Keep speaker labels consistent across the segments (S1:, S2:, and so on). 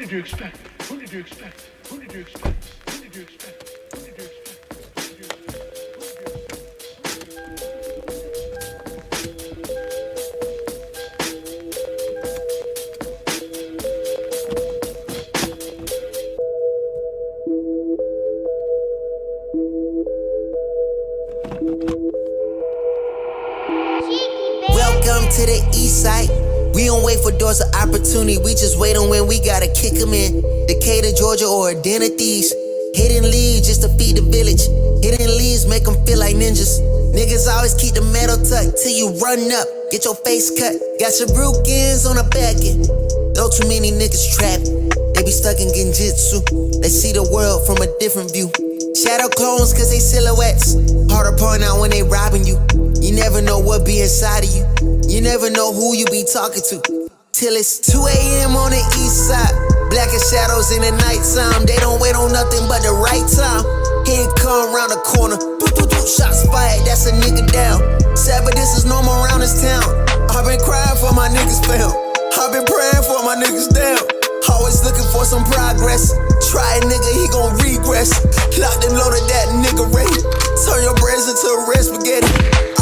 S1: did you expect? Who did you expect? Who did you expect? Who did you expect? Who did you expect?
S2: Welcome to the east side. We don't wait for doors of opportunity, we just wait on when we gotta kick them in. Decatur, Georgia, or a den of thieves. Hidden leads just to feed the village. Hidden leads make them feel like ninjas. Niggas always keep the metal tucked till you run up, get your face cut. Got your brukins on the back end. Though too many niggas trapped, they be stuck in genjutsu. They see the world from a different view. Shadow clones cause they silhouettes. Hard to point out when they robbing you. You never know what be inside of you. You never know who you be talking to. Till it's 2 a.m. on the east side. Black as shadows in the nighttime. They don't wait on nothing but the right time. He ain't come around the corner. Shots fired, that's a nigga down. Sad, but this is normal around this town. I've been crying for my niggas found. I've been praying for my niggas down. Always looking for some progress. Try a nigga, he gon' regress. Locked and loaded that nigga ready. Turn your brains into red spaghetti.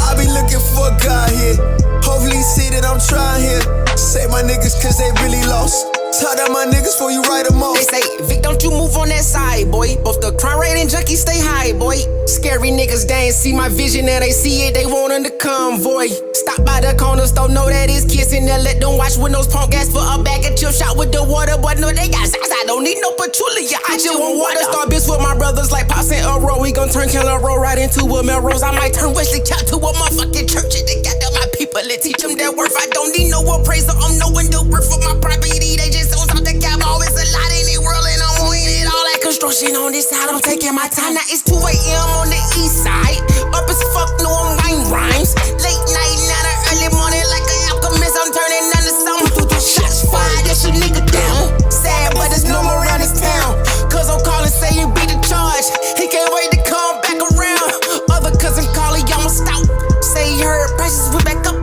S2: I be looking for God here. Hopefully he see that I'm trying here. Save my niggas cause they really lost. Talk to my niggas before you write them off.
S3: They say, Vic, don't you move on that side, boy. Both the crime rate and junkies stay high, boy. Scary niggas, they ain't see my vision and they see it, they want in the convoy. Stop by the corner store, know that it's kissing there. Let them watch windows, punk gas for a bag of chip shot with the water. But no, they got size, I don't need no patchouli. I just want water. Star bitch with my brothers like Pops and Earl. We gon' turn Keller Road right into a Melrose. I might turn Wesley Cap to a motherfucking church. And they got them my people and teach them their worth. I don't need no appraiser, I'm knowing the worth of my property. They just owns out the cap, always a lot in the world. And I'm winning all that construction on this side. I'm taking my time, now it's 2 a.m. on the east side. Up as fuck, no I'm writing rhymes. Late night, now the early morning like an alchemist. I'm turning into something. Shots fired, that's your nigga down. Sad, but it's normal around this town. Cause I'm calling, say you beat the charge. He can't wait to come back around. Other cousin calling, y'all must stop. Say he heard prices went back up. I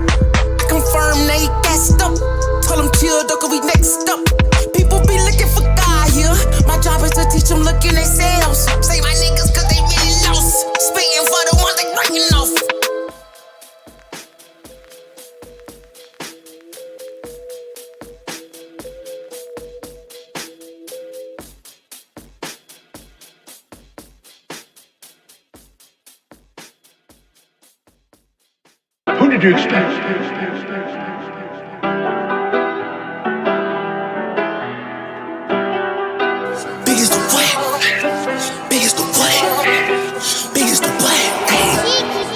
S3: confirm that he gassed up. Told him chill, though, cause we next up. People be looking for God here. My job is to teach them look in themselves. Say my niggas cause they really lost. Spitting for the ones they breaking off.
S1: Who did you expect?
S2: Biggest the what? Biggest the what? Biggest the what?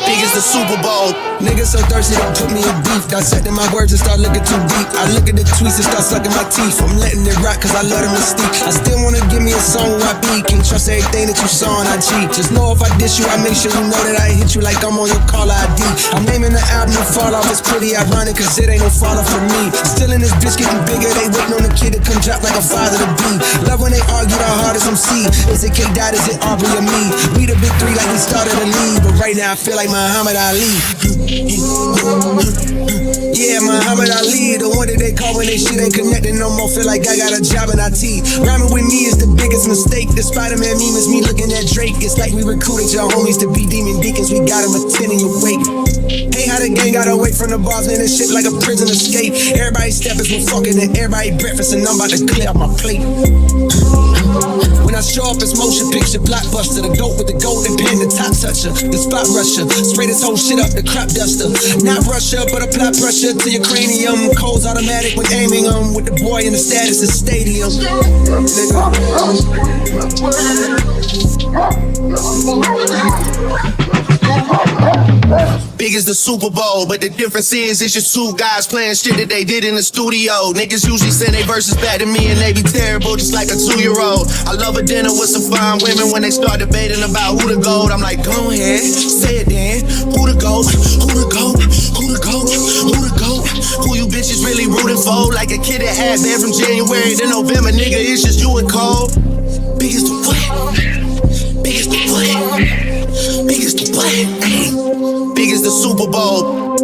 S2: Biggest the Super Bowl.
S4: Niggas so thirsty, don't put me in beef. Dissecting my words and start looking too deep. I look at the tweets and start sucking my teeth. I'm letting it rock cause I love the mystique. I still wanna give me a song where I be. Can't trust everything that you saw on IG. Just know if I diss you, I make sure you know that I hit you like I'm on your caller ID. I'm naming the album to fall off. It's pretty ironic cause it ain't no fall off for me. Still in this bitch getting bigger. They waiting on the kid to come drop like a father to be. Love when they argue the hardest MC. Is it K Dot, is it Aubrey or me? We the big three like we started a league. But right now I feel like Muhammad Ali. Yeah, Muhammad Ali, the one that they call when they shit ain't connected no more. Feel like I got a job in IT. Rhyming with me is the biggest mistake. The Spider-Man meme is me looking at Drake. It's like we recruited your homies to be demon deacons. We got them attending your wake. Hey, how the gang got away from the bars, man, this shit like a prison escape. Everybody stepping from fucking and everybody breakfast, and I'm about to clear up my plate. When I show up, it's motion picture, blockbuster. The goat with the golden pen, the top toucher, the spot rusher. Spray this whole shit up, the crop duster. Not Russia, but apply pressure to your cranium. Cold's automatic when aiming with the boy in the status of stadium.
S2: Big as the Super Bowl, but the difference is it's just two guys playing shit that they did in the studio. Niggas usually send they verses back to me and they be terrible, just like a 2-year-old. I love a dinner with some fine women when they start debating about who the GOAT. I'm like, go ahead, say it then. Who the GOAT? Who the GOAT? Who the GOAT? Who the GOAT? Who you bitches really rooting for? Like a kid that had been from January to November, nigga, it's just you and Cole. Big as the what? Big as the what? Big as the what? Big as the Super Bowl.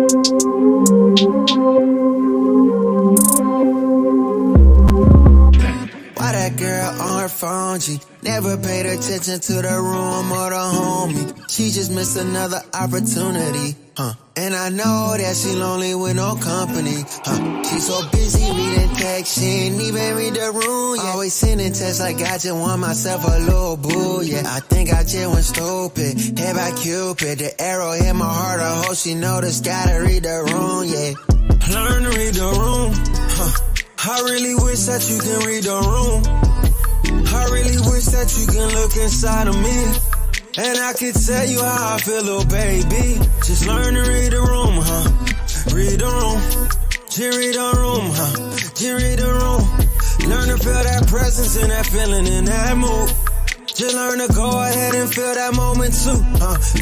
S2: Call that girl on her phone, G. Never paid attention to the room or the homie. She just missed another opportunity, And I know that she lonely with no company, She so busy reading text, she ain't even read the room, yeah. Always sending texts like I just want myself a little boo, yeah. I think I just went stupid, hit by Cupid. The arrow hit my heart, I hope she noticed. Gotta read the room, yeah.
S5: Learn to read the room, I really wish that you can read the room. I really wish that you can look inside of me, and I can tell you how I feel, little baby. Just learn to read the room, Read the room. Just read the room, Just read the room. Learn to feel that presence and that feeling in that mood. Just learn to go ahead and feel that moment too,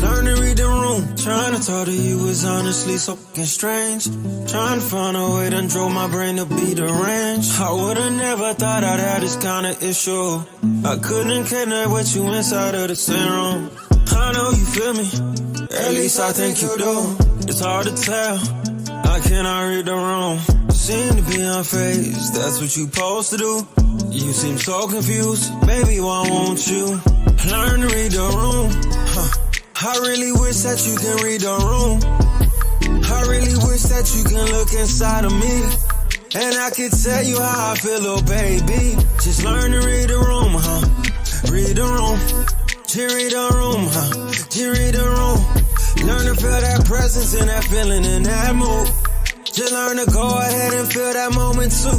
S5: Learn to read the room. Trying to talk to you was honestly so fucking strange. Trying to find a way that drove my brain to be deranged. I would've never thought I'd have this kind of issue. I couldn't connect with you inside of the same room. I know you feel me, at least I think you do. It's hard to tell, I cannot read the room. Seem to be unfazed, that's what you supposed to do. You seem so confused, baby, why won't you learn to read the room? I really wish that you can read the room. I really wish that you can look inside of me, and I can tell you how I feel, little baby. Just learn to read the room, Read the room. Just read the room, Just read the room. Learn to feel that presence and that feeling in that mood. Just learn to go ahead and feel that moment too,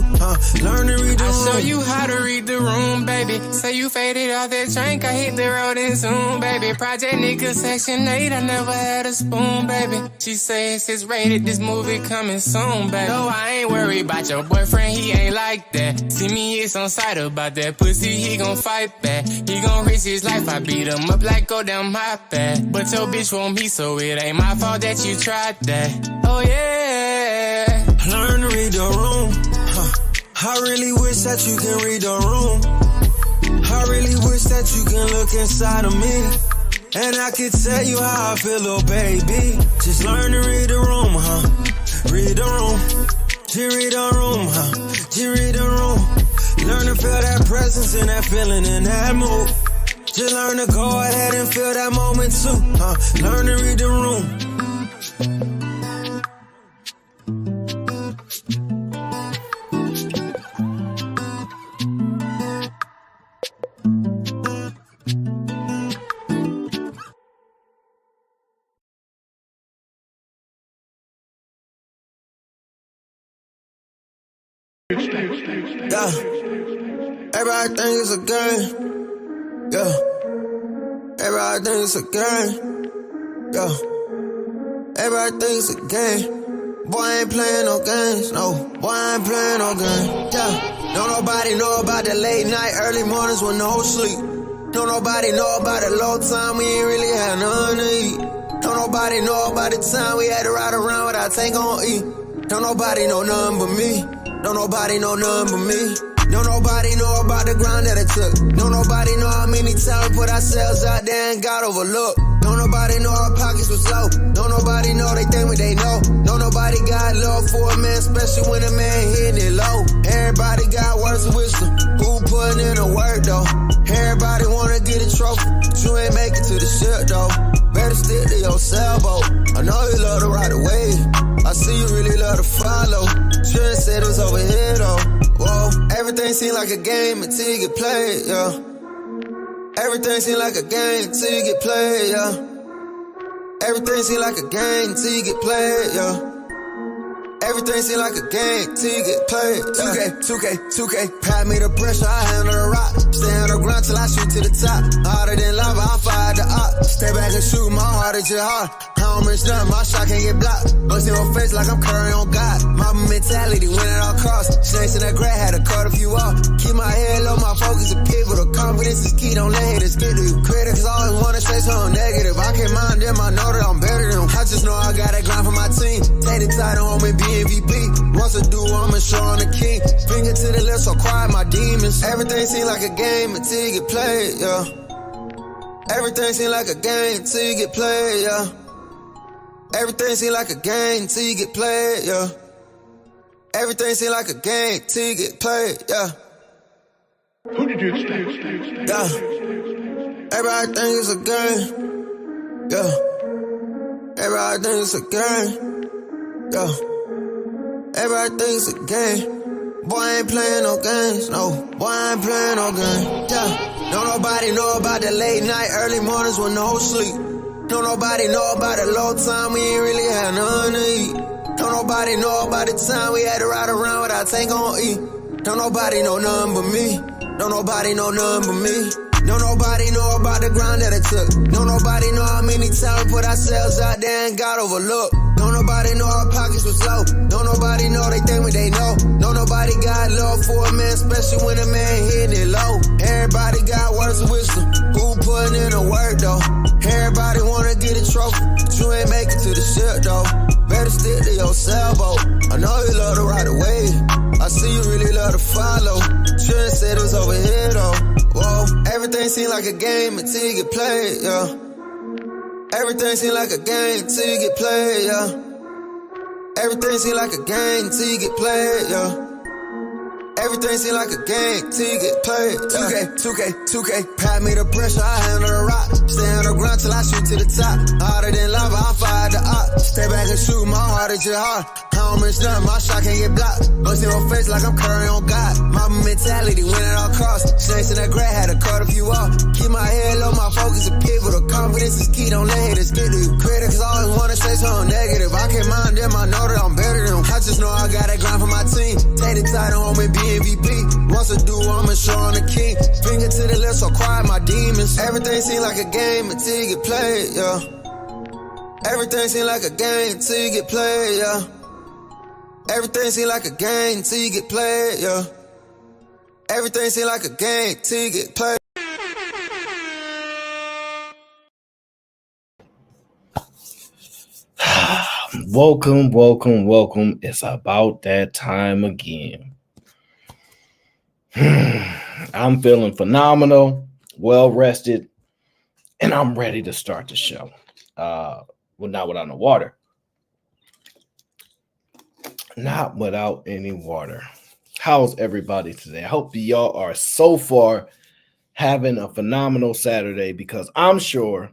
S5: Learn to read the room.
S3: I'll show you how to read the room, baby. Say you faded off that drink, I hit the road and soon, baby. Project nigga section 8, I never had a spoon, baby. She says it's rated, this movie coming soon, baby. No, I ain't worried about your boyfriend, he ain't like that. See me, it's on sight about that pussy, he gon' fight back. He gon' risk his life, I beat him up like go down my path. But your bitch want me, so it ain't my fault that you tried that. Oh yeah.
S5: Learn to read the room, I really wish that you can read the room. I really wish that you can look inside of me, and I can tell you how I feel, little baby. Just learn to read the room, Read the room. Just read the room, Just read the room. Learn to feel that presence and that feeling in that mood. Just learn to go ahead and feel that moment too, Learn to read the room. Yeah, everybody think it's a game. Yeah, everybody think it's a game. Yeah, everybody think it's a game. Boy, I ain't playing no games. No, boy, I ain't playing no games. Yeah, don't nobody know about the late night, early mornings with no sleep. Don't nobody know about the low time, we ain't really had nothing to eat. Don't nobody know about the time we had to ride around without tank on E. Don't nobody know nothing but me. Don't nobody know nothing but me. Don't nobody know about the grind that it took. Don't nobody know how many times we put ourselves out there and got overlooked. Don't nobody know our pockets was low. Don't nobody know they think what they know. Don't nobody got love for a man, especially when a man hitting it low. Everybody got words of wisdom. Who putting in the work though? Everybody wanna get a trophy, but you ain't make it to the ship though. Better stick to your sailboat. I know you love to ride the wave. I see you really love to follow. Trendsetters over here though. Whoa, everything seem like a game until you get played, yeah. Everything seem like a game until you get played, yeah. Everything seem like a game until you get played, yeah. Everything seem like a game till you get played. 2K. Pat me the pressure, I handle the rock. Stay on the ground till I shoot to the top. Harder than lava, I fire the op. Stay back and shoot, my heart is just hard. I don't miss nothing, my shot can't get blocked. Bust in my face like I'm Curry on God. My mentality win at all costs. Snakes in that grass, had to cut a few off. Keep my head low, my focus is people. The confidence is key, don't let haters get to you. Critics always wanna say something negative. I can't mind them, I know that I'm better than them. I just know I gotta grind for my team. Take the title home and be MVP. Once I do, I'ma show on the king. Finger to the left, so quiet my demons. Everything seem like a game until you get played, yeah. Everything seem like a game until you get played, yeah. Everything seem like a game until you get played, yeah. Everything seem like a game till you get played, yeah.
S1: Who did you expect?
S5: Yeah. Everybody think it's a game. Yeah. Everybody think it's a game. Yeah. Everybody think it's a game. Boy, I ain't playing no games. No. Boy, I ain't playing no games. Yeah. Don't nobody know about the late night, early mornings with no sleep. Don't nobody know about the low time we ain't really had nothing to eat. Don't nobody know about the time we had to ride around without tank on E. Don't nobody know nothing but me. Don't nobody know nothing but me. Don't nobody know about the grind that it took. Don't nobody know how many times we put ourselves out there and got overlooked. Don't nobody know our pockets was low. Don't nobody know they think what they know. Don't nobody got love for a man, especially when a man hitting it low. Everybody got words of wisdom. Who putting in the work though? Everybody wanna get a trophy, but you ain't make it to the ship though. Better stick to your sailboat. I know you love to ride away. I see you really love to follow. Shouldn't say this over here though. Whoa, everything seem like a game until you get played, yeah. Everything seem like a game until you get played, yeah. Everything seem like a game until you get played, yeah. Everything seem like a game till you get played. 2K, pat me the pressure, I handle the rock. Stay on the ground till I shoot to the top. Harder than lava, I fire the op. Stay back and shoot, my heart is your heart. I don't miss nothing, my shot can't get blocked. Bust in your face like I'm Curry on God. My mentality, win at all costs. Snakes in that grad, had to cut a few off. Keep my head low, my focus is people. The confidence is key, don't let haters get to you. Critics always wanna say something negative. I can't mind them, I know that I'm better than them. I just know I got that grind for my team. Take the title home and be MVP. Once I do, I'ma show on the king. Finger to the left, so quiet my demons. Everything seem like a game until you get played, yeah. Everything seem like a game until you get played, yeah. Everything seem like a game until you get played, yeah. Everything seem like a game until you get played.
S6: Welcome. It's about that time again. I'm feeling phenomenal, well rested, and I'm ready to start the show. Well, not without no water. Not without any water. How's everybody today? I hope y'all are so far having a phenomenal Saturday, because I'm sure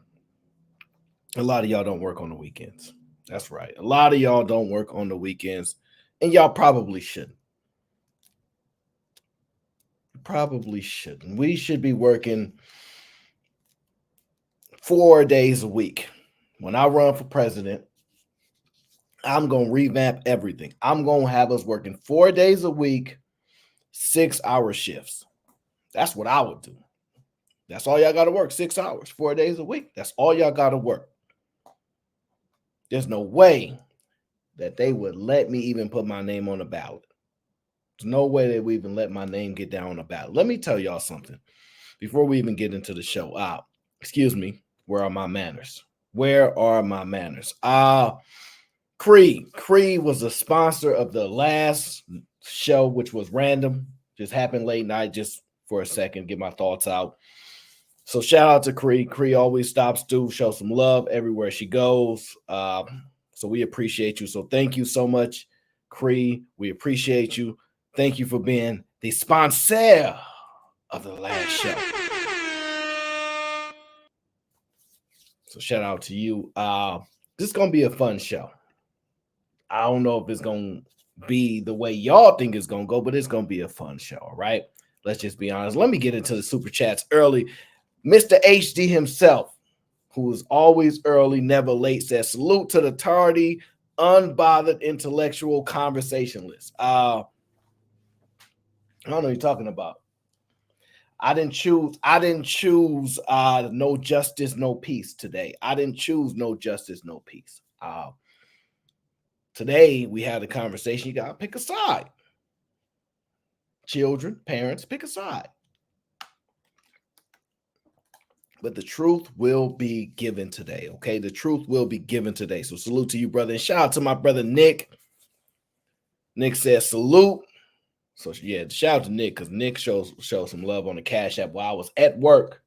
S6: a lot of y'all don't work on the weekends. That's right. A lot of y'all don't work on the weekends, and y'all probably shouldn't. Probably shouldn't. We should be working 4 days a week. When I run for president, I'm going to revamp everything. I'm going to have us working 4 days a week, 6-hour shifts. That's what I would do. That's all y'all got to work, 6 hours, 4 days a week. That's all y'all got to work. There's no way that they would let me even put my name on the ballot. There's no way they would even let my name get down on the ballot. Let me tell y'all something before we even get into the show. Excuse me. Where are my manners? Where are my manners? Cree was a sponsor of the last show, which was random. Just happened late night, just for a second, get my thoughts out. So shout out to Cree. Cree always stops through, show some love everywhere she goes. So we appreciate you. So thank you so much, Cree. We appreciate you. Thank you for being the sponsor of the last show. So shout out to you. This is going to be a fun show. I don't know if it's going to be the way y'all think it's going to go, but it's going to be a fun show, all right? Let's just be honest. Let me get into the super chats early. Mr. HD himself, who is always early, never late, says, salute to the tardy, unbothered intellectual conversationalist. I don't know what you're talking about. I didn't choose no justice, no peace today. I didn't choose no justice, no peace. Today we had a conversation. You gotta pick a side. Children, parents, pick a side. But the truth will be given today, okay? The truth will be given today. So salute to you, brother. And shout out to my brother, Nick. Nick says salute. So yeah, shout out to Nick, because Nick shows some love on the Cash App while I was at work.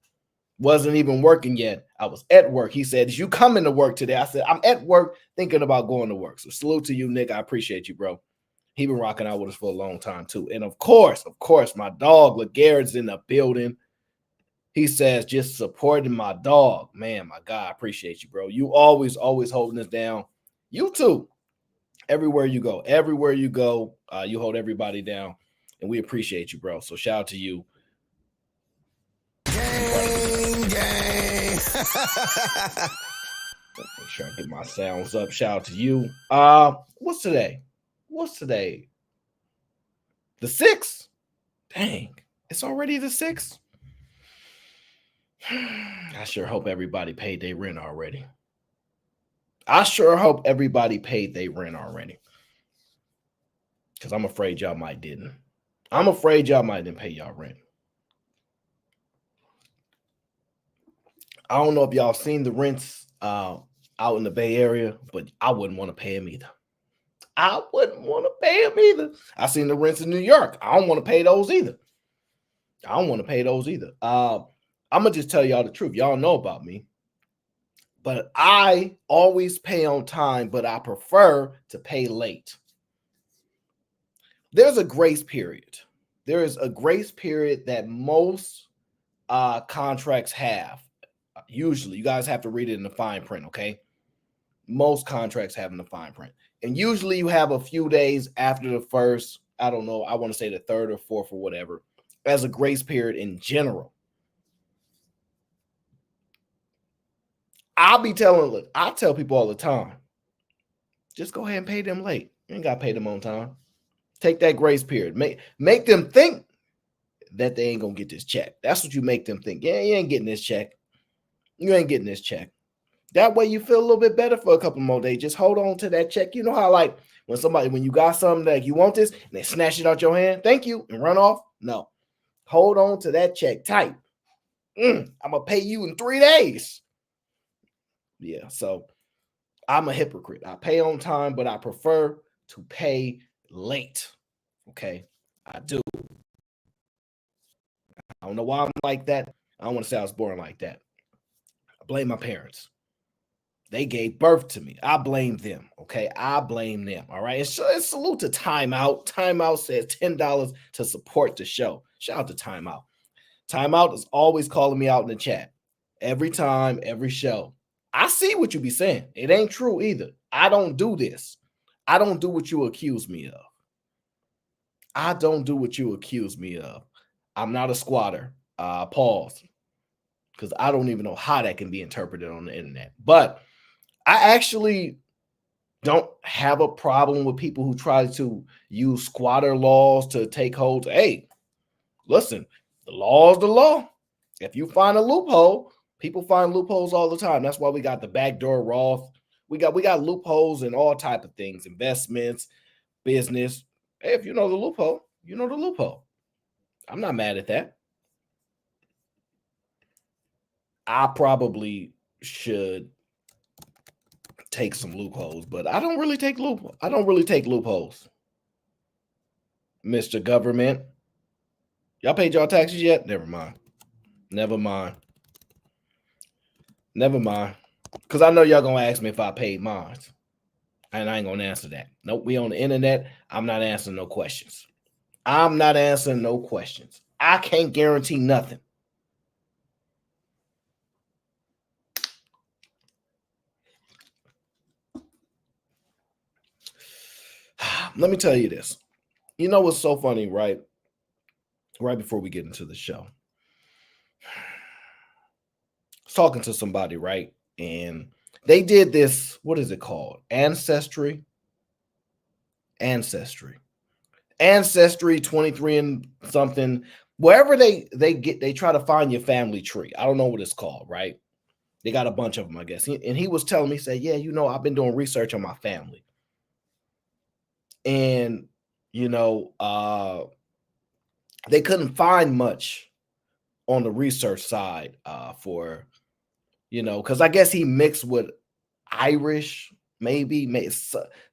S6: Wasn't even working yet. I was at work. He said, "Is you coming to work today?" I said, "I'm at work thinking about going to work." So salute to you, Nick. I appreciate you, bro. He been rocking out with us for a long time too. And of course, my dog LeGarrett's in the building. He says, just supporting my dog. Man, my God, I appreciate you, bro. You always holding us down. You too. Everywhere you go, you hold everybody down. And we appreciate you, bro. So shout out to you.
S4: Gang.
S6: Make sure I get my sounds up. Shout out to you. What's today? The 6th? Dang, it's already the 6th. I sure hope everybody paid their rent already. Because I'm afraid y'all might didn't. Pay y'all rent. I don't know if y'all seen the rents out in the Bay Area, but I wouldn't want to pay them either. I seen the rents in New York. I don't want to pay those either. I'm going to just tell y'all the truth. Y'all know about me. But I always pay on time, but I prefer to pay late. There's a grace period. There is a grace period that most contracts have. Usually, you guys have to read it in the fine print, okay? Most contracts have in the fine print. And usually you have a few days after the first, I don't know, I want to say the 3rd or 4th or whatever, as a grace period in general. I tell people all the time, just go ahead and pay them late. You ain't got to pay them on time. Take that grace period. Make them think that they ain't going to get this check. That's what you make them think. Yeah, you ain't getting this check. That way you feel a little bit better for a couple more days. Just hold on to that check. You know how like when you got something like you want this and they snatch it out your hand, thank you, and run off? No. Hold on to that check tight. I'm going to pay you in 3 days. Yeah, so I'm a hypocrite. I pay on time, but I prefer to pay late. Okay, I do. I don't know why I'm like that. I don't want to say I was born like that. I blame my parents. They gave birth to me. I blame them. Okay, I blame them. All right. And salute to Timeout. Timeout says $10 to support the show. Shout out to Timeout. Timeout is always calling me out in the chat. Every time, every show. I see what you be saying. It ain't true either. I don't do this. I don't do what you accuse me of. I'm not a squatter. Pause. Because I don't even know how that can be interpreted on the internet. But I actually don't have a problem with people who try to use squatter laws to take hold. Hey, listen, the law is the law. If you find a loophole, people find loopholes all the time. That's why we got the backdoor Roth. We got loopholes in all type of things, investments, business. Hey, if you know the loophole, you know the loophole. I'm not mad at that. I probably should take some loopholes, but I don't really take loopholes. Mr. Government. Y'all paid y'all taxes yet? Never mind. Because I know y'all going to ask me if I paid mine. And I ain't going to answer that. Nope, we on the internet. I'm not answering no questions. I can't guarantee nothing. Let me tell you this. You know what's so funny, right? Right before we get into the show. I was talking to somebody, right? And they did this, what is it called? Ancestry, 23 and something. Wherever they try to find your family tree. I don't know what it's called, right? They got a bunch of them, I guess. And he was telling me, say, yeah, I've been doing research on my family. And, they couldn't find much on the research side for, because I guess he mixed with Irish, maybe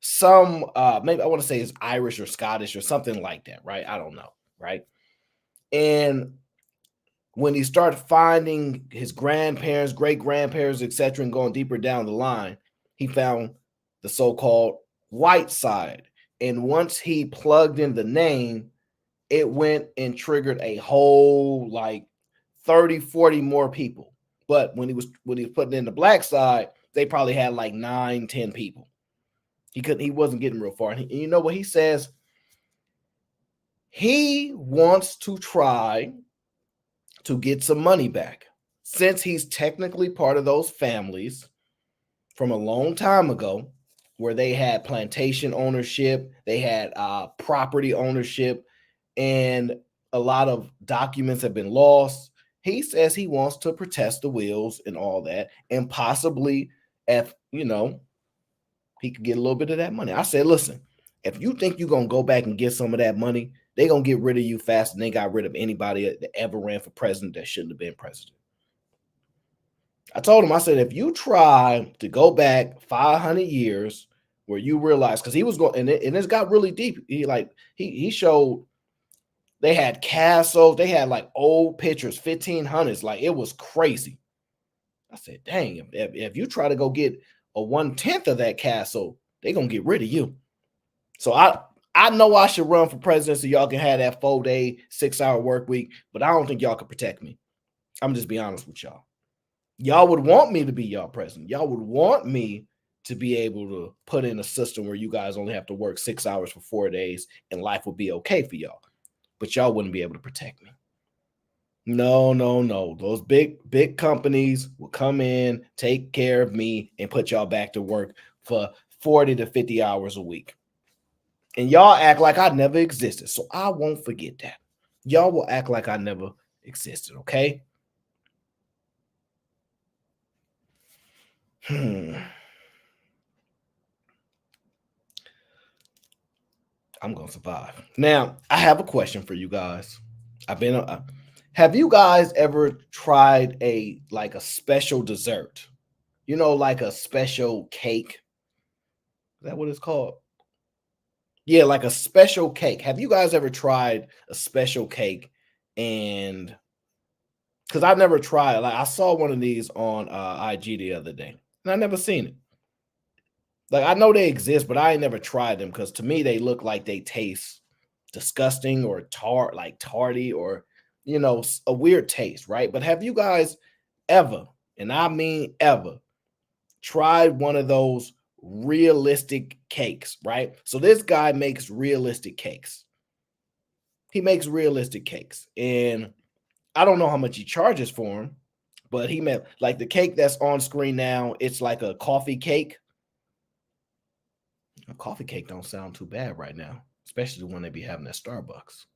S6: some, maybe I want to say it's Irish or Scottish or something like that, right? I don't know, right? And when he started finding his grandparents, great-grandparents, etc., and going deeper down the line, he found the so-called white side. And once he plugged in the name, it went and triggered a whole like 30, 40 more people. But when he was putting in the black side, they probably had like 9, 10 people. He wasn't getting real far. And you know what he says? He wants to try to get some money back since he's technically part of those families from a long time ago where they had plantation ownership, they had property ownership, and a lot of documents have been lost. He says he wants to protest the wills and all that, and possibly, if he could get a little bit of that money. I said, listen, if you think you're going to go back and get some of that money, they're going to get rid of you faster than they got rid of anybody that ever ran for president that shouldn't have been president. I told him, I said, if you try to go back 500 years where you realize, because he was going, and it's got really deep. He showed they had castles, they had like old pictures, 1500s, like it was crazy. I said, dang, if you try to go get a 1/10 of that castle, they're going to get rid of you. So I know I should run for president so y'all can have that 4-day, 6-hour work week, but I don't think y'all can protect me. I'm just be honest with y'all. Y'all would want me to be y'all president. Y'all would want me to be able to put in a system where you guys only have to work 6 hours for 4 days and life will be okay for y'all. But y'all wouldn't be able to protect me. No. Those big companies will come in, take care of me, and put y'all back to work for 40 to 50 hours a week. And y'all act like I never existed. So I won't forget that. Y'all will act like I never existed, okay? I'm going to survive. Now, I have a question for you guys. Have you guys ever tried a special dessert? Like a special cake? Is that what it's called? Yeah, like a special cake. Have you guys ever tried a special cake? And because I've never tried, like I saw one of these on IG the other day, and I never seen it. Like I know they exist, but I ain't never tried them because to me they look like they taste disgusting or tarty or a weird taste, right? But have you guys ever, and I mean ever, tried one of those realistic cakes, right? So this guy makes realistic cakes. He makes realistic cakes, and I don't know how much he charges for them, but he meant like the cake that's on screen now. It's like a coffee cake. A coffee cake don't sound too bad right now, especially when they be having at Starbucks.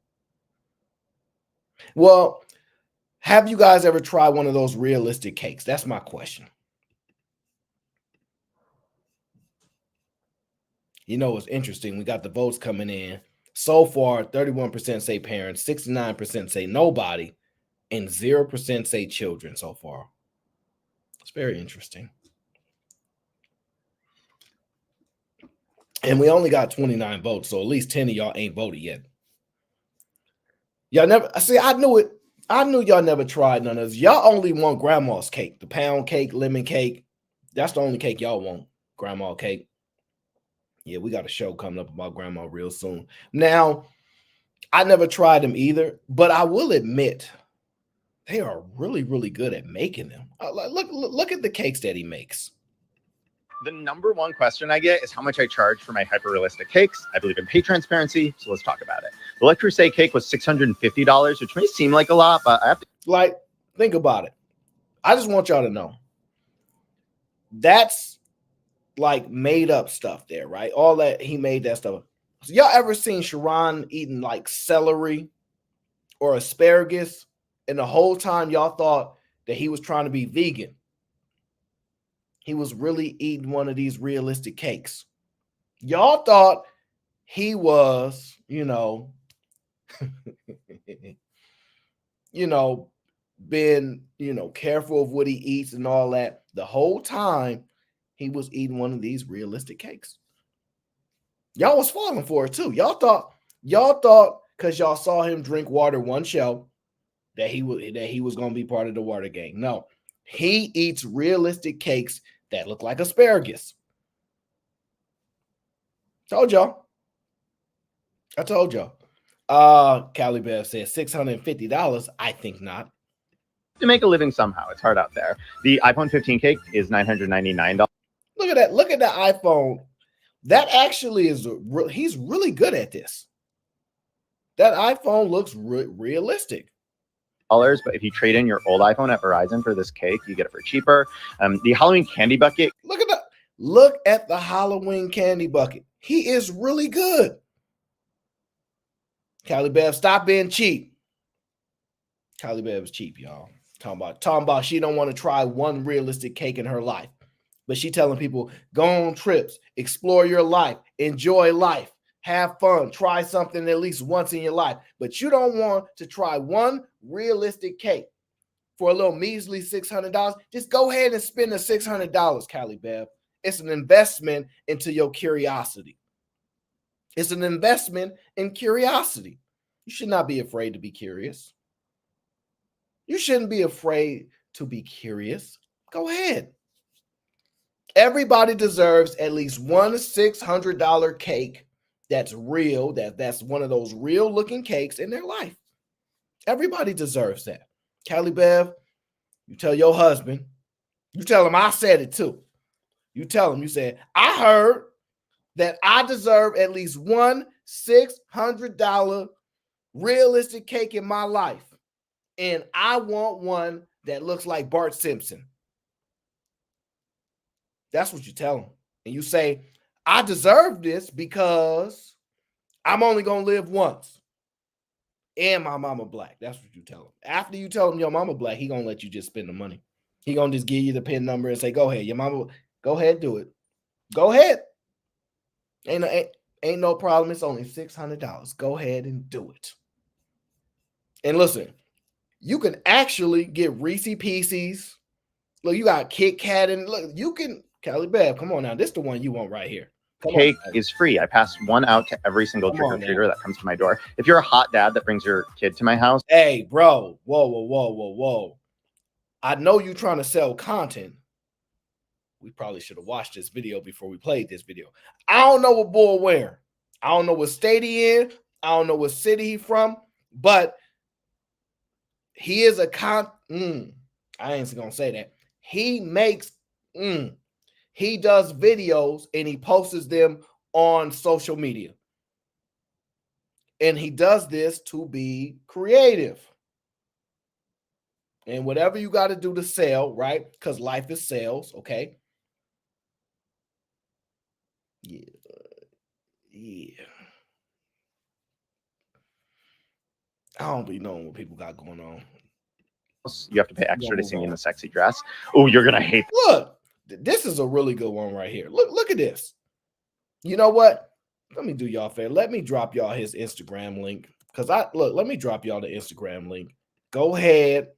S6: Well, have you guys ever tried one of those realistic cakes? That's my question. It's interesting. We got the votes coming in. So far, 31% say parents, 69% say nobody, and 0% say children so far. It's very interesting. And we only got 29 votes, so at least 10 of y'all ain't voted yet. Y'all never, see, I knew it. I knew y'all never tried none of this. Y'all only want grandma's cake, the pound cake, lemon cake. That's the only cake y'all want, grandma cake. Yeah, we got a show coming up about grandma real soon. Now, I never tried them either, but I will admit they are really, really good at making them. Look at the cakes that he makes.
S7: The number one question I get is how much I charge for my hyper-realistic cakes. I believe in pay transparency, so let's talk about it. The Le Creuset cake was $650, which may seem like a lot, but I have to...
S6: think about it. I just want y'all to know. That's made up stuff there, right? All that, he made that stuff. So y'all ever seen Sharon eating celery or asparagus, and the whole time y'all thought that he was trying to be vegan? He was really eating one of these realistic cakes. Y'all thought he was, being, careful of what he eats and all that. The whole time he was eating one of these realistic cakes. Y'all was falling for it too. Y'all thought because y'all saw him drink water one show that he was going to be part of the water gang. No, he eats realistic cakes that look like asparagus. Told y'all. I told y'all. Callie Bev said $650. I think not.
S7: To make a living somehow. It's hard out there. The iPhone 15 cake is $999.
S6: Look at that. Look at the iPhone. That actually is, he's really good at this. That iPhone looks realistic.
S7: But if you trade in your old iPhone at Verizon for this cake, you get it for cheaper. The Halloween candy bucket.
S6: Look at that. Look at the Halloween candy bucket. He is really good. Callie Bev, stop being cheap. Callie Bev is cheap, y'all. Talking about she don't want to try one realistic cake in her life. But she telling people, go on trips, explore your life, enjoy life, have fun, try something at least once in your life. But you don't want to try one realistic cake for a little measly $600. Just go ahead and spend the $600, Callie Bev. It's an investment into your curiosity. It's an investment in curiosity. You should not be afraid to be curious. You shouldn't be afraid to be curious. Go ahead. Everybody deserves at least one $600 cake that's real, that's one of those real looking cakes in their life. Everybody deserves that. Callie Bev, you tell your husband, you tell him I said it too. You tell him, you said, I heard that I deserve at least one $600 realistic cake in my life. And I want one that looks like Bart Simpson. That's what you tell him. And you say, I deserve this because I'm only going to live once. And my mama black. That's what you tell him. After you tell him your mama black, he going to let you just spend the money. He going to just give you the PIN number and say, go ahead. Your mama, go ahead, do it. Go ahead. Ain't no problem. It's only $600. Go ahead and do it. And listen, you can actually get Reese Pieces. Look, you got Kit Kat, and look, you can, Callie Bev, come on now. This is the one you want right here.
S7: Cake is free. I pass one out to every single trick-or-treater that comes to my door. If you're a hot dad that brings your kid to my house.
S6: Hey, bro. Whoa. I know you're trying to sell content. We probably should have watched this video before we played this video. I don't know what boy wearing. I don't know what state he in. I don't know what city he from, but he is a I ain't gonna say that. He makes he does videos and he posts them on social media. And he does this to be creative. And whatever you got to do to sell, right? Because life is sales, okay? Yeah. I don't be knowing what people got going on.
S7: You have to pay extra to see me in the sexy dress. Oh, you're gonna hate.
S6: Look, this is a really good one right here. Look at this. You know what? Let me do y'all a favor. Let me drop y'all his Instagram link. Let me drop y'all the Instagram link. Go ahead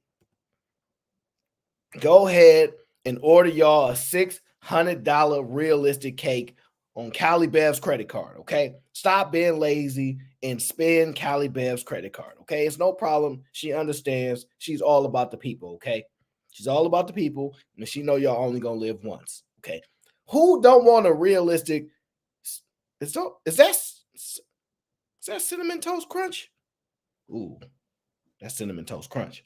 S6: and order y'all a $600 realistic cake on Callie Bev's credit card, okay? Stop being lazy and spend Callie Bev's credit card, okay? It's no problem. She understands. She's all about the people, okay? She's all about the people, and she know y'all only gonna live once, okay? Who don't want a realistic? Is that Cinnamon Toast Crunch? Ooh, that's Cinnamon Toast Crunch.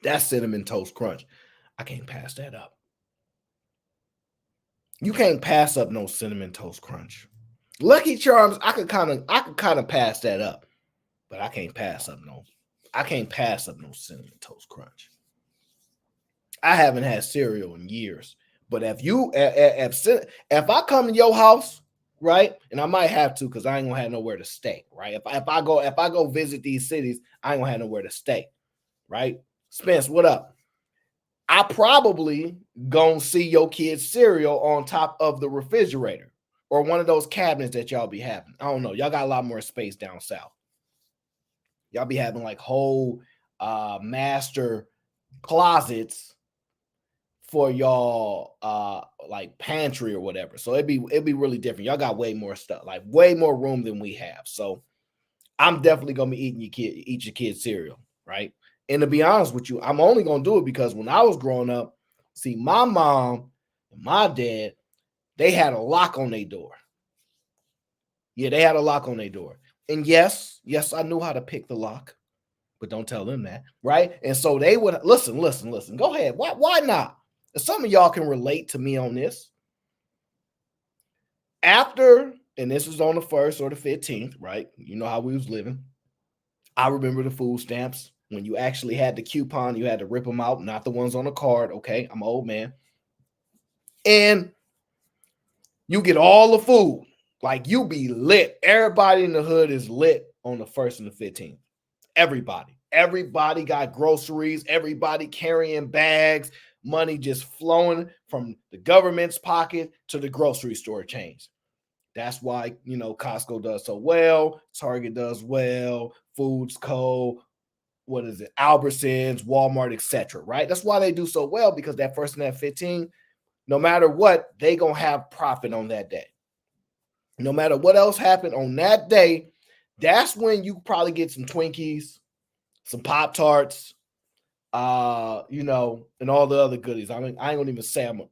S6: That's Cinnamon Toast Crunch. I can't pass that up. You can't pass up no Cinnamon Toast Crunch. Lucky Charms, I could kind of pass that up, but I can't pass up no Cinnamon Toast Crunch. I haven't had cereal in years, but if I come to your house, right, and I might have to because I ain't gonna have nowhere to stay, right? If I go visit these cities, I ain't gonna have nowhere to stay, right? Spence, what up? I probably gonna see your kid's cereal on top of the refrigerator or one of those cabinets that y'all be having. I don't know. Y'all got a lot more space down south. Y'all be having like whole master closets for y'all like pantry or whatever. So it'd be really different. Y'all got way more stuff, like way more room than we have. So I'm definitely gonna be eat your kid's cereal, right? And to be honest with you, I'm only going to do it because when I was growing up, see, my mom and my dad, they had a lock on their door. Yeah, they had a lock on their door. And yes, I knew how to pick the lock, but don't tell them that, right? And so they would listen. Go ahead. Why not? Some of y'all can relate to me on this. After, and this was on the 1st or the 15th, right? You know how we was living. I remember the food stamps. When you actually had the coupon, you had to rip them out, not the ones on the card. Okay, I'm an old man. And you get all the food. Like, you be lit. Everybody in the hood is lit on the 1st and the 15th. Everybody got groceries. Everybody carrying bags. Money just flowing from the government's pocket to the grocery store chains. That's why, Costco does so well. Target does well. Foods Co. Albertsons, Walmart, etc. Right? That's why they do so well, because that 1st and that 15, no matter what, they gonna have profit on that day. No matter what else happened on that day, that's when you probably get some Twinkies, some Pop-Tarts, and all the other goodies. I ain't gonna even say them.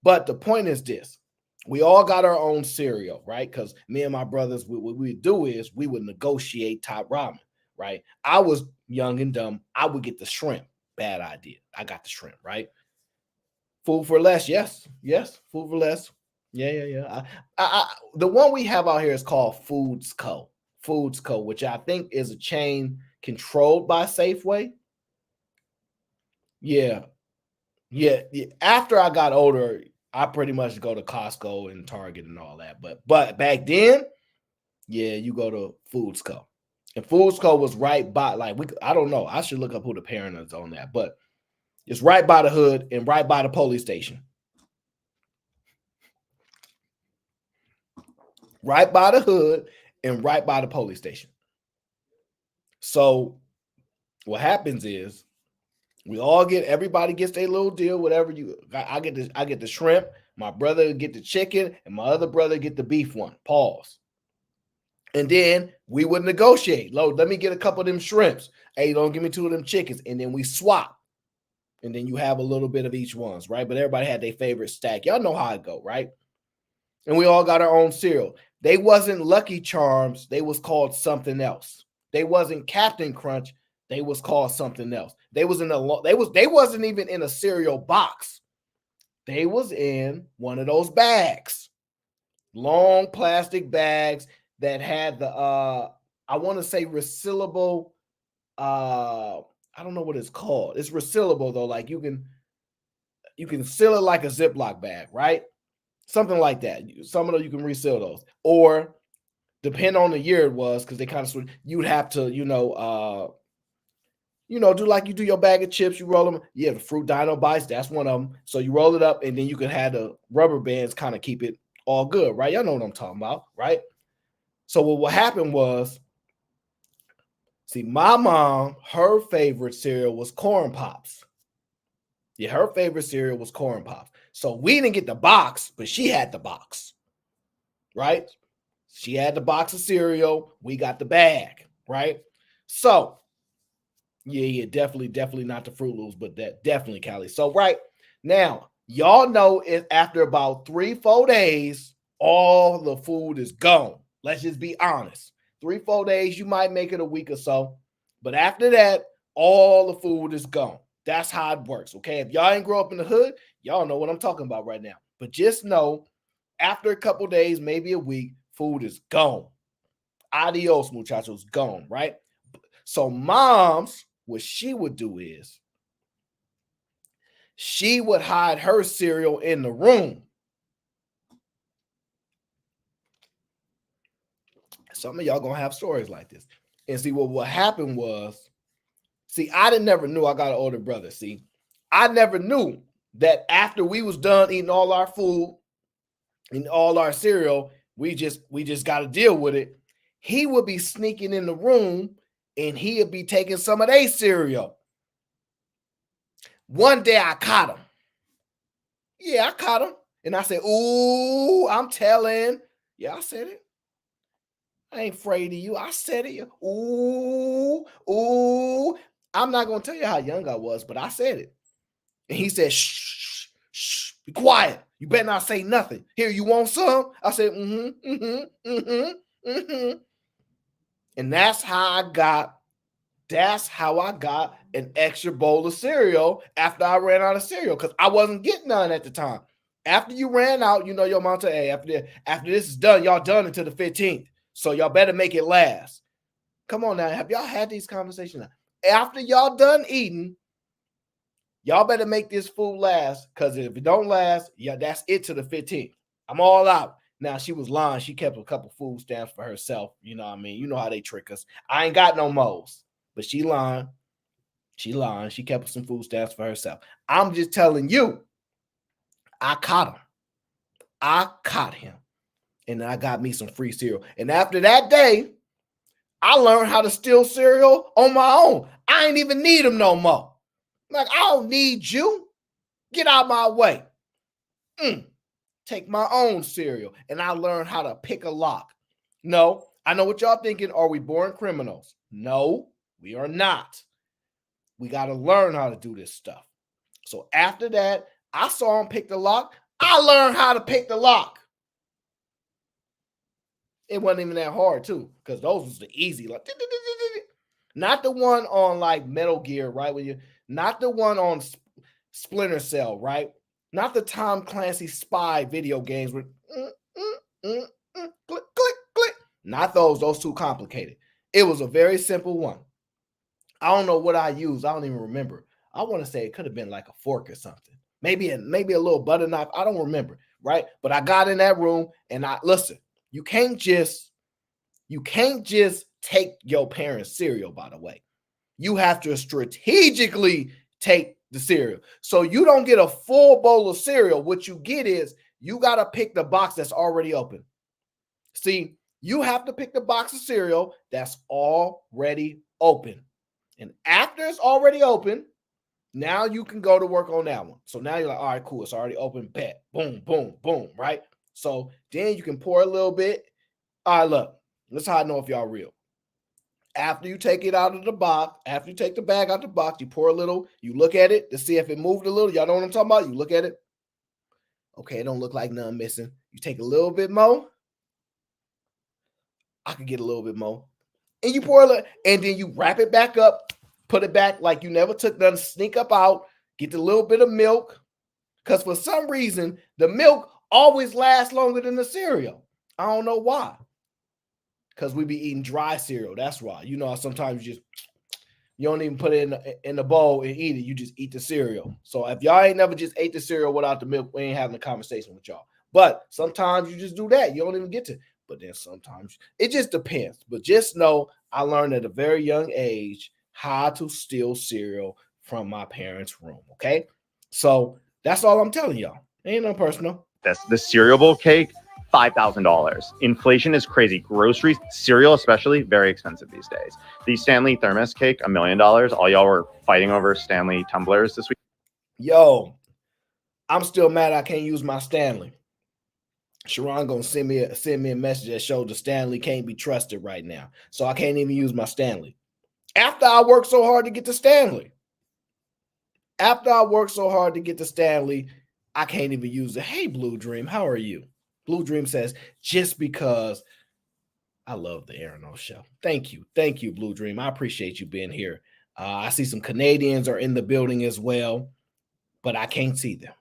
S6: But the point is this: we all got our own cereal, right? Because me and my brothers, what we do is we would negotiate top ramen, right? I was young and dumb. I would get the shrimp. Bad idea. I got the shrimp, right? Food for less, yes. Food for less. Yeah. The one we have out here is called Foods Co. Which I think is a chain controlled by Safeway. Yeah. After I got older, I pretty much go to Costco and Target and all that. But back then, yeah, you go to Foods Co. And Foods Co was right by, I don't know. I should look up who the parent is on that, but it's right by the hood and right by the police station. Right by the hood and right by the police station. So what happens is everybody gets their little deal, whatever I get the shrimp, my brother get the chicken, and my other brother get the beef one. Pause. And then we would negotiate. Let me get a couple of them shrimps. Hey, don't give me 2 of them chickens. And then we swap. And then you have a little bit of each ones, right? But everybody had their favorite stack. Y'all know how it go, right? And we all got our own cereal. They wasn't Lucky Charms. They was called something else. They wasn't Captain Crunch. They was called something else. They wasn't even in a cereal box. They was in one of those bags. Long plastic bags that had the I want to say resealable, I don't know what it's called. It's resealable though. Like you can seal it like a Ziploc bag, right? Something like that. Some of those you can reseal those, or depend on the year it was, because they kind of you'd have to do like you do your bag of chips. You roll them. Yeah, the Fruit Dino Bites. That's one of them. So you roll it up, and then you can have the rubber bands kind of keep it all good, right? Y'all know what I'm talking about, right? So what happened was, see, my mom, her favorite cereal was Corn Pops. Yeah, her favorite cereal was Corn Pops. So we didn't get the box, but she had the box, right? She had the box of cereal. We got the bag, right? So, yeah, definitely not the Fruit Loops, but that definitely Cali. So, right now, y'all know after about 3-4 days, all the food is gone. Let's just be honest. 3-4 days, you might make it a week or so. But after that, all the food is gone. That's how it works, okay? If y'all ain't grow up in the hood, y'all know what I'm talking about right now. But just know, after a couple days, maybe a week, food is gone. Adios, muchachos, gone, right? So moms, what she would do is she would hide her cereal in the room. Some of y'all gonna have stories like this. And see, what happened was, see, I never knew I got an older brother. See, I never knew that after we was done eating all our food and all our cereal, we just got to deal with it. He would be sneaking in the room and he would be taking some of their cereal. One day I caught him. Yeah, I caught him. And I said, ooh, I'm telling. Yeah, I said it. I ain't afraid of you. I said it. Ooh. I'm not going to tell you how young I was, but I said it. And he said, shh, be quiet. You better not say nothing. Here, you want some? I said, Mm-hmm. And that's how I got an extra bowl of cereal after I ran out of cereal, because I wasn't getting none at the time. After you ran out, you know, your mom said, hey, after this is done, y'all done until the 15th. So y'all better make it last. Come on now. Have y'all had these conversations? After y'all done eating, y'all better make this food last, because if it don't last, yeah, that's it to the 15th. I'm all out. Now, she was lying. She kept a couple food stamps for herself. You know what I mean? You know how they trick us. I ain't got no moles, but she lying. She lying. She kept some food stamps for herself. I'm just telling you, I caught him. I caught him. And I got me some free cereal. And after that day, I learned how to steal cereal on my own. I ain't even need them no more. Like, I don't need you. Get out my way. Take my own cereal. And I learned how to pick a lock. No, I know what y'all thinking. Are we born criminals? No, we are not. We got to learn how to do this stuff. So after that, I saw him pick the lock. I learned how to pick the lock. It wasn't even that hard, too, because those was the easy, like, not the one on like Metal Gear, right? Not the one on Splinter Cell, right? Not the Tom Clancy spy video games with click, click, click. Not those. Those too complicated. It was a very simple one. I don't know what I used. I don't even remember. I want to say it could have been like a fork or something. Maybe a little butter knife. I don't remember, right? But I got in that room and listen. You can't just take your parents' cereal, by the way. You have to strategically take the cereal. So you don't get a full bowl of cereal. What you get is you got to pick the box that's already open. See, you have to pick the box of cereal that's already open. And after it's already open, now you can go to work on that one. So now you're like, all right, cool. It's already open. Bet. Boom, boom, boom, right? So then you can pour a little bit. All right, look. That's how I know if y'all real. After you take it out of the box, after you take the bag out of the box, you pour a little, you look at it to see if it moved a little. Y'all know what I'm talking about? You look at it. Okay, it don't look like nothing missing. You take a little bit more. I could get a little bit more. And you pour a little, and then you wrap it back up, put it back like you never took none, sneak up out, get a little bit of milk. Because for some reason, the milk always lasts longer than the cereal. I don't know why. Because we be eating dry cereal. That's why. You know, sometimes you don't even put it in the bowl and eat it. You just eat the cereal. So if y'all ain't never just ate the cereal without the milk, we ain't having a conversation with y'all. But sometimes you just do that. You don't even get to. But then sometimes it just depends. But just know I learned at a very young age how to steal cereal from my parents' room. Okay? So that's all I'm telling y'all. Ain't no personal.
S7: That's the cereal bowl cake. $5,000. Inflation is crazy. Groceries, cereal especially, very expensive these days. The Stanley thermos cake, $1 million. All y'all were fighting over Stanley tumblers this week.
S6: Yo, I'm still mad I can't use my Stanley. Sharon gonna send me a message that shows the Stanley can't be trusted right now. So I can't even use my Stanley. After I worked so hard to get the Stanley. I can't even use it. Hey, Blue Dream, how are you? Blue Dream says, just because I love the Aaron O Show. Thank you, Blue Dream. I appreciate you being here. I see some Canadians are in the building as well, but I can't see them.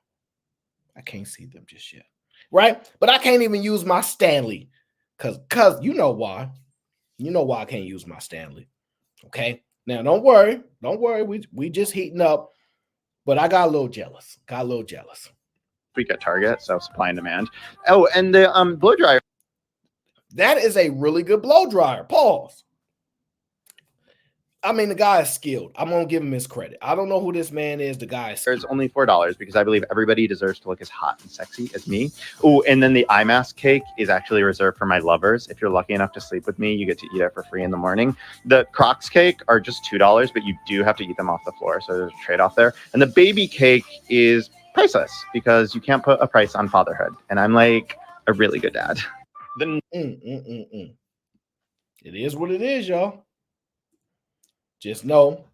S6: Just yet. Right? But I can't even use my Stanley because you know why. You know why I can't use my Stanley. Okay? Now, don't worry. We just heating up, but I got a little jealous.
S7: Week at Target, so supply and demand. Oh, and the blow dryer.
S6: That is a really good blow dryer. Pause. I mean, the guy is skilled. I'm going to give him his credit. I don't know who this man is. The guy is skilled.
S7: It's only $4 because I believe everybody deserves to look as hot and sexy as me. Oh, and then the eye mask cake is actually reserved for my lovers. If you're lucky enough to sleep with me, you get to eat it for free in the morning. The Crocs cake are just $2, but you do have to eat them off the floor. So there's a trade-off there. And the baby cake is priceless because you can't put a price on fatherhood. And I'm like a really good dad.
S6: It is what it is, y'all. Just know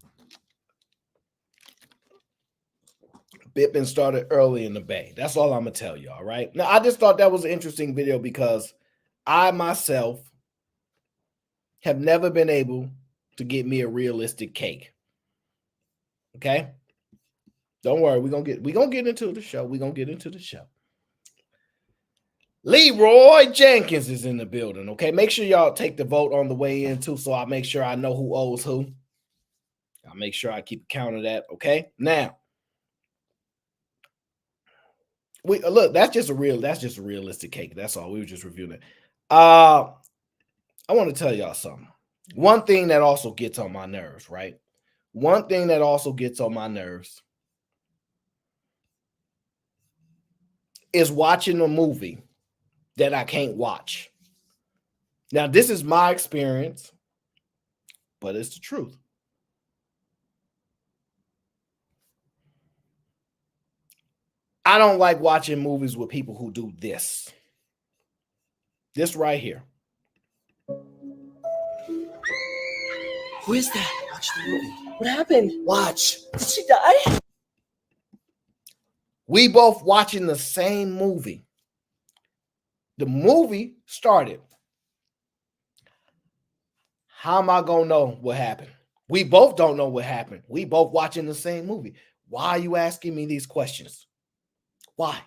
S6: Bippin started early in the Bay. That's all I'm going to tell y'all, right? Now, I just thought that was an interesting video because I myself have never been able to get me a realistic cake. Okay? Don't worry, we're gonna get into the show. We're gonna get into the show. Leroy Jenkins is in the building. Okay, make sure y'all take the vote on the way in too, so I make sure I know who owes who. I'll make sure I keep count of that. Okay, now we look. That's just a realistic cake. That's all. We were just reviewing it. I want to tell y'all something. One thing that also gets on my nerves, right? One thing that also gets on my nerves is watching a movie that I can't watch. Now, this is my experience, but it's the truth. I don't like watching movies with people who do this. This right here.
S8: Who is that?
S5: Watch the movie.
S8: What happened?
S5: Watch.
S8: Did she die?
S6: We both watching the same movie. The movie started. How am I gonna know what happened? We both don't know what happened. We both watching the same movie. Why are you asking me these questions? Why?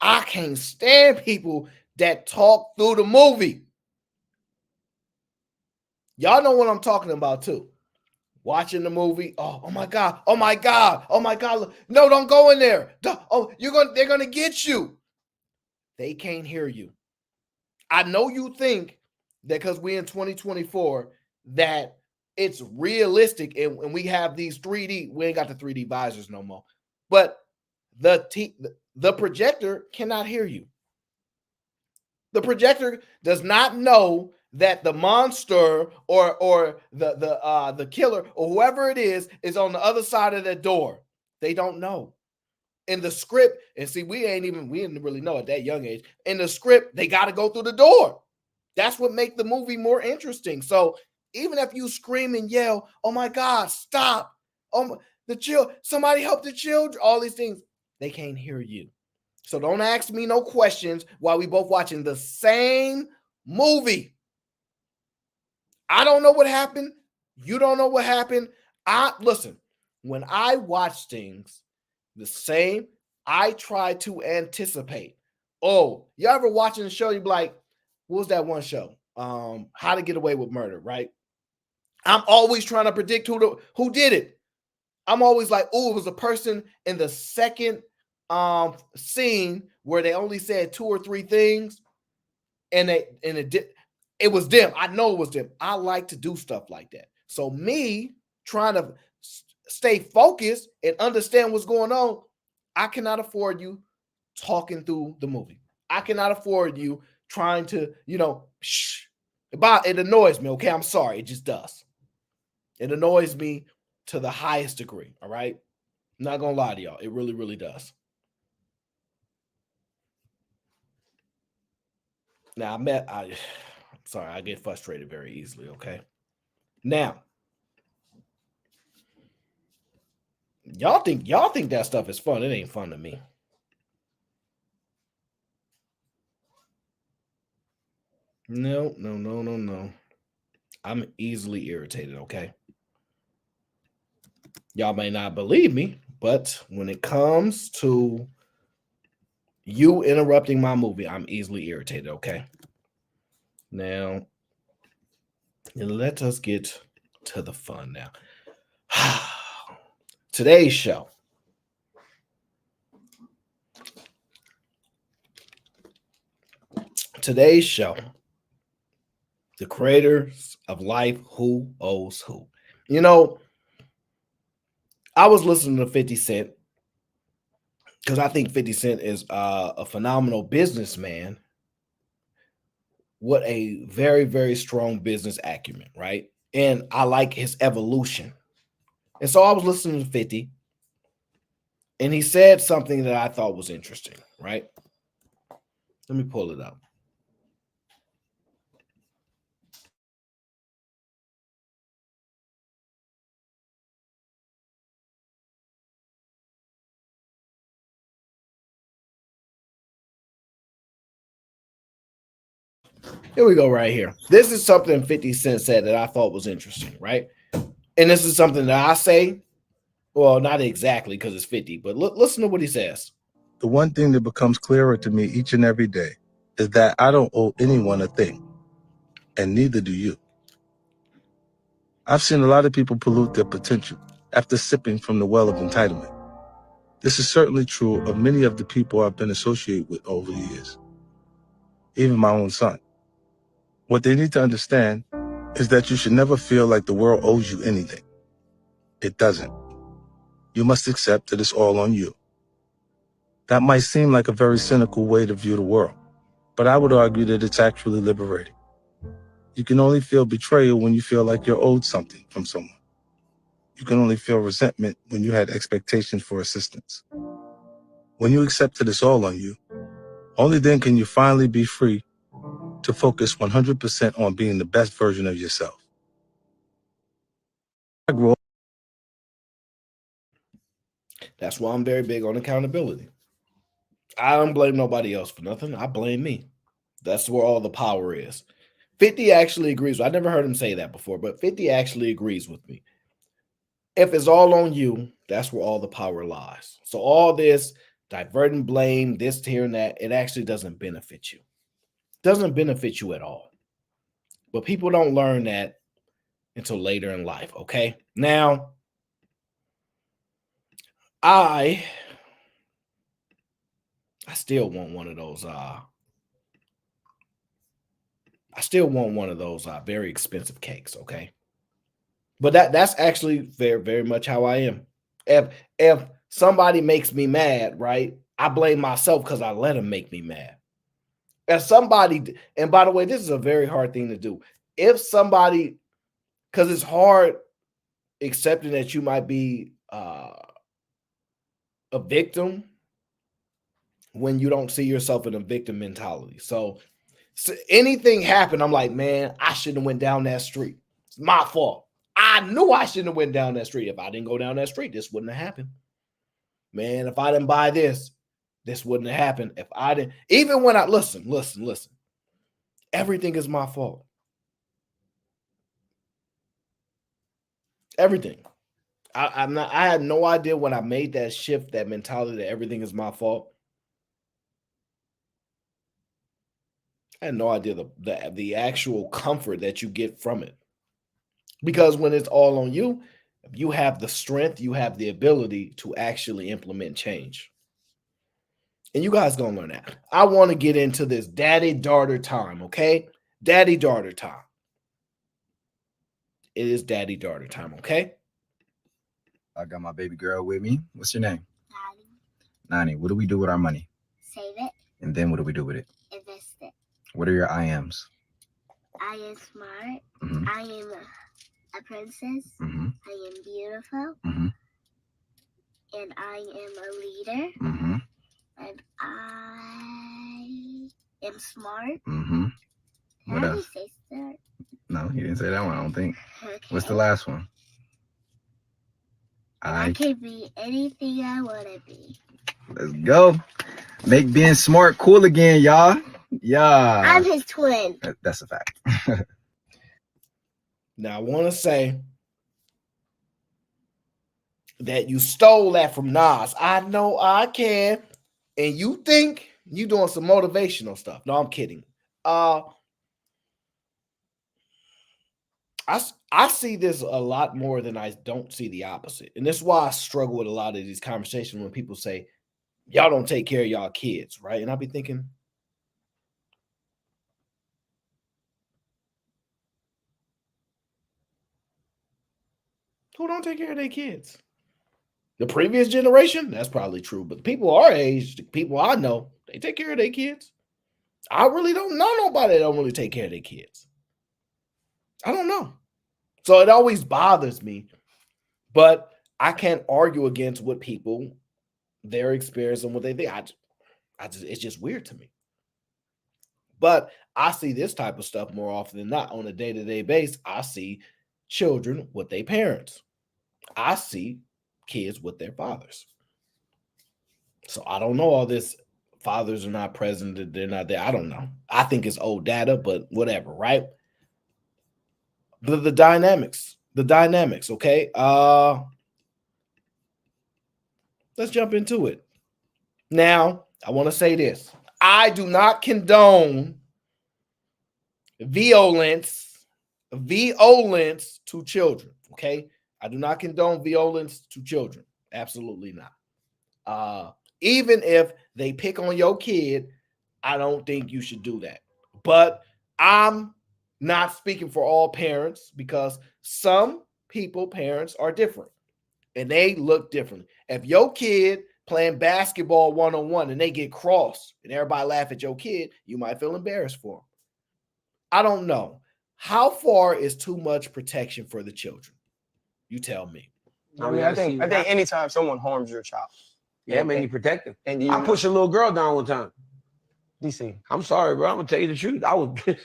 S6: I can't stand people that talk through the movie. Y'all know what I'm talking about too. Watching the movie. Oh my God. Oh my God. Oh my God. No, don't go in there. They're gonna get you. They can't hear you. I know you think that because we're in 2024 that it's realistic and we have these 3D. We ain't got the 3D visors no more. But the projector cannot hear you. The projector does not know that the monster or the killer or whoever it is on the other side of that door. They don't know. In the script, and see, we didn't really know at that young age. In the script, they got to go through the door. That's what makes the movie more interesting. So even if you scream and yell, "Oh my God, stop! Oh, somebody help the children!" All these things, they can't hear you. So don't ask me no questions while we both watching the same movie. I don't know what happened. You don't know what happened. Listen, when I watch things the same, I try to anticipate. Oh, you ever watching the show, you be like, what was that one show? How to Get Away with Murder, right? I'm always trying to predict who did it. I'm always like, oh, it was a person in the second scene where they only said 2 or 3 things, and it was them. I know it was them. I like to do stuff like that. So me trying to stay focused and understand what's going on, I cannot afford you talking through the movie. I cannot afford you trying to, it annoys me. Okay, I'm sorry. It just does. It annoys me to the highest degree. All right. I'm not gonna lie to y'all. It really, really does. Now I'm sorry, I get frustrated very easily. Okay. Now, y'all think that stuff is fun. It ain't fun to me. No. I'm easily irritated, okay? Y'all may not believe me, but when it comes to you interrupting my movie, I'm easily irritated, okay? Now, let us get to the fun now. Today's show. The creators of life, who owes who. I was listening to 50 Cent because I think 50 Cent is a phenomenal businessman. What a very, very strong business acumen, right? And I like his evolution. And so I was listening to 50, and he said something that I thought was interesting, right? Let me pull it up. Here we go right here. This is something 50 Cent said that I thought was interesting, right? And this is something that I say, well, not exactly because it's 50, but listen to what he says.
S9: The one thing that becomes clearer to me each and every day is that I don't owe anyone a thing, and neither do you. I've seen a lot of people pollute their potential after sipping from the well of entitlement. This is certainly true of many of the people I've been associated with over the years, even my own son. What they need to understand is that you should never feel like the world owes you anything. It doesn't. You must accept that it's all on you. That might seem like a very cynical way to view the world, but I would argue that it's actually liberating. You can only feel betrayal when you feel like you're owed something from someone. You can only feel resentment when you had expectations for assistance. When you accept that it's all on you, only then can you finally be free to focus 100% on being the best version of yourself.
S6: That's why I'm very big on accountability. I don't blame nobody else for nothing. I blame me. That's where all the power is. 50 actually agrees. I never heard him say that before, but 50 actually agrees with me. If it's all on you, that's where all the power lies. So all this diverting blame, this, here, and that, it actually doesn't benefit you. It doesn't benefit you at all. But people don't learn that until later in life, okay? Now, I still want one of those very expensive cakes, okay? But that's actually very, very much how I am. If somebody makes me mad, right, I blame myself because I let them make me mad. If somebody, and by the way, this is a very hard thing to do. If somebody, because it's hard accepting that you might be a victim when you don't see yourself in a victim mentality. So anything happened, I'm like, man, I shouldn't have went down that street. It's my fault. I knew I shouldn't have went down that street. If I didn't go down that street, this wouldn't have happened. Man, if I didn't buy this, this wouldn't have happened. If I didn't, even when I listen. Everything is my fault. Everything. I had no idea when I made that shift, that mentality that everything is my fault. I had no idea the actual comfort that you get from it. Because when it's all on you, you have the strength, you have the ability to actually implement change. And you guys gonna learn that. I want to get into this daddy-daughter time, okay? Daddy-daughter time. It is daddy-daughter time, okay?
S10: I got my baby girl with me. What's your name? Nani. What do we do with our money?
S11: Save it.
S10: And then what do we do with it?
S11: Invest it.
S10: What are your I ams?
S11: I am smart.
S10: Mm-hmm.
S11: I am a princess.
S10: Mm-hmm.
S11: I am beautiful.
S10: Mm-hmm.
S11: And I am a leader.
S10: Mm-hmm.
S11: And I am smart.
S10: Mm-hmm. What
S11: Did
S10: else?
S11: I say smart?
S10: No, he didn't say that one, I don't think.
S11: Okay.
S10: What's the last one?
S11: I can be anything I want to be.
S10: Let's go. Make being smart cool again, y'all. Yeah.
S11: I'm his twin.
S10: That's a fact.
S6: Now, I want to say that you stole that from Nas. I know I can. And you think you doing some motivational stuff. No, I'm kidding. I see this a lot more than I don't see the opposite. And this is why I struggle with a lot of these conversations when people say, y'all don't take care of y'all kids, right? And I'll be thinking, who don't take care of their kids? The previous generation, that's probably true. But the people our age, the people I know, they take care of their kids. I really don't know nobody that don't really take care of their kids. I don't know. So it always bothers me. But I can't argue against what people, their experience and what they think. It's just weird to me. But I see this type of stuff more often than not on a day-to-day basis. I see children with their parents. I see kids with their fathers. So I don't know all this fathers are not present, they're not there. I don't know. I think it's old data, but whatever, right? The dynamics, okay? Let's jump into it. Now, I want to say this. I do not condone violence to children, okay? I do not condone violence to children. Absolutely not. Even if they pick on your kid, I don't think you should do that. But I'm not speaking for all parents because some parents are different and they look different. If your kid playing basketball one-on-one and they get crossed and everybody laugh at your kid, you might feel embarrassed for them. I don't know. How far is too much protection for the children? You tell me.
S12: I mean, I think anytime someone harms your child,
S13: yeah, man, you protect them.
S12: And
S13: I pushed a little girl down one time.
S12: DC,
S13: I'm sorry, bro. I'm gonna tell you the truth.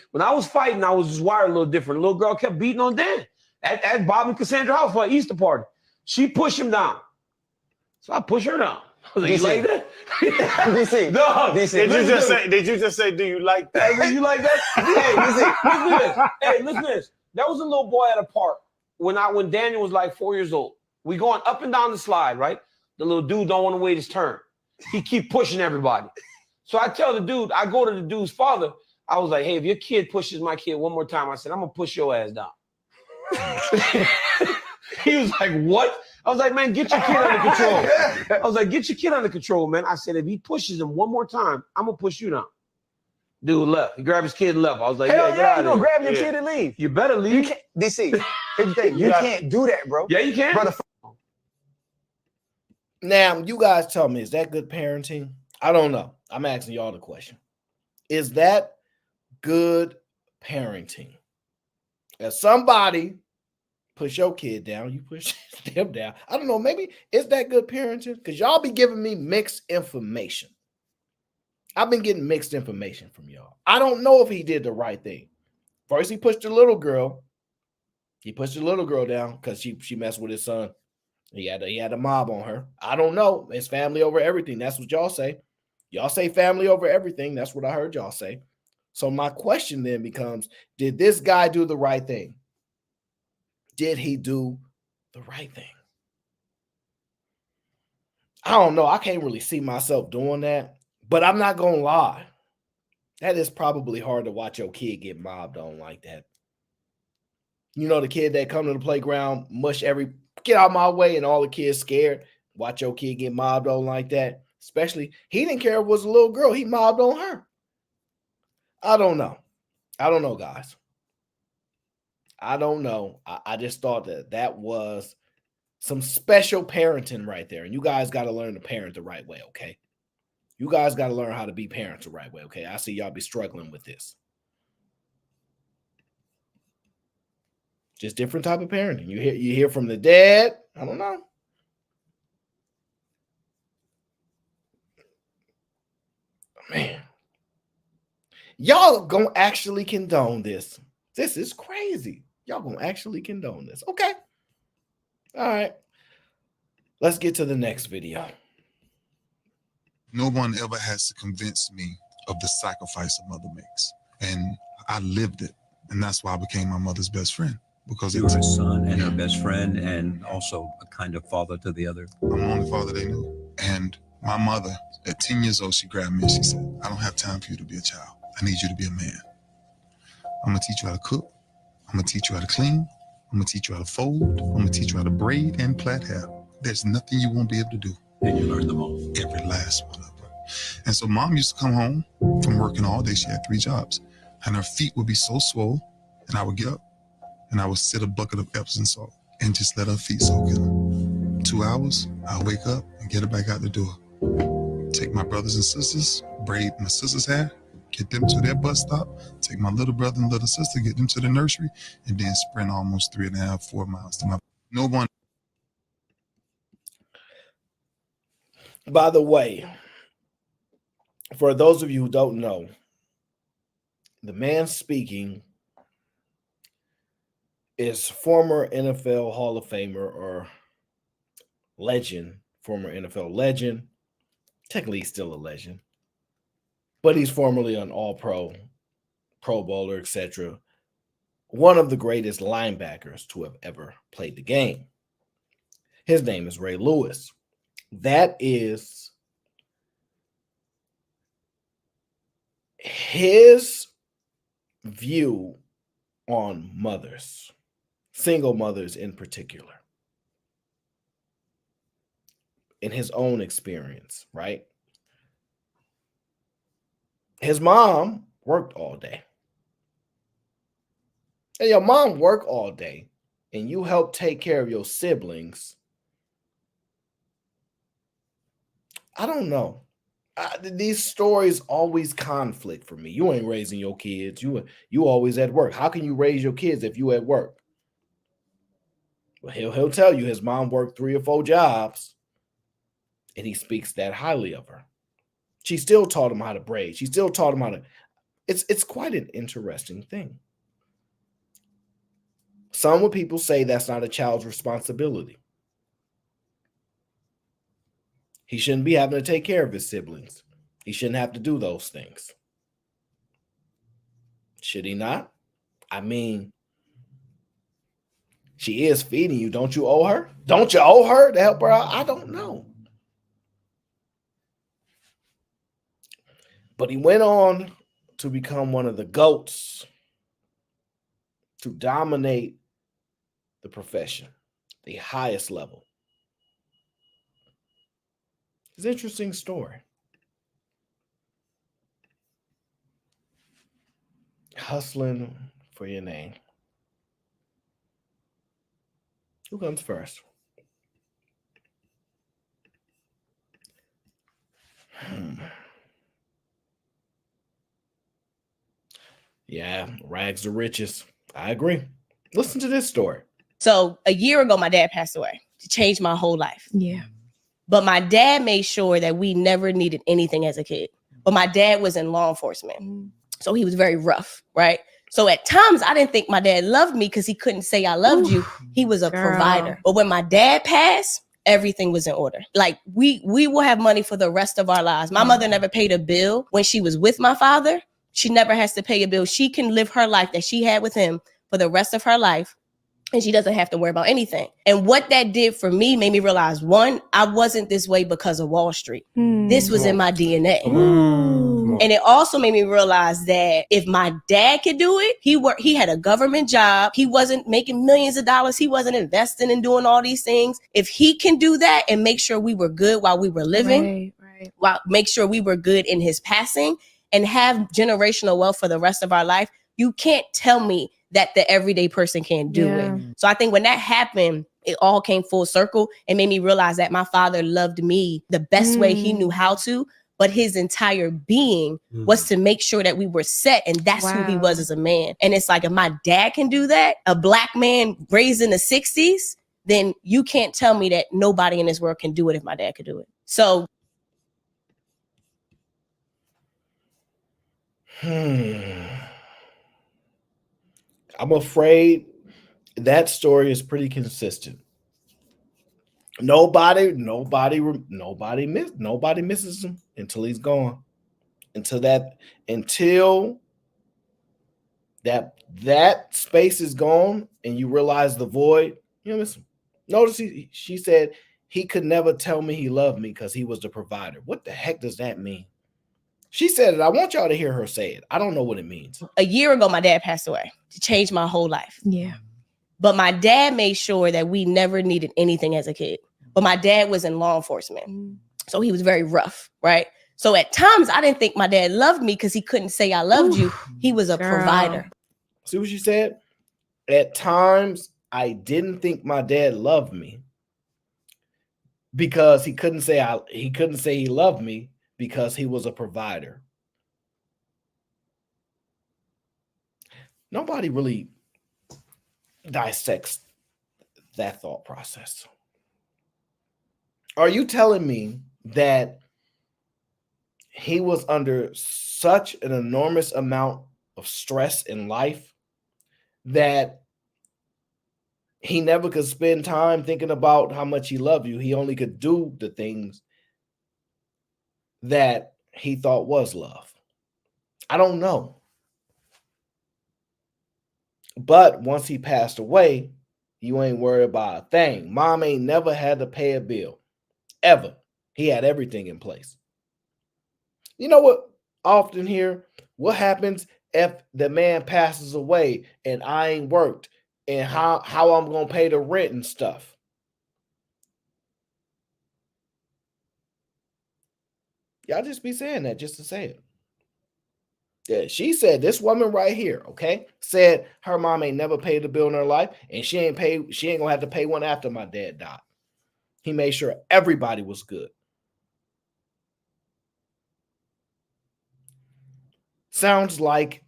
S13: When I was fighting, I was just wired a little different. The little girl kept beating on Dan at Bob and Cassandra house for an Easter party. She pushed him down, so I pushed her down. I was like, you like that?
S12: DC,
S13: no.
S12: DC.
S14: Did you just say, do you like that?
S13: Hey, you like that? Hey, listen to this. Hey, listen to this. There was a little boy at a park when Daniel was like 4 years old. We going up and down the slide, right? The little dude don't want to wait his turn. He keep pushing everybody. So I tell the dude, I go to the dude's father. I was like, hey, if your kid pushes my kid one more time, I said, I'm going to push your ass down. He was like, what? I was like, man, get your kid under control. I was like, get your kid under control, man. I said, if he pushes him one more time, I'm going to push you down. Dude left. He grabbed his kid and left. I was like,
S12: hell
S13: yeah,
S12: yeah, you gonna grab your kid and leave.
S13: You better leave.
S12: You can't, DC, here's the thing. You can't do that, bro.
S13: Yeah, you can.
S12: Brother.
S6: Now, you guys tell me, is that good parenting? I don't know. I'm asking y'all the question. Is that good parenting? If somebody push your kid down, you push them down. I don't know. Maybe is that good parenting? Because y'all be giving me mixed information. I've been getting mixed information from y'all. I don't know if he did the right thing. First, he pushed the little girl. He pushed the little girl down because she messed with his son. He had a mob on her. I don't know. It's family over everything. That's what y'all say. Y'all say family over everything. That's what I heard y'all say. So my question then becomes, did this guy do the right thing? Did he do the right thing? I don't know. I can't really see myself doing that, but I'm not going to lie. That is probably hard to watch your kid get mobbed on like that. You know, the kid that come to the playground, get out of my way, and all the kids scared. Watch your kid get mobbed on like that. Especially, he didn't care if it was a little girl. He mobbed on her. I don't know. I don't know, guys. I don't know. I just thought that was some special parenting right there. And you guys got to learn to parent the right way, okay? You guys got to learn how to be parents the right way, okay? I see y'all be struggling with this. Just different type of parenting. You hear from the dad. I don't know. Man. Y'all gonna actually condone this. This is crazy. Y'all gonna actually condone this. Okay. All right. Let's get to the next video.
S15: No one ever has to convince me of the sacrifice a mother makes. And I lived it. And that's why I became my mother's best friend. Because
S16: you were a son and a best friend and also a kind of father to the other.
S15: I'm the only father they knew. And my mother, at 10 years old, she grabbed me and she said, I don't have time for you to be a child. I need you to be a man. I'm gonna teach you how to cook. I'm gonna teach you how to clean. I'm gonna teach you how to fold. I'm gonna teach you how to braid and plait hair. There's nothing you won't be able to do.
S16: And you learned them all.
S15: Every last one of them. And so mom used to come home from working all day. She had 3 jobs. And her feet would be so swole. And I would get up and I would sit a bucket of Epsom salt and just let her feet soak in them. 2 hours, I'll wake up and get her back out the door. Take my brothers and sisters, braid my sister's hair, get them to their bus stop, take my little brother and little sister, get them to the nursery, and then sprint almost 3.5, 4 miles to my. No one.
S6: By the way, for those of you who don't know, the man speaking is former NFL Hall of Famer or legend, former NFL legend. Technically, he's still a legend. but he's formerly an all-pro, Pro Bowler, etc. One of the greatest linebackers to have ever played the game. His name is Ray Lewis. That is his view on mothers, single mothers in particular, in his own experience, right? His mom worked all day. And your mom worked all day, and you help take care of your siblings. I don't know. These stories always conflict for me. You ain't raising your kids. You always at work. How can you raise your kids if you at work? Well, he'll tell you his mom worked 3 or 4 jobs, and he speaks that highly of her. She still taught him how to braid. She still taught him how to. It's quite an interesting thing. Some people say that's not a child's responsibility. He shouldn't be having to take care of his siblings. He shouldn't have to do those things. Should he not? I mean, she is feeding you. Don't you owe her? Don't you owe her to help her out? I don't know. But he went on to become one of the GOATs, to dominate the profession, the highest level. It's an interesting story. Hustling for your name. Who comes first? Yeah, rags to riches. I agree. Listen to this story.
S17: So a year ago, my dad passed away. It changed my whole life. Yeah. But my dad made sure that we never needed anything as a kid. But my dad was in law enforcement. So he was very rough, right? So at times I didn't think my dad loved me because he couldn't say I loved you. He was a provider. But when my dad passed, everything was in order. Like we will have money for the rest of our lives. My mother never paid a bill when she was with my father. She never has to pay a bill. She can live her life that she had with him for the rest of her life. And she doesn't have to worry about anything. And what that did for me made me realize, one, I wasn't this way because of Wall Street. This was in my DNA. And it also made me realize that if my dad could do it, he had a government job. He wasn't making millions of dollars. He wasn't investing and doing all these things. If he can do that and make sure we were good while we were living, while make sure we were good in his passing and have generational wealth for the rest of our life, you can't tell me that the everyday person can't do it. So I think when that happened, it all came full circle and made me realize that my father loved me the best way he knew how to, but his entire being was to make sure that we were set, and that's who he was as a man. And it's like, if my dad can do that, a black man raised in the 60s, then you can't tell me that nobody in this world can do it if my dad could do it. So
S6: I'm afraid that story is pretty consistent. Nobody misses him until he's gone. Until that space is gone and you realize the void, you miss him. Notice she said he could never tell me he loved me because he was the provider. What the heck does that mean? She said it. I want y'all to hear her say it. I don't know what it means.
S17: A year ago, my dad passed away. It changed my whole life. Yeah. But my dad made sure that we never needed anything as a kid. But my dad was in law enforcement. So he was very rough, right? So at times I didn't think my dad loved me because he couldn't say I loved you. He was a provider.
S6: See what she said? At times I didn't think my dad loved me because he couldn't say he loved me because he was a provider. Nobody really dissects that thought process. Are you telling me that he was under such an enormous amount of stress in life that he never could spend time thinking about how much he loved you? He only could do the things that he thought was love. I don't know. But once he passed away, you ain't worried about a thing. Mom ain't never had to pay a bill, ever. He had everything in place. You know what? I often hear, what happens if the man passes away and I ain't worked, and how I'm gonna pay the rent and stuff? Y'all just be saying that just to say it. Yeah, she said, this woman right here, okay, said her mom ain't never paid a bill in her life, and she ain't gonna have to pay one after my dad died. He made sure everybody was good. Sounds like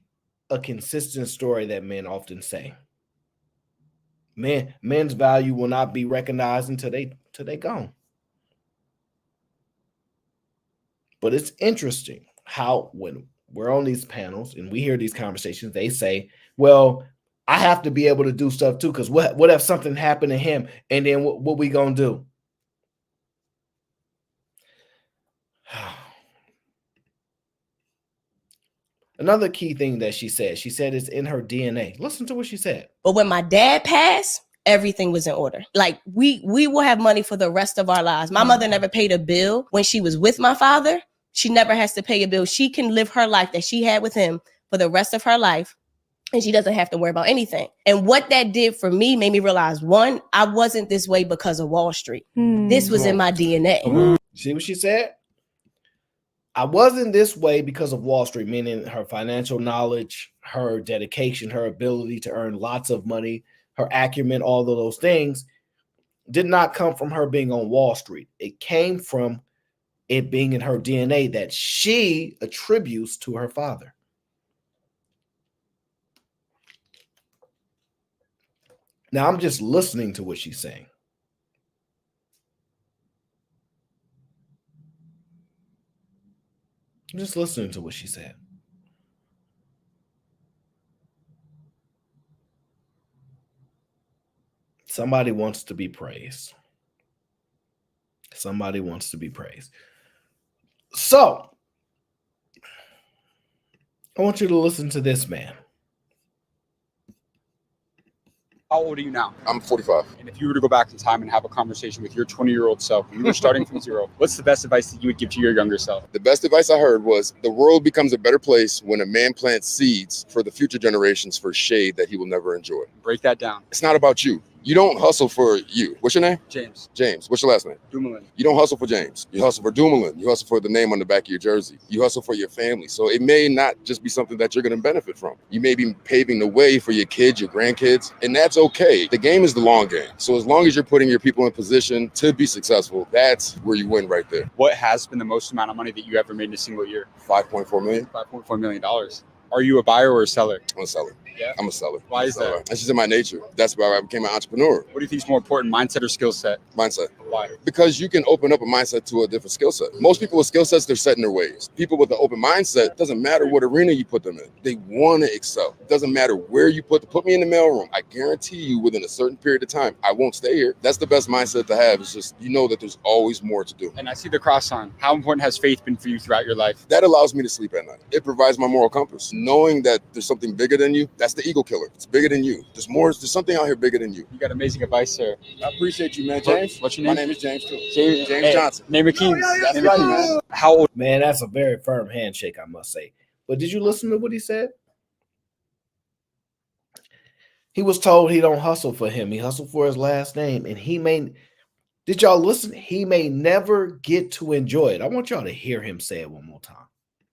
S6: a consistent story that men often say. Men's value will not be recognized until they gone. But it's interesting how when we're on these panels and we hear these conversations, they say, well, I have to be able to do stuff too, because what if something happened to him, and then what we gonna do? Another key thing that she said it's in her DNA. Listen to what she said.
S17: But when my dad passed, everything was in order. Like we will have money for the rest of our lives. My mother never paid a bill when she was with my father. She never has to pay a bill. She can live her life that she had with him for the rest of her life, and she doesn't have to worry about anything. And what that did for me made me realize, one, I wasn't this way because of Wall Street. This was in my DNA.
S6: See what she said? I wasn't this way because of Wall Street, meaning her financial knowledge, her dedication, her ability to earn lots of money, her acumen, all of those things did not come from her being on Wall Street. It came from it being in her DNA that she attributes to her father. Now, I'm just listening to what she's saying. I'm just listening to what she said. Somebody wants to be praised. Somebody wants to be praised. So, I want you to listen to this man.
S18: How old are you now?
S19: I'm 45.
S18: And if you were to go back in time and have a conversation with your 20-year-old self, and you were starting from zero, what's the best advice that you would give to your younger self?
S19: The best advice I heard was, the world becomes a better place when a man plants seeds for the future generations for shade that he will never enjoy.
S18: Break that down.
S19: It's not about you. You don't hustle for you. What's your name?
S18: James.
S19: James. What's your last name?
S18: Dumoulin.
S19: You don't hustle for James. You hustle for Dumoulin. You hustle for the name on the back of your jersey. You hustle for your family. So it may not just be something that you're going to benefit from. You may be paving the way for your kids, your grandkids, and that's okay. The game is the long game. So as long as you're putting your people in position to be successful, that's where you win right there.
S18: What has been the most amount of money that you ever made in a single year?
S19: $5.4 million.
S18: $5.4 million. Are you a buyer or a seller?
S19: I'm a seller.
S18: Yeah.
S19: I'm a seller.
S18: Why is that?
S19: That's just in my nature. That's why I became an entrepreneur.
S18: What do you think is more important, mindset or skill set?
S19: Mindset.
S18: Why?
S19: Because you can open up a mindset to a different skill set. Most people with skill sets, they're set in their ways. People with an open mindset, doesn't matter what arena you put them in. They want to excel. It doesn't matter where you put me in the mailroom. I guarantee you within a certain period of time, I won't stay here. That's the best mindset to have. It's just, you know that there's always more to do.
S18: And I see the cross sign. How important has faith been for you throughout your life?
S19: That allows me to sleep at night. It provides my moral compass. Knowing that there's something bigger than you, that's the ego killer. It's bigger than you. There's something out here bigger than you.
S18: You got amazing advice, sir.
S19: I appreciate you, man. James?
S18: What's your name?
S19: My name is James, too.
S18: James
S19: Johnson.
S18: Name of Kings.
S19: That's right, man.
S18: How old?
S6: Man, that's a very firm handshake, I must say. But did you listen to what he said? He was told he don't hustle for him. He hustled for his last name. And did y'all listen? He may never get to enjoy it. I want y'all to hear him say it one more time.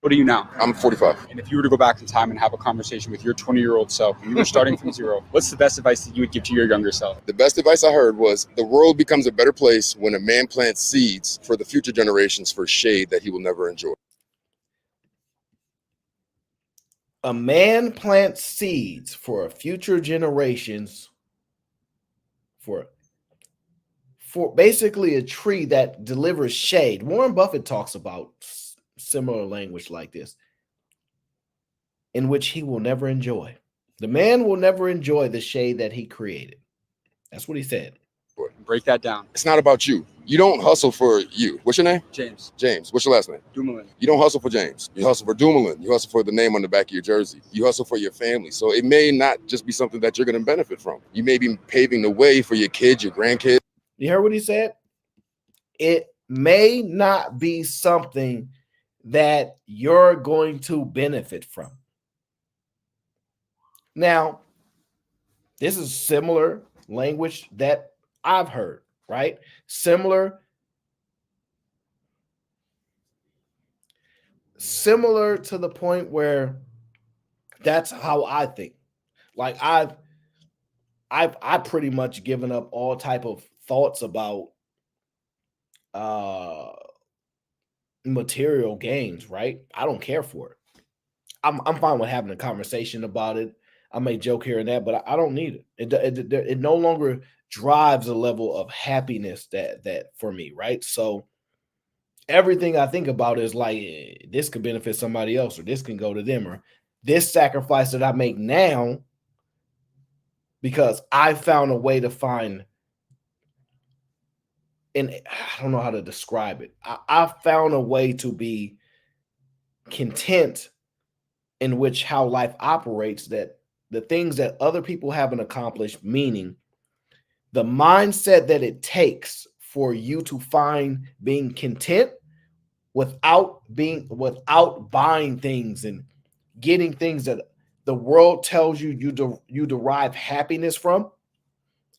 S18: What are you now?
S19: I'm 45.
S18: And if you were to go back in time and have a conversation with your 20-year-old self, and you were starting from zero, what's the best advice that you would give to your younger self?
S19: The best advice I heard was, the world becomes a better place when a man plants seeds for the future generations for shade that he will never enjoy.
S6: A man plants seeds for future generations for basically a tree that delivers shade. Warren Buffett talks about similar language like this, in which he will never enjoy. The man will never enjoy the shade that he created. That's what he said.
S18: Break that down.
S19: It's not about you. You don't hustle for you. What's your name?
S18: James.
S19: James. What's your last name?
S18: Dumoulin.
S19: You don't hustle for James. You hustle for Dumoulin. You hustle for the name on the back of your jersey. You hustle for your family. So it may not just be something that you're going to benefit from. You may be paving the way for your kids, your grandkids.
S6: You heard what he said? It may not be something that you're going to benefit from. Now, this is similar language that I've heard, right? Similar to the point where that's how I think. Like I've pretty much given up all type of thoughts about material gains, right? I don't care for it. I'm fine with having a conversation about it. I may joke here and there, but I don't need it. It no longer drives a level of happiness that for me, right? So everything I think about is like, this could benefit somebody else, or this can go to them, or this sacrifice that I make now because I found a way to find, and I don't know how to describe it. I found a way to be content in which how life operates, that the things that other people haven't accomplished, meaning the mindset that it takes for you to find being content without buying things and getting things that the world tells you you derive happiness from.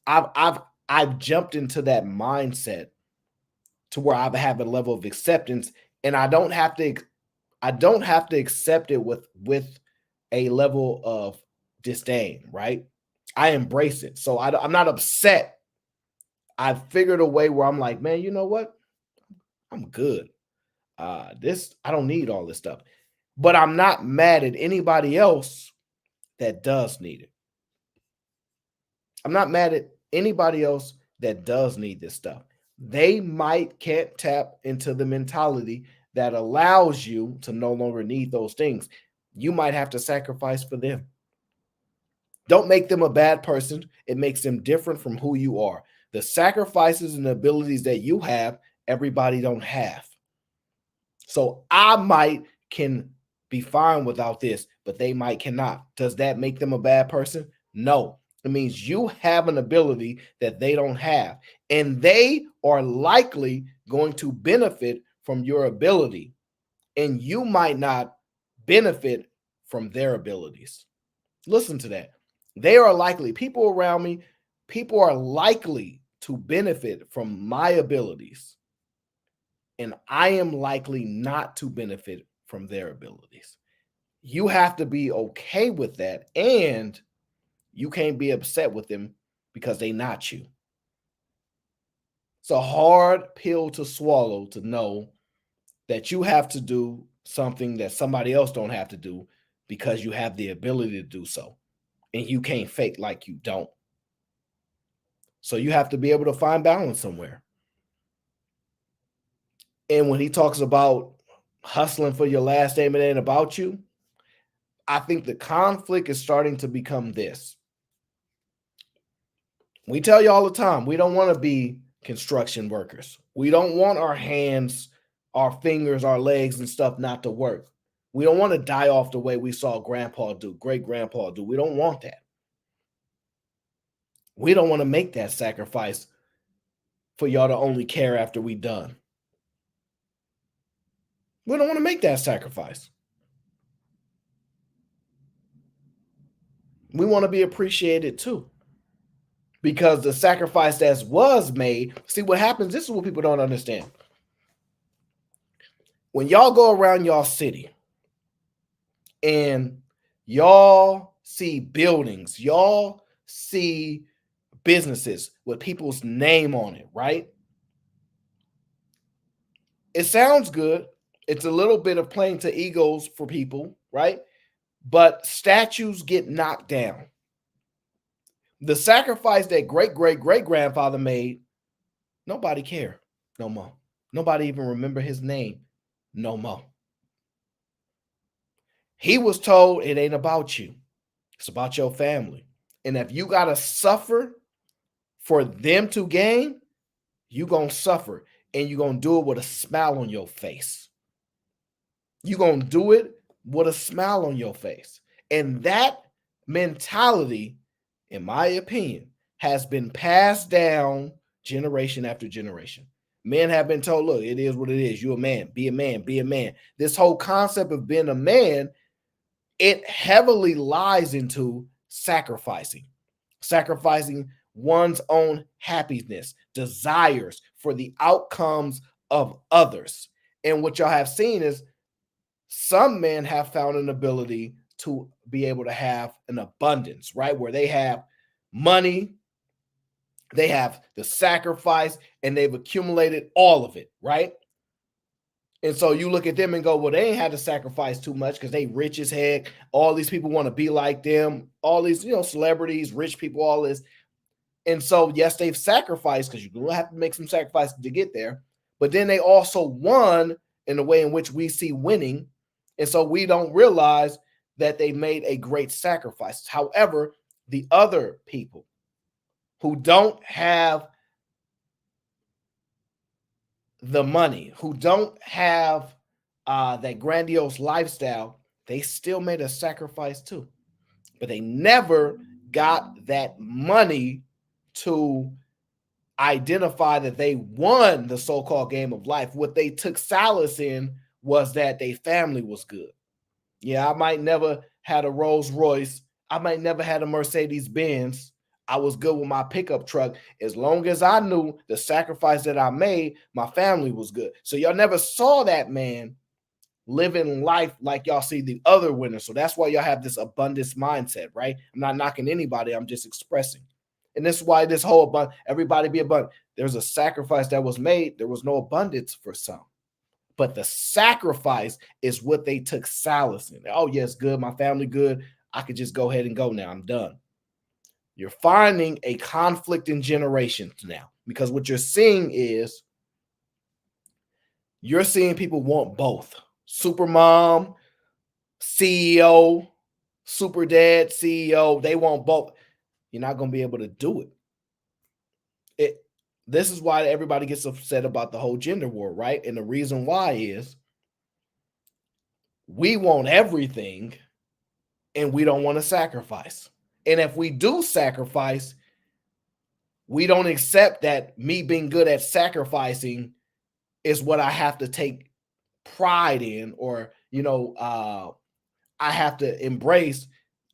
S6: I've jumped into that mindset to where I have a level of acceptance, and I don't have to accept it with a level of disdain, right? I embrace it. So I'm not upset. I've figured a way where I'm like, man, you know what? I'm good. I don't need all this stuff. But I'm not mad at anybody else that does need it. I'm not mad at anybody else that does need this stuff. They can't tap into the mentality that allows you to no longer need those things. You might have to sacrifice for them. Don't make them a bad person. It makes them different from who you are. The sacrifices and abilities that you have, everybody don't have. So I can be fine without this, but they cannot. Does that make them a bad person? No. It means you have an ability that they don't have, and they are likely going to benefit from your ability, and you might not benefit from their abilities. Listen to that. They are likely, people around me, people are likely to benefit from my abilities, and I am likely not to benefit from their abilities. You have to be okay with that, and you can't be upset with them because they're not you. It's a hard pill to swallow to know that you have to do something that somebody else don't have to do because you have the ability to do so, and you can't fake like you don't. So you have to be able to find balance somewhere. And when he talks about hustling for your last name, it ain't about you, I think the conflict is starting to become this. We tell you all the time, we don't want to be construction workers. We don't want our hands, our fingers, our legs and stuff not to work. We don't want to die off the way we saw grandpa do, great grandpa do. We don't want that. We don't want to make that sacrifice for y'all to only care after we done. We don't want to make that sacrifice. We want to be appreciated too. Because the sacrifice that was made, see what happens, this is what people don't understand. When y'all go around y'all city and y'all see buildings, y'all see businesses with people's name on it, right? It sounds good. It's a little bit of playing to egos for people, right? But statues get knocked down. The sacrifice that great-great-great-grandfather made, nobody care no more. Nobody even remember his name no more. He was told it ain't about you. It's about your family. And if you got to suffer for them to gain, you're going to suffer, and you're going to do it with a smile on your face. You're going to do it with a smile on your face. And that mentality, in my opinion, has been passed down generation after generation. Men have been told, look, it is what it is. You're a man. Be a man. Be a man. This whole concept of being a man, it heavily lies into sacrificing one's own happiness, desires for the outcomes of others. And what y'all have seen is some men have found an ability to be able to have an abundance, right? Where they have money, they have the sacrifice, and they've accumulated all of it, right? And so you look at them and go, well, they ain't had to sacrifice too much because they rich as heck. All these people want to be like them. All these, celebrities, rich people, all this. And so, yes, they've sacrificed because you're going to have to make some sacrifices to get there. But then they also won in the way in which we see winning. And so we don't realize that they made a great sacrifice. However, the other people who don't have the money, who don't have that grandiose lifestyle, they still made a sacrifice too. But they never got that money to identify that they won the so-called game of life. What they took solace in was that their family was good. Yeah, I might never had a Rolls Royce. I might never had a Mercedes Benz. I was good with my pickup truck. As long as I knew the sacrifice that I made, my family was good. So y'all never saw that man living life like y'all see the other winners. So that's why y'all have this abundance mindset, right? I'm not knocking anybody. I'm just expressing. And this is why this whole everybody be abundant. There's a sacrifice that was made. There was no abundance for some. But the sacrifice is what they took solace in. Oh, yes, good. My family good. I could just go ahead and go now. I'm done. You're finding a conflict in generations now, because what you're seeing is you're seeing people want both. Super mom, CEO, super dad, CEO, they want both. You're not going to be able to do it. This is why everybody gets upset about the whole gender war, right? And the reason why is we want everything and we don't want to sacrifice. And if we do sacrifice, we don't accept that me being good at sacrificing is what I have to take pride in, or, I have to embrace.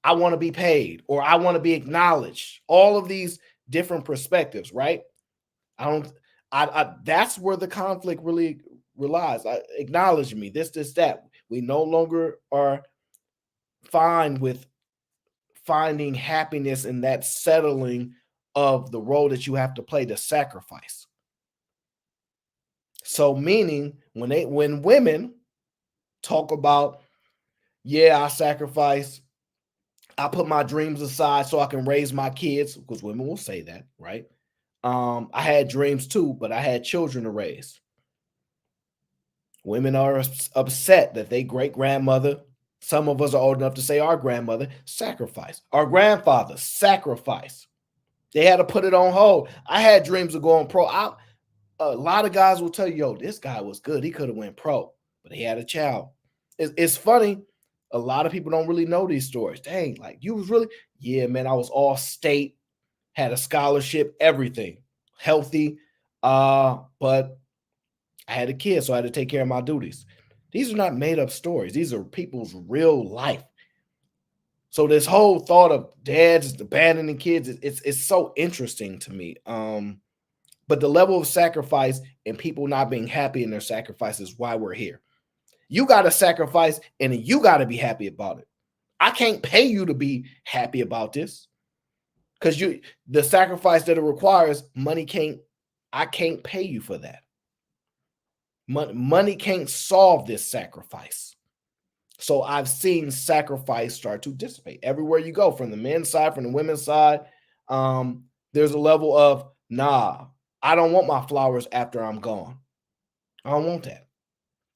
S6: I want to be paid, or I want to be acknowledged. All of these different perspectives, right? That's where the conflict really relies. Acknowledge me, this, that. We no longer are fine with finding happiness in that settling of the role that you have to play, to sacrifice. So meaning when women talk about, yeah, I sacrifice, I put my dreams aside so I can raise my kids, because women will say that, right? I had dreams too, but I had children to raise. Women are upset that they great-grandmother, some of us are old enough to say our grandmother, sacrificed. Our grandfather sacrificed. They had to put it on hold. I had dreams of going pro. A lot of guys will tell you, yo, this guy was good. He could have went pro, but he had a child. It's funny. A lot of people don't really know these stories. Dang, like you was really, yeah, man, I was all state, had a scholarship, everything, healthy, but I had a kid, so I had to take care of my duties. These are not made up stories. These are people's real life. So this whole thought of dads abandoning kids, it's so interesting to me. But the level of sacrifice and people not being happy in their sacrifice is why we're here. You got to sacrifice and you got to be happy about it. I can't pay you to be happy about this, because the sacrifice that it requires, I can't pay you for that. Money can't solve this sacrifice. So I've seen sacrifice start to dissipate everywhere you go, from the men's side, from the women's side. There's a level of, nah, I don't want my flowers after I'm gone. I don't want that.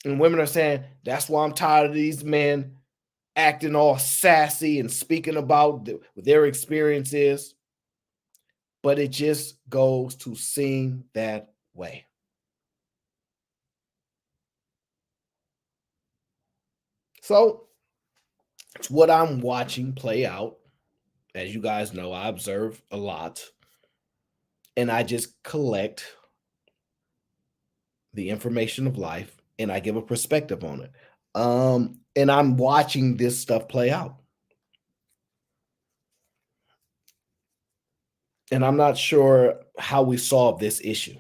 S6: And women are saying, that's why I'm tired of these men acting all sassy and speaking about what their experience is. but it just goes to seem that way. So it's what I'm watching play out. As you guys know, I observe a lot, and I just collect the information of life and I give a perspective on it. And I'm watching this stuff play out. And I'm not sure how we solve this issue.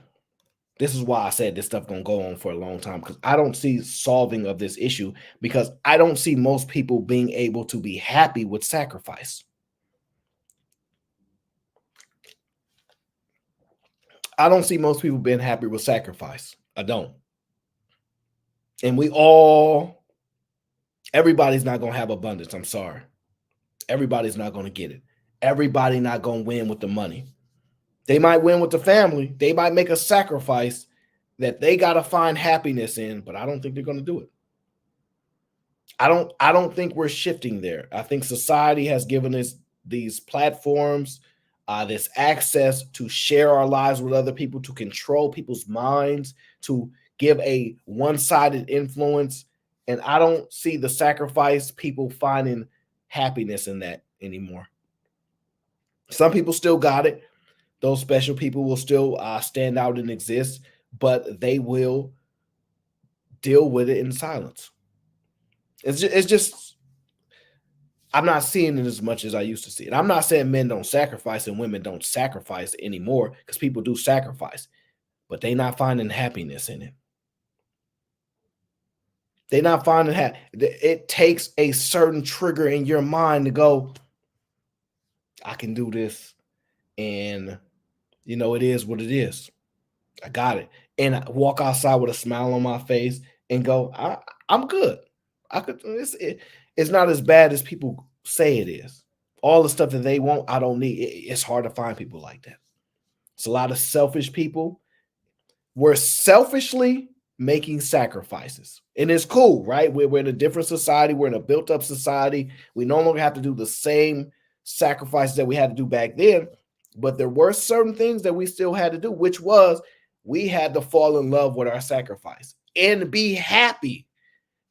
S6: This is why I said this stuff gonna go on for a long time, because I don't see solving of this issue, because I don't see most people being able to be happy with sacrifice. I don't see most people being happy with sacrifice. I don't. And everybody's not gonna have abundance. I'm sorry. Everybody's not gonna get it. Everybody not gonna win with the money. They might win with the family. They might make a sacrifice that they got to find happiness in, but I don't think they're going to do it. I don't think we're shifting there. I think society has given us these platforms, this access to share our lives with other people, to control people's minds, to give a one-sided influence. And I don't see the sacrifice people finding happiness in that anymore. Some people still got it. Those special people will still stand out and exist, but they will deal with it in silence. It's just I'm not seeing it as much as I used to see it. I'm not saying men don't sacrifice and women don't sacrifice anymore, because people do sacrifice, but they're not finding happiness in it. They're not finding it takes a certain trigger in your mind to go, I can do this, and it is what it is. I got it. And I walk outside with a smile on my face and go, I'm good. It's not as bad as people say it is. All the stuff that they want, I don't need. It's hard to find people like that. It's a lot of selfish people. We're selfishly making sacrifices. And it's cool, right? We're in a different society. We're in a built-up society. We no longer have to do the same sacrifices that we had to do back then. But there were certain things that we still had to do, which was we had to fall in love with our sacrifice and be happy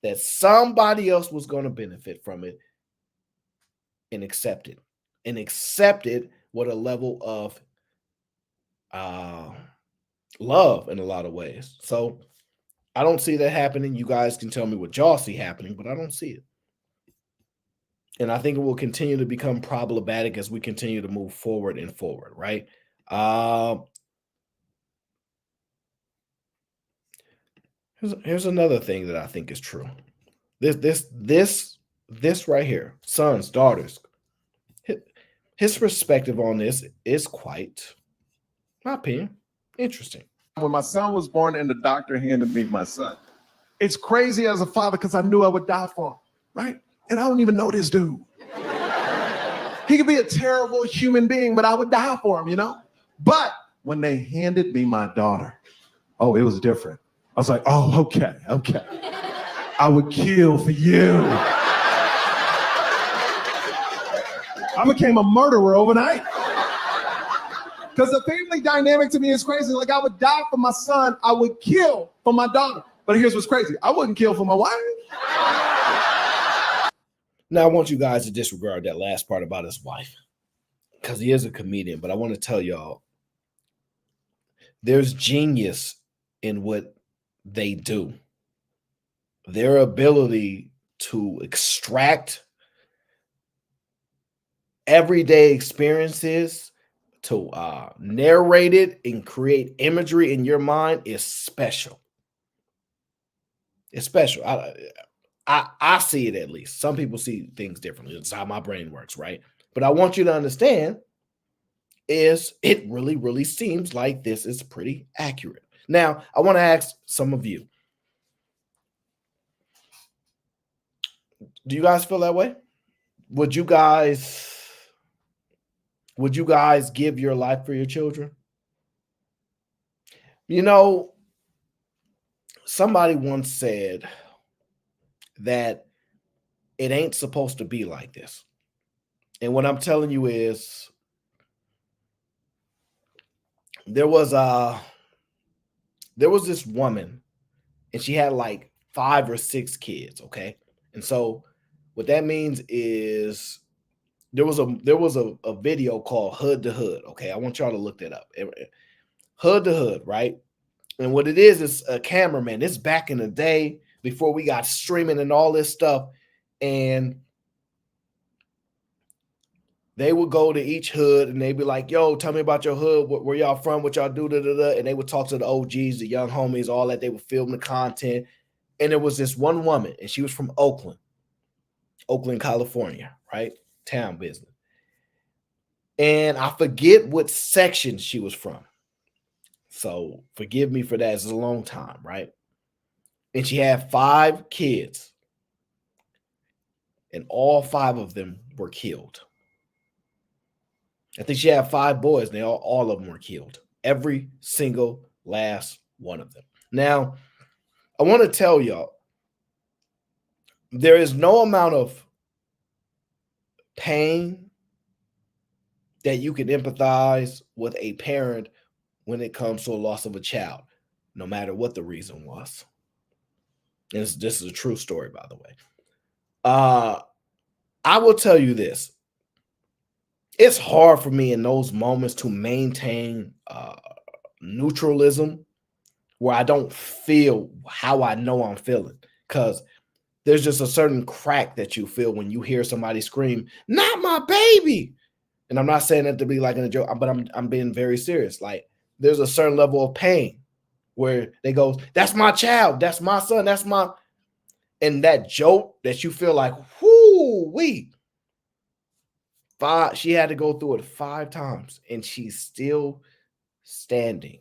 S6: that somebody else was going to benefit from it, and accept it. And accept it with a level of love in a lot of ways. So I don't see that happening. You guys can tell me what y'all see happening, but I don't see it. And I think it will continue to become problematic as we continue to move forward and forward, right? Here's another thing that I think is true. This right here, sons, daughters, his perspective on this is quite, in my opinion, interesting.
S20: When my son was born and the doctor handed me my son, it's crazy as a father because I knew I would die for him, right? And I don't even know this dude. He could be a terrible human being, but I would die for him, But when they handed me my daughter, oh, it was different. I was like, oh, okay. I would kill for you. I became a murderer overnight. Because the family dynamic to me is crazy. Like, I would die for my son. I would kill for my daughter. But here's what's crazy. I wouldn't kill for my wife.
S6: Now, I want you guys to disregard that last part about his wife, because he is a comedian. But I want to tell y'all, there's genius in what they do. Their ability to extract everyday experiences, to narrate it and create imagery in your mind is special. It's special. I see it, at least. Some people see things differently. It's how my brain works, right? But I want you to understand is it really, really seems like this is pretty accurate. Now, I want to ask some of you, do you guys feel that way? Would you guys give your life for your children? Somebody once said that it ain't supposed to be like this. And what I'm telling you is there was this woman, and she had like 5 or 6 kids. Okay, and so what that means is there was a video called Hood to Hood. Okay, I want y'all to look that up. Hood to Hood, right? And what it is a cameraman. It's back in the day before we got streaming and all this stuff, and they would go to each hood and they'd be like, yo, tell me about your hood. Where y'all from? What y'all do? Da, da, da. And they would talk to the OGs, the young homies, all that. They would film the content. And there was this one woman, and she was from Oakland, California, right? Town business. And I forget what section she was from. So forgive me for that. It's a long time, right? And she had 5 kids. And all 5 of them were killed. I think she had 5 boys, and all of them were killed. Every single last one of them. Now, I want to tell y'all, there is no amount of pain that you can empathize with a parent when it comes to a loss of a child, no matter what the reason was. And this is a true story, by the way. I will tell you this. It's hard for me in those moments to maintain neutralism where I don't feel how I know I'm feeling, because there's just a certain crack that you feel when you hear somebody scream, "Not my baby!" And I'm not saying that to be like in a joke, but I'm being very serious. Like, there's a certain level of pain where they go, "That's my child, that's my son, that's my," and that joke that you feel like, whoo, she had to go through it 5 times, and she's still standing.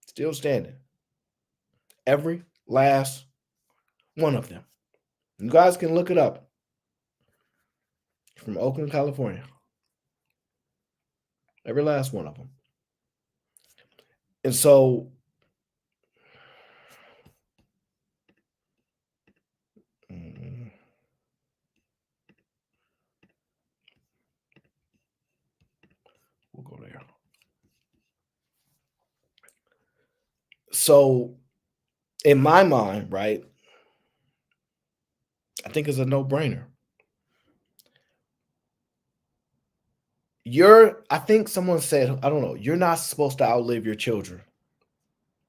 S6: Still standing. Every last one of them. You guys can look it up. From Oakland, California. Every last one of them. And so we'll go there. So in my mind, right, I think it's a no-brainer. I think someone said, I don't know, you're not supposed to outlive your children.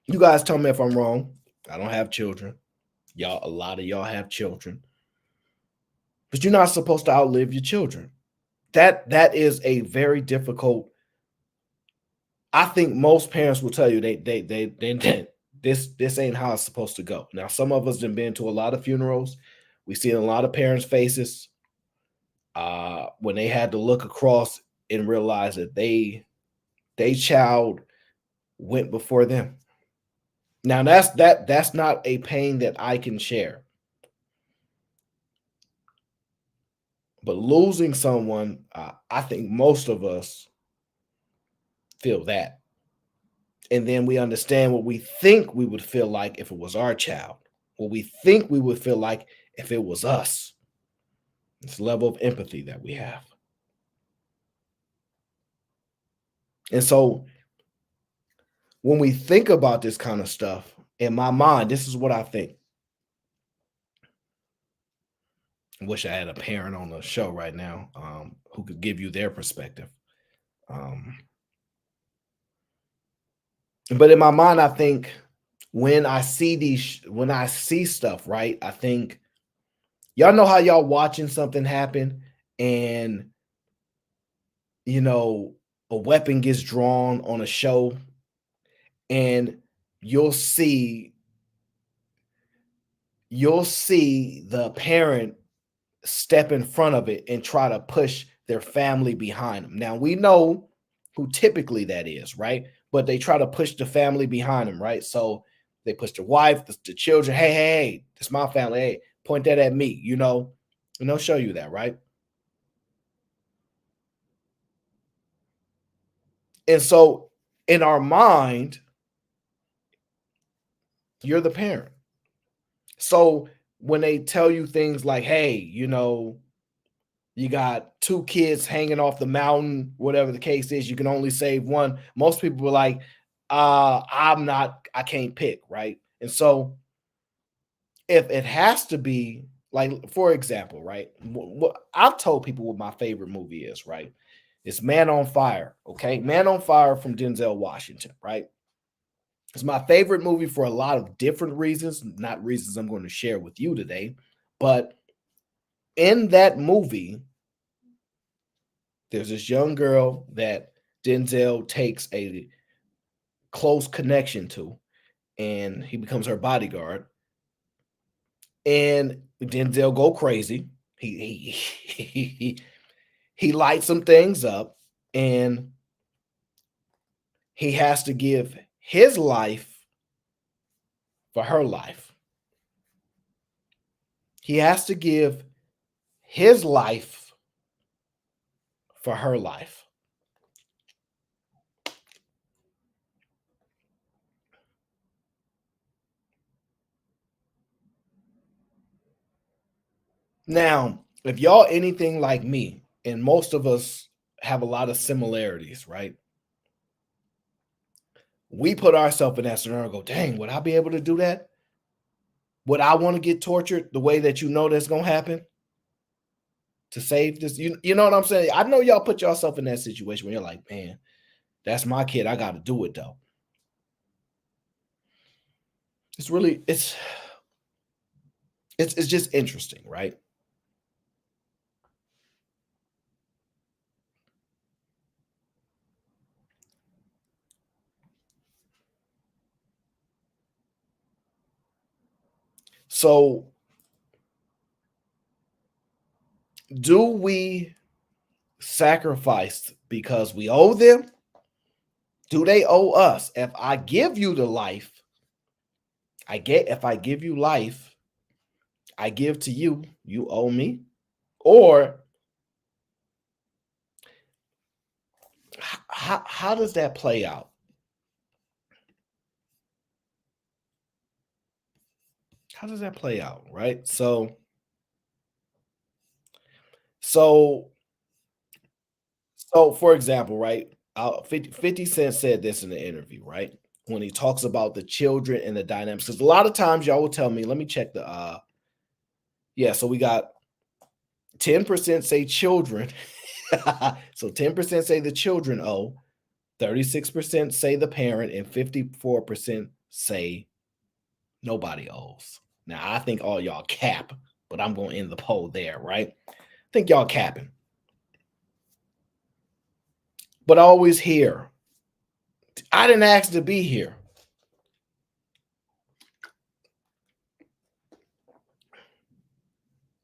S6: You guys tell me if I'm wrong. I don't have children. A lot of y'all have children. But you're not supposed to outlive your children. That is a very difficult. I think most parents will tell you this ain't how it's supposed to go. Now, some of us have been to a lot of funerals. We see a lot of parents' faces when they had to look across and realize that they child went before them. Now, that's not a pain that I can share. But losing someone, I think most of us feel that. And then we understand what we think we would feel like if it was our child, what we think we would feel like if it was us. This level of empathy that we have. And so when we think about this kind of stuff, in my mind, this is what I think. I wish I had a parent on the show right now who could give you their perspective. But in my mind, I think when I see stuff, right, I think, y'all know how y'all watching something happen and, a weapon gets drawn on a show and you'll see the parent step in front of it and try to push their family behind them. Now, we know who typically that is, right? But they try to push the family behind them, right? So they push the wife, the children. Hey, it's my family. Hey, point that at me, and they'll show you that, right? And so in our mind, you're the parent. So when they tell you things like, hey, You got 2 kids hanging off the mountain, whatever the case is, you can only save one. Most people were like, I can't pick, right? And so if it has to be, like, for example, right? I've told people what my favorite movie is, right? It's Man on Fire, okay? Man on Fire from Denzel Washington, right? It's my favorite movie for a lot of different reasons, not reasons I'm going to share with you today, but in that movie, there's this young girl that Denzel takes a close connection to, and he becomes her bodyguard. And Denzel go crazy. He lights some things up, and he has to give his life for her life. He has to give his life for her life. Now, if y'all anything like me, and most of us have a lot of similarities, right? We put ourselves in that scenario and go, dang, would I be able to do that? Would I want to get tortured the way that you know that's going to happen to save this? You know what I'm saying? I know y'all put yourself in that situation where you're like, man, that's my kid. I got to do it though. It's really, it's just interesting, right? So, do we sacrifice because we owe them? Do they owe us? If I give you the life, if I give you life, I give to you, you owe me? Or how does that play out? How does that play out, right? So for example, right? 50 Cent said this in the interview, right? When he talks about the children and the dynamics, because a lot of times y'all will tell me, let me check the so we got 10% say children. So 10% say the children owe, 36% say the parent, and 54% say nobody owes. Now, I think all y'all cap, but I'm going to end the poll there, right? I think y'all capping. But I always hear, I didn't ask to be here.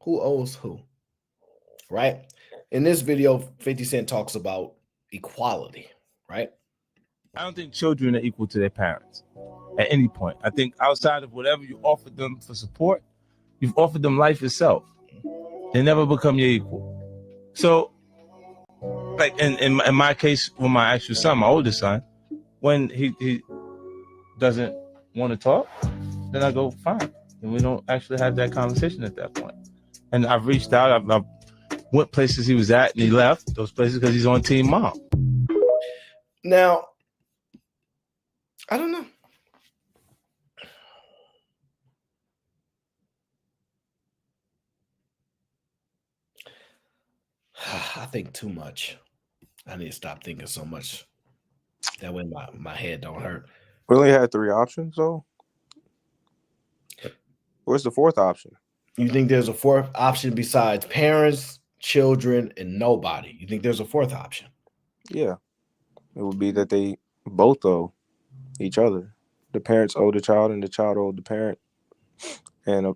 S6: Who owes who? Right? In this video, 50 Cent talks about equality, right?
S21: I don't think children are equal to their parents at any point. I think outside of whatever you offered them for support, you've offered them life itself. They never become your equal. So, like in my case, with my actual son, my oldest son, when he doesn't want to talk, then I go, fine. And we don't actually have that conversation at that point. And I've reached out, I've went places he was at, and he left those places because he's on Team Mom.
S6: Now, I don't know. I think too much. I need to stop thinking so much. That way my head don't hurt.
S22: We only had 3 options, though. Where's the 4th option?
S6: You think there's a 4th option besides parents, children, and nobody? You think there's a 4th option?
S22: Yeah. It would be that they both owe each other. The parents owe the child and the child owed the parent. And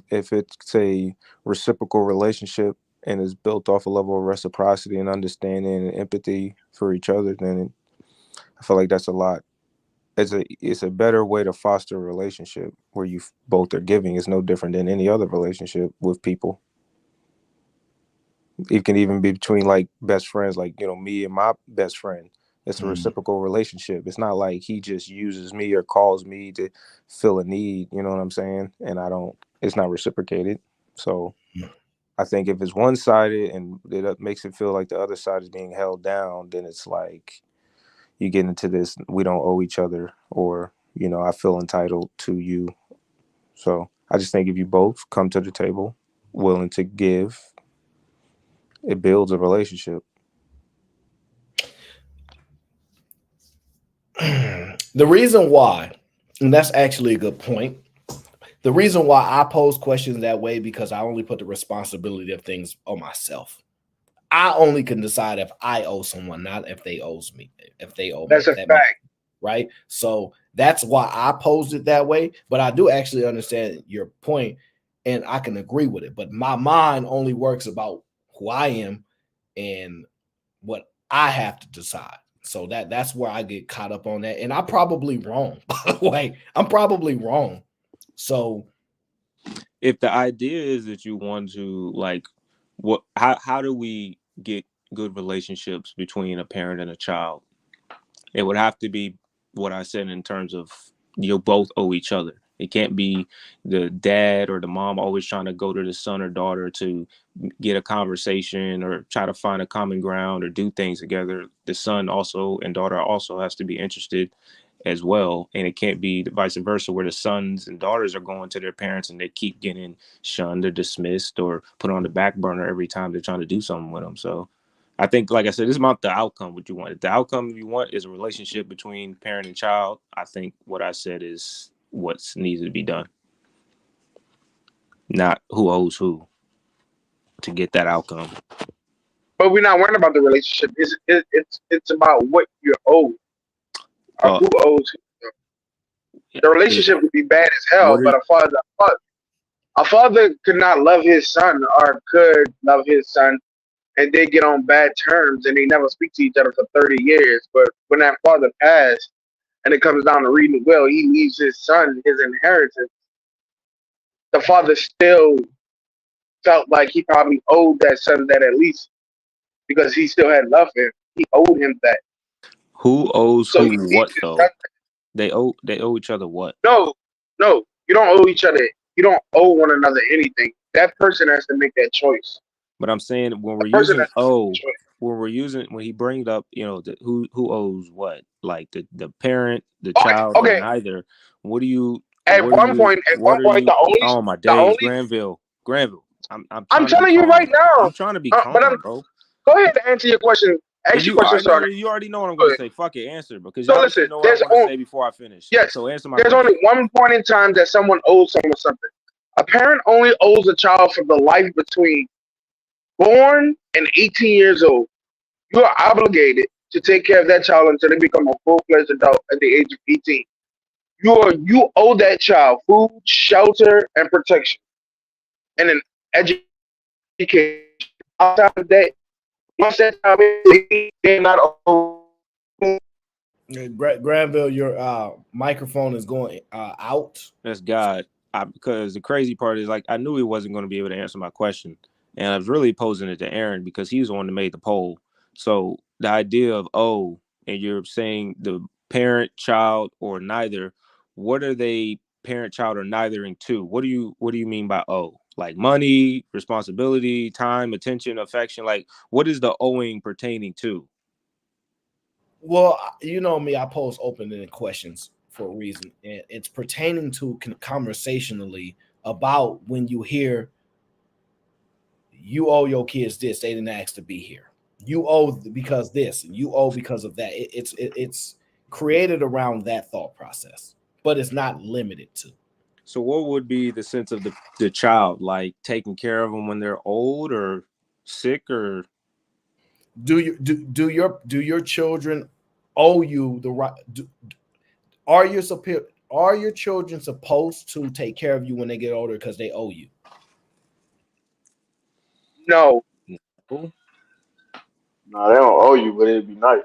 S22: if it's a reciprocal relationship and is built off a level of reciprocity and understanding and empathy for each other, then I feel like that's a lot. It's a better way to foster a relationship where you both are giving. It's no different than any other relationship with people. It can even be between like best friends, like, you know, me and my best friend. It's a reciprocal relationship. It's not like he just uses me or calls me to fill a need. You know what I'm saying? And it's not reciprocated. So I think if it's one-sided and it makes it feel like the other side is being held down, then it's like you get into this, we don't owe each other, or, you know, I feel entitled to you. So I just think if you both come to the table willing to give, it builds a relationship.
S6: The reason why, and that's actually a good point. The reason why I pose questions that way, because I only put the responsibility of things on myself. I only can decide if I owe someone, not if they owes me. If they owe me,
S12: That's a fact.
S6: right? So that's why I posed it that way. But I do actually understand your point, and I can agree with it. But my mind only works about who I am and what I have to decide. So that's where I get caught up on that. And I'm probably wrong, by the way. I'm probably wrong. So
S22: if the idea is that you want to, like, how do we get good relationships between a parent and a child? It would have to be what I said in terms of you both owe each other. It can't be the dad or the mom always trying to go to the son or daughter to get a conversation or try to find a common ground or do things together. The son also and daughter also has to be interested as well. And it can't be the vice versa, where the sons and daughters are going to their parents and they keep getting shunned or dismissed or put on the back burner every time they're trying to do something with them. So I think, like I said, this is about the outcome, what you want. If the outcome you want is a relationship between parent and child, I think what I said is what needs to be done. Not who owes who to get that outcome.
S12: But we're not worrying about the relationship. It's about what you're owed or who owes who. The relationship would be bad as hell, but a father could not love his son or could love his son, and they get on bad terms and they never speak to each other for 30 years. But when that father passed and it comes down to reading the will, he leaves his son his inheritance. The father still felt like he probably owed that son that at least because he still had love for him. He owed him that.
S22: Who owes
S12: So
S22: who what though? They owe each other what?
S12: No, you don't owe each other. You don't owe one another anything. That person has to make that choice.
S22: But I'm saying when we're using when he brings up, you know, who owes what, like the parent, the child, or neither. What do you?
S12: At one point, the only.
S22: Oh my days, Granville.
S12: I'm telling you right now.
S22: I'm trying to be calm, bro.
S12: Go ahead and answer your question.
S22: You already know what I'm going to say. Fuck it, answer, because you
S12: listen,
S22: know what I want to say before I finish.
S12: Yes.
S22: So answer my
S12: question. There's only one point in time that someone owes someone something. A parent only owes a child for the life between born and 18 years old. You are obligated to take care of that child until they become a full-fledged adult at the age of 18. You owe that child food, shelter, and protection, and an education. Outside of that, once that child is 18, they're not owed.
S6: Granville, your microphone is going out.
S22: That's God. Because the crazy part is, like, I knew he wasn't going to be able to answer my question, and I was really posing it to Aaron because he's the one that made the poll. So the idea of and you're saying the parent, child, or neither. What are they parent, child, or neithering to? What do you mean by owe? Like money, responsibility, time, attention, affection. Like, what is the owing pertaining to?
S6: Well, you know me, I pose open-ended questions for a reason, and it's pertaining to conversationally about when you hear you owe your kids this, they didn't ask to be here. You owe because this, and you owe because of that. It's created around that thought process, but it's not limited to.
S22: So what would be the sense of the child, like taking care of them when they're old or sick, or
S6: do your children owe you the right? Are your children supposed to take care of you when they get older because they owe you?
S12: No.
S2: No, they don't owe you, but it'd be nice.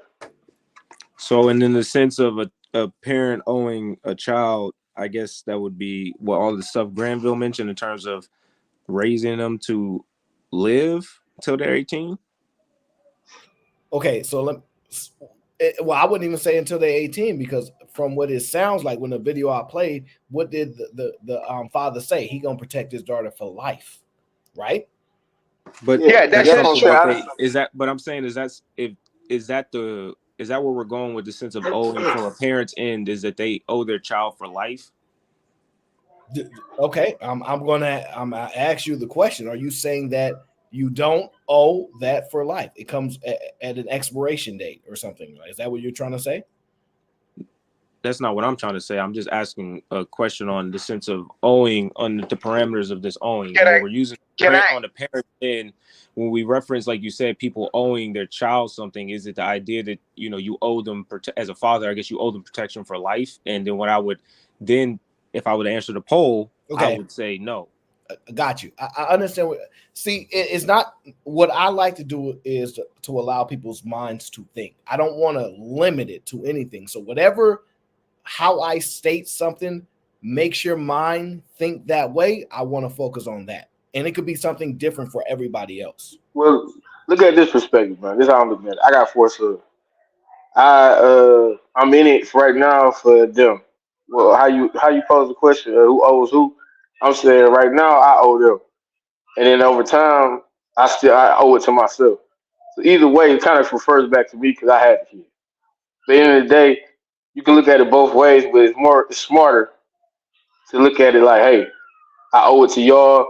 S22: So, and in the sense of a parent owing a child, I guess that would be what all the stuff Granville mentioned in terms of raising them to live until they're 18.
S6: Okay, so I wouldn't even say until they're 18, because from what it sounds like when the video I played, what did the father say? He gonna protect his daughter for life, right?
S22: But
S12: Yeah,
S22: that's
S12: that's
S22: something
S12: what
S22: that
S12: I'm
S22: they
S12: saying.
S22: is that. But I'm saying is that where we're going with the sense of owing from a parent's end is that they owe their child for life?
S6: Okay, I'm gonna ask you the question. Are you saying that you don't owe that for life? It comes at an expiration date or something. Is that what you're trying to say?
S22: That's not what I'm trying to say. I'm just asking a question on the sense of owing, on the parameters of this owing.
S12: Can
S22: When
S12: I?
S22: we're using
S12: Can I?
S22: on the parent end, when we reference, like you said, people owing their child something, is it the idea that you owe them as a father? I guess you owe them protection for life. And then if I would answer the poll, I would say no.
S6: Got you. I understand. See, it's not what I like to do is to allow people's minds to think. I don't want to limit it to anything. So how I state something makes your mind think that way, I want to focus on that. And it could be something different for everybody else.
S2: Well, look at this perspective, man. This is how I'm looking at it. I got four sons. I'm in it right now for them. Well, how you pose the question? Who owes who? I'm saying right now I owe them, and then over time I owe it to myself. So either way, it kind of refers back to me because I had the kid. At the end of the day, you can look at it both ways, but it's smarter to look at it like, hey, I owe it to y'all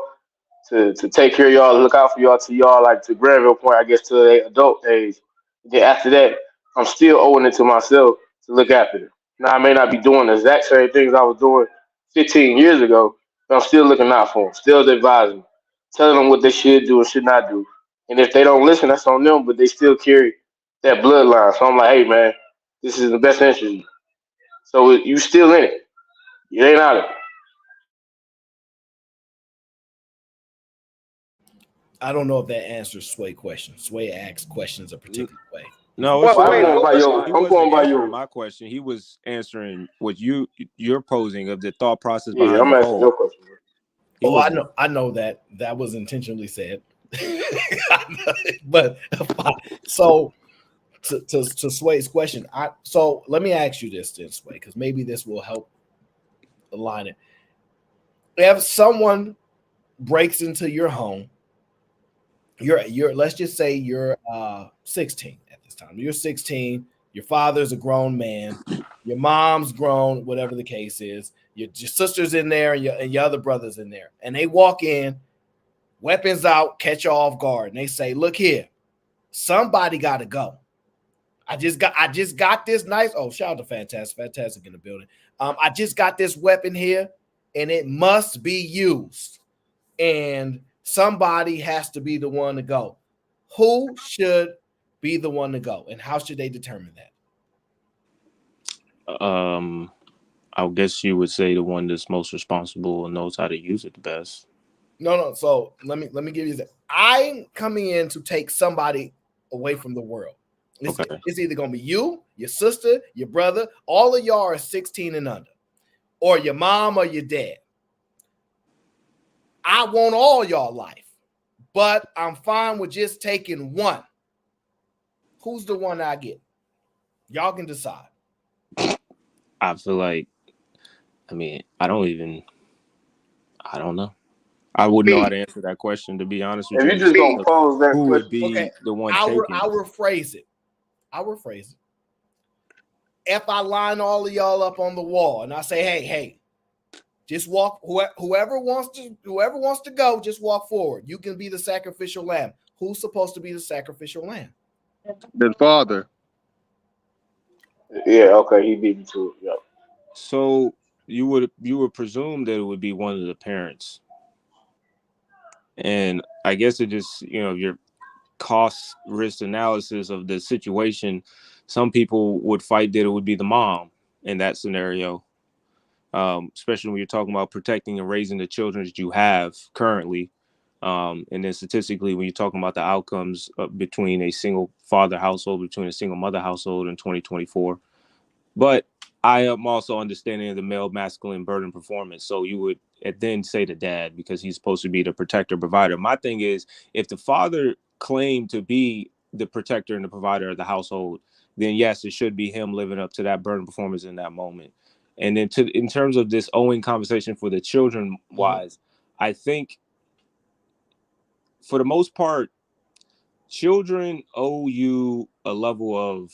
S2: to take care of y'all, look out for y'all to y'all like to Granville point, I guess to the adult age. Then after that, I'm still owing it to myself to look after them. Now I may not be doing the exact same things I was doing 15 years ago, but I'm still looking out for them, still advising them, telling them what they should do and should not do. And if they don't listen, that's on them, but they still carry that bloodline. So I'm like, hey man, this is the best interest of you. So you still in it. You ain't out of it.
S6: I don't know if that answers Sway question. Sway asks questions a particular way.
S22: No,
S12: Well,
S22: I'm
S2: going by
S22: answering
S2: yours.
S22: my question. He was answering what you're posing of the thought process
S2: Yeah,
S22: behind
S2: I'm
S22: the
S2: asking your
S22: poll.
S2: question.
S6: I know that was intentionally said. But so to Sway's question, so let me ask you this, Sway, because maybe this will help align it. If someone breaks into your home, you're let's just say you're 16 at this time. You're 16, your father's a grown man, your mom's grown, whatever the case is, your sister's in there and your other brother's in there, and they walk in, weapons out, catch you off guard, and they say, look here, somebody got to go. I just got this nice. Oh, shout out to Fantastic in the building. I just got this weapon here, and it must be used. And somebody has to be the one to go. Who should be the one to go, and how should they determine that?
S22: I guess you would say the one that's most responsible and knows how to use it the best.
S6: No. So let me give you that. I'm coming in to take somebody away from the world. It's either going to be you, your sister, your brother. All of y'all are 16 and under, or your mom or your dad. I want all y'all life, but I'm fine with just taking one. Who's the one I get? Y'all can decide.
S22: I feel like, I don't know. I wouldn't know how to answer that question, to be honest with
S2: If
S22: you.
S2: you just gonna pose that
S22: who
S2: question,
S22: would be the one taking?
S6: I'll rephrase it. If I line all of y'all up on the wall and I say, hey, just walk. Whoever wants to go, just walk forward. You can be the sacrificial lamb. Who's supposed to be the sacrificial lamb?
S1: The father.
S2: Yeah, okay, he beat me to it. Yep.
S22: So you would presume that it would be one of the parents, and I guess it just your cost risk analysis of the situation. Some people would fight that it would be the mom in that scenario, especially when you're talking about protecting and raising the children that you have currently. And then statistically, when you're talking about the outcomes between a single father household, between a single mother household in 2024. But I am also understanding of the male masculine burden performance. So you would then say the dad, because he's supposed to be the protector provider. My thing is, if the father claimed to be the protector and the provider of the household, then yes, it should be him living up to that burden performance in that moment. And then in terms of this owing conversation for the children wise, I think
S3: for the most part, children owe you a level of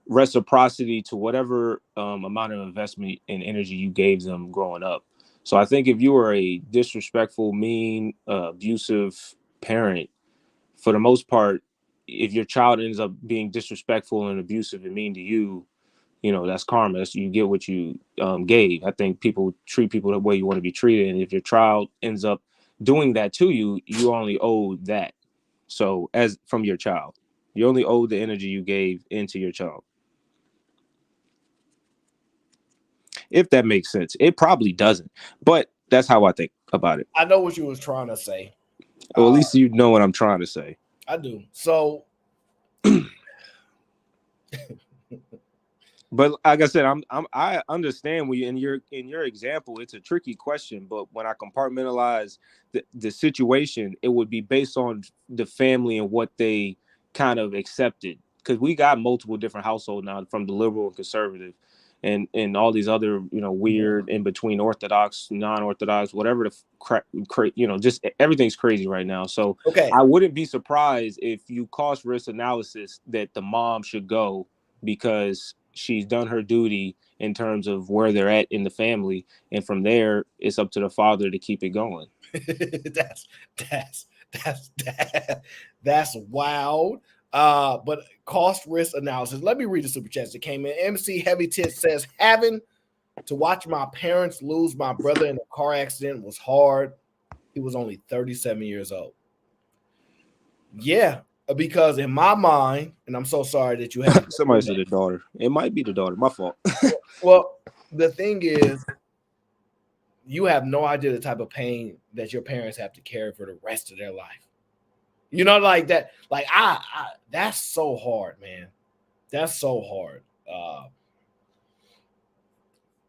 S3: reciprocity to whatever amount of investment and energy you gave them growing up. So I think if you are a disrespectful, mean, abusive parent, for the most part, if your child ends up being disrespectful and abusive and mean to you, you know, that's karma. You get what you gave. I think people treat people the way you want to be treated. And if your child ends up doing that to you, you only owe that. So as from your child, you only owe the energy you gave into your child. If that makes sense. It probably doesn't, but that's how I think about it.
S6: I know what you was trying to say.
S3: Well, at least you know what I'm trying to say.
S6: I do. So,
S3: but like I said, I understand when you in your example, it's a tricky question. But when I compartmentalize the situation, it would be based on the family and what they kind of accepted. Because we got multiple different households now, from the liberal and conservative, and all these other, you know, weird in between orthodox, non-orthodox, whatever you know, just everything's crazy right now. So
S6: okay,
S3: I wouldn't be surprised if you cost risk analysis that the mom should go because she's done her duty in terms of where they're at in the family, and from there it's up to the father to keep it going.
S6: that's wild. But cost risk analysis. Let me read the super chats that came in. MC Heavy Tit says, having to watch my parents lose my brother in a car accident was hard. He was only 37 years old. Yeah, because in my mind, and I'm so sorry that you had
S3: somebody said the daughter. It might be the daughter. My fault.
S6: Well, the thing is, you have no idea the type of pain that your parents have to carry for the rest of their life. You know, like that. Like I that's so hard, man. That's so hard.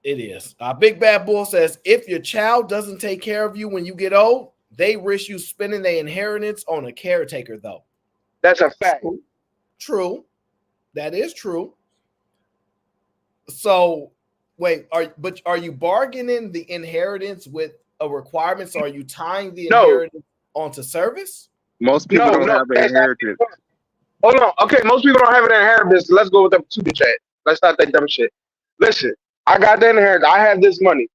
S6: It is. Big Bad Bull says, if your child doesn't take care of you when you get old, they risk you spending their inheritance on a caretaker, though.
S12: That's a fact.
S6: True. That is true. So, wait, are you bargaining the inheritance with a requirement? So are you tying the inheritance onto service?
S1: Most people don't have an inheritance.
S12: Hold on. Okay, most people don't have an inheritance. Let's go with the super chat. Let's start that dumb shit. Listen, I got the inheritance. I have this money.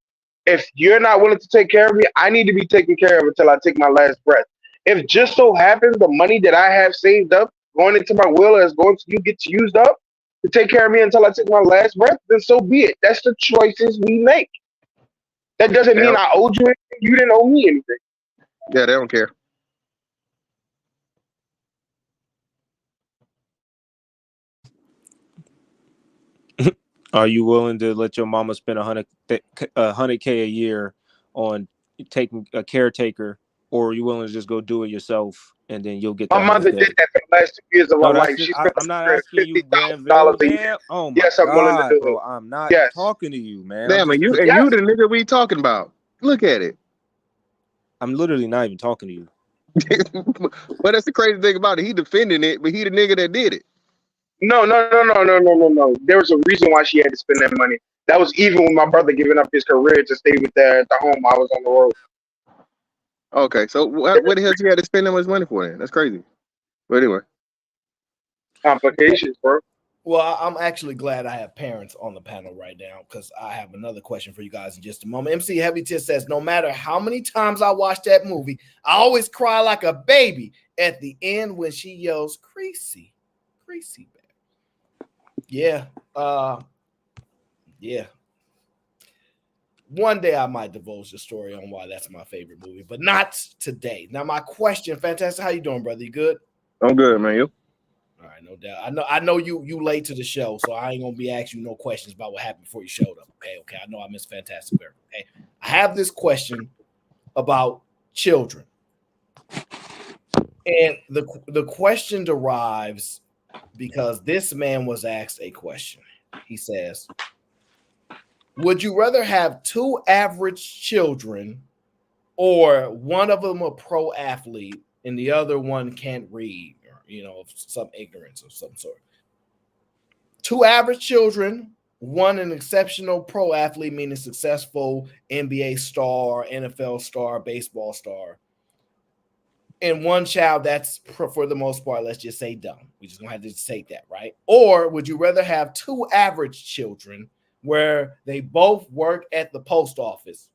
S12: If you're not willing to take care of me, I need to be taken care of until I take my last breath. If just so happens the money that I have saved up going into my will is going to you gets used up to take care of me until I take my last breath, then so be it. That's the choices we make. That doesn't mean I owed you anything. You didn't owe me anything.
S1: Yeah, they don't care.
S3: Are you willing to let your mama spend $100K a year on taking a caretaker, or are you willing to just go do it yourself and then you'll get that?
S12: My mother did that for the last 2 years of her life. She spent
S3: I'm not asking you,
S12: $50,000 a year.
S3: Oh my
S12: yes, I'm willing to do
S3: bro,
S12: it.
S3: I'm not talking to you, man.
S1: Damn, and you the nigga we talking about. Look at it.
S3: I'm literally not even talking to you.
S1: But that's the crazy thing about it. He defending it, but he the nigga that did it.
S12: No. There was a reason why she had to spend that money. That was even with my brother giving up his career to stay with the home. I was on the road.
S1: Okay, so what the hell you had to spend that much money for then? That's crazy. But anyway.
S12: Complications, bro.
S6: Well, I'm actually glad I have parents on the panel right now because I have another question for you guys in just a moment. MC Heavy Tit says, no matter how many times I watch that movie, I always cry like a baby at the end when she yells, Creasy, Creasy bear. Yeah. Yeah. One day I might divulge the story on why that's my favorite movie, but not today. Now, my question, Fantastic, how you doing, brother? You good?
S1: I'm good, man. You?
S6: All right, no doubt. I know you late to the show, so I ain't gonna be asking you no questions about what happened before you showed up. Okay. I know I missed Fantastic Bear. Okay. I have this question about children. And the question derives because this man was asked a question. He says, would you rather have two average children or one of them a pro athlete and the other one can't read or, some ignorance of some sort? Two average children One, an exceptional pro athlete, meaning successful NBA star, NFL star, baseball star. And one child that's, for the most part, let's just say dumb. We just gonna have to take that, right? Or would you rather have two average children where they both work at the post office?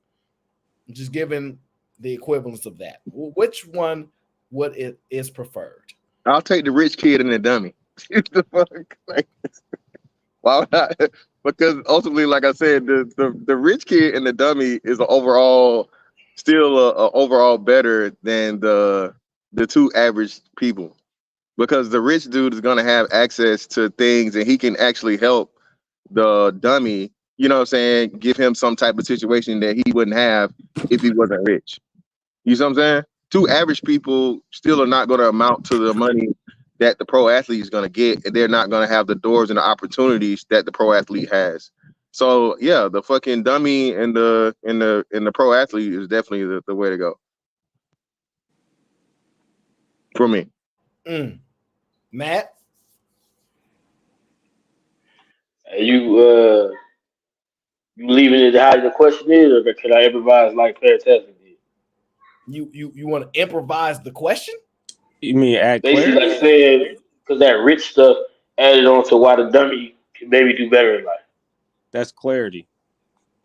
S6: Just given the equivalence of that, which one would it is preferred?
S1: I'll take the rich kid and the dummy. The fuck? Like, why would I? Because ultimately, like I said, the rich kid and the dummy is still overall better than the two average people, because the rich dude is gonna have access to things and he can actually help the dummy. You know what I'm saying? Give him some type of situation that he wouldn't have if he wasn't rich. You see what I'm saying? Two average people still are not going to amount to the money that the pro athlete is going to get, and they're not going to have the doors and the opportunities that the pro athlete has. So yeah, the fucking dummy and the pro athlete is definitely the way to go for me.
S6: Matt,
S2: You leaving it how the question is, or can I improvise like Fantastic did?
S6: You want to improvise the question?
S3: You mean add
S2: Basically,
S3: clarity?
S2: like saying because that rich stuff added on to why the dummy can maybe do better in life.
S3: That's clarity.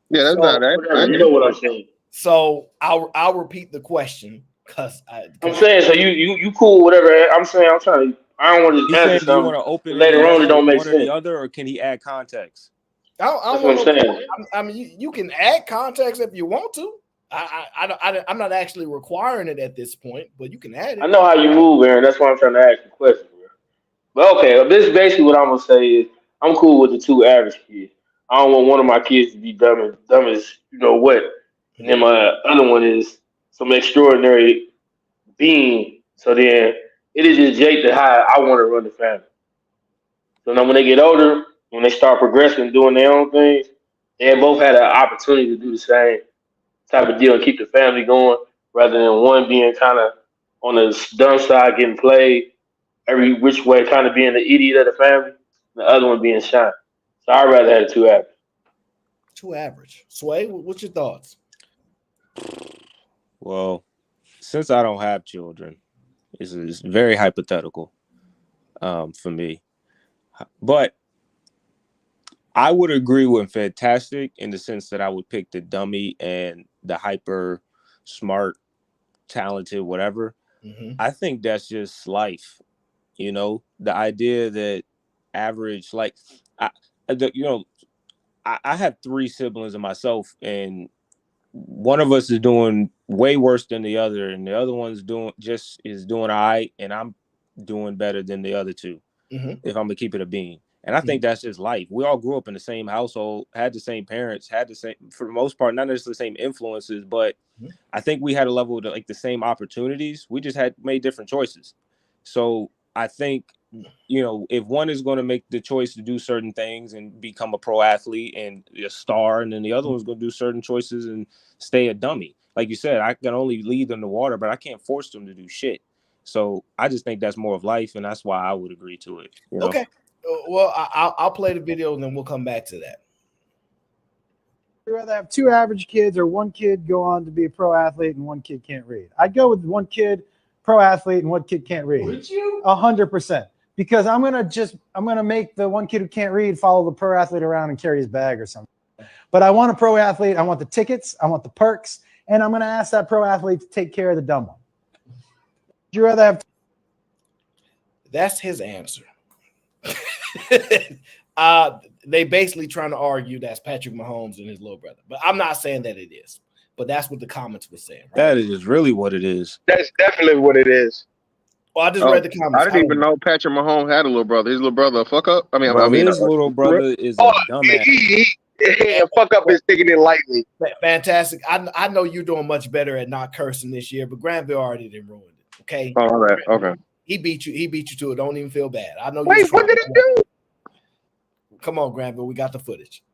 S1: Yeah, that's not that.
S2: Whatever, you know what I'm saying.
S6: So I'll repeat the question because
S2: I'm saying so you cool whatever. I'm saying I'm trying to. I don't want to
S3: He's
S2: just
S3: saying,
S2: answer
S3: do you want
S2: something
S3: to open it
S2: later
S3: and
S2: on
S3: yes
S2: it
S3: to
S2: don't make
S3: one or the
S2: sense.
S3: other, or can he add context?
S6: I
S2: That's what I'm saying.
S6: I mean, you can add context if you want to. I'm not actually requiring it at this point, but you can add
S2: I
S6: it.
S2: know how you move, Aaron. That's why I'm trying to ask the question. Bro. But okay, this is basically what I'm gonna say is I'm cool with the two average kids. I don't want one of my kids to be dumb as you know what, and then my other one is some extraordinary being. So then it is just Jake to how I want to run the family. So now when they get older, when they start progressing, doing their own things, they have both had an opportunity to do the same type of deal and keep the family going, rather than one being kind of on the dumb side getting played every which way, kind of being the idiot of the family, and the other one being shy. So I'd rather have the two average.
S6: Two average. Sway, what's your thoughts?
S3: Well, since I don't have children, this is very hypothetical for me. But I would agree with Fantastic in the sense that I would pick the dummy and the hyper smart, talented, whatever. I think that's just life. You know, the idea that average, like, I have three siblings and myself, and one of us is doing way worse than the other, and the other one's doing all right, and I'm doing better than the other two. If I'm gonna keep it a bean. And I think that's just life. We all grew up in the same household, had the same parents, had the same, for the most part, not necessarily the same influences, but I think we had a level of like the same opportunities. We just had made different choices. So I think, you know, if one is going to make the choice to do certain things and become a pro athlete and a star, and then the other one's going to do certain choices and stay a dummy. Like you said, I can only lead them to water, but I can't force them to do shit. So I just think that's more of life, and that's why I would agree to it. You know?
S6: Okay. Well, I'll play the video and then we'll come back to that.
S4: Would you rather have two average kids or one kid go on to be a pro athlete and one kid can't read? I'd go with one kid pro athlete and one kid can't read.
S7: Would you?
S4: 100%. Because I'm gonna make the one kid who can't read follow the pro athlete around and carry his bag or something. But I want a pro athlete. I want the tickets. I want the perks, and I'm gonna ask that pro athlete to take care of the dumb one. Would you rather have?
S6: That's his answer. They basically trying to argue that's Patrick Mahomes and his little brother, but I'm not saying that it is. But that's what the comments were saying. Right?
S3: That is really what it is.
S12: That's definitely what it is.
S6: Well, I just read the comments.
S1: I didn't even know Patrick Mahomes had a little brother. His little brother a fuck up. I mean,
S3: his little brother is a dumbass.
S12: He fuck up is taking it lightly.
S6: Fantastic. I know you're doing much better at not cursing this year, but Granville already didn't ruin it. Okay.
S1: Oh, all right. Okay.
S6: He beat you to it. Don't even feel bad. I know.
S12: Wait, what did he do?
S6: Come on, Granville. We got the footage.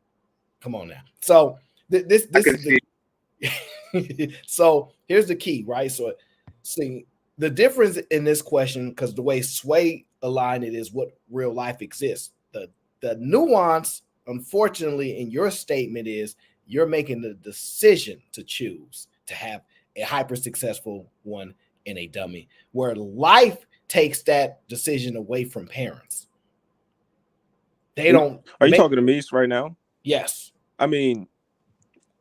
S6: Come on now. So this is the so here's the key, right? So see the difference in this question, because the way Sway aligned it is what real life exists. The nuance unfortunately, in your statement is you're making the decision to choose to have a hyper successful one and a dummy, where life takes that decision away from parents. They don't.
S3: Are you talking to me right now?
S6: Yes.
S3: I mean,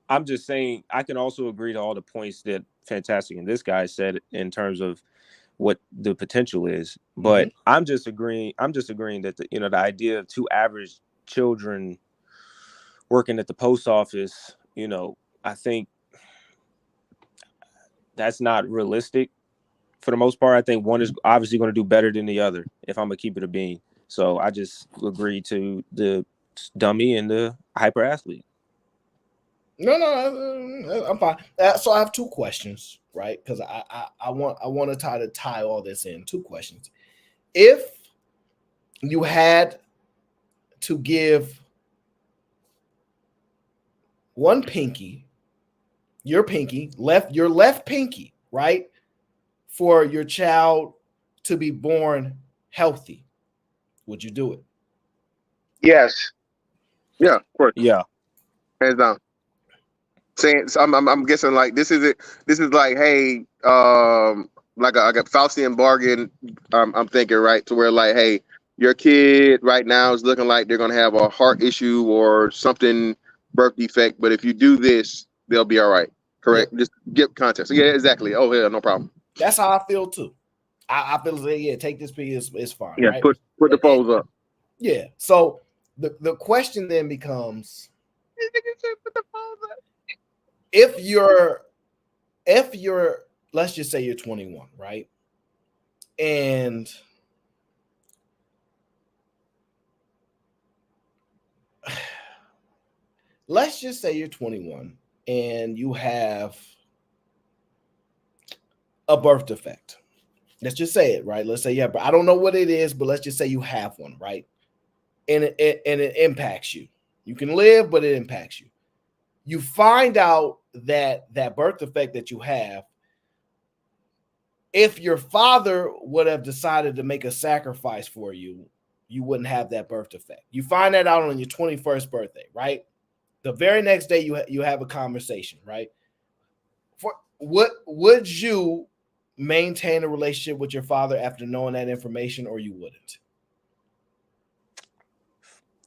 S3: I'm just saying I can also agree to all the points that Fantastic and this guy said in terms of what the potential is. But I'm just agreeing that the idea of two average children working at the post office, I think that's not realistic for the most part. I think one is obviously going to do better than the other, if I'm gonna keep it a bean. So I just agree to the dummy and the hyper athlete.
S6: No, I'm fine. So I have two questions, right? Because I want to try to tie all this in. Two questions. If you had to give one pinky, your left pinky, right, for your child to be born healthy, would you do it?
S12: Yes.
S1: Yeah, of course.
S3: Yeah.
S1: Hands down. Saying, so I'm guessing like this is it. This is like, hey, like a Faustian bargain. I'm thinking, right, to where like, hey, your kid right now is looking like they're gonna have a heart issue or something, birth defect, but if you do this, they'll be all right. Correct? Yeah. Just give context. Yeah, exactly. Oh yeah, no problem.
S6: That's how I feel too. I feel like, yeah, take this piece, it's fine.
S1: Yeah,
S6: right?
S1: put the foes up.
S6: Yeah. So the question then becomes, if you're let's just say you're 21, right? And let's just say you're 21 and you have a birth defect. Let's just say it, right? Let's say, yeah, but I don't know what it is, but let's just say you have one, right? And it impacts you. You can live, but it impacts you. You find out that birth defect that you have, if your father would have decided to make a sacrifice for you, you wouldn't have that birth defect. You find that out on your 21st birthday, right? The very next day you have a conversation, right? For what would you maintain a relationship with your father after knowing that information, or you wouldn't?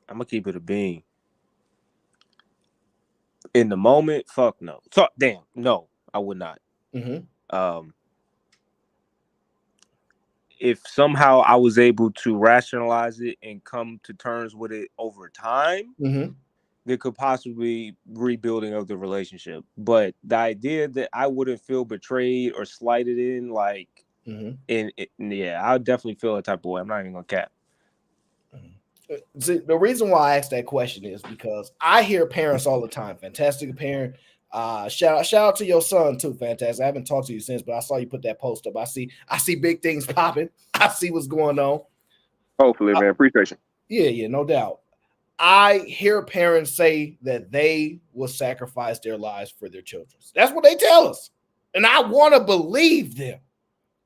S3: I'm gonna keep it a bean. In the moment, fuck no. So damn, no, I would not. If somehow I was able to rationalize it and come to terms with it over time, there could possibly rebuilding of the relationship. But the idea that I wouldn't feel betrayed or slighted in, like, yeah, I would definitely feel a type of way. I'm not even gonna cap.
S6: See, the reason why I asked that question is because I hear parents all the time. Fantastic parent. Shout out to your son too, Fantastic. I haven't talked to you since, but I saw you put that post up. I see big things popping. I see what's going on.
S1: Hopefully, man. Appreciation.
S6: Yeah, no doubt. I hear parents say that they will sacrifice their lives for their children. That's what they tell us. And I want to believe them,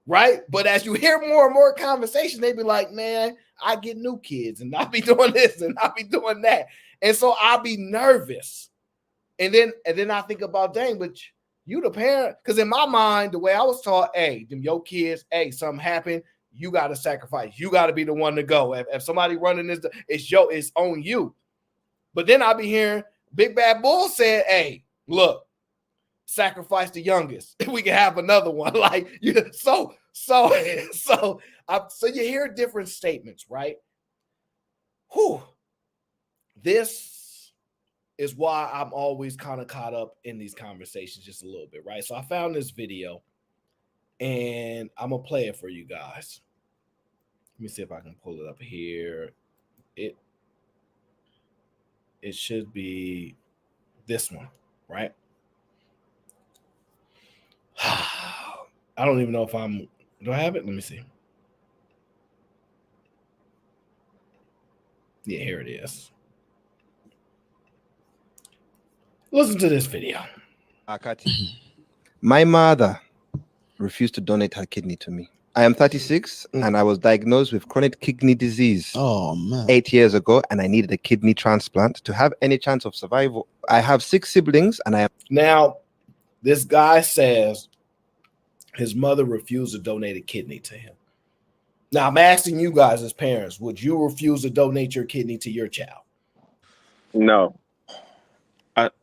S6: right? But as you hear more and more conversations, they be like, man, I get new kids and I'll be doing this and I'll be doing that. And so I'll be nervous. And then I think about, dang, but you the parent. Because in my mind, the way I was taught, hey, them your kids, hey, something happened, you got to sacrifice. You got to be the one to go. If somebody running this, it's on you. But then I'll be hearing Big Bad Bull said, hey, look, sacrifice the youngest. We can have another one. Like, so you hear different statements, right? Whew. This is why I'm always kind of caught up in these conversations just a little bit, right? So I found this video and I'm gonna play it for you guys. Let me see if I can pull it up here. It should be this one, right? I don't even know if do I have it? Let me see. Yeah, here it is. Listen to this video.
S5: My mother refused to donate her kidney to me. I am 36 and I was diagnosed with chronic kidney disease 8 years ago, and I needed a kidney transplant to have any chance of survival. I have 6 siblings and I am.
S6: Now, this guy says his mother refused to donate a kidney to him. Now, I'm asking you guys as parents, would you refuse to donate your kidney to your child?
S1: No.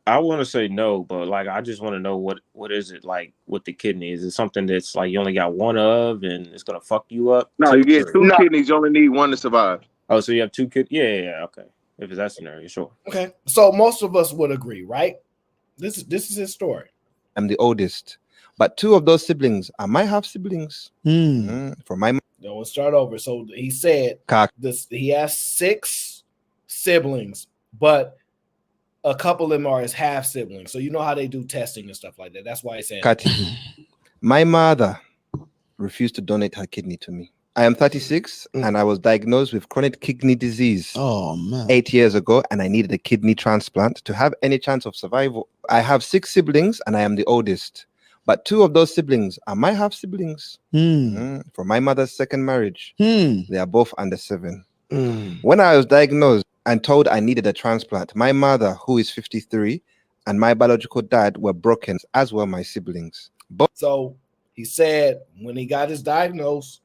S3: I want to say no, but like I just want to know what is it like with the kidney? Is it something that's like you only got one of and it's gonna fuck you up?
S1: No, you get 2 kidneys. You only need 1 to survive.
S3: Oh, so you have 2 kids? Yeah, okay. If it's that scenario, sure.
S6: Okay, so most of us would agree, right? This is his story.
S5: I'm the oldest, but 2 of those siblings are my half siblings. From my.
S6: No, we'll start over. So he said he has 6 siblings, but a couple of them are his half siblings. So you know how they do testing and stuff like that. That's why he said
S5: My mother refused to donate her kidney to me. I am 36 and I was diagnosed with chronic kidney disease 8 years ago, and I needed a kidney transplant to have any chance of survival. I have 6 siblings and I am the oldest, but 2 of those siblings are my half siblings from my mother's second marriage. They are both under 7. When I was diagnosed and told I needed a transplant, my mother, who is 53, and my biological dad were broken, as were my siblings.
S6: So he said when he got his diagnosis,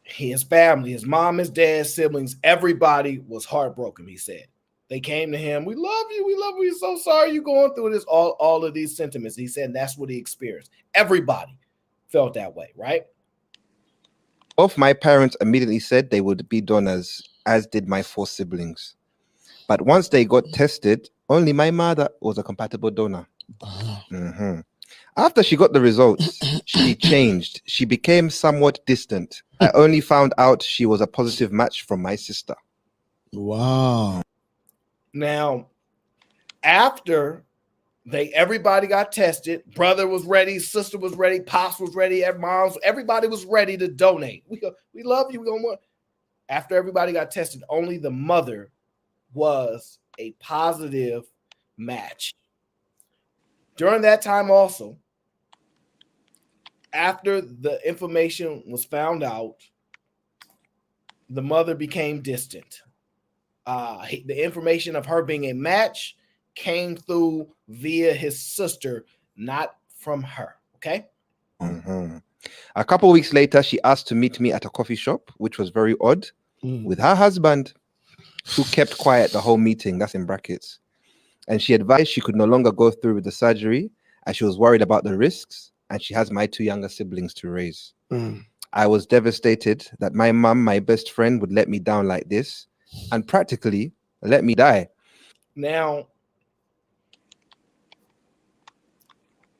S6: his family, his mom, his dad, siblings, everybody was heartbroken. He said they came to him. We love you. We love you. We're so sorry you're going through this. All of these sentiments. He said that's what he experienced. Everybody felt that way, right?
S5: Both my parents immediately said they would be donors, as did my 4 siblings. But once they got tested, only my mother was a compatible donor. After she got the results, she changed. She became somewhat distant. I only found out she was a positive match from my sister.
S6: Wow. Now, after everybody got tested, brother was ready, sister was ready, pops was ready, everybody was ready to donate. We love you. After everybody got tested, only the mother was a positive match. During that time also, after the information was found out, the mother became distant. The information of her being a match came through via his sister, not from her. Okay.
S5: A couple of weeks later, she asked to meet me at a coffee shop, which was very odd, with her husband, who kept quiet the whole meeting. That's in brackets. And she advised she could no longer go through with the surgery as she was worried about the risks, and she has my 2 younger siblings to raise. I was devastated that my mom, my best friend, would let me down like this and practically let me die.
S6: Now,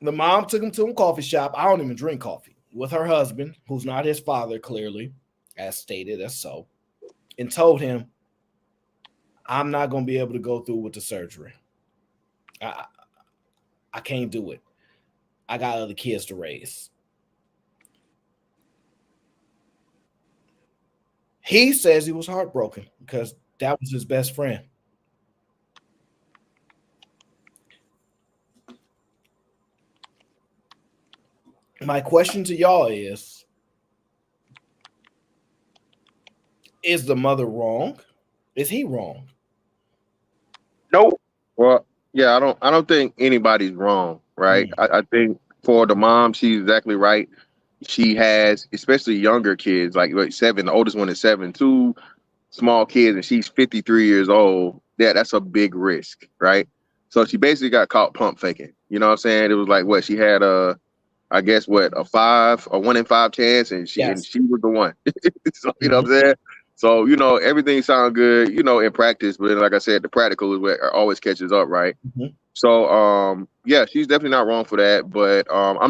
S6: the mom took him to a coffee shop. I don't even drink coffee, with her husband, who's not his father, clearly, as stated, as so, and told him, I'm not going to be able to go through with the surgery. I can't do it. I got other kids to raise. He says he was heartbroken because that was his best friend. My question to y'all is the mother wrong? Is he wrong?
S1: Nope. Well, yeah, I don't think anybody's wrong, right? I think for the mom, she's exactly right. She has, especially younger kids, like 7, the oldest one is 7, 2 small kids, and she's 53 years old. Yeah, that's a big risk, right? So she basically got caught pump faking. You know what I'm saying? It was like what she had a 1 in 5 chance, and she was the one. So you know what I'm saying? So, everything sounds good, in practice, but then, like I said, the practical is what always catches up, right? So, yeah, she's definitely not wrong for that, but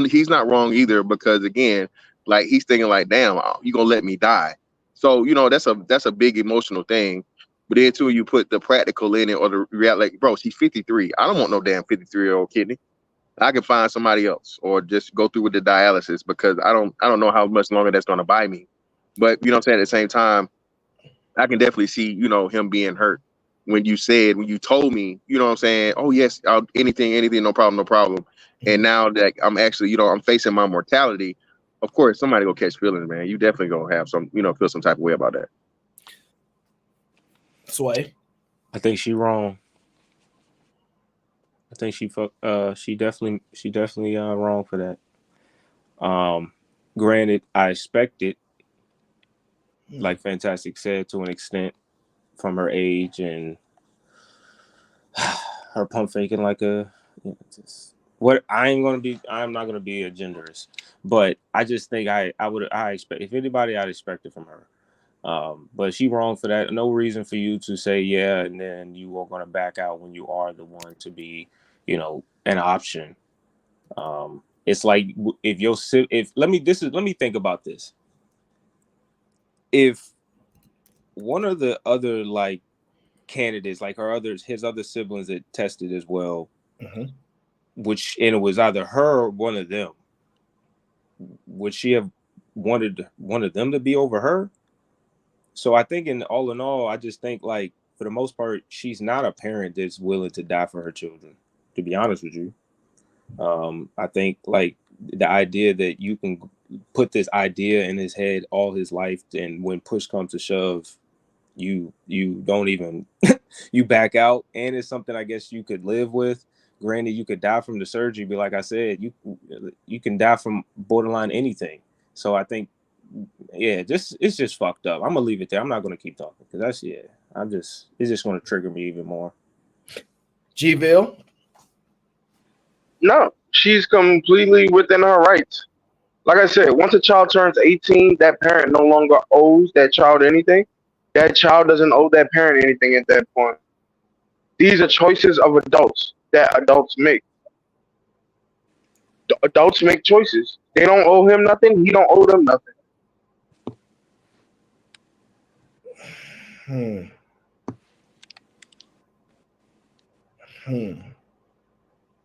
S1: he's not wrong either, because again, like he's thinking like, damn, you gonna let me die? So, that's a big emotional thing. But then too, you put the practical in it, or the reality, like, bro, she's 53. I don't want no damn 53-year-old kidney. I can find somebody else, or just go through with the dialysis, because I don't know how much longer that's gonna buy me. But you know what I'm saying, at the same time, I can definitely see, him being hurt when you told me, you know what I'm saying, oh yes, anything, no problem. And now that I'm actually, I'm facing my mortality, of course, somebody gonna catch feelings, man. You definitely gonna have some, feel some type of way about that.
S6: Sway.
S3: I think she wrong. I think she definitely wrong for that. Granted, I expect it, like Fantastic said, to an extent, from her age and her pump faking like a. I'm not gonna be a genderist, but I just think I expect, if anybody, I'd expect it from her. But she wrong for that. No reason for you to say yeah, and then you are gonna back out when you are the one to be, an option. It's like let me think about this. If one of the other like candidates, like his other siblings that tested as well, and it was either her or one of them, would she have wanted one of them to be over her? So I think in all, I just think, like, for the most part, she's not a parent that's willing to die for her children, to be honest with you. I think, like, the idea that you can put this idea in his head all his life, and when push comes to shove, you don't even you back out, and it's something I guess you could live with. Granted, you could die from the surgery, but like I said, you can die from borderline anything. So I think, yeah, it's just fucked up. I'm gonna leave it there. I'm not gonna keep talking because it's just gonna trigger me even more.
S6: G-Ville?
S12: No, she's completely within her rights. Like I said, once a child turns 18, that parent no longer owes that child anything. That child doesn't owe that parent anything at that point. These are choices of adults that adults make. Adults make choices. They don't owe him nothing. He don't owe them nothing.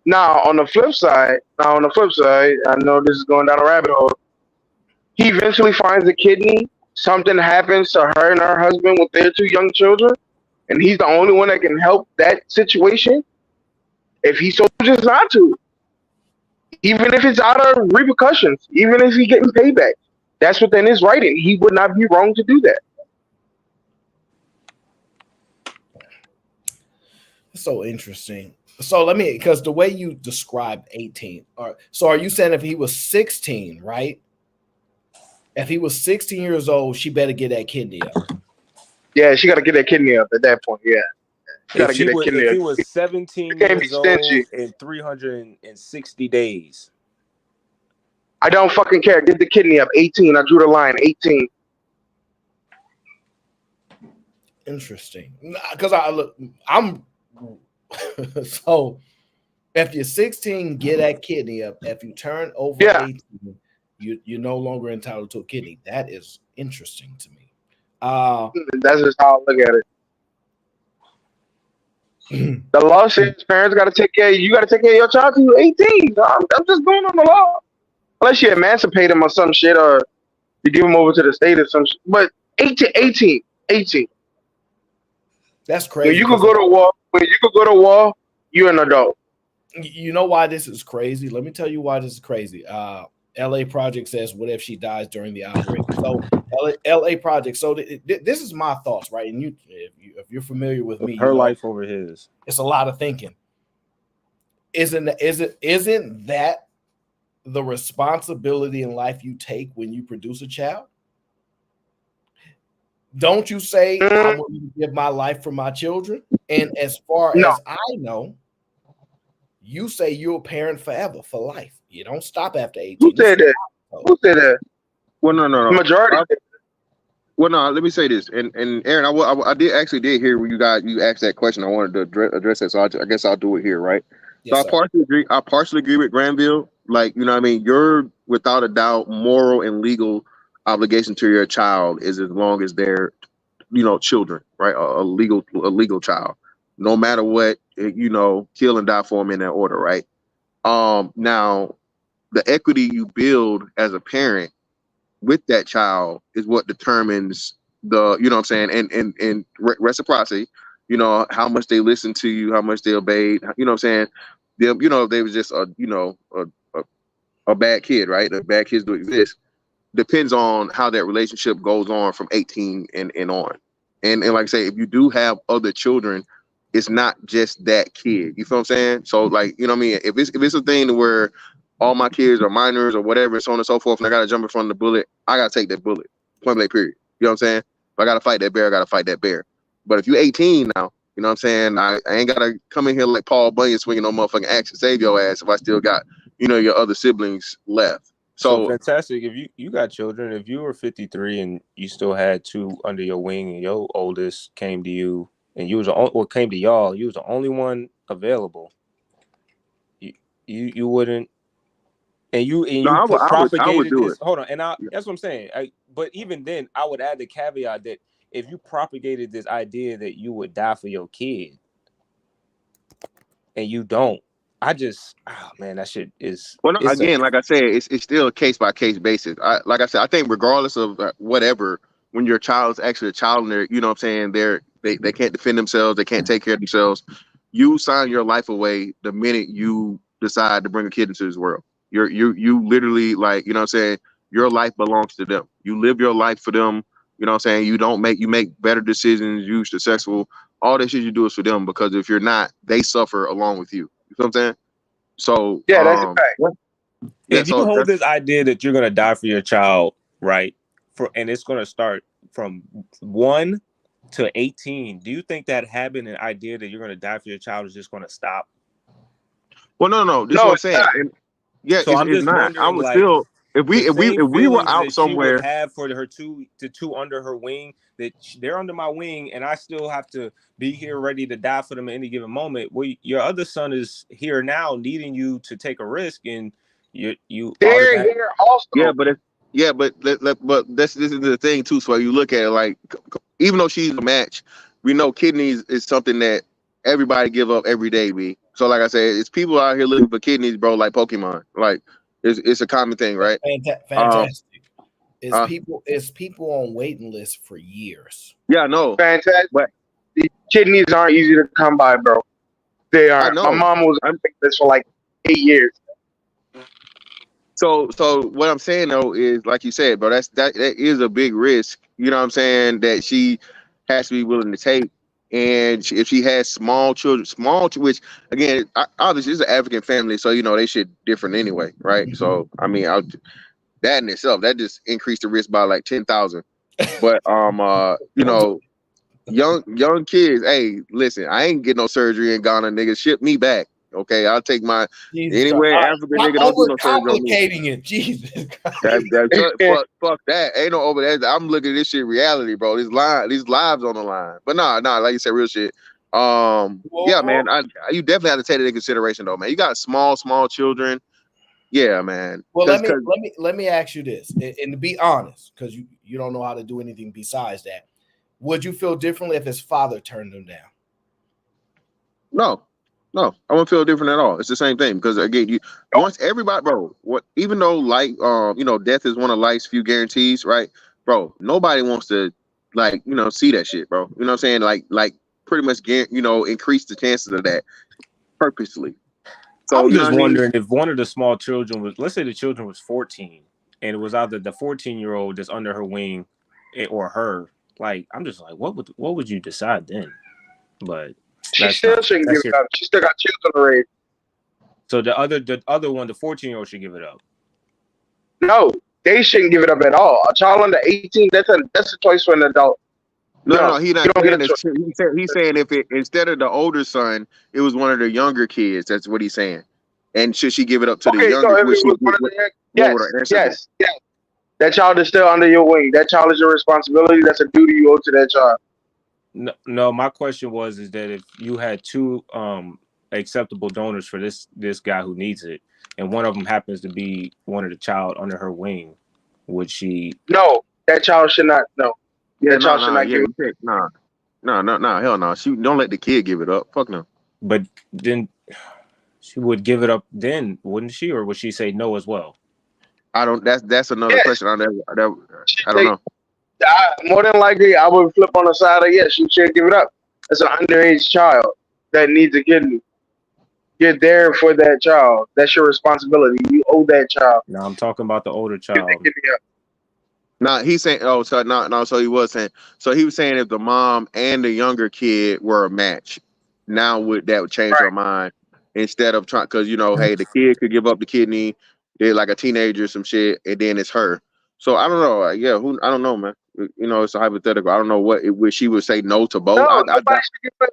S12: Now on the flip side, I know this is going down a rabbit hole. He eventually finds a kidney. Something happens to her and her husband with their two young children, and he's the only one that can help that situation. If he so chooses not to, even if it's out of repercussions, even if he's getting payback, that's within his right, and he would not be wrong to do that.
S6: So interesting. So because the way you described 18, so are you saying if he was 16, right? If he was 16 years old, she better get that kidney up.
S12: Yeah, she got to get that kidney up at that point. Yeah.
S3: If he was 17 years old and 360 days.
S12: I don't fucking care. Get the kidney up. 18. I drew the line. 18.
S6: Interesting. Because I'm so if you're 16, get that kidney up. If you turn over 18, you're no longer entitled to a kidney. That is interesting to me.
S12: That's just how I look at it. The law says parents got to take care. You got to take care of your child till you're 18. I'm just going on the law. Unless you emancipate him or some shit, or you give him over to the state or some shit. But 18.
S6: That's crazy.
S12: When you could go to war, you're an adult.
S6: You know why this is crazy? Let me tell you why this is crazy. LA Project says, what if she dies during the outbreak? So LA Project. So this is my thoughts, right? And if you're familiar with me,
S3: her life over his.
S6: It's a lot of thinking. Isn't that the responsibility in life you take when you produce a child? Don't you say, I'm going to give my life for my children? And as far as I know, you say you're a parent forever, for life. You don't stop after 18.
S12: Who said that?
S1: Well, no.
S12: Majority.
S1: Well, no. Let me say this, and Aaron, I did hear when you asked that question. I wanted to address that, so I guess I'll do it here, right?
S6: Yes,
S1: so I partially agree with Granville. Like, you know what I mean? You're without a doubt moral and legal obligation to your child is as long as they're, children, right? A legal child, no matter what, kill and die for them in that order, right? Now the equity you build as a parent with that child is what determines the, and reciprocity, how much they listen to you, how much they obeyed, they were just a a bad kid, right? The bad kids do exist. Depends on how that relationship goes on from 18 and on. And like I say, if you do have other children, it's not just that kid. You feel what I'm saying? So like, you know what I mean? If it's a thing where all my kids are minors or whatever, so on and so forth, and I gotta jump in front of the bullet, I gotta take that bullet. Point blank, period. You know what I'm saying? If I gotta fight that bear, I gotta fight that bear. But if you're 18 now, you know what I'm saying? I ain't gotta come in here like Paul Bunyan swinging no motherfucking axe and save your ass if I still got, you know, your other siblings left.
S3: So fantastic. If you got children, if you were 53 and you still had 2 under your wing, and your oldest came to you, and you was came to y'all, you was the only one available. You wouldn't, and you
S1: I would
S3: propagated
S1: do
S3: this.
S1: it.
S3: Hold on, and that's what I'm saying. But even then, I would add the caveat that if you propagated this idea that you would die for your kid, and you don't, that shit is.
S1: Well, no, again, like I said, it's still a case by case basis. Like I said, I think regardless of whatever, when your child is actually a child and they're, you know what I'm saying, they can't defend themselves, they can't take care of themselves, you sign your life away the minute you decide to bring a kid into this world. You literally, like, you know what I'm saying, your life belongs to them. You live your life for them. You know what I'm saying? You make better decisions, you're successful. All that shit you do is for them, because if you're not, they suffer along with you. You know what I'm saying? So
S12: yeah, that's a fact.
S3: If you hold this idea that you're gonna die for your child, right? And it's gonna start from 1 to 18. Do you think that habit and idea that you're gonna die for your child is just gonna stop?
S1: Well, no. This is what I'm saying. And, yeah,
S3: so I'm
S1: it's
S3: just
S1: not.
S3: wondering,
S1: I would
S3: like,
S1: still, if we were out
S3: that she would
S1: somewhere,
S3: have for her two under her wing, that they're under my wing, and I still have to be here ready to die for them at any given moment. Well, your other son is here now, needing you to take a risk, and you
S12: they're here also.
S1: Yeah, but this is the thing too. So you look at it, like, even though she's a match, we know kidneys is something that everybody give up every day. So like I said, it's people out here looking for kidneys, bro, like Pokemon. Like it's a common thing, right?
S6: Fantastic. It's people on waiting lists for years.
S1: Yeah, I know.
S12: Fantastic.
S1: But
S12: the kidneys aren't easy to come by, bro. They are.
S1: I know.
S12: My mom was on this for like 8 years.
S1: So what I'm saying though is, like you said, bro, that is a big risk. You know what I'm saying, that she has to be willing to take. And if she has small children, which again, obviously it's an African family, so you know they shit different anyway, right? So I mean, that in itself, that just increased the risk by like 10,000. But you know, young kids, hey, listen, I ain't getting no surgery in Ghana, nigga. Ship me back. Okay, I'll take my anywhere African nigga, don't do no surgery on me.
S6: It, Jesus.
S1: Fuck that. Ain't no over that. I'm looking at this shit reality, bro. These lives on the line. But nah, like you said, real shit. Yeah, man. You definitely have to take it into consideration though, man. You got small children. Yeah, man.
S6: Well, let me ask you this, and to be honest, because you don't know how to do anything besides that. Would you feel differently if his father turned him down?
S1: No, I wouldn't feel different at all. It's the same thing, because again, once everybody, bro, even though like you know, death is one of life's few guarantees, right, bro? Nobody wants to, like, you know, see that shit, bro. You know what I'm saying? Like pretty much, you know, increase the chances of that purposely. So
S3: I'm just wondering if one of the small children was, let's say the children was 14, and it was either the 14-year-old that's under her wing or her. Like, I'm just like, what would you decide then? But
S12: she still shouldn't give it up. She still got children to raise.
S3: So the other one, the 14-year-old, should give it up.
S12: No, they shouldn't give it up at all. A child under 18, that's a choice for an adult.
S1: No, he's not saying this. He's saying if it, instead of the older son, it was one of the younger kids. That's what he's saying. And should she give it up to the younger?
S12: Yes. That child is still under your wing. That child is your responsibility. That's a duty you owe to that child.
S3: No, my question is that if you had 2 acceptable donors for this guy who needs it, and one of them happens to be one of the child under her wing, would she?
S12: No, that child should not. No, that child should not give it.
S1: No, hell no. She don't let the kid give it up. Fuck no.
S3: But then she would give it up, then wouldn't she, or would she say no as well?
S1: I don't. That's another question. I don't know.
S12: More than likely, I would flip on the side of yes, you should give it up. It's an underage child that needs a kidney. You're there for that child. That's your responsibility. You owe that child.
S3: Now I'm talking about the older child.
S1: Nah, he's saying. Oh, so no. So he was saying. So he was saying if the mom and the younger kid were a match, now would change her mind instead of trying? Because hey, the kid could give up the kidney. They're like a teenager, some shit, and then it's her. So I don't know. Yeah, I don't know, man. It's a hypothetical. I don't know what she would say no to both.
S12: No,
S1: I
S12: nobody should give up.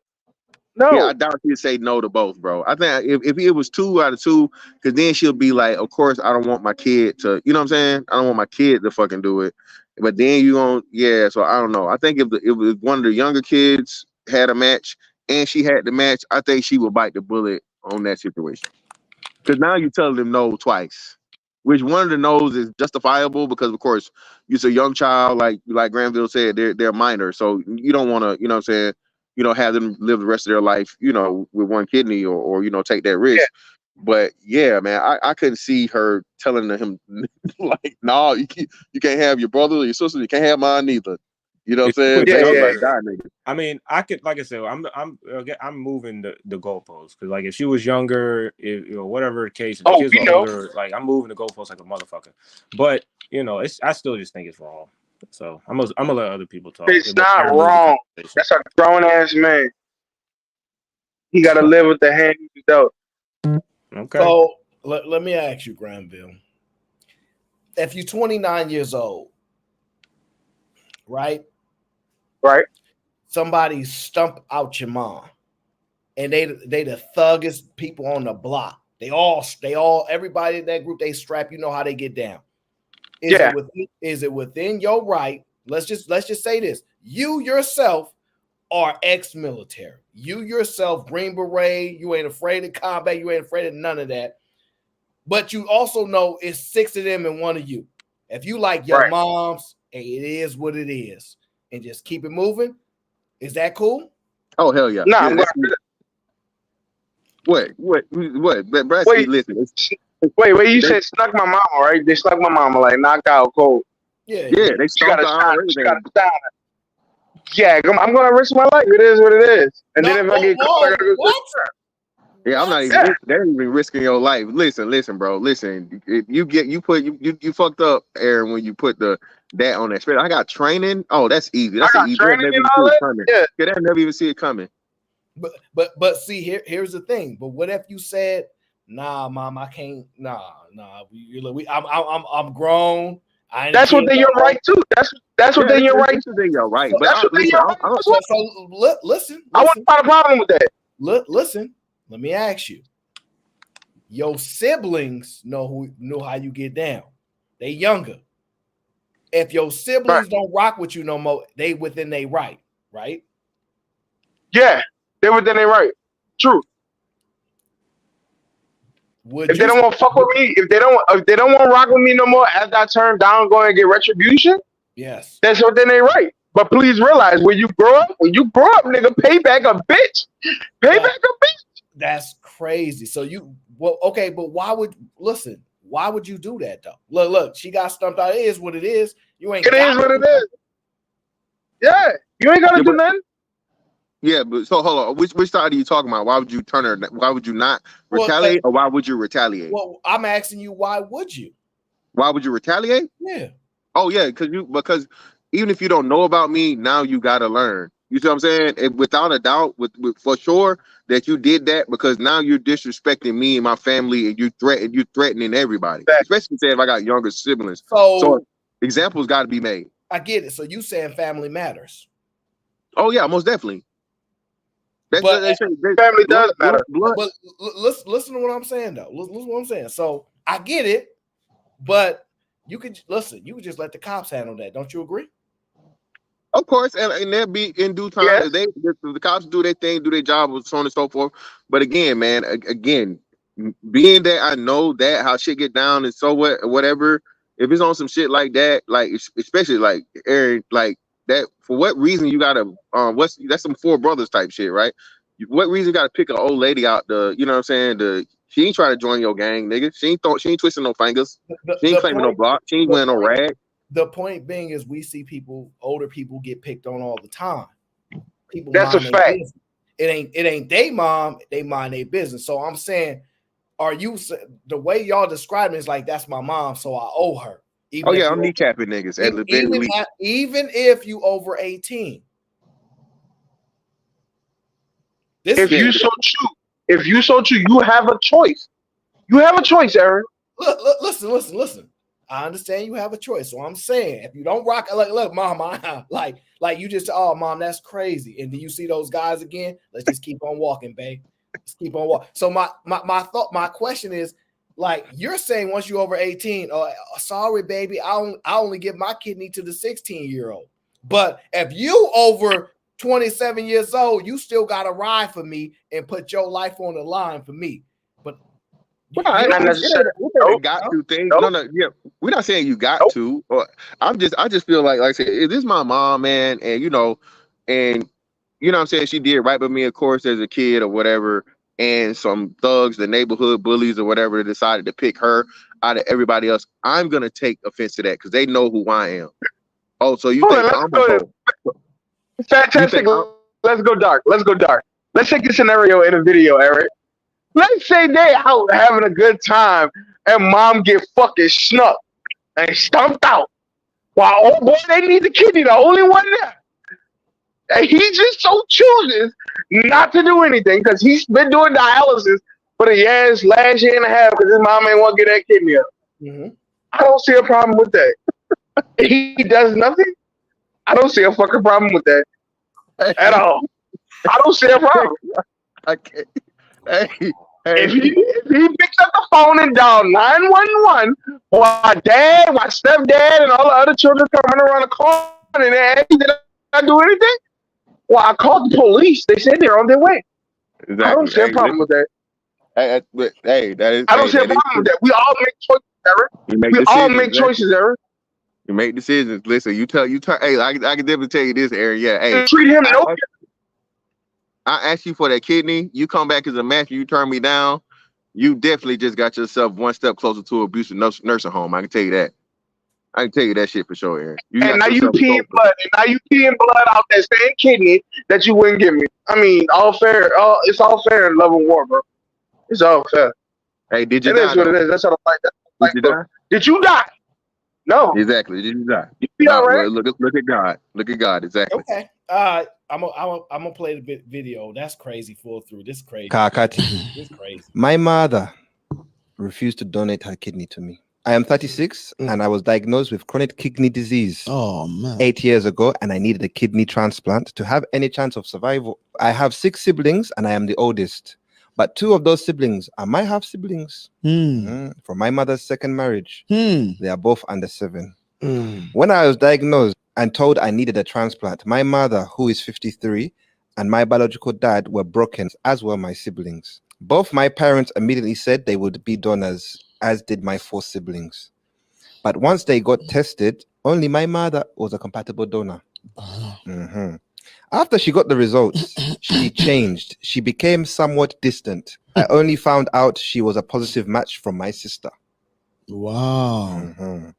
S12: No.
S1: Yeah, I doubt she'd say no to both, bro. I think if it was 2 out of 2, because then she'll be like, of course, I don't want my kid to, you know what I'm saying? I don't want my kid to fucking do it. But then so I don't know. I think if one of the younger kids had a match and she had the match, I think she would bite the bullet on that situation. Because now you tell them no twice, which one of the no's is justifiable because, of course, it's a young child, like Granville said, they're minor, so you don't want to, you know what I'm saying, have them live the rest of their life, with one kidney or take that risk. Yeah. But yeah, man, I couldn't see her telling him like, no, you can't have your brother or your sister, you can't have mine neither. You know what I'm saying? Like, God, nigga.
S3: I mean, I could, like I said, I'm moving the goalposts because, like, if she was younger, whatever the case, if the kids were older, like, I'm moving the goalposts like a motherfucker. But I still just think it's wrong. So I'm gonna let other people talk.
S12: It's not wrong. That's a grown ass man. He got to live with the hand he's dealt.
S3: Okay.
S6: So let me ask you, Granville. If you're 29 years old, right?
S12: Right.
S6: Somebody stump out your mom, and they the thuggest people on the block. They all everybody in that group, they strap. You know how they get down. Is it within your right? Let's just say this: you yourself are ex-military. You yourself, Green Beret. You ain't afraid of combat. You ain't afraid of none of that. But you also know it's 6 of them and 1 of you. If you like your moms, hey, it is what it is, and just keep it moving. Is that cool?
S1: Oh, hell yeah.
S12: Nah,
S1: What? Bradsky, listen.
S12: Wait, you said snuck my mama, right? They snuck my mama, like knocked out cold.
S6: Yeah,
S1: they stomped her.
S12: Yeah, I'm gonna risk my life. It is what it is. And then if I get caught, I gotta go to the
S1: Yeah, I'm not even. They're even risking your life. Listen, bro. Listen, you fucked up, Aaron, when you put that on that spread. I got training. Oh, that's easy. That's easy.
S12: Training and all that. Yeah,
S1: they'll never even see it coming.
S6: But see, here's the thing. But what if you said, "Nah, mom, I can't. Nah. I'm grown.
S12: That's what you're right too. That's what you're right.
S1: You're right.
S12: So
S1: but
S6: listen.
S12: I wouldn't find a problem with that.
S6: Listen. Let me ask you. Your siblings know how you get down. They younger. If your siblings don't rock with you no more, they within their right?
S12: Yeah, they within their right. True. If they don't want to fuck with me, if they don't want to rock with me no more, after I turn down, go and get retribution.
S6: Yes,
S12: that's within their right. But please realize, when you grow up, nigga, pay back a bitch. Pay back a bitch.
S6: That's crazy. So okay, but why would you do that though? Look, she got stumped out. It is what it is. You ain't.
S12: It is what it is. Yeah, you ain't gonna do nothing.
S1: Yeah, but so hold on. Which side are you talking about? Why would you turn her? Why would you not retaliate, or why would you retaliate?
S6: Well, I'm asking you, why would you?
S1: Why would you retaliate?
S6: Yeah.
S1: Oh yeah, because even if you don't know about me, now you gotta learn. You see what I'm saying? Without a doubt, for sure that you did that, because now you're disrespecting me and my family, and you're threatening everybody. Especially say if I got younger siblings. So examples got to be made.
S6: I get it. So you saying family matters?
S1: Oh yeah, most definitely.
S12: Family does matter.
S6: But listen to what I'm saying though. Listen to what I'm saying. So I get it, but you could just let the cops handle that. Don't you agree?
S1: Of course, and they'll be in due time. Yes. If the cops do their thing, do their job, so on and so forth. But again, man, being that I know that how shit get down, and so whatever. If it's on some shit like that, like especially like Aaron, like that, for what reason you gotta that's some 4 brothers type shit, right? What reason you gotta pick an old lady out you know what I'm saying? She ain't trying to join your gang, nigga. She ain't twisting no fingers. She ain't claiming no block. She ain't wearing no rag.
S6: The point being is we see older people get picked on all the time.
S12: That's a fact.
S6: it ain't they mom, they mind their business. So I'm saying, are you the way y'all describing it is like that's my mom, so I owe her.
S1: Even yeah, I'm kneecapping niggas at the very least.
S6: Even if you over 18.
S12: If you so choose, you have a choice. You have a choice, Aaron.
S6: Listen. I understand you have a choice. So I'm saying, if you don't rock, look, mom, like you just, oh, mom, that's crazy. And do you see those guys again? Let's just keep on walking, babe. Let's keep on walking. So my question is, like, you're saying once you over 18, sorry, baby, I only give my kidney to the 16-year-old. But if you over 27 years old, you still got to ride for me and put your life on the line for me. But
S1: Got to thing. No, yeah, we're not saying you got to. Or I just feel like I said, this is my mom, man, and you know what I'm saying, she did right by me, of course, as a kid or whatever. And some thugs, the neighborhood bullies or whatever, decided to pick her out of everybody else. I'm gonna take offense to that because they know who I am. Oh, so you think I'm a
S12: fantastic? Let's go dark. Let's take a scenario in a video, Eric. Let's say they out having a good time and mom get fucking snuck and stumped out. While oh boy, they need the kidney, the only one there. And he just so chooses not to do anything because he's been doing dialysis for the last year and a half because his mom ain't want to get that kidney up.
S6: Mm-hmm.
S12: I don't see a problem with that. He does nothing. I don't see a fucking problem with that at all. I don't see a problem.
S1: Okay.
S12: If he picks up the phone and dial 911, while stepdad and all the other children coming around the corner and they ask, did I do anything? Well, I called the police. They said they're on their way. Exactly. I don't see a problem with that.
S1: I
S12: don't see a problem with that. We all make choices, Eric. We all make choices, Eric.
S1: You make decisions. Listen, you tell. Hey, I can definitely tell you this, Aaron. Yeah, hey,
S12: treat him no.
S1: I asked you for that kidney. You come back as a match. You turn me down. You definitely just got yourself one step closer to abusive nursing home. I can tell you that. I can tell you that shit for sure, Aaron.
S12: And now you peeing blood. And now you peeing blood out that same kidney that you wouldn't give me. I mean, all fair. It's all fair in love and war, bro. It's all fair.
S1: Hey, did you
S12: die?
S1: It is what
S12: it is. That's what I like. Did you die? Did you die? No.
S1: Exactly. Did you die?
S12: You be all right?
S1: Look at God. Look at God. Exactly.
S6: Okay. I'm gonna play the video. That's crazy. Full through. This crazy.
S5: Kakati.
S6: This crazy.
S5: My mother refused to donate her kidney to me. I am 36 and I was diagnosed with chronic kidney disease 8 years ago, and I needed a kidney transplant to have any chance of survival. I have 6 siblings and I am the oldest, but 2 of those siblings are my half siblings from my mother's second marriage. They are both under 7. When I was diagnosed and told I needed a transplant, my mother, who is 53, and my biological dad were broken, as were my siblings. Both my parents immediately said they would be donors, as did my 4 siblings. But once they got tested, only my mother was a compatible donor. After she got the results, she changed. She became somewhat distant. I only found out she was a positive match from my sister.
S7: Wow.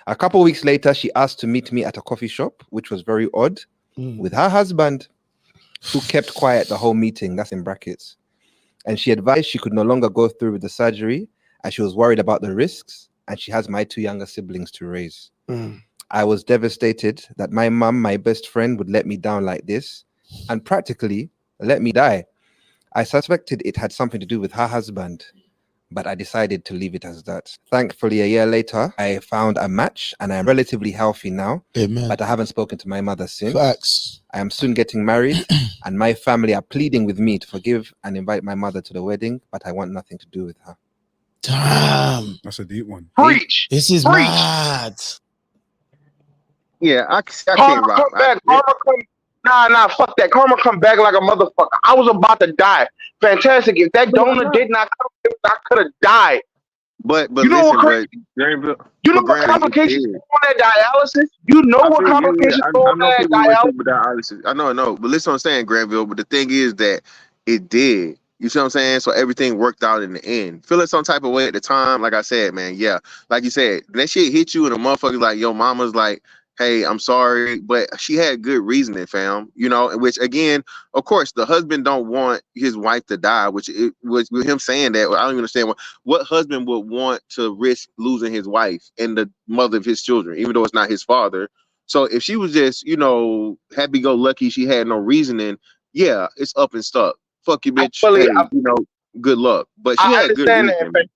S5: A couple of weeks later, she asked to meet me at a coffee shop, which was very odd, with her husband, who kept quiet the whole meeting. That's in brackets. And she advised she could no longer go through with the surgery, and she was worried about the risks, and she has my 2 younger siblings to raise. I was devastated that my mom, my best friend, would let me down like this and practically let me die. I suspected it had something to do with her husband, but I decided to leave it as that. Thankfully, a year later, I found a match and I am relatively healthy now.
S7: Amen.
S5: But I haven't spoken to my mother since.
S7: Facts.
S5: I am soon getting married and my family are pleading with me to forgive and invite my mother to the wedding, but I want nothing to do with her.
S7: Damn.
S14: That's a deep one.
S12: Preach.
S7: This is mad.
S1: Yeah, I can't
S12: Karma
S1: rock.
S12: come back. Nah, fuck that. Karma come back like a motherfucker. I was about to die. Fantastic. If that donor did not come, I could have died.
S1: But
S12: you know what crazy? You know what complications on that dialysis? You know what complications on that
S1: dialysis? I know. But listen what I'm saying, Granville. But the thing is that it did. You see what I'm saying? So everything worked out in the end. Feeling some type of way at the time, like I said, man, yeah. Like you said, that shit hit you and the motherfucker like, your mama's like, hey, I'm sorry, but she had good reasoning, fam. You know, which again, of course, the husband don't want his wife to die, which it was with him saying that. I don't even understand what husband would want to risk losing his wife and the mother of his children, even though it's not his father. So if she was just, you know, happy go lucky, she had no reasoning, yeah, it's up and stuck. Fuck you, bitch. Hey, you know, good luck. But she
S12: I
S1: had good
S12: understand that.
S1: reasoning.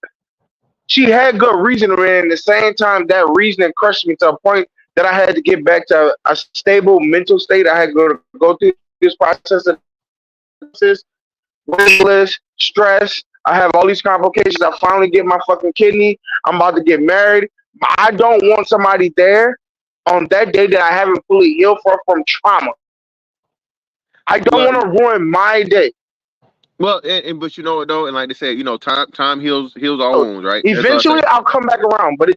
S12: She had good reason, and at the same time, that reasoning crushed me to a point that I had to get back to a stable mental state. I had to go through this process of restless, stress. I have all these complications. I finally get my fucking kidney. I'm about to get married. I don't want somebody there on that day that I haven't fully healed from trauma. I don't want to ruin my day.
S1: Well, but you know what though, and like they said, you know, time heals all wounds, right? That's what I
S12: Eventually,
S1: think.
S12: I'll come back around, but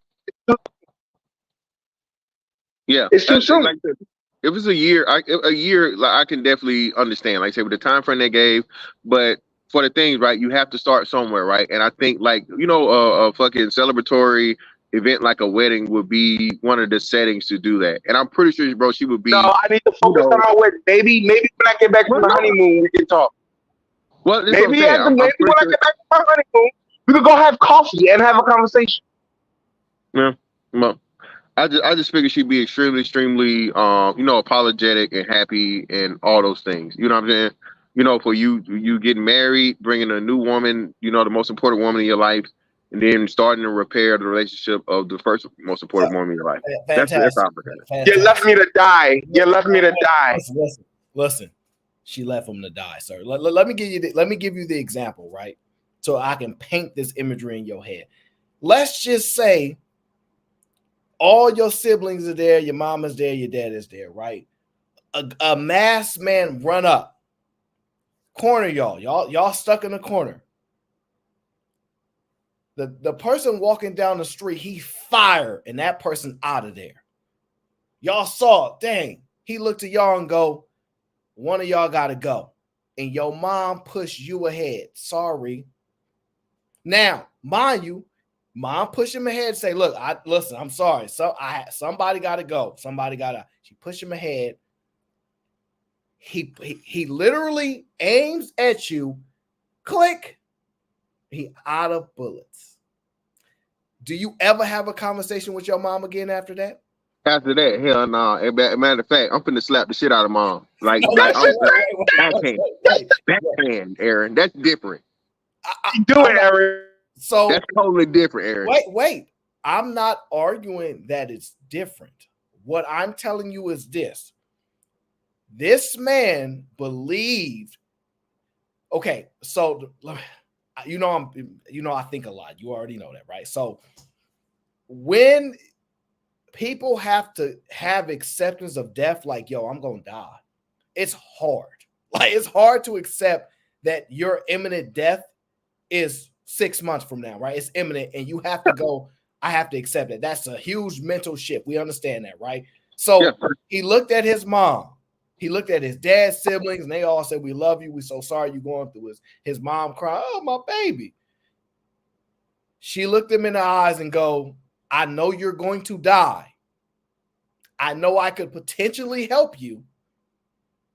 S1: Yeah,
S12: it's too soon.
S1: like if it's a year, like I can definitely understand. Like I said, with the time frame they gave, but for the things, right, you have to start somewhere, right? And I think, like, you know, a fucking celebratory event like a wedding would be one of the settings to do that. And I'm pretty sure, bro, she would be.
S12: No, I need to focus on my wedding. Maybe when I get back from the honeymoon, we can talk.
S1: Well, that's
S12: Maybe
S1: what I'm saying.
S12: maybe when I get back from my honeymoon, we could go have coffee and have a conversation.
S1: Yeah, well, I just figured she'd be extremely, you know, apologetic and happy and all those things. You know what I'm saying? You know, for you getting married, bringing a new woman, you know, the most important woman in your life, and then starting to repair the relationship of the first most important woman in your life. That's how I look at it.
S12: You left me to die. You left me to die.
S6: Listen. She left him to die, sir. Let me give you the example, right? So I can paint this imagery in your head. Let's just say all your siblings are there, your mama's there, your dad is there, right? A masked man run up, corner y'all stuck in the corner. The person walking down the street, he fired, and that person out of there. Y'all saw it. Dang, he looked at y'all and go, one of y'all gotta go. And your mom pushed you ahead. Sorry. Now, mind you, mom pushed him ahead and say, look, listen, I'm sorry. So somebody gotta go. She pushed him ahead. He literally aims at you. Click. He out of bullets. Do you ever have a conversation with your mom again after that?
S1: After that, hell no. Matter of fact, I'm finna slap the shit out of mom. Like backhand, Aaron. That's different.
S12: Do it, Aaron.
S6: So
S1: that's totally different, Aaron.
S6: Wait. I'm not arguing that it's different. What I'm telling you is this. This man believed. Okay, so I think a lot. You already know that, right? So when people have to have acceptance of death, like, yo, I'm gonna die, it's hard. Like, it's hard to accept that your imminent death is 6 months from now, right? It's imminent, and you have to go. I have to accept it. That's a huge mental shift. We understand that, right? So he looked at his mom. He looked at his dad's siblings, and they all said, we love you. We're so sorry you're going through this. His mom cried, oh, my baby. She looked him in the eyes and go, I know you're going to die. I know I could potentially help you,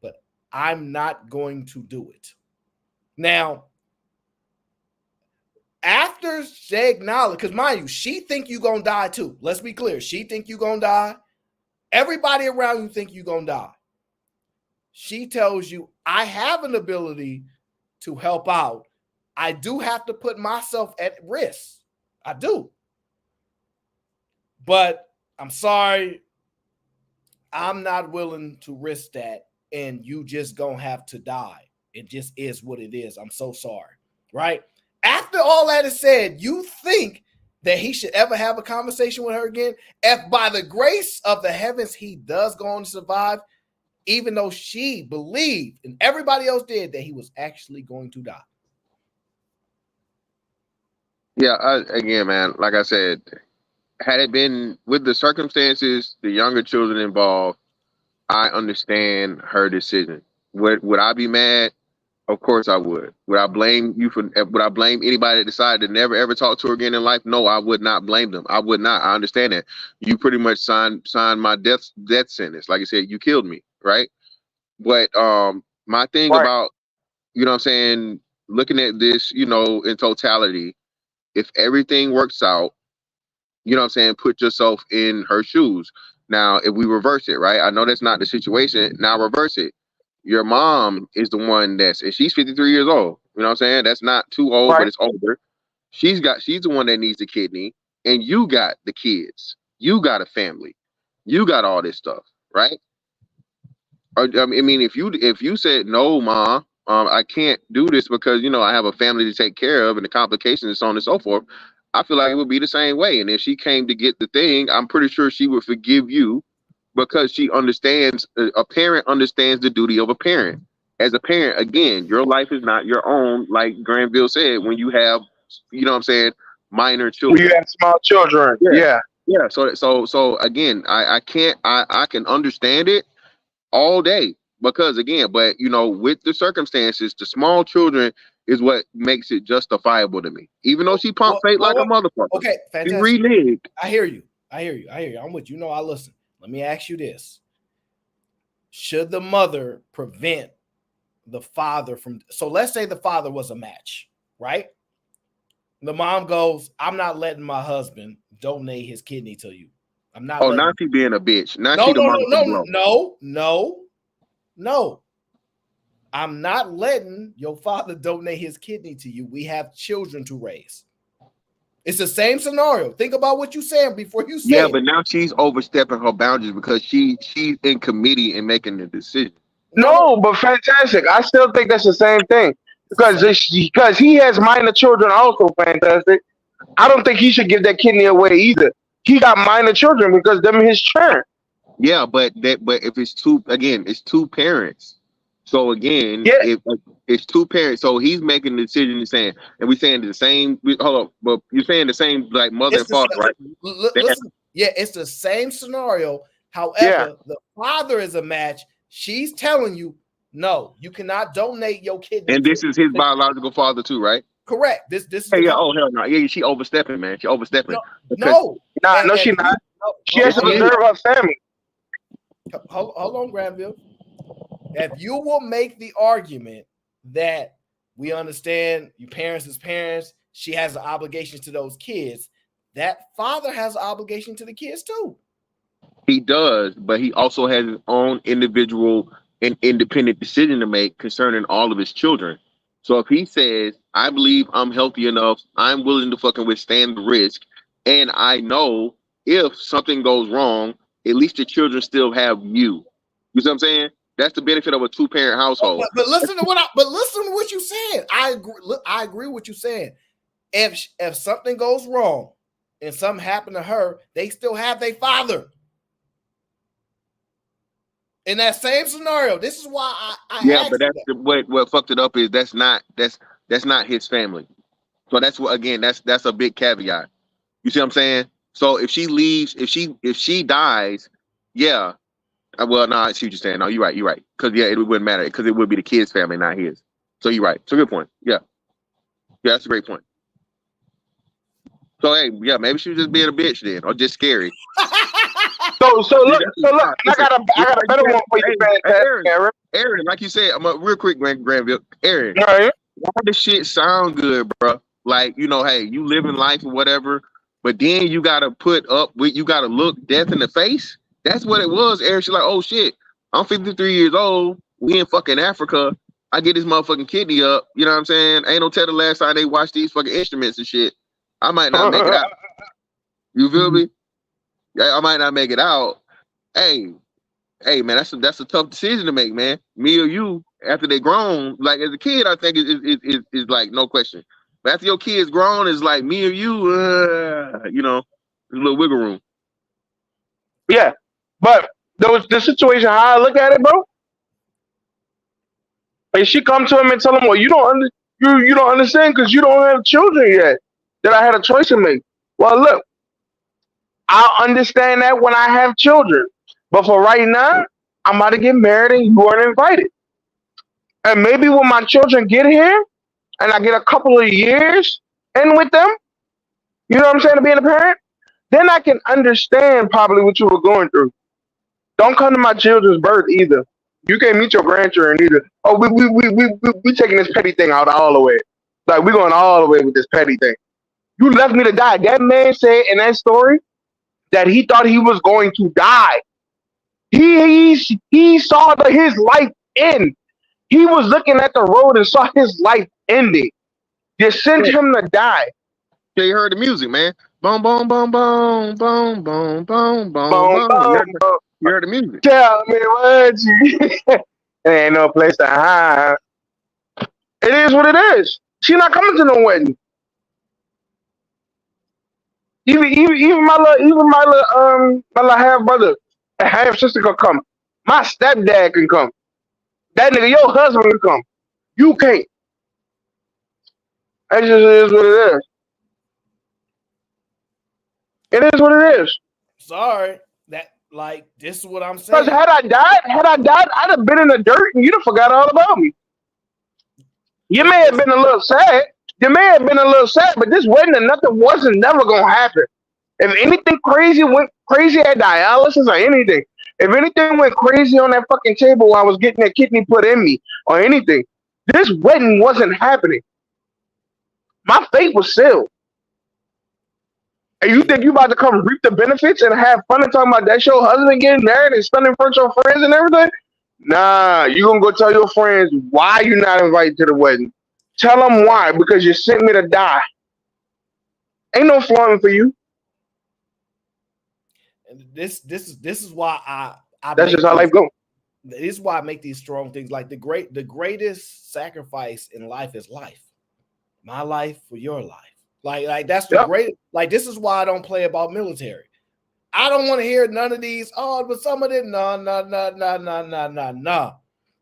S6: but I'm not going to do it. Now, after they acknowledge, because mind you, she think you gonna die too. Let's be clear. She think you gonna die. Everybody around you think you gonna die. She tells you, I have an ability to help out. I do have to put myself at risk. I do. But I'm sorry. I'm not willing to risk that. And you just gonna have to die. It just is what it is. I'm so sorry. Right? After all that is said, you think that he should ever have a conversation with her again? If by the grace of the heavens he does go on to survive, even though she believed and everybody else did that he was actually going to die.
S1: Yeah, again, man, like I said, had it been with the circumstances, the younger children involved, I understand her decision. Would I be mad? Of course I would. Would I blame you for? Would I blame anybody that decided to never ever talk to her again in life? No, I would not blame them. I would not. I understand that. You pretty much signed my death sentence. Like I said, you killed me, right? But my thing
S12: Right.
S1: about, you know what I'm saying, looking at this, you know, in totality, if everything works out, you know what I'm saying, put yourself in her shoes. Now, if we reverse it, right? I know that's not the situation. Now reverse it. Your mom is the one and she's 53 years old. You know what I'm saying? That's not too old, but
S12: Right.
S1: it's older. She's the one that needs the kidney, and you got the kids. You got a family. You got all this stuff, right? Or, I mean, if you said no, ma, I can't do this because you know I have a family to take care of and the complications and so on and so forth. I feel like it would be the same way. And if she came to get the thing, I'm pretty sure she would forgive you because she understands. A parent understands the duty of a parent. As a parent, again, your life is not your own. Like Granville said, when you have, you know what I'm saying, minor
S12: When
S1: children.
S12: you have small children, yeah.
S1: Yeah. So again, I can't. I can understand it all day because again, but you know, with the circumstances, the small children is what makes it justifiable to me. Even though she pumped fake like a motherfucker.
S6: Okay,
S1: She
S6: fantastic.
S1: reneged.
S6: I hear you. I'm with you. You know, I listen. Let me ask you this. Should the mother prevent the father from, so let's say the father was a match, right? The mom goes, I'm not letting my husband donate his kidney to you. I'm not letting.
S1: Now she being a bitch. Now she the mother.
S6: No. I'm not letting your father donate his kidney to you. We have children to raise. It's the same scenario. Think about what you're saying before you say it.
S1: But now she's overstepping her boundaries because she's in committee and making the decision.
S12: No, but fantastic. I still think that's the same thing because he has minor children also. Fantastic. I don't think he should give that kidney away either. He got minor children because them his children.
S1: Yeah, but if it's it's two parents. So again, if it's two parents, so he's making the decision and saying, and we're saying the same. Hold up, but you're saying the same like mother and father, right?
S6: Listen, it's the same scenario. However, the father is a match. She's telling you, no, you cannot donate your kidney.
S1: And this is his biological father too, right?
S6: Correct. This is
S1: oh hell no. Yeah, she overstepping, man. She overstepping.
S6: No,
S12: she not. She has to preserve her family.
S6: Hold on, Granville. If you will make the argument that we understand your parents as parents, she has an obligation to those kids, that father has an obligation to the kids too.
S1: He does, but he also has his own individual and independent decision to make concerning all of his children. So if he says, I believe I'm healthy enough, I'm willing to fucking withstand the risk, and I know if something goes wrong, at least the children still have you. You see what I'm saying? That's the benefit of a two-parent household.
S6: But listen to what you said. I agree with what you saying. If something goes wrong and something happened to her, they still have their father. In that same scenario, this is why I
S1: but that's what fucked it up is that's not his family. So that's what, again, that's a big caveat. You see what I'm saying? So if she leaves, if she dies, yeah. Well, no, I see what you're saying. No, you're right. Because it wouldn't matter because it would be the kid's family, not his. So you're right. It's a good point. Yeah, that's a great point. So hey, yeah, maybe she was just being a bitch then, or just scary.
S12: So look, I got a better one for you,
S1: Aaron, like you said, I'm real quick, Granville. Aaron,
S12: right.
S1: Why does shit sound good, bro? Like, you know, hey, you living life or whatever, but then you gotta you gotta look death in the face. That's what it was, Aaron. She's like, oh shit, I'm 53 years old. We in fucking Africa. I get this motherfucking kidney up. You know what I'm saying? Ain't no tell the last time they watched these fucking instruments and shit. I might not make it out. You feel me? I might not make it out. Hey, man, that's a tough decision to make, man. Me or you, after they grown, like as a kid, I think is like no question. But after your kid's grown, it's like me or you, you know, there's a little wiggle room.
S12: Yeah, but the situation, how I look at it, bro. Like she come to him and tell him, well, you don't understand because you don't have children yet. That I had a choice to make. Well, look, I'll understand that when I have children. But for right now, I'm about to get married and you weren't invited. And maybe when my children get here and I get a couple of years in with them, you know what I'm saying, to being a parent, then I can understand probably what you were going through. Don't come to my children's birth either. You can't meet your grandchildren either. Oh, we taking this petty thing out all the way. Like, we going all the way with this petty thing. You left me to die. That man said in that story that he thought he was going to die. He saw his life end. He was looking at the road and saw his life ending. You sent him to die.
S1: Yeah, you heard the music, man. Boom, boom, boom, boom, boom, boom, boom, boom,
S12: Boom,
S1: boom.
S12: boom.
S1: You heard the music.
S12: Tell me what you. There ain't no place to hide. It is what it is. She not coming to no wedding. Even my little half brother and half sister can come. My stepdad can come. That nigga, your husband can come. You can't. That just is what it is. It is what it is.
S6: Sorry, that like this is what I'm
S12: Because
S6: saying.
S12: had I died, I'd have been in the dirt and you'd have forgot all about me. You may have been a little sad. You may have been a little sad, but this wedding and nothing wasn't never gonna happen. If anything crazy went crazy at dialysis or anything, if anything went crazy on that fucking table while I was getting that kidney put in me or anything, this wedding wasn't happening. My fate was sealed. And you think you about to come reap the benefits and have fun and talking about that your husband getting married and spending in front of your friends and everything? Nah, you gonna go tell your friends why you not invited to the wedding. Tell them why, because you sent me to die. Ain't no flaunting for you.
S6: And this is why I
S12: That's just how life goes.
S6: This is why I make these strong things. Like the greatest sacrifice in life is life. My life for your life. Like that's the great. Like this is why I don't play about military. I don't want to hear none of these. Oh, but some of them. No.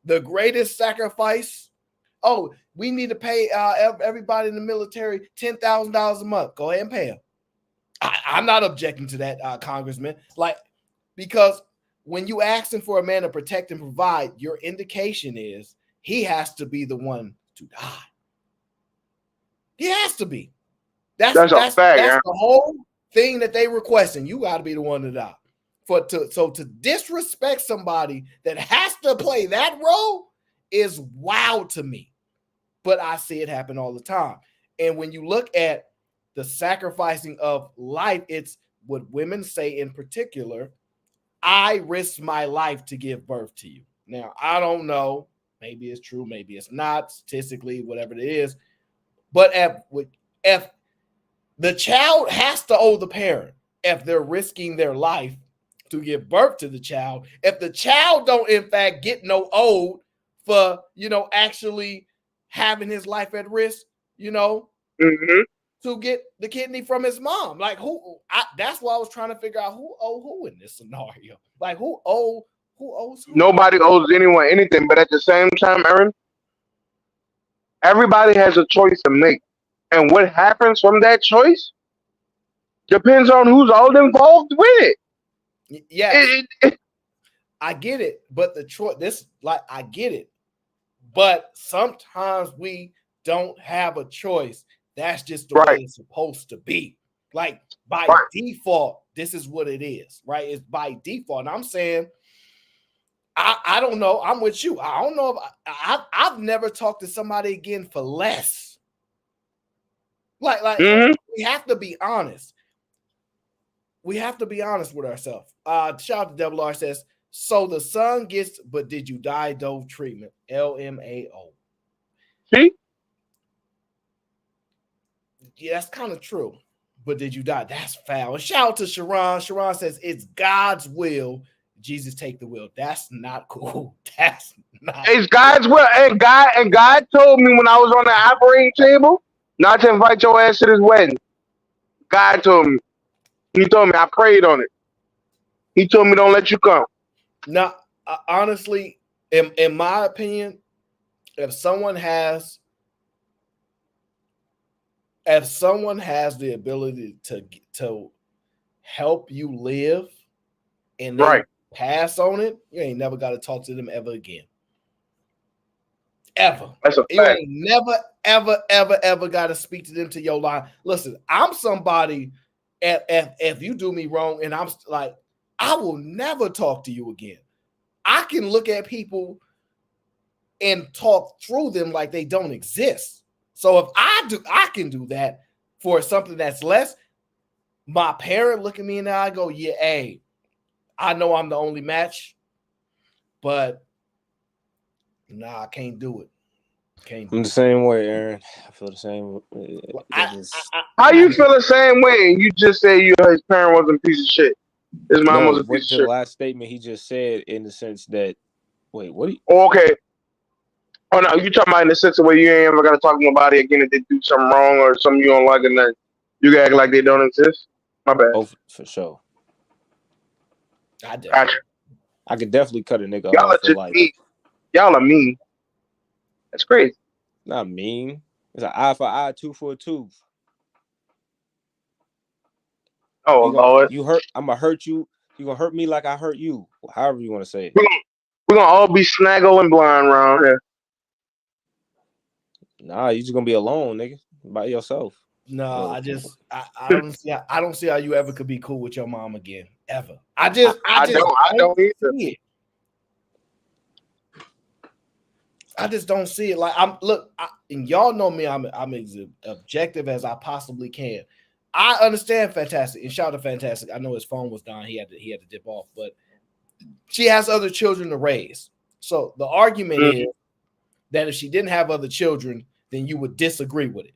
S6: The greatest sacrifice. Oh, we need to pay everybody in the military $10,000 a month. Go ahead and pay them. I'm not objecting to that, Congressman. Like, because when you asking for a man to protect and provide, your indication is he has to be the one to die. He has to be. That's
S12: a fact, yeah.
S6: the whole thing that they requesting. You got to be the one to die. So to disrespect somebody that has to play that role is wild to me. But I see it happen all the time. And when you look at the sacrificing of life, it's what women say in particular. I risked my life to give birth to you. Now, I don't know. Maybe it's true. Maybe it's not. Statistically, whatever it is. But if the child has to owe the parent, if they're risking their life to give birth to the child, if the child don't in fact get no owed for, actually having his life at risk, to get the kidney from his mom. Like that's why I was trying to figure out who owe who in this scenario. Like who owes who?
S12: Nobody owes anyone anything, but at the same time, Aaron, everybody has a choice to make. And what happens from that choice depends on who's all involved with it.
S6: Yeah. I get it, but the choice I get it. But sometimes we don't have a choice. That's just the way it's supposed to be. Like by default, this is what it is, right? It's by default. And I'm saying, I don't know. I'm with you. I don't know if I've never talked to somebody again for less. Like we have to be honest. We have to be honest with ourselves. Shout out to Devil R says, so the son gets, but did you die dove treatment? LMAO.
S12: See?
S6: Yeah, that's kind of true. But did you die? That's foul. And shout out to Sharon. Sharon says, it's God's will. Jesus take the will. That's not cool. That's not.
S12: It's God's will. And God told me when I was on the operating table not to invite your ass to this wedding. God told me. He told me. I prayed on it. He told me don't let you come.
S6: Now, honestly, in my opinion, if someone has the ability to help you live and they pass on it, you ain't never got to talk to them ever again. Ever.
S12: That's a
S6: You
S12: fact.
S6: ain't never, ever got to speak to them to your line. Listen, I'm somebody, if you do me wrong and I'm like, I will never talk to you again. I can look at people and talk through them like they don't exist. So if I can do that for something that's less. My parent look at me and I go, yeah, hey, I know I'm the only match, but nah, I can't do it.
S3: I'm the same way, Aaron. I feel the same.
S12: How you feel the same way? And you just say his parent was a piece of shit. His mom was a piece
S3: went
S12: of
S3: to
S12: shit.
S3: the last statement he just said in the sense that, wait, what?
S12: Okay. Oh no, you talking about in the sense of where you ain't ever gonna talk to nobody again if they do something wrong or something you don't like, and then you gotta act like they don't exist. My bad.
S3: Oh, for sure.
S12: Gotcha.
S3: I could definitely cut a nigga
S12: Y'all
S3: off
S12: are
S3: for
S12: just
S3: like.
S12: mean. Y'all are mean. That's crazy.
S3: Not mean. It's an eye for eye, tooth for a tooth.
S12: Oh Lord.
S3: You hurt. I'm gonna hurt you. You gonna hurt me like I hurt you. However you want to say it.
S12: We're gonna all be snaggle and blind around here.
S3: Nah, you just gonna be alone, nigga, by yourself.
S6: No, I don't see how you ever could be cool with your mom again, ever. I don't either. I just don't see it. Like and y'all know me. I'm as objective as I possibly can. I understand Fantastic and shout out to Fantastic. I know his phone was down. He had to dip off, but she has other children to raise. So the argument is that if she didn't have other children, then you would disagree with it.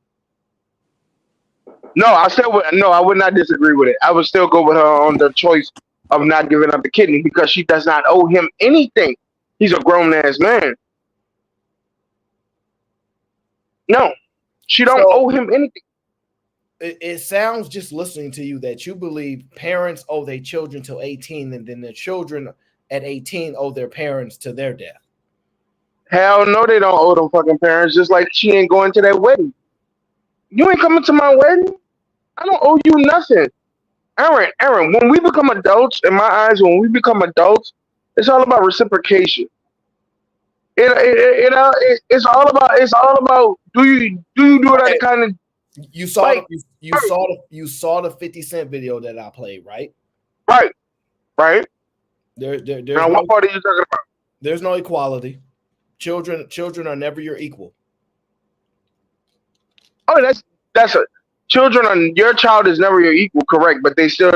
S12: No, I would not disagree with it. I would still go with her on the choice of not giving up the kidney because she does not owe him anything. He's a grown ass man. No, she don't owe him anything.
S6: It sounds just listening to you that you believe parents owe their children till 18, and then the children at 18 owe their parents to their death.
S12: Hell no, they don't owe them fucking parents. Just like she ain't going to that wedding. You ain't coming to my wedding. I don't owe you nothing. Aaron, when we become adults, in my eyes, it's all about reciprocation. It's all about do you do that kind of.
S6: You saw the 50 Cent video that I played, right?
S12: Right.
S6: There's
S12: now, what part are you talking about?
S6: There's no equality. Children are never your equal.
S12: Oh, that's a children on your child is never your equal, correct? But they still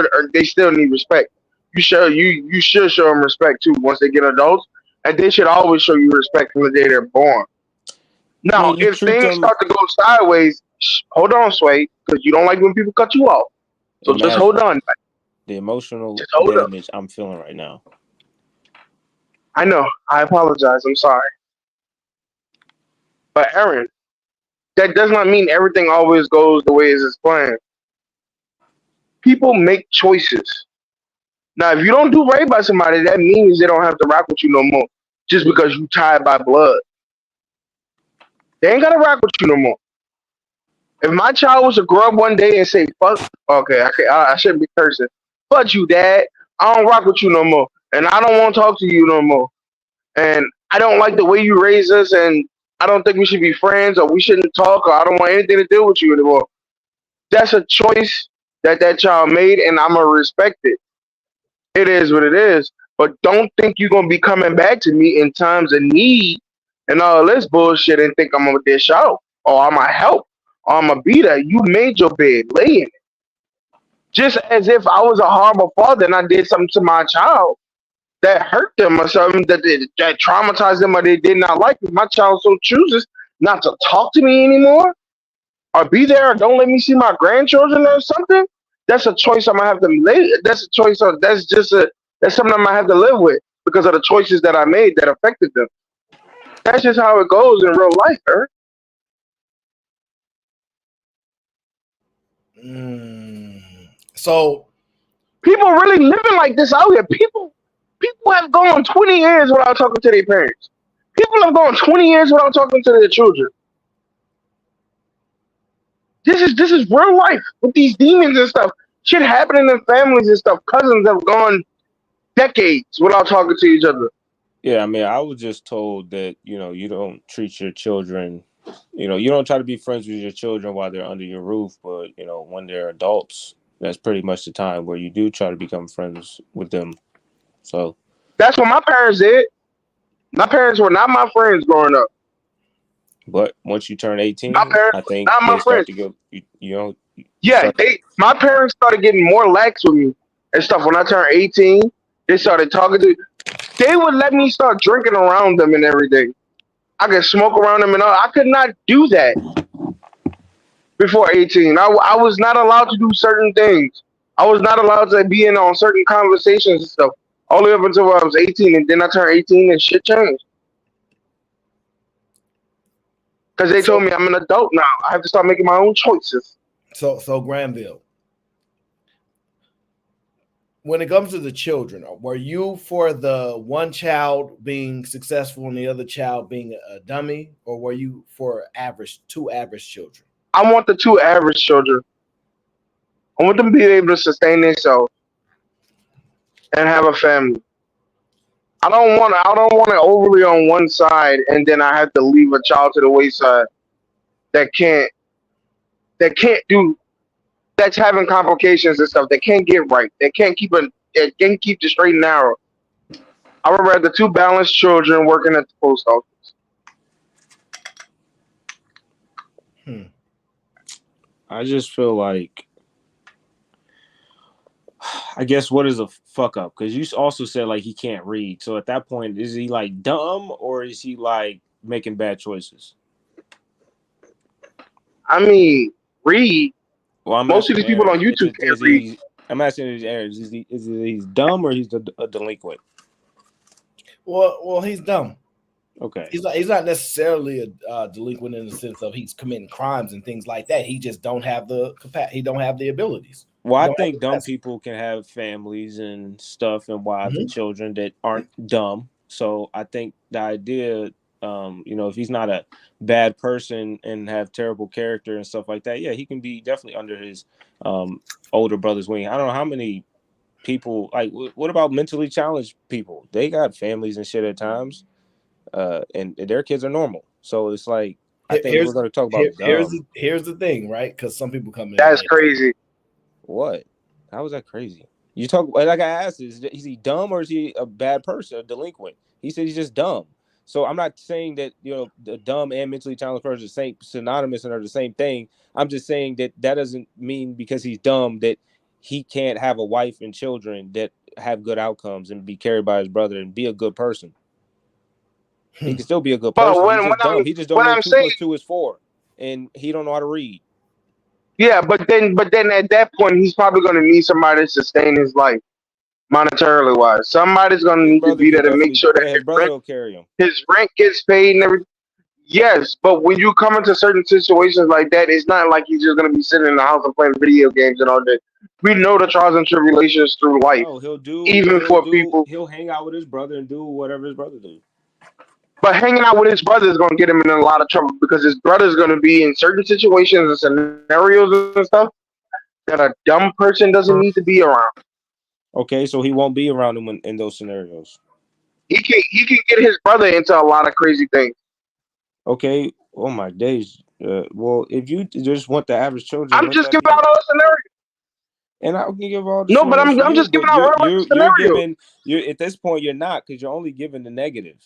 S12: need respect. You should show them respect too once they get adults, and they should always show you respect from the day they're born. Now, if things start to go sideways, hold on, Sway, because you don't like when people cut you off. So just hold on.
S3: The emotional damage I'm feeling right now.
S12: I know. I apologize. I'm sorry. But Aaron, that does not mean everything always goes the way it's planned. People make choices. Now, if you don't do right by somebody, that means they don't have to rock with you no more just because you tied by blood. They ain't got to rock with you no more. If my child was to grow up one day and say, fuck, okay, I shouldn't be cursing. Fuck you, Dad. I don't rock with you no more. And I don't want to talk to you no more. And I don't like the way you raise us, and I don't think we should be friends, or we shouldn't talk, or I don't want anything to do with you anymore. That's a choice that child made, and I'm going to respect it. It is what it is. But don't think you're going to be coming back to me in times of need and all this bullshit and think I'm going to dish out, or I'm going to help, or I'm going to be there. You made your bed. Lay in it. Just as if I was a horrible father and I did something to my child that hurt them or something that traumatized them or they did not like me. My child so chooses not to talk to me anymore or be there or don't let me see my grandchildren or something. That's a choice I'm gonna have to make. That's a choice. That's something I'm gonna have to live with because of the choices that I made that affected them. That's just how it goes in real life, Eric.
S6: So
S12: people really living like this out here. People have gone 20 years without talking to their parents. People have gone 20 years without talking to their children. This is real life with these demons and stuff. Shit happening in families and stuff. Cousins have gone decades without talking to each other.
S3: Yeah, I mean, I was just told that, you don't treat your children, you don't try to be friends with your children while they're under your roof, but, when they're adults, that's pretty much the time where you do try to become friends with them. So
S12: That's what my parents did. My parents were not my friends growing up.
S3: but once you turn
S12: My
S3: 18,
S12: parents,
S3: I think
S12: not my
S3: they start
S12: friends.
S3: to get, you
S12: Yeah,
S3: start.
S12: my parents started getting more lax with me and stuff. When I turned 18, they started talking to. They would let me start drinking around them and everything. I could smoke around them and all. I could not do that before 18. I was not allowed to do certain things. I was not allowed to be in on certain conversations and stuff. All the way up until I was 18, and then I turned 18 and shit changed. Because they told me I'm an adult now. I have to start making my own choices.
S6: So Granville, when it comes to the children, were you for the one child being successful and the other child being a dummy, or were you for two average children?
S12: I want the two average children. I want them to be able to sustain themselves and have a family. I don't want it overly on one side, and then I have to leave a child to the wayside that can't do that's having complications and stuff. They can't get right. They can't keep the straight and narrow. I would rather two balanced children working at the post office.
S3: I just feel like, I guess, what is a fuck up? Because you also said like he can't read. So at that point, is he like dumb or is he like making bad choices?
S12: I mean, read.
S3: Well, I'm
S12: Most of
S3: asking
S12: these people on
S3: Aaron.
S12: YouTube can't read.
S3: I'm asking Aaron. Is he's dumb or he's a delinquent?
S6: Well, he's dumb.
S3: Okay.
S6: He's not necessarily a delinquent in the sense of he's committing crimes and things like that. He just don't have the capacity. He don't have the abilities.
S3: Well, I think dumb people can have families and stuff and wives and children that aren't dumb. So I think the idea, if he's not a bad person and have terrible character and stuff like that, yeah, he can be definitely under his older brother's wing. I don't know how many people, like, what about mentally challenged people? They got families and shit at times, and their kids are normal. So it's like, I think we're going to talk about dumb.
S6: Here's the thing, right? Because some people come in.
S12: That's crazy.
S3: What? How is that crazy? You talk like I asked, is he dumb or is he a bad person, a delinquent? He said he's just dumb. So I'm not saying that the dumb and mentally challenged person are the same, synonymous and are the same thing. I'm just saying that doesn't mean because he's dumb that he can't have a wife and children that have good outcomes and be carried by his brother and be a good person. He can still be a good person. He's just dumb. He just don't know 2 + 2 is 4, and he don't know how to read.
S12: Yeah, but then at that point, he's probably going to need somebody to sustain his life, monetarily wise. Somebody's going to need to be there to make sure that
S3: his brother will carry him.
S12: His rent gets paid and everything. Yes, but when you come into certain situations like that, it's not like he's just going to be sitting in the house and playing video games and all that. We know the trials and tribulations through life.
S3: No,
S12: people.
S3: He'll hang out with his brother and do whatever his brother do.
S12: But hanging out with his brother is going to get him in a lot of trouble because his brother is going to be in certain situations and scenarios and stuff that a dumb person doesn't need to be around.
S3: Okay, so he won't be around him in those scenarios.
S12: He can get his brother into a lot of crazy things.
S3: Okay. Oh my days. Well, if you just want the average children,
S12: I'm just giving out all the scenarios.
S3: And I can give all the
S12: no, but I'm just giving out real scenarios.
S3: You're at this point, you're not, because you're only giving the negative.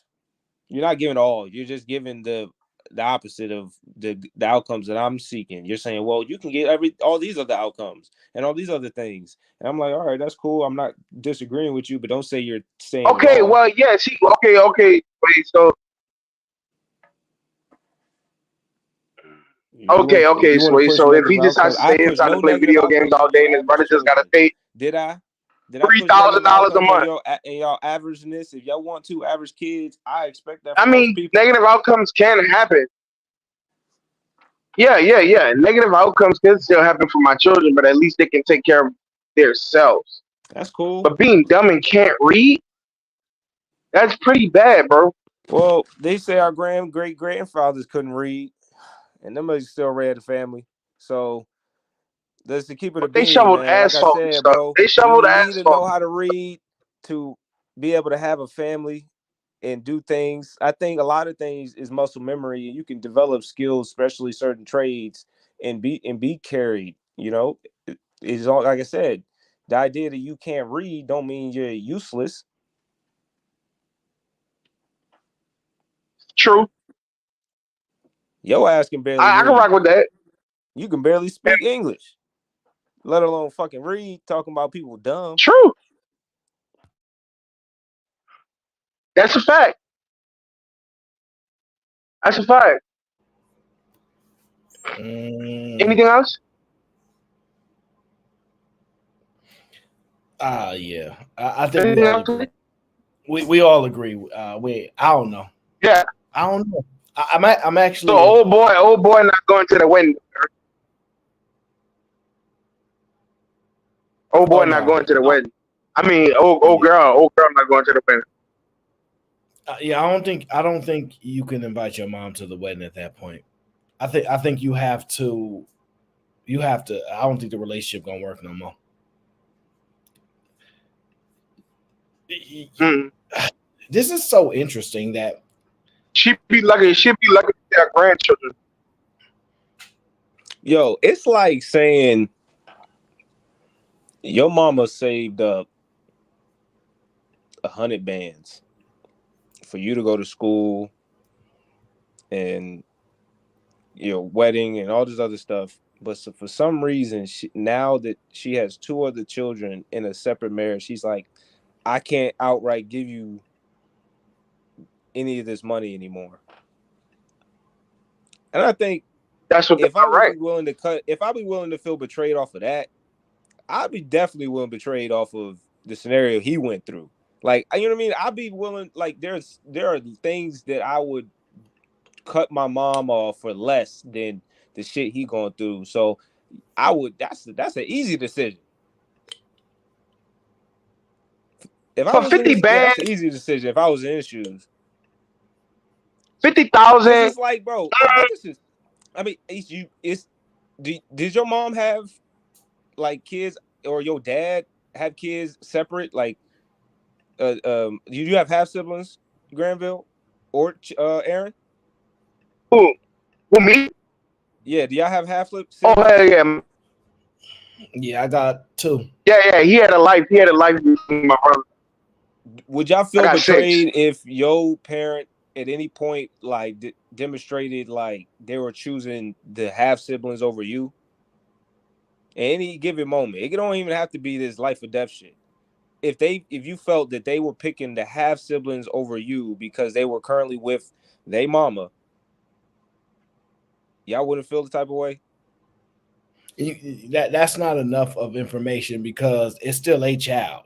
S3: You're not giving all. You're just giving the opposite of the outcomes that I'm seeking. You're saying, well, you can get all these other outcomes and all these other things. And I'm like, all right, that's cool. I'm not disagreeing with you, but don't say you're saying.
S12: Okay, well, yeah, okay. Wait, so. Okay, sweet. So if he decides to stay inside and play video games all day and his brother just got to pay.
S3: Did I
S12: $3,000 a month.
S3: In y'all averageness, if y'all want 2 average kids, I expect that.
S12: I mean, negative outcomes can happen. Yeah. Negative outcomes can still happen for my children, but at least they can take care of themselves.
S3: That's cool.
S12: But being dumb and can't read, that's pretty bad, bro.
S3: Well, they say our great grandfathers couldn't read, and them still read the family. So that's to keep it a bean,
S12: they shoveled
S3: man.
S12: asphalt
S3: like I said,
S12: and stuff.
S3: Bro,
S12: they shoveled
S3: you
S12: asphalt.
S3: need to know how to read to be able to have a family and do things. I think a lot of things is muscle memory. You can develop skills, especially certain trades, and be carried. You know, it's all like I said. The idea that you can't read don't mean you're useless.
S12: True.
S3: Your ass can barely
S12: I can
S3: read.
S12: rock with that.
S3: You can barely speak English, let alone fucking read. Talking about people dumb.
S12: True. That's a fact. That's a fact. Anything else?
S6: Yeah. I think we
S12: Anything
S6: all
S12: else?
S6: agree. We all agree. I don't know.
S12: Yeah.
S6: I don't know. I'm actually.
S12: So old boy not going to the wedding. Old boy not going to the wedding. I mean, old girl not going to the wedding.
S6: Yeah, I don't think you can invite your mom to the wedding at that point. I think you have to. I don't think the relationship gonna work no more. This is so interesting that
S12: she'd be lucky to have grandchildren.
S3: Yo, it's like saying your mama saved up 100 bands for you to go to school and your wedding and all this other stuff. But so for some reason, now that she has 2 other children in a separate marriage, she's like, I can't outright give you any of this money anymore. And I think
S12: that's what
S3: if I would be willing to if I'd be willing to feel betrayed off of that, I'd be definitely willing betrayed off of the scenario he went through. Like, you know what I mean? I'd be willing, like, there are things that I would cut my mom off for less than the shit he going through. So I would, that's an easy decision. If I
S12: for
S3: was
S12: 50
S3: in
S12: bands,
S3: that's an easy decision if I was in his shoes.
S12: 50,000.
S3: It's like, bro, I bet this is, I mean, did your mom have like kids or your dad have kids separate? Like, do you have half siblings, Granville or Aaron?
S12: Who me?
S3: Yeah, do y'all have half siblings?
S12: Oh hell yeah.
S6: Yeah, I got 2.
S12: Yeah. He had a life with my brother.
S3: Would y'all feel betrayed if your parent at any point like demonstrated like they were choosing the half siblings over you? At any given moment, it don't even have to be this life or death shit. If you felt that they were picking the half siblings over you because they were currently with their mama, y'all wouldn't feel the type of way?
S6: That's not enough of information because it's still a child.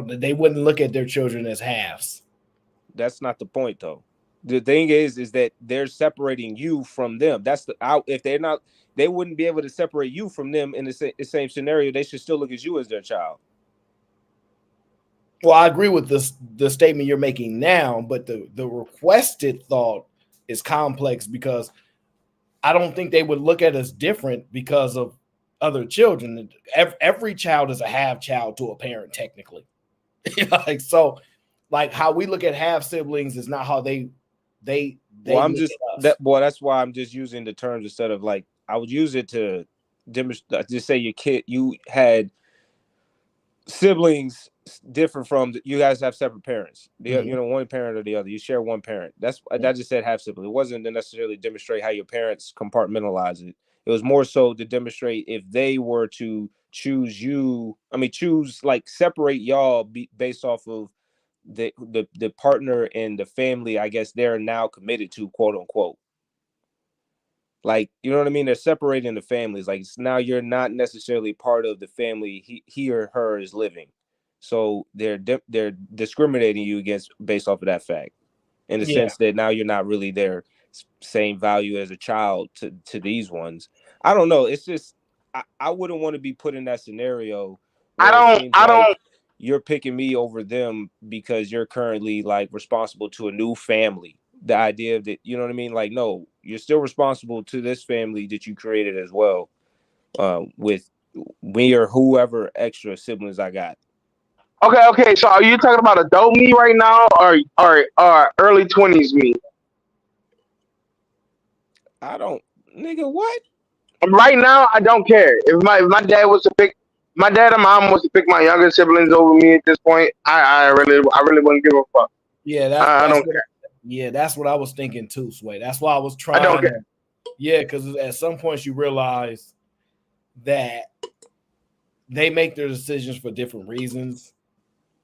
S6: They wouldn't look at their children as halves.
S3: That's not the point though. The thing is that they're separating you from them. That's if they're not, they wouldn't be able to separate you from them in the same scenario. They should still look at you as their child.
S6: Well, I agree with the statement you're making now, but the requested thought is complex because I don't think they would look at us different because of other children. Every child is a half child to a parent, technically. Like so, like how we look at half siblings is not how they.
S3: Well, I'm just that's why I'm just using the terms instead of like I would use it to demonstrate. Just say you had siblings different from you guys have separate parents. You know, one parent or the other. You share one parent. That just said half sibling. It wasn't to necessarily demonstrate how your parents compartmentalize it. It was more so to demonstrate if they were to choose you. I mean, choose like separate y'all based off of the partner and the family. I guess they're now committed to, quote unquote. Like, you know what I mean? They're separating the families. Like now you're not necessarily part of the family he or her is living. So they're discriminating you against based off of that fact. In the sense that now you're not really their same value as a child to these ones. I don't know. It's just I wouldn't want to be put in that scenario where it seems like you're picking me over them because you're currently like responsible to a new family. The idea that, you know what I mean? Like, no, you're still responsible to this family that you created as well, with me or whoever extra siblings I got.
S12: Okay. So are you talking about adult me right now, or early 20s me?
S22: I don't, nigga. What?
S12: Right now, I don't care. If my dad was to pick, my dad and mom was to pick my younger siblings over me at this point, I really wouldn't give a fuck.
S6: Yeah,
S12: I
S6: that's
S12: don't
S6: what.
S12: care.
S6: Yeah, that's what I was thinking too, Sway. That's why I was
S12: I don't
S6: trying
S12: care.
S6: to. Yeah, because at some points you realize that they make their decisions for different reasons,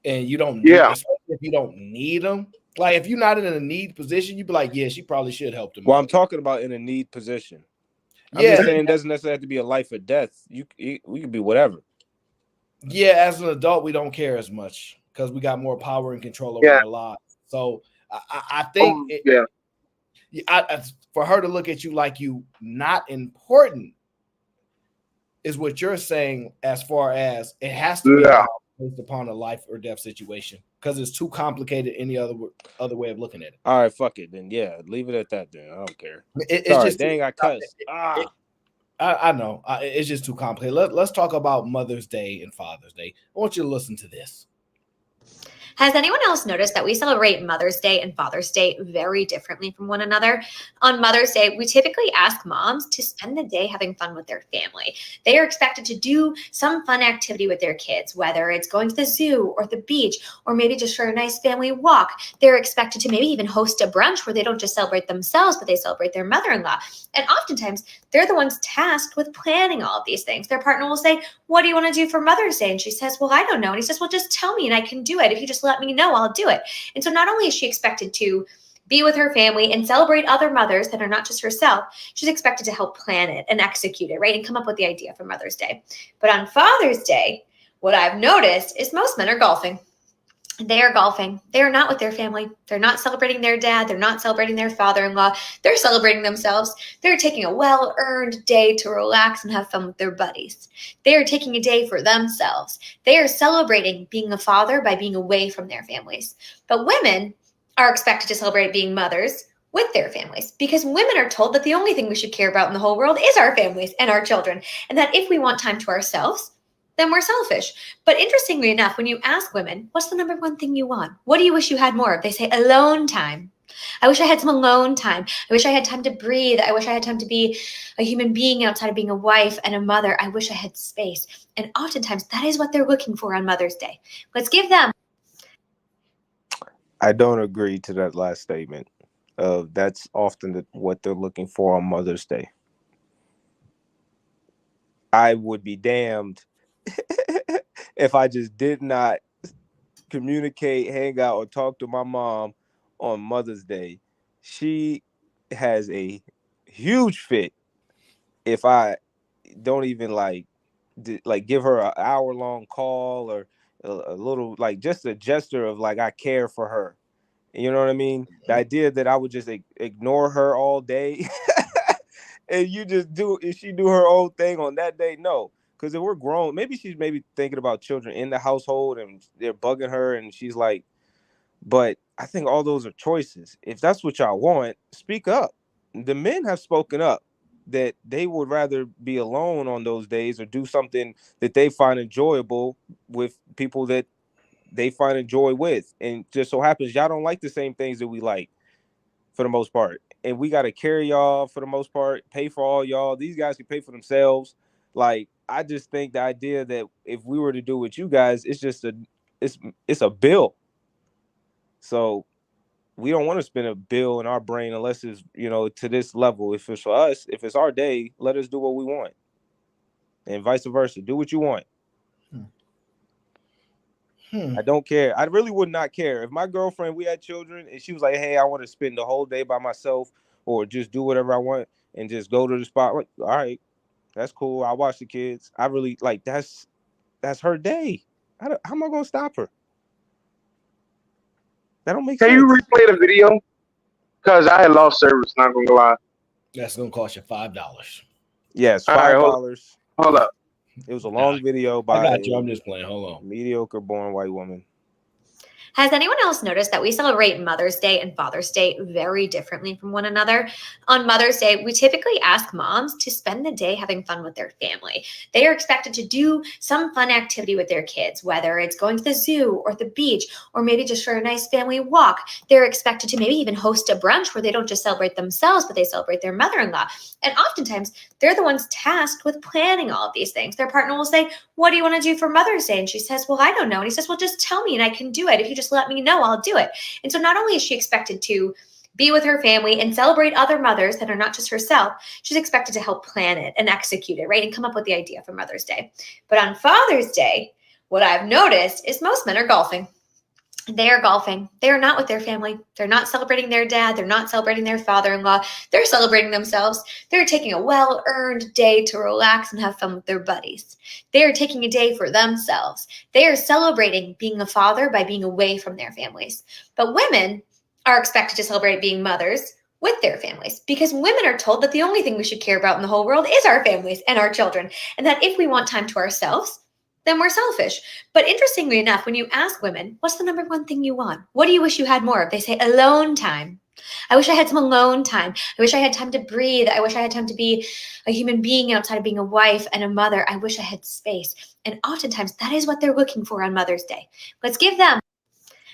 S6: and you don't need,
S12: Yeah.
S6: especially if you don't need them. Like if you're not in a need position, you'd be like, yeah, she probably should help them
S22: Well,
S6: out.
S22: I'm talking about in a need position. I'm
S6: Yeah,
S22: just saying it doesn't necessarily have to be a life or death. We could be whatever.
S6: yeah. As an adult, we don't care as much because we got more power and control over
S12: Yeah.
S6: our lives. So I think
S12: Yeah.
S6: For her to look at you like you not important is what you're saying, as far as it has to be
S12: Yeah.
S6: based upon a life or death situation because it's too complicated any other way of looking at it.
S22: All right, fuck it then. Yeah, leave it at that then. I don't care.
S6: It's
S22: Sorry,
S6: just
S22: dang, I cussed.
S6: I know it's just too complicated. Let's talk about Mother's Day and Father's Day. I want you to listen to this.
S8: Has anyone else noticed that we celebrate Mother's Day and Father's Day very differently from one another? On Mother's Day, we typically ask moms to spend the day having fun with their family. They are expected to do some fun activity with their kids, whether it's going to the zoo or the beach, or maybe just for a nice family walk. They're expected to maybe even host a brunch where they don't just celebrate themselves, but they celebrate their mother-in-law. And oftentimes, they're the ones tasked with planning all of these things. Their partner will say, "What do you want to do for Mother's Day?" And she says, "Well, I don't know." And he says, "Well, just tell me and I can do it. If you just let me know, I'll do it." And so not only is she expected to be with her family and celebrate other mothers that are not just herself, she's expected to help plan it and execute it, right? And come up with the idea for Mother's Day. But on Father's Day, what I've noticed is most men are golfing. They are golfing. They are not with their family. They're not celebrating their dad. They're not celebrating their father-in-law. They're celebrating themselves. They're taking a well-earned day to relax and have fun with their buddies. They are taking a day for themselves. They are celebrating being a father by being away from their families. But women are expected to celebrate being mothers with their families, because women are told that the only thing we should care about in the whole world is our families and our children, and that if we want time to ourselves, then we're selfish. But interestingly enough, when you ask women, what's the number one thing you want? What do you wish you had more of? They say alone time. I wish I had some alone time. I wish I had time to breathe. I wish I had time to be a human being outside of being a wife and a mother. I wish I had space. And oftentimes that is what they're looking for on Mother's Day. Let's give them.
S22: I don't agree to that last statement. That's often what they're looking for on Mother's Day. I would be damned if I just did not communicate, hang out, or talk to my mom on Mother's Day. She has a huge fit if I don't even give her an hour-long call or a little, like, just a gesture of like I care for her. You know what I mean? The idea that I would just ignore her all day and she do her own thing on that day. No, because if we're grown, maybe she's thinking about children in the household and they're bugging her and she's like, but I think all those are choices. If that's what y'all want, speak up. The men have spoken up that they would rather be alone on those days or do something that they find enjoyable with people that they find a joy with. And just so happens y'all don't like the same things that we like for the most part. And we got to carry y'all for the most part, pay for all y'all. These guys can pay for themselves. Like, I just think the idea that if we were to do with you guys, it's just it's a bill. So we don't want to spend a bill in our brain unless it's, to this level. If it's for us, if it's our day, let us do what we want. And vice versa. Do what you want. I don't care. I really would not care. If my girlfriend, we had children, and she was like, hey, I want to spend the whole day by myself or just do whatever I want and just go to the spot. Like, all right, that's cool. I'll watch the kids. I really, like, that's her day. How am I going to stop her? That don't make sense.
S12: Can you replay the video? Because I had lost service, not going to lie.
S6: That's going to cost you $5.
S22: Yes, $5.
S12: Right, hold up.
S22: It was a long video by
S6: I got you. I'm just playing. Hold on.
S22: Mediocre born white woman.
S8: Has anyone else noticed that we celebrate Mother's Day and Father's Day very differently from one another? On Mother's Day, we typically ask moms to spend the day having fun with their family. They are expected to do some fun activity with their kids, whether it's going to the zoo or the beach, or maybe just for a nice family walk. They're expected to maybe even host a brunch where they don't just celebrate themselves, but they celebrate their mother-in-law. And oftentimes, they're the ones tasked with planning all of these things. Their partner will say, "What do you want to do for Mother's Day?" And she says, "Well, I don't know." And he says, "Well, just tell me and I can do it. If you just let me know, I'll do it." And so not only is she expected to be with her family and celebrate other mothers that are not just herself, she's expected to help plan it and execute it, right? And come up with the idea for Mother's Day. But on Father's Day, what I've noticed is most men are golfing. They are golfing. They are not with their family. They're not celebrating their dad. They're not celebrating their father-in-law. They're celebrating themselves. They're taking a well-earned day to relax and have fun with their buddies. They are taking a day for themselves. They are celebrating being a father by being away from their families. But women are expected to celebrate being mothers with their families, because women are told that the only thing we should care about in the whole world is our families and our children, and that if we want time to ourselves, then we're selfish. But interestingly enough, when you ask women, what's the number one thing you want? What do you wish you had more of? They say alone time. I wish I had some alone time. I wish I had time to breathe. I wish I had time to be a human being outside of being a wife and a mother. I wish I had space. And oftentimes that is what they're looking for on Mother's Day. Let's give them.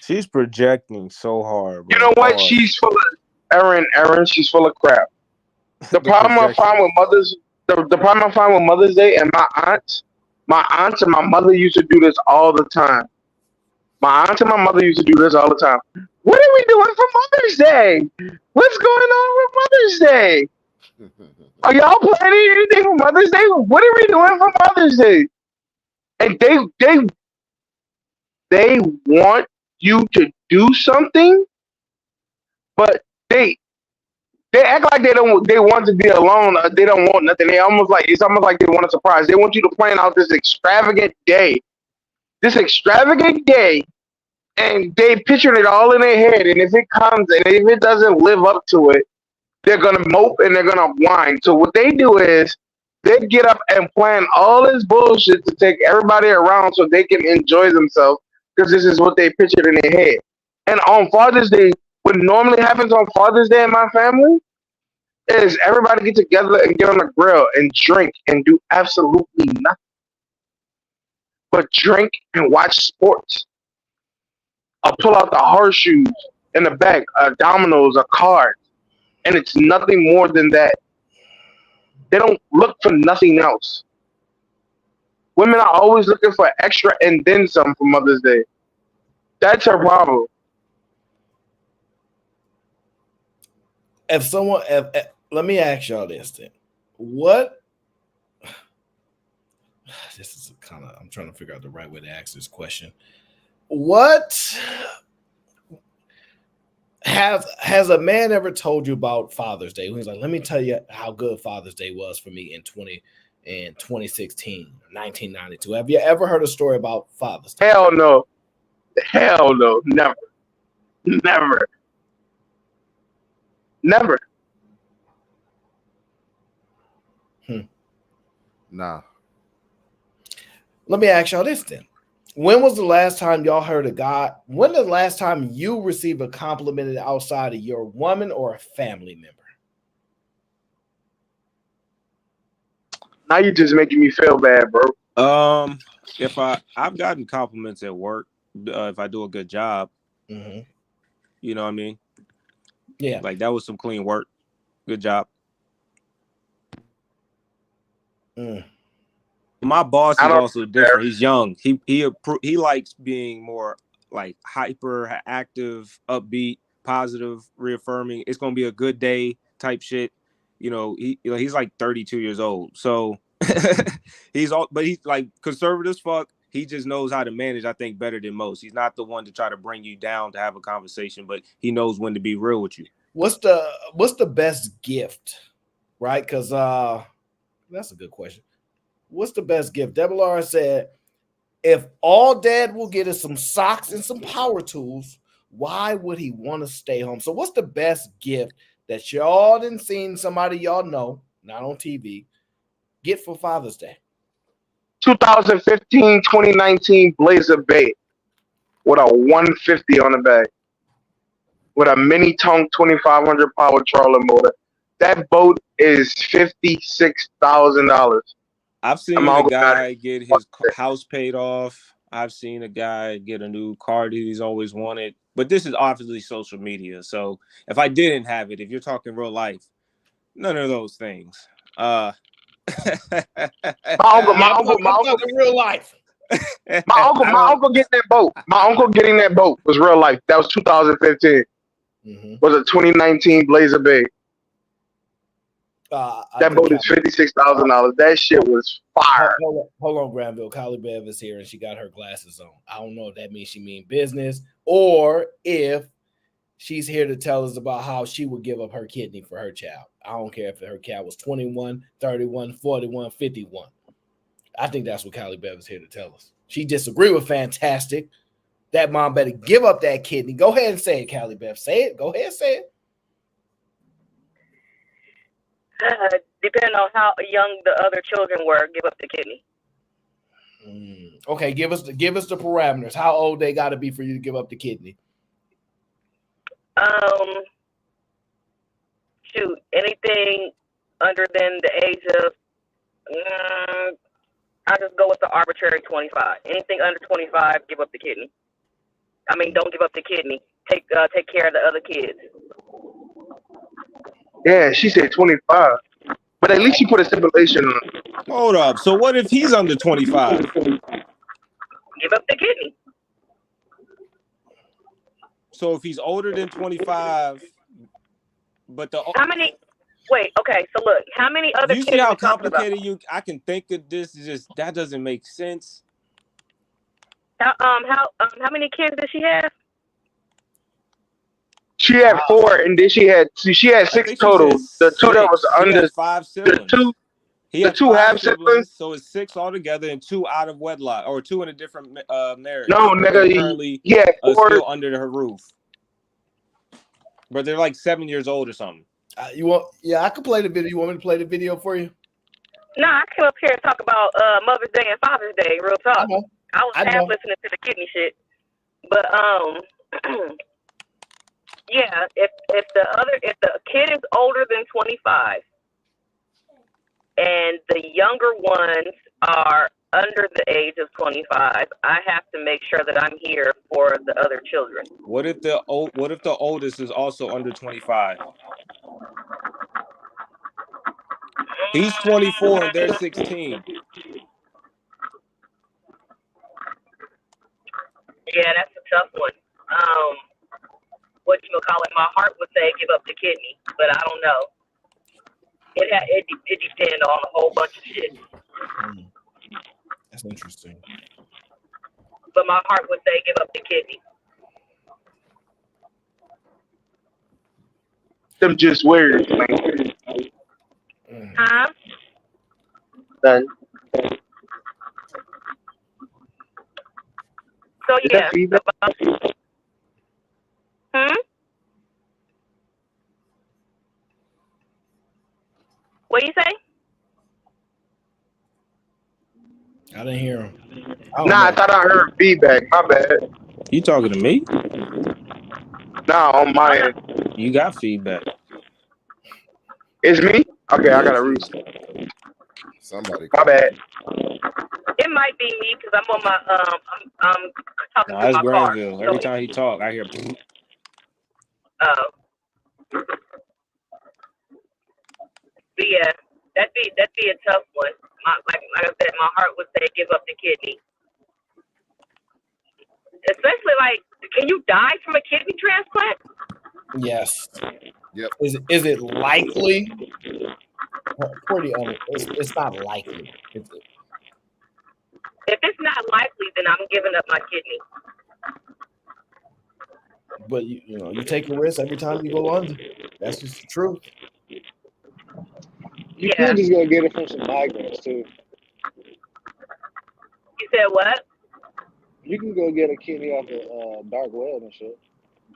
S22: She's projecting so hard, bro.
S12: You know what?
S22: Hard.
S12: She's full of Erin. She's full of crap. The problem I find with the problem I find with Mother's Day and my aunts and my mother used to do this all the time. My aunt and my mother used to do this all the time. What are we doing for Mother's Day? What's going on with Mother's Day? Are y'all planning anything for Mother's Day? What are we doing for Mother's Day? And they want you to do something, but they act like they want to be alone. They don't want nothing. It's almost like they want a surprise. They want you to plan out this extravagant day, and they picture it all in their head. And if it comes and if it doesn't live up to it, they're gonna mope and they're gonna whine. So what they do is they get up and plan all this bullshit to take everybody around so they can enjoy themselves, because this is what they pictured in their head. And on Father's Day, what normally happens on Father's Day in my family is everybody get together and get on the grill and drink and do absolutely nothing but drink and watch sports. I'll pull out the horseshoes in the back, dominoes, a card, and it's nothing more than that. They don't look for nothing else. Women are always looking for extra and then some for Mother's Day. That's her problem.
S6: Let me ask y'all this then. This is I'm trying to figure out the right way to ask this question. What has a man ever told you about Father's Day? He's like, let me tell you how good Father's Day was for me in 2016, 1992. Have you ever heard a story about Father's Day?
S12: Hell no. Never.
S5: Nah.
S6: Let me ask y'all this then. When was the last time y'all heard of God? When was the last time you received a compliment outside of your woman or a family member?
S12: Now you're just making me feel bad, bro.
S22: If I've gotten compliments at work, if I do a good job, you know what I mean?
S6: Yeah.
S22: Like that was some clean work. Good job. My boss is also different. He's young. He likes being more like hyper active, upbeat, positive, reaffirming. It's gonna be a good day type shit. You know, he's like 32 years old. So but he's like conservative as fuck. He just knows how to manage, I think, better than most. He's not the one to try to bring you down to have a conversation, but he knows when to be real with you.
S6: What's the best gift? Right? Because that's a good question. What's the best gift? Debbie said, if all dad will get is some socks and some power tools, why would he want to stay home? So what's the best gift that y'all didn't seen somebody y'all know, not on TV, get for Father's Day?
S12: 2015, 2019 Blazer Bay. with a 150 on the back, with a mini tongue 2,500 power trolling motor. That boat is $56,000.
S3: I've seen a guy get his house paid off. I've seen a guy get a new car that he's always wanted. But this is obviously social media. So if I didn't have it, if you're talking real life, none of those things.
S12: My uncle,
S6: real life.
S12: My uncle getting that boat. My uncle getting that boat was real life. That was 2015. Was a 2019 Blazer Bay. That boat is $56,000. That shit was fire.
S6: Hold on, Granville. Kylie Bev is here and she got her glasses on. I don't know if that means she mean business or if she's here to tell us about how she would give up her kidney for her child. I don't care if her child was 21, 31, 41, 51. I think that's what Kylie Bev is here to tell us. She disagree with Fantastic. That mom better give up that kidney. Go ahead and say it, Kylie Bev. Say it. Go ahead and say it.
S9: Depending on how young the other children were, give up the kidney.
S6: Okay, give us the parameters. How old they got to be for you to give up the kidney?
S9: Shoot, anything under than the age of, I'll just go with the arbitrary 25. Anything under 25, give up the kidney. I mean, don't give up the kidney. Take care of the other kids.
S12: Yeah, she said 25. But at least you put a stipulation on it.
S3: Hold up. So what if he's under 25?
S9: Give up the kidney.
S3: So if he's older than 25, but
S9: how many? Wait, okay. So look, how many other?
S3: You see how complicated I can think of this? Just that doesn't make sense.
S9: How many kids does she have?
S12: She had 4, and then she had 6 total. The 2 that was under
S3: 5 siblings.
S12: The two half siblings.
S3: So it's 6 altogether, and 2 out of wedlock, or 2 in a different marriage.
S12: No, nigga,
S3: currently
S12: he had 4
S3: still under her roof, but they're like 7 years old or something.
S6: You want? Yeah, I can play the video. You want me to play the video for you?
S9: No, I came up here and talk about Mother's Day and Father's Day. Real talk. I was half listening to the kidney shit, but yeah, if the kid is older than 25 and the younger ones are under the age of 25, I have to make sure that I'm here for the other children.
S3: What if the oldest is also under 25? He's 24 and they're 16.
S9: Yeah, that's a tough one. My heart would say give up the kidney, but I don't know. It depends on a whole bunch of shit.
S6: That's interesting.
S9: But my heart would say give up the kidney.
S12: Them just weird, man.
S9: Huh?
S12: Done.
S9: So yeah. What do you say?
S6: I didn't hear him.
S12: I thought I heard feedback. My bad.
S3: You talking to me?
S12: Nah, on my end.
S3: You got feedback.
S12: It's me? Okay, I gotta restart.
S19: Somebody.
S12: My bad.
S9: It might be me because I'm on my I'm talking
S3: No,
S9: to
S3: that's
S9: my car.
S3: Granville. Every time he talk, I hear.
S9: But yeah, that'd be a tough one. Like I said, my heart would say give up the kidney. Especially like, can you die from a kidney transplant?
S6: Yes.
S19: Yep.
S6: Is it likely? Pretty it's not likely.
S9: If it's not likely, then I'm giving up my kidney.
S6: But you take a risk every time you go under. That's just the truth.
S11: You could just go get it from some migrants too.
S9: You said what?
S11: You can go get a kidney off the dark web and shit,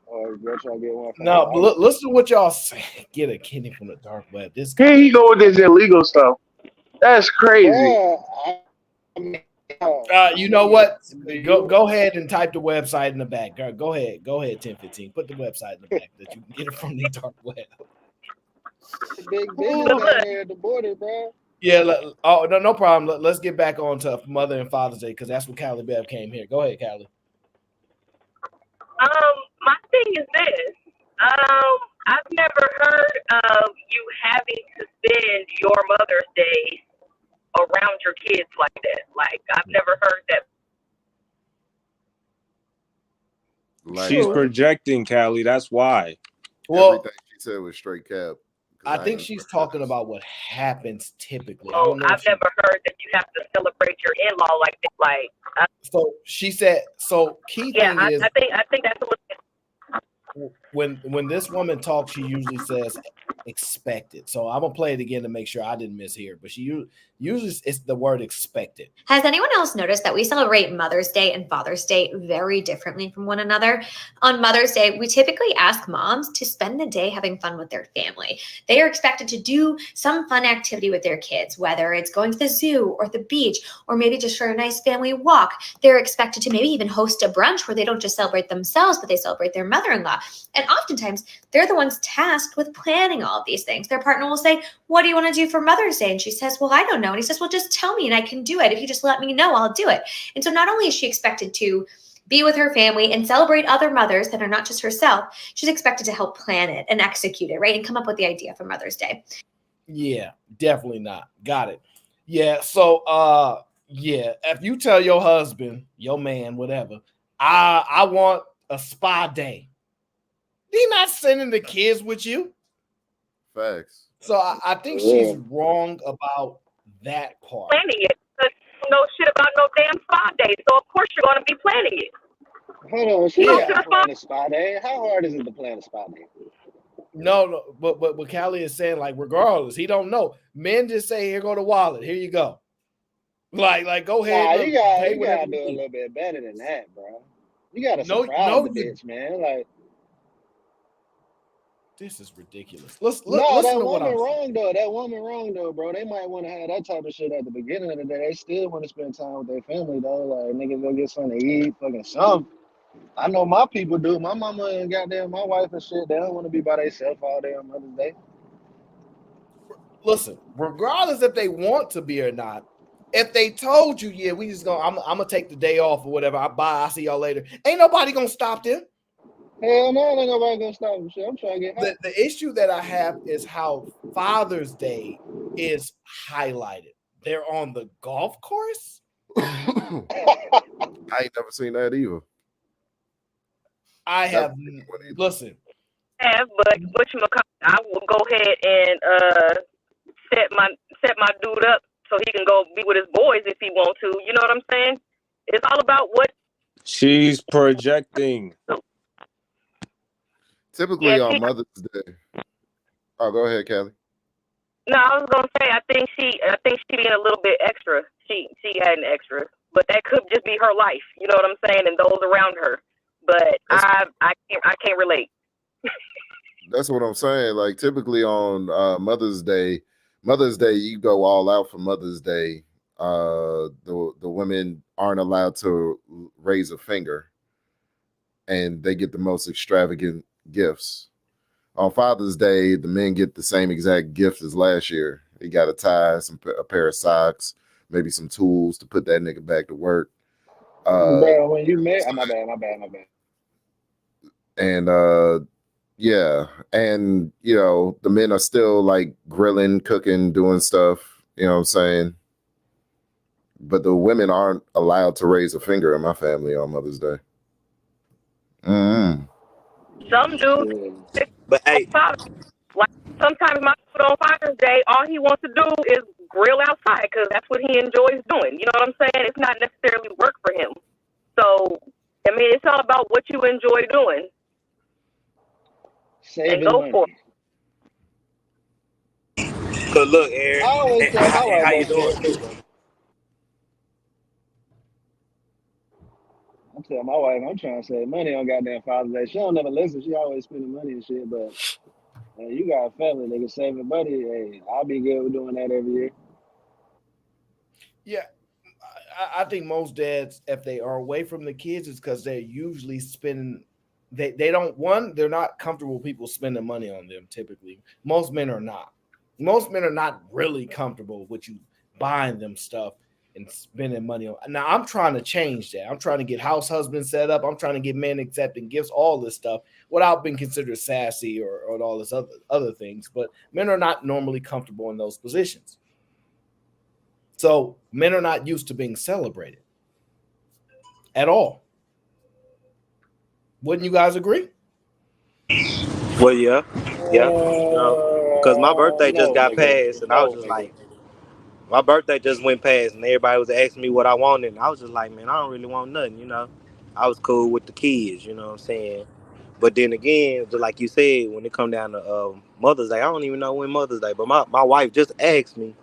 S11: or go try to get one.
S6: No, but listen to what y'all say. Get a kidney from the dark web. This
S12: Here he go with this illegal stuff. That's crazy.
S11: Yeah, I mean,
S6: You know what? Go ahead and type the website in the back. Go ahead, 1015. Put the website in the back that you can get it from the dark web.
S11: Big business down there at the border, bro.
S6: Yeah. No problem. Let's get back on to Mother and Father's Day because that's what Callie Bev came here. Go ahead, Callie.
S9: My thing is this. I've never heard of you having to spend your Mother's Day around your kids like that. Like, I've never heard that.
S3: She's projecting, Callie. That's why.
S6: Well,
S10: everything she said was straight cap.
S6: I think she's talking about what happens typically.
S9: Oh, I've never heard that you have to celebrate your in-law like that. Like,
S6: so she said. So key thing is,
S9: I think that's a little bit.
S6: When this woman talks, she usually says expected. So I'm gonna play it again to make sure I didn't mishear. But she usually it's the word expected.
S8: Has anyone else noticed that we celebrate Mother's Day and Father's Day very differently from one another? On Mother's Day, we typically ask moms to spend the day having fun with their family. They are expected to do some fun activity with their kids, whether it's going to the zoo or the beach, or maybe just for a nice family walk. They're expected to maybe even host a brunch where they don't just celebrate themselves, but they celebrate their mother-in-law. And oftentimes, they're the ones tasked with planning all of these things. Their partner will say, "What do you want to do for Mother's Day?" And she says, "Well, I don't know." And he says, "Well, just tell me and I can do it. If you just let me know, I'll do it." And so not only is she expected to be with her family and celebrate other mothers that are not just herself, she's expected to help plan it and execute it, right? And come up with the idea for Mother's Day.
S6: Yeah, definitely not. Got it. Yeah. So, if you tell your husband, your man, whatever, I want a spa day, he's not sending the kids with you.
S10: Facts.
S6: So I think she's wrong about that part.
S9: Planning it. Because you know shit about no damn spa day. So of course you're going to be planning it.
S11: Hold on, she got to plan a spa day. How hard is it to plan a spa day?
S6: No, but Callie is saying, like, regardless, he don't know. Men just say, "Here go the wallet. Here you go." Like go ahead.
S11: Nah, you gotta do a little bit better than that, bro. You gotta surprise the bitch, man. Like,
S6: this is ridiculous. Listen
S11: that
S6: to what
S11: woman
S6: I'm
S11: wrong though. That woman wrong though, bro. They might want to have that type of shit at the beginning of the day. They still want to spend time with their family though. Like, niggas go get something to eat, fucking something. I know my people do. My mama and goddamn my wife and shit. They don't want to be by themselves all day on Mother's Day.
S6: Listen, regardless if they want to be or not, if they told you, yeah, we just I'm gonna take the day off or whatever. I'll see y'all later. Ain't nobody gonna stop them.
S11: Hell no, ain't nobody gonna stop them. Shit, I'm trying to get hot.
S6: The issue that I have is how Father's Day is highlighted. They're on the golf course.
S10: I ain't never seen that either.
S6: I have. Listen.
S9: But I will go ahead and set my dude up so he can go be with his boys if he wants to. You know what I'm saying? It's all about what
S3: she's projecting.
S10: Typically on Mother's Day. Oh, go ahead, Kelly.
S9: No, I was gonna say I think she being a little bit extra. She had an extra, but that could just be her life. You know what I'm saying? And those around her. But I can't relate.
S10: That's what I'm saying. Like typically on Mother's Day, you go all out for Mother's Day. The women aren't allowed to raise a finger, and they get the most extravagant gifts. On Father's Day, the men get the same exact gift as last year. He got a tie, a pair of socks, maybe some tools to put that nigga back to work.
S11: Bro, when you met, my bad.
S10: And yeah, and you know, the men are still like grilling, cooking, doing stuff, you know what I'm saying? But the women aren't allowed to raise a finger in my family on Mother's Day.
S9: Some do.
S14: But hey,
S9: like sometimes my dude on Father's Day, all he wants to do is grill outside because that's what he enjoys doing. You know what I'm saying? It's not necessarily work for him. So, I mean, it's all about what you enjoy doing.
S11: Saving
S9: and go
S11: money.
S9: for
S14: it. So look, Eric,
S11: I always tell my wife
S14: how you
S11: that
S14: doing?
S11: shit. I tell my wife I'm trying to save money on goddamn Father's Day. She don't never listen. She always spending money and shit. But you got a family, nigga, saving money. Hey, I'll be good with doing that every year.
S6: Yeah, I think most dads, if they are away from the kids, is because they're usually spending. They don't they're not comfortable with people spending money on them. Typically, most men are not. Most men are not really comfortable with you buying them stuff and spending money on. Now I'm trying to change that. I'm trying to get house husbands set up. I'm trying to get men accepting gifts, all this stuff, without being considered sassy or all this other things. But men are not normally comfortable in those positions. So men are not used to being celebrated at all. Wouldn't you guys agree?
S14: Well, yeah. Because my birthday just got passed, and I was just like, my birthday just went past, and everybody was asking me what I wanted, and I was just like, man, I don't really want nothing, you know. I was cool with the kids, you know what I'm saying. But then again, just like you said, when it come down to Mother's Day, I don't even know when Mother's Day, but my wife just asked me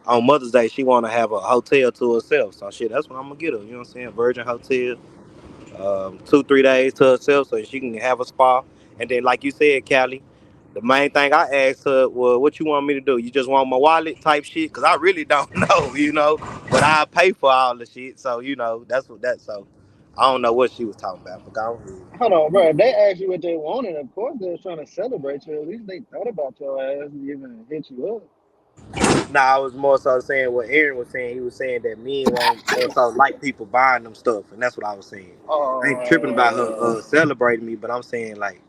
S14: on Mother's Day she want to have a hotel to herself. So shit, that's what I'm gonna get her. You know what I'm saying? Virgin Hotel, 2-3 days to herself, so she can have a spa. And then, like you said, Callie, the main thing I asked her was, "What you want me to do? You just want my wallet type shit? Cause I really don't know, you know. But I pay for all the shit, so you know that's what that's so." I don't know what she was talking about, but go ahead.
S11: Hold on, bro. If they asked you what they wanted, of course they was trying to celebrate you. At least they thought about your ass and even hit you up.
S14: Nah, I was more so saying what Aaron was saying. He was saying that men won't also like people buying them stuff, and that's what I was saying. I ain't tripping about her celebrating me, but I'm saying like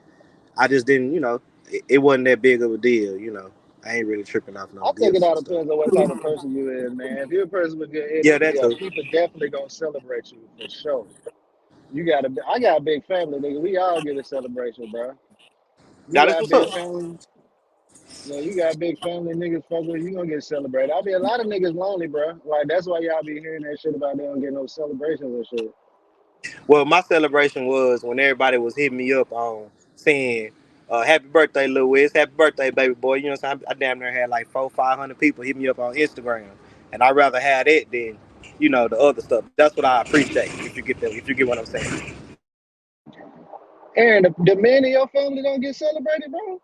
S14: I just didn't, you know, it wasn't that big of a deal, you know. I ain't really tripping off no
S11: I think it
S14: gifts
S11: all
S14: and stuff.
S11: depends on what type of person you is, man. If you're a person with good
S14: Yeah,
S11: energy,
S14: that too.
S11: people definitely gonna celebrate you for sure. I got a big family, nigga. We all get a celebration, bro. You
S14: That is
S11: got
S14: what's
S11: big
S14: up.
S11: family. Yeah, you got big family, niggas fuck with you gonna get celebrated. I be a lot of niggas lonely, bro. Like that's why y'all be hearing that shit about they don't get no celebrations and shit.
S14: Well, my celebration was when everybody was hitting me up on saying, happy birthday, Lil Wiz, happy birthday, baby boy. You know what I'm saying? I damn near had like 400-500 people hit me up on Instagram. And I'd rather have that than, you know, the other stuff. That's what I appreciate, if you get what I'm saying.
S11: Aaron, the men in your family don't get celebrated, bro?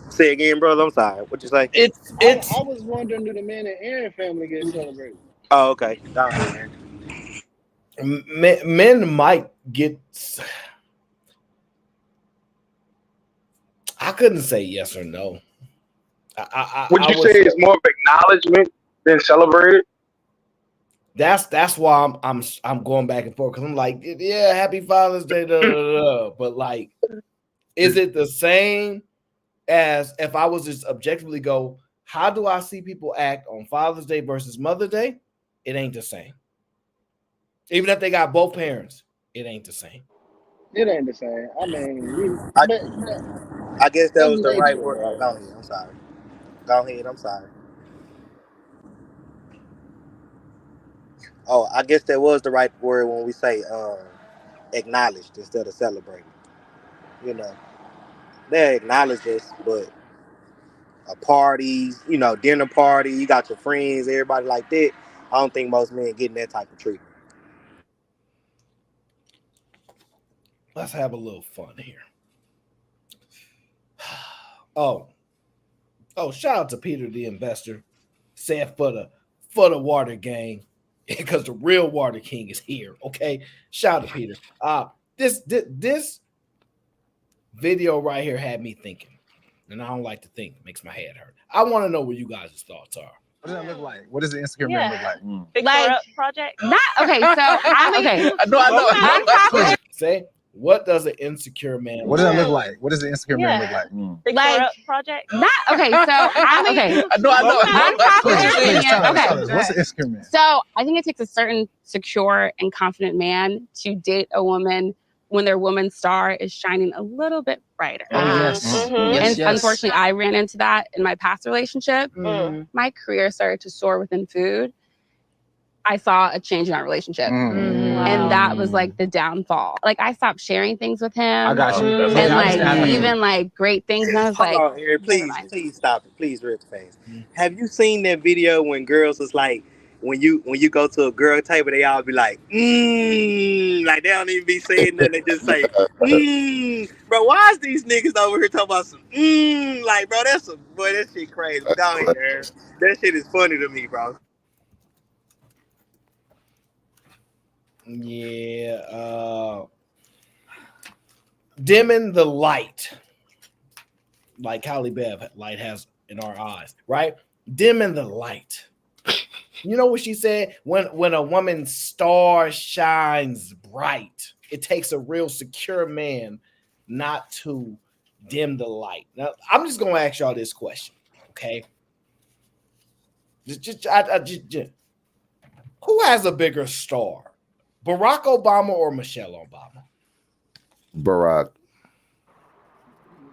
S14: Say again, brother. I'm sorry. What you say?
S11: I was wondering, do the men in Aaron family get celebrated?
S14: Oh, okay. Down here.
S6: Men might get. I couldn't say yes or no.
S12: Would you say it's more of acknowledgement than celebrated?
S6: That's why I'm going back and forth because I'm like, yeah, happy Father's Day, but like, is it the same as if I was just objectively go, how do I see people act on Father's Day versus Mother's Day? It ain't the same. Even if they got both parents, it ain't the same.
S11: It ain't the same. I mean,
S14: I guess that
S11: that's
S14: was the right
S11: nature,
S14: word.
S11: bro.
S14: Go ahead. I'm sorry. Go ahead. I'm sorry. Oh, I guess that was the right word when we say acknowledged instead of celebrating. You know, they acknowledge us, but parties, you know, dinner party, you got your friends, everybody like that. I don't think most men getting that type of treatment.
S6: Let's have a little fun here. Oh, shout out to Peter the investor. Said for the water gang, because the real water king is here. Okay. Shout out to Peter. This video right here had me thinking. And I don't like to think, it makes my head hurt. I want to know what you guys' thoughts are.
S13: What does that look like? What does the Insecure man look like?
S16: Fix her up project. Not okay. So
S13: I know.
S6: Say, what does an insecure man
S13: What does that look like? What does the Insecure man look like?
S16: Fix her up project.
S23: Not okay. So okay.
S13: What's an Insecure man?
S23: So I think it takes a certain secure and confident man to date a woman when their woman star is shining a little bit brighter. And unfortunately, I ran into that in my past relationship. My career started to soar within food. I saw a change in our relationship. And that was like the downfall. Like I stopped sharing things with him.
S13: I got you.
S23: And like even like great things. And I was
S14: Hold
S23: like,
S14: on, Aaron, please stop it. Please, real fast. Have you seen that video when girls was like, when you go to a girl table, they all be like, like they don't even be saying nothing. They just say, bro. Why is these niggas over here talking about some, like, bro? That's some boy. That shit crazy. Down here, that shit is funny to me, bro.
S6: Yeah. Dimming the light, like Halle Bev light has in our eyes, right? Dimming the light. You know what she said? When a woman's star shines bright, it takes a real secure man not to dim the light. Now, I'm just gonna ask y'all this question, okay? Just, who has a bigger star, Barack Obama or Michelle Obama?
S10: Barack.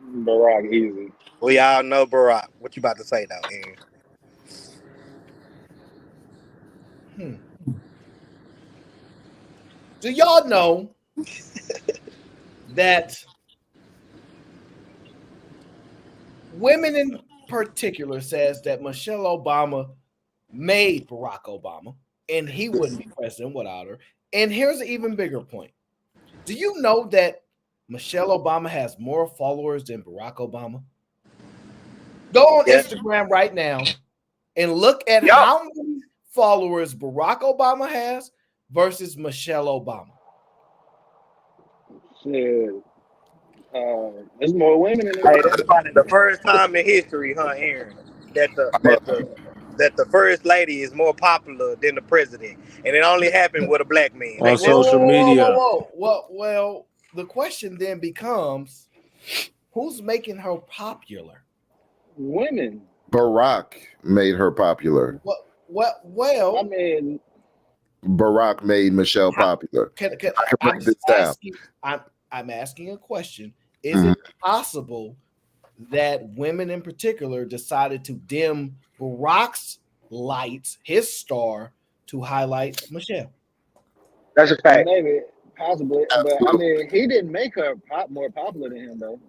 S2: Barack, easy.
S14: We all know Barack. What you about to say though, Aaron?
S6: Do y'all know that women in particular says that Michelle Obama made Barack Obama and he wouldn't be president without her? And here's an even bigger point. Do you know that Michelle Obama has more followers than Barack Obama? Go on Instagram right now and look at how many followers Barack Obama has versus Michelle Obama.
S2: Shit. There's more women in
S14: Hey, that's probably the first time in history, huh, Aaron, that the first lady is more popular than the president, and it only happened with a black man.
S21: On social media.
S6: Well, the question then becomes, who's making her popular?
S2: Women.
S10: Barack made her popular.
S6: Well,
S2: I mean,
S10: Barack made Michelle popular.
S6: I'm asking a question. Is it possible that women in particular decided to dim Barack's lights, his star, to highlight Michelle?
S12: That's a fact.
S11: Maybe, possibly, but I mean, he didn't make her more popular than him, though.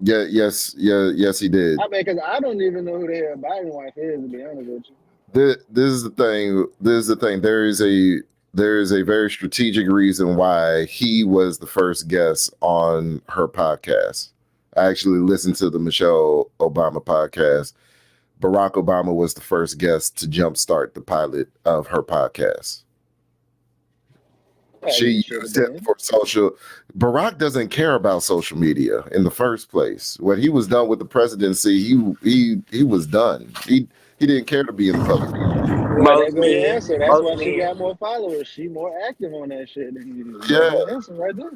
S10: Yes, he did.
S11: I mean, because I don't even know who the hell Biden's wife is, to be honest with you.
S10: This is the thing. There is a very strategic reason why he was the first guest on her podcast. I actually listened to the Michelle Obama podcast. Barack Obama was the first guest to jumpstart the pilot of her podcast. She used it for social. Barack doesn't care about social media in the first place. When he was done with the presidency, he was done. He didn't care to be in the public.
S11: Well, that's the answer. That's why she got more followers. She more active on that shit than you.
S10: Yeah.
S11: That's the answer right there.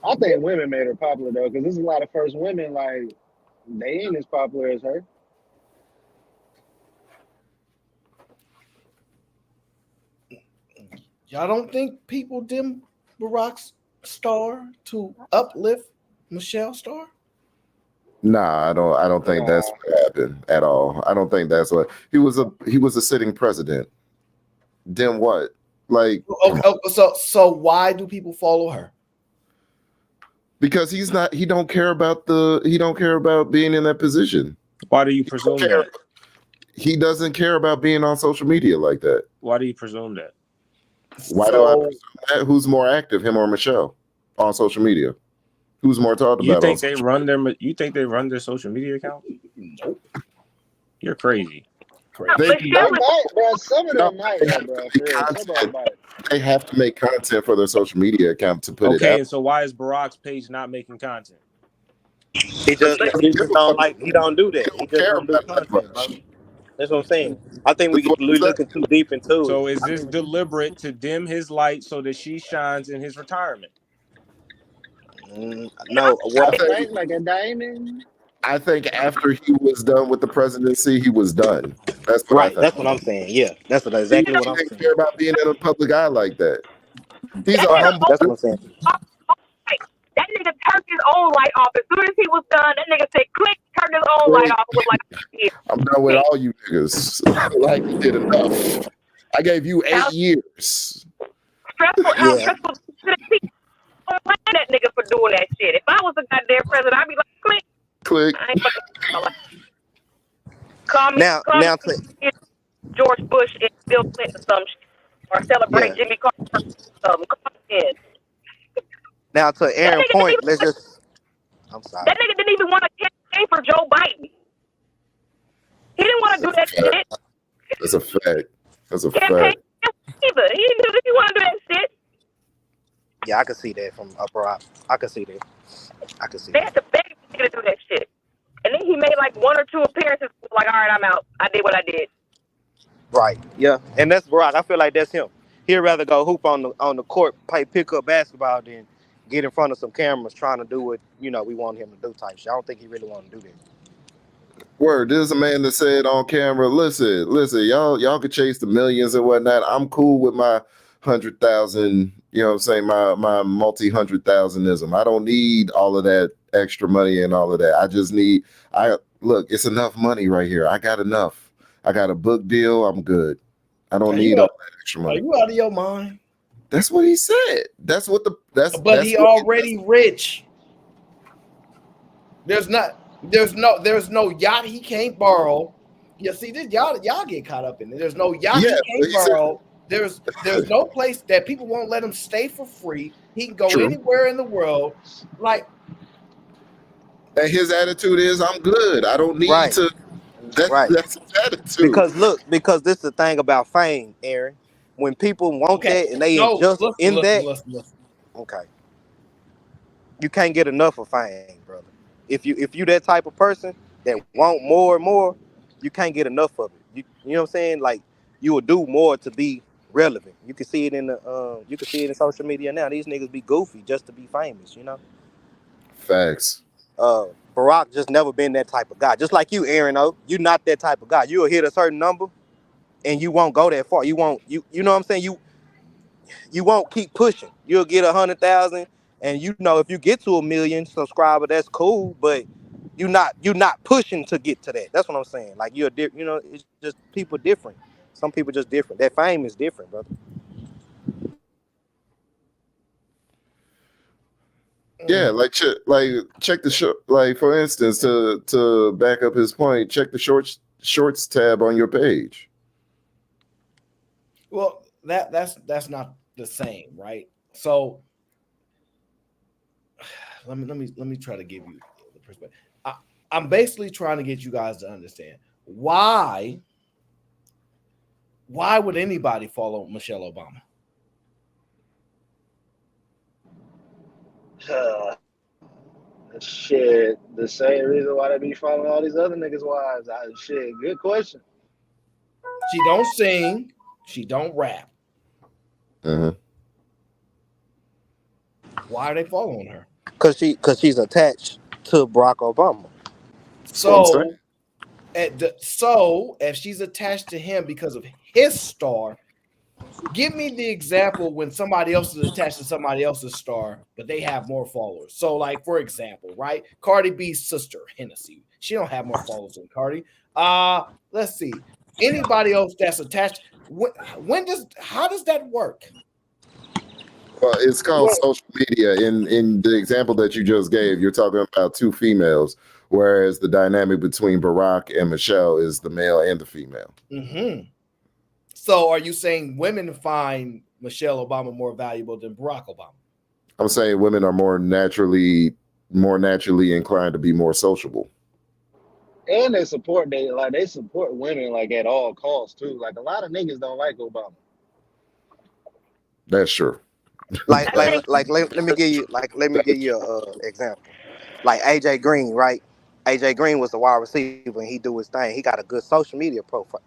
S11: I think women made her popular though, because there's a lot of first women like they ain't as popular as her.
S6: Y'all don't think people dim Barack's star to uplift Michelle's star?
S10: Nah, I don't think that's what happened at all. I don't think that's what he was a sitting president. Then what? Like
S6: so why do people follow her?
S10: Because he don't care about being in that position.
S21: Why do you presume that?
S10: He doesn't care about being on social media like that.
S21: Why do you presume that?
S10: Why do I presume that? Who's more active, him or Michelle, on social media? Who's more talked about?
S21: You think they run their social media account?
S6: Nope.
S21: You're crazy.
S11: Some of them might, bro.
S10: They have to make content for their social media account to put it out.
S21: Okay, so why is Barack's page not making content?
S14: He just don't like. He don't do that. He just don't do content, bro. That's what I'm saying. I think we're looking too deep into it.
S21: So is this deliberate to dim his light so that she shines in his retirement?
S14: No.
S11: Like a diamond.
S10: I think after he was done with the presidency, he was done. That's what I think.
S14: That's what I'm saying. Yeah, that's exactly what I'm saying.
S10: He didn't care about being in a public eye like that. He's a humble.
S14: That's what I'm saying.
S9: That nigga turned his own light off. As soon as he was done, that nigga said, click, turned his own light off. Was like,
S10: I'm done with all you niggas. Like, you did enough. I gave you 8 years.
S9: Stressful. How stressful should it be? I don't blame that nigga for doing that shit. If I was a goddamn president, I'd be like, click.
S10: Click.
S9: I ain't fucking Call me George Bush and Bill Clinton or some shit, or celebrate Jimmy Carter. Call me in.
S14: Now to Aaron's point, let's just. I'm sorry.
S9: That nigga didn't even want to campaign for Joe Biden. He didn't want to do that shit.
S10: That's a fact. That's a
S9: Campaign
S10: fact.
S9: either. He didn't want to do that shit.
S14: Yeah, I can see that from abroad. I can see that. I can see
S9: They
S14: that.
S9: had to beg him to do that shit. And then he made like 1 or 2 appearances. Like, all right, I'm out. I did what I did.
S14: Right. Yeah, and that's Barack. I feel like that's him. He'd rather go hoop on the court, play pickup basketball, than get in front of some cameras trying to do what we want him to do type shit. I don't think he really want to do that.
S10: Word, there's a man that said on camera, listen, y'all could chase the millions and whatnot. I'm cool with my 100,000, you know what I'm saying, my multi-100,000ism. I don't need all of that extra money and all of that. I just need, look, it's enough money right here. I got enough. I got a book deal. I'm good. I don't need all that extra money.
S6: Are you out of your mind?
S10: That's what he said. That's what
S6: But he already rich. There's no yacht he can't borrow. You see, this y'all get caught up in it. There's no yacht he can't borrow. There's no place that people won't let him stay for free. He can go anywhere in the world. Like,
S10: and his attitude is, I'm good. I don't need to. That's his attitude.
S14: Because this is the thing about fame, Aaron. When people want that and they just in that, okay, you can't get enough of fame, brother. If you that type of person that want more and more, you can't get enough of it. You know what I'm saying? Like, you will do more to be relevant. You can see it in social media now. These niggas be goofy just to be famous,
S10: Facts.
S14: Barack just never been that type of guy. Just like you, Aaron, you not that type of guy. You'll hit a certain number and you won't go that far. You won't, you know what I'm saying? You won't keep pushing. You'll get 100,000, and if you get to 1 million subscribers, that's cool, but you're not pushing to get to that. That's what I'm saying. Like, it's just people different. Some people just different. That fame is different, brother.
S10: Yeah, check the show. Like, for instance, to back up his point, check the shorts tab on your page.
S6: Well, that's not the same, right? So let me try to give you the perspective. I'm basically trying to get you guys to understand why would anybody follow Michelle Obama?
S11: Shit, the same reason why they be following all these other niggas' wives. Shit, good question.
S6: She don't sing. She don't rap.
S10: Uh-huh.
S6: Why are they following her?
S14: Because she's attached to Barack Obama.
S6: So if she's attached to him because of his star, give me the example when somebody else is attached to somebody else's star, but they have more followers. So, like, for example, right? Cardi B's sister, Hennessy. She don't have more followers than Cardi. Let's see. Anybody else that's attached, how does that work?
S10: Well, it's called social media. In the example that you just gave, you're talking about 2 females, whereas the dynamic between Barack and Michelle is the male and the female.
S6: Mm-hmm. So are you saying women find Michelle Obama more valuable than Barack Obama?
S10: I'm saying women are more naturally inclined to be more sociable.
S11: And they support women like at all costs too. Like, a lot of niggas don't like Obama.
S10: That's true.
S14: Let me give you an example. Like AJ Green, right? AJ Green was the wide receiver and he do his thing. He got a good social media platform,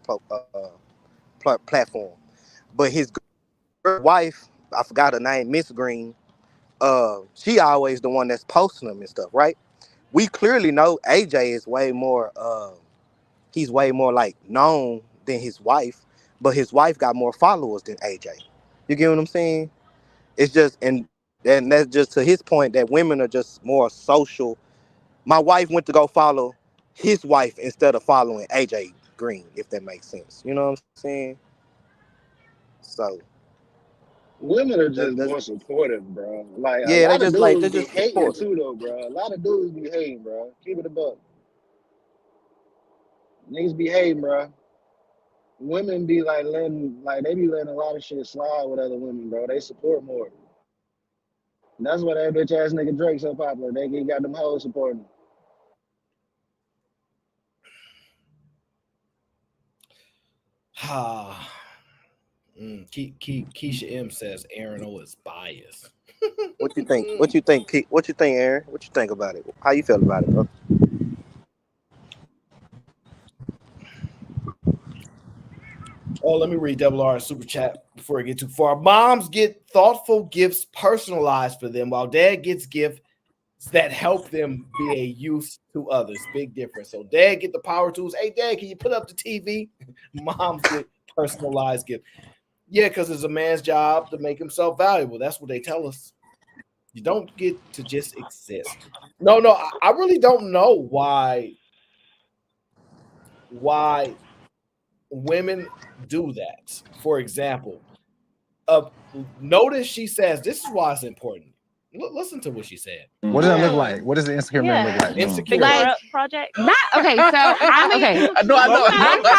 S14: but his wife, I forgot her name, Miss Green, she always the one that's posting them and stuff, right? We clearly know AJ is way more he's way more like known than his wife, but his wife got more followers than AJ. You get what I'm saying? It's just, and that's just to his point that women are just more social. My wife went to go follow his wife instead of following AJ Green, if that makes sense. You know what I'm saying? So
S11: women are just more supportive, bro. Like,
S14: yeah,
S11: a lot of dudes be
S14: just
S11: hating
S14: supportive
S11: too, though, bro. A lot of dudes be hating, bro. Keep it a buck. Niggas be hating, bro. Women be like they be letting a lot of shit slide with other women, bro. They support more. That's why that bitch ass nigga Drake so popular. He got them hoes supporting him.
S6: Keisha M says Aaron O is biased.
S14: What you think? What you think, Aaron? What you think about it? How you feel about it, bro?
S6: Oh, let me read Double R super chat before I get too far. Moms get thoughtful gifts personalized for them, while dad gets gifts that help them be a use to others. Big difference. So dad get the power tools. Hey, dad, can you put up the TV? Moms get personalized gifts. Yeah, because it's a man's job to make himself valuable. That's what they tell us. You don't get to just exist. No, I really don't know why women do that. For example, notice she says, this is why it's important. Listen to what she said.
S13: What does that look like? What does the insecure man look like?
S6: Insecure.
S23: Like,
S16: project.
S23: not okay. So I'm okay.
S13: I know.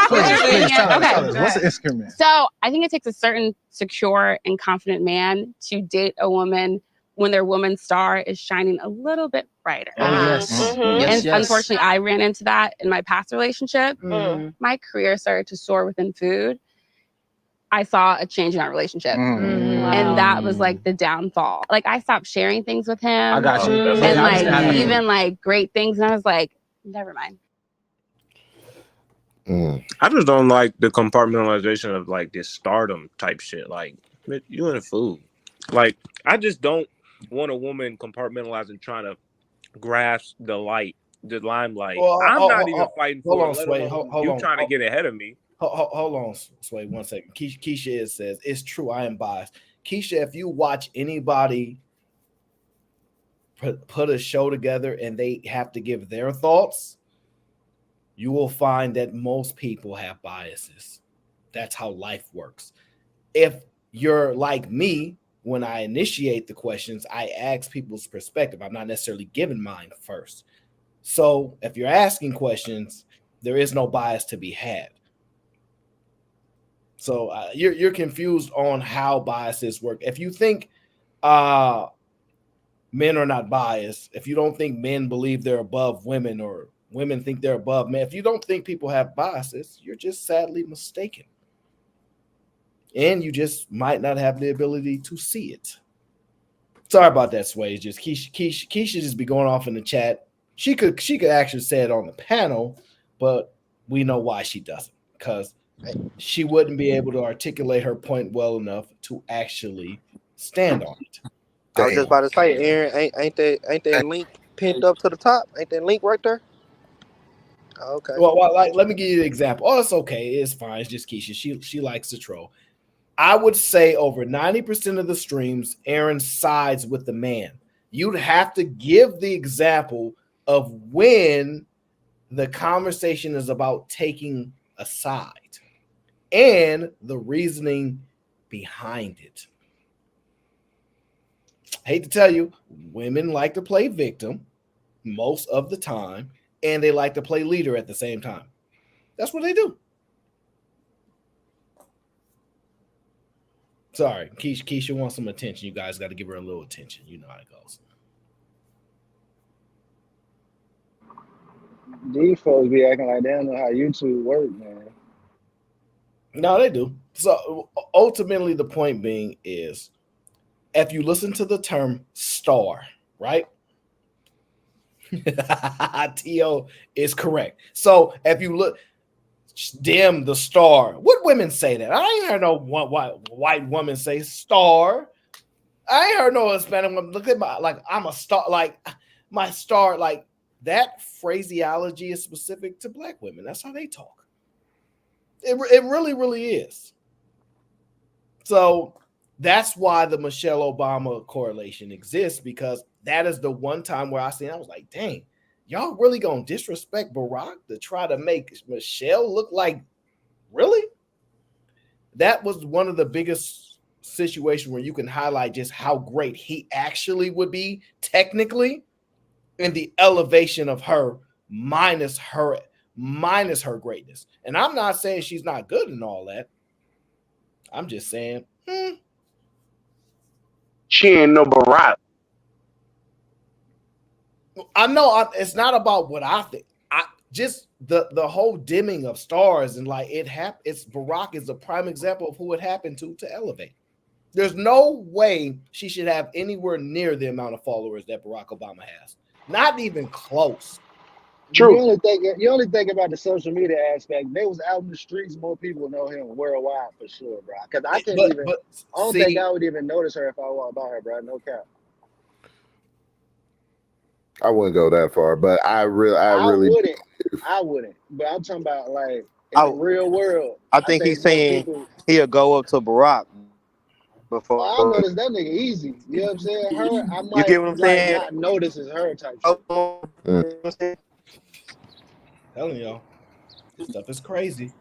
S13: Please, tell us,
S23: Okay.
S13: what's an insecure man?
S23: So I think it takes a certain secure and confident man to date a woman when their woman star is shining a little bit brighter.
S13: Oh, yes.
S23: And unfortunately, I ran into that in my past relationship.
S16: Mm.
S23: My career started to soar within food. I saw a change in our relationship. And that was like the downfall. Like I stopped sharing things with him.
S13: I got you.
S23: And like even like great things. And I was like, never mind.
S3: I just don't like the compartmentalization of like this stardom type shit. Like you in food. Like I just don't want a woman compartmentalizing trying to grasp the limelight.
S6: Well,
S3: I'm not even fighting for it.
S6: Sway. Hold on.
S3: Trying to get ahead of me.
S6: Hold on, Sway, 1 second. Keisha says, it's true, I am biased. Keisha, if you watch anybody put a show together and they have to give their thoughts, you will find that most people have biases. That's how life works. If you're like me, when I initiate the questions, I ask people's perspective. I'm not necessarily giving mine first. So if you're asking questions, there is no bias to be had. So you're confused on how biases work. If you think men are not biased, if you don't think men believe they're above women or women think they're above men, if you don't think people have biases, you're just sadly mistaken. And you just might not have the ability to see it. Sorry about that, Sway. Just Keisha just be going off in the chat. She could actually say it on the panel, but we know why she doesn't, because she wouldn't be able to articulate her point well enough to actually stand on it.
S14: I was just about to say, Aaron, ain't that link pinned up to the top? Ain't that link right there? Oh, okay.
S6: Well, like, let me give you an example. Oh, it's okay. It's fine. It's just Keisha. She likes to troll. I would say over 90% of the streams, Aaron sides with the man. You'd have to give the example of when the conversation is about taking a side and the reasoning behind it. I hate to tell you, women like to play victim most of the time, and they like to play leader at the same time. That's what they do. Sorry, Keisha wants some attention. You guys got to give her a little attention. You know how it goes.
S11: These folks be acting like they don't know how YouTube work, man.
S6: No, they do. So ultimately, the point being is, if you listen to the term star, right? T.O. is correct. So if you look, dim the star. What women say that? I ain't heard no white woman say star. I ain't heard no Hispanic woman look at my, like, I'm a star, like my star, like that phraseology is specific to black women. That's how they talk. It really, really is. So that's why the Michelle Obama correlation exists, because that is the one time where I was like, dang, y'all really gonna disrespect Barack to try to make Michelle look like, really? That was one of the biggest situations where you can highlight just how great he actually would be technically, and the elevation of her minus her minus her greatness. And I'm not saying she's not good and all that. I'm just saying,
S12: she ain't no Barack.
S6: I know it's not about what I think. I just the whole dimming of stars and like it happened. It's Barack is a prime example of who it happened to elevate. There's no way she should have anywhere near the amount of followers that Barack Obama has. Not even close.
S11: True. You only think about the social media aspect. They was out in the streets, more people know him worldwide for sure, bro. Because I can't I don't think I would even notice her if I walked by her, bro. No cap.
S10: I wouldn't go that far, but I really
S11: I wouldn't. But I'm talking about like in the real world.
S14: I think he's saying he'll go up to Barack before.
S11: I notice that nigga easy. You know what I'm saying? Her, I might
S14: You get what I'm saying?
S11: not notice it's her type shit.
S6: Telling y'all, this stuff is crazy.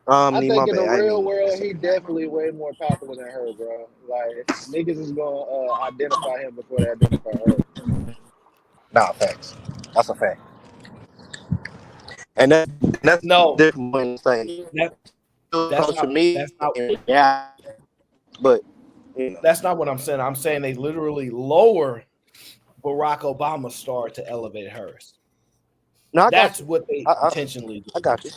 S11: I think in the real world, he definitely way more popular than her, bro. Like niggas is gonna identify him before they identify her.
S14: Nah, facts. That's a fact. And that's
S6: no
S14: different thing. Social media, yeah, but you know.
S6: That's not what I'm saying. I'm saying they literally lower Barack Obama's star to elevate hers.
S14: No,
S6: that's what they intentionally do.
S14: I got you.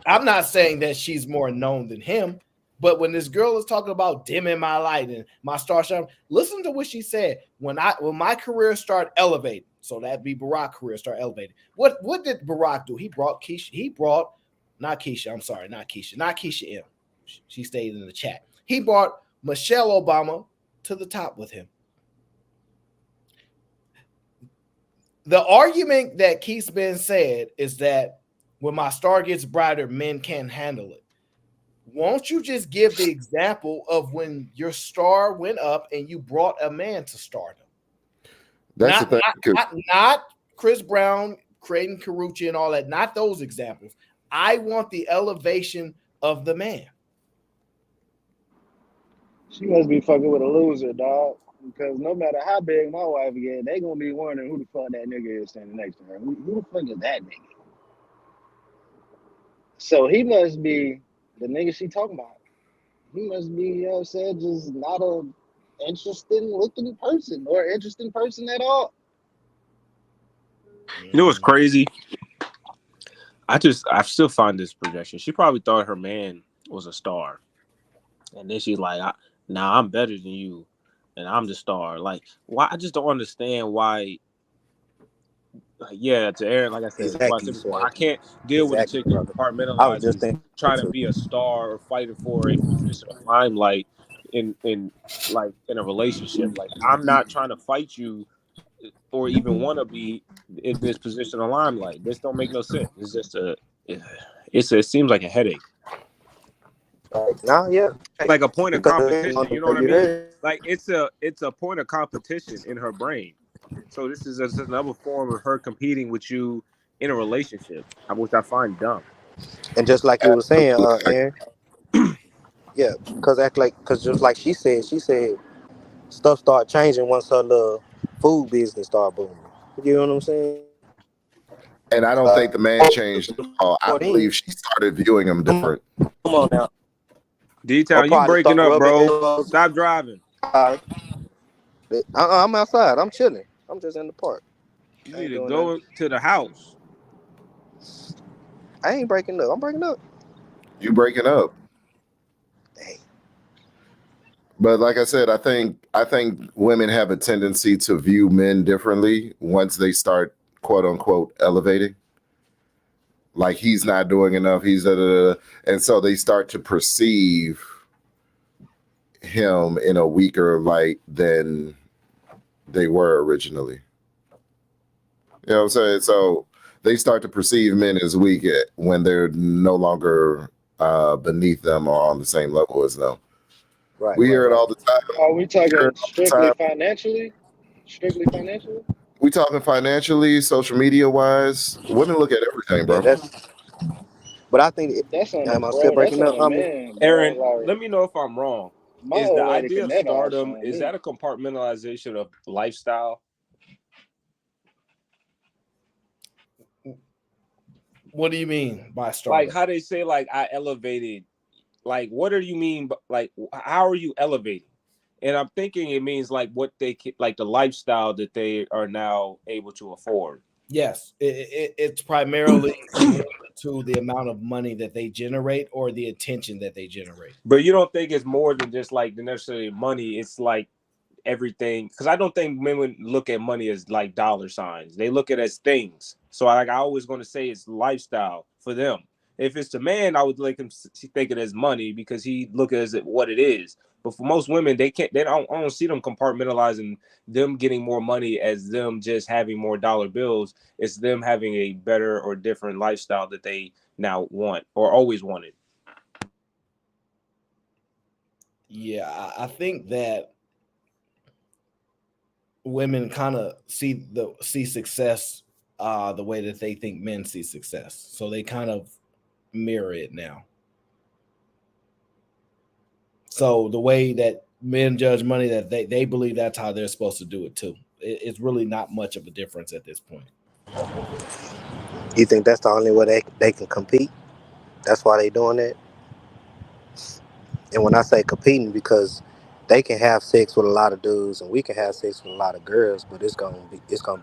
S6: I'm not saying that she's more known than him, but when this girl is talking about dimming my light and my star shining, listen to what she said. When my career started elevating, so that'd be Barack's career start elevating. What did Barack do? He brought not Keisha M. She stayed in the chat. He brought Michelle Obama to the top with him. The argument that keeps being said is that when my star gets brighter, men can't handle it. Won't you just give the example of when your star went up and you brought a man to stardom?
S10: That's the thing.
S6: Not Chris Brown, Creighton Carucci, and all that. Not those examples. I want the elevation of the man.
S11: She must be fucking with a loser, dog. Because no matter how big my wife get, they gonna be wondering who the fuck that nigga is standing next to her. Who the fuck is that nigga? So he must be the nigga she talking about. He must be, you know what I'm saying, just not a interesting looking person or interesting person at all.
S3: You know what's crazy? I still find this projection. She probably thought her man was a star. And then she's like, nah, I'm better than you. And I'm the star. Like, why? I just don't understand why. Yeah, to Aaron, like I said,
S14: Exactly,
S3: I can't deal with a chick that compartmentalizes trying to be a star or fighting for a position of limelight in a relationship. Like, I'm not trying to fight you or even want to be in this position of limelight. This don't make no sense. It's just it seems like a headache.
S14: Nah, yeah,
S3: like a point of competition. You know what I mean? Like it's a point of competition in her brain. So this is just another form of her competing with you in a relationship, which I find dumb.
S14: And just like you were saying, Aaron, yeah, because just like she said stuff start changing once her little food business start booming. You know what I'm saying?
S10: And I don't think the man changed at all. I believe she started viewing him different.
S14: Come on now.
S3: D-Town, you breaking up, bro. Stop driving.
S14: I'm outside. I'm chilling. I'm just in the park.
S3: You need to go to the house.
S14: I ain't breaking up. I'm breaking up.
S10: You breaking up.
S14: Dang.
S10: But like I said, I think women have a tendency to view men differently once they start, quote unquote, elevating. Like he's not doing enough. And so they start to perceive him in a weaker light than they were originally. You know what I'm saying? So they start to perceive men as weak when they're no longer beneath them or on the same level as them.
S14: Right.
S10: We hear it all the time.
S11: Are we talking strictly financially? Strictly financially?
S10: We talking financially, social media wise. Women look at everything, bro.
S14: Yeah, but I think
S11: that's on
S14: am I still breaking up?
S11: Man,
S3: Aaron,
S11: like,
S3: let me know if I'm wrong. Is the idea of stardom, is that a compartmentalization of lifestyle?
S6: What do you mean by startup?
S3: Like how they say, like I elevated. Like, what do you mean? Like, how are you elevating? And I'm thinking it means like what they like the lifestyle that they are now able to afford.
S6: Yes, it's primarily to the amount of money that they generate or the attention that they generate.
S3: But you don't think it's more than just like the necessarily money? It's like everything, because I don't think women look at money as like dollar signs. They look at it as things. So I always going to say it's lifestyle for them. If it's the man, I would like him think it as money because he look at it what it is. But for most women, they can't. I don't see them compartmentalizing them getting more money as them just having more dollar bills. It's them having a better or different lifestyle that they now want or always wanted.
S6: Yeah, I think that women kind of see success the way that they think men see success. So they kind of mirror it now. So the way that men judge money, that they believe that's how they're supposed to do it too. It's really not much of a difference at this point.
S14: You think that's the only way they can compete? That's why they doing it? And when I say competing, because they can have sex with a lot of dudes and we can have sex with a lot of girls, but it's gonna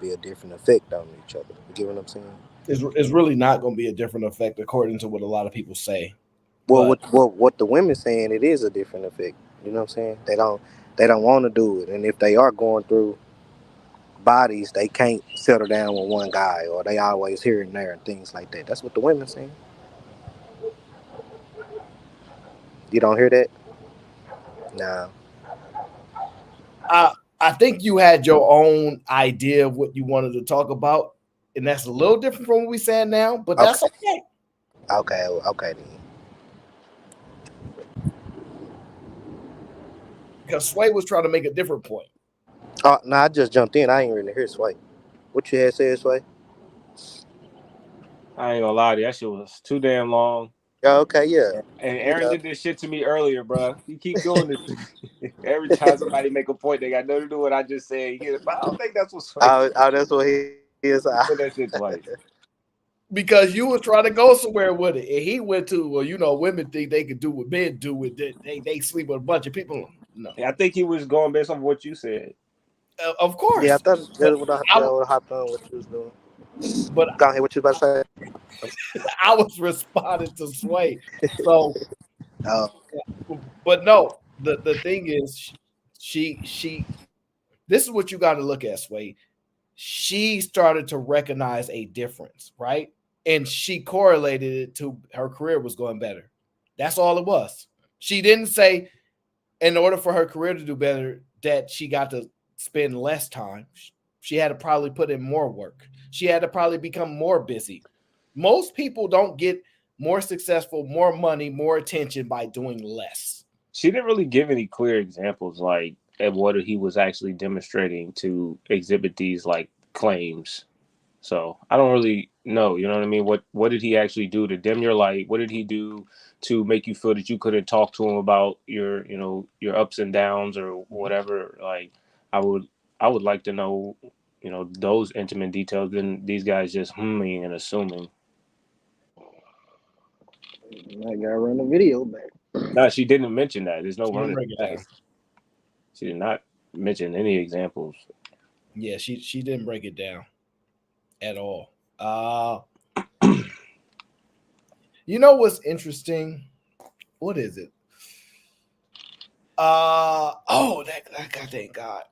S14: be a different effect on each other. You get what I'm saying?
S6: It's really not going to be a different effect according to what a lot of people say.
S14: Well, what the women saying, it is a different effect. You know what I'm saying? They don't want to do it, and if they are going through bodies, they can't settle down with one guy, or they always here and there and things like that. That's what the women saying. You don't hear that? No.
S6: I think you had your own idea of what you wanted to talk about, and that's a little different from what we saying now, but that's okay.
S14: Okay then.
S6: Because Sway was trying to make a different point.
S14: Oh, no, I just jumped in. I ain't really hear Sway. What you had said, Sway?
S3: I ain't gonna lie to you, that shit was too damn long.
S14: Oh, okay, yeah.
S3: And Aaron did this shit to me earlier, bro. He keep doing this. Every time somebody make a point, they got nothing to do with what I just said. But I don't think that's what's
S14: Oh, that's what he is.
S3: Put that shit twice.
S6: Because you were trying to go somewhere with it, and he went to, well, you know, women think they could do what men do with it. They sleep with a bunch of people. No,
S3: I think he was going based on what you said.
S6: Of course.
S14: Yeah, I thought that would have hopped on what you was doing.
S6: But
S14: go ahead, what you about to say?
S6: I was responding to Sway. So, but no, the thing is, she. This is what you got to look at, Sway. She started to recognize a difference, right? And she correlated it to her career was going better. That's all it was. She didn't say, in order for her career to do better, that she got to spend less time. She had to probably put in more work. She had to probably become more busy. Most people don't get more successful, more money, more attention by doing less.
S3: She didn't really give any clear examples, like at what he was actually demonstrating to exhibit these like claims. So I don't really know. You know what I mean? What did he actually do to dim your light? What did he do to make you feel that you couldn't talk to him about your ups and downs or whatever? Like I would like to know, those intimate details than these guys just humming and assuming.
S11: I gotta run the video back.
S3: No, she didn't mention that. There's no
S6: She didn't
S3: running
S6: break it
S3: back.
S6: down.
S3: She did not mention any examples.
S6: Yeah, she didn't break it down at all. You know what's interesting? What is it? Thank God.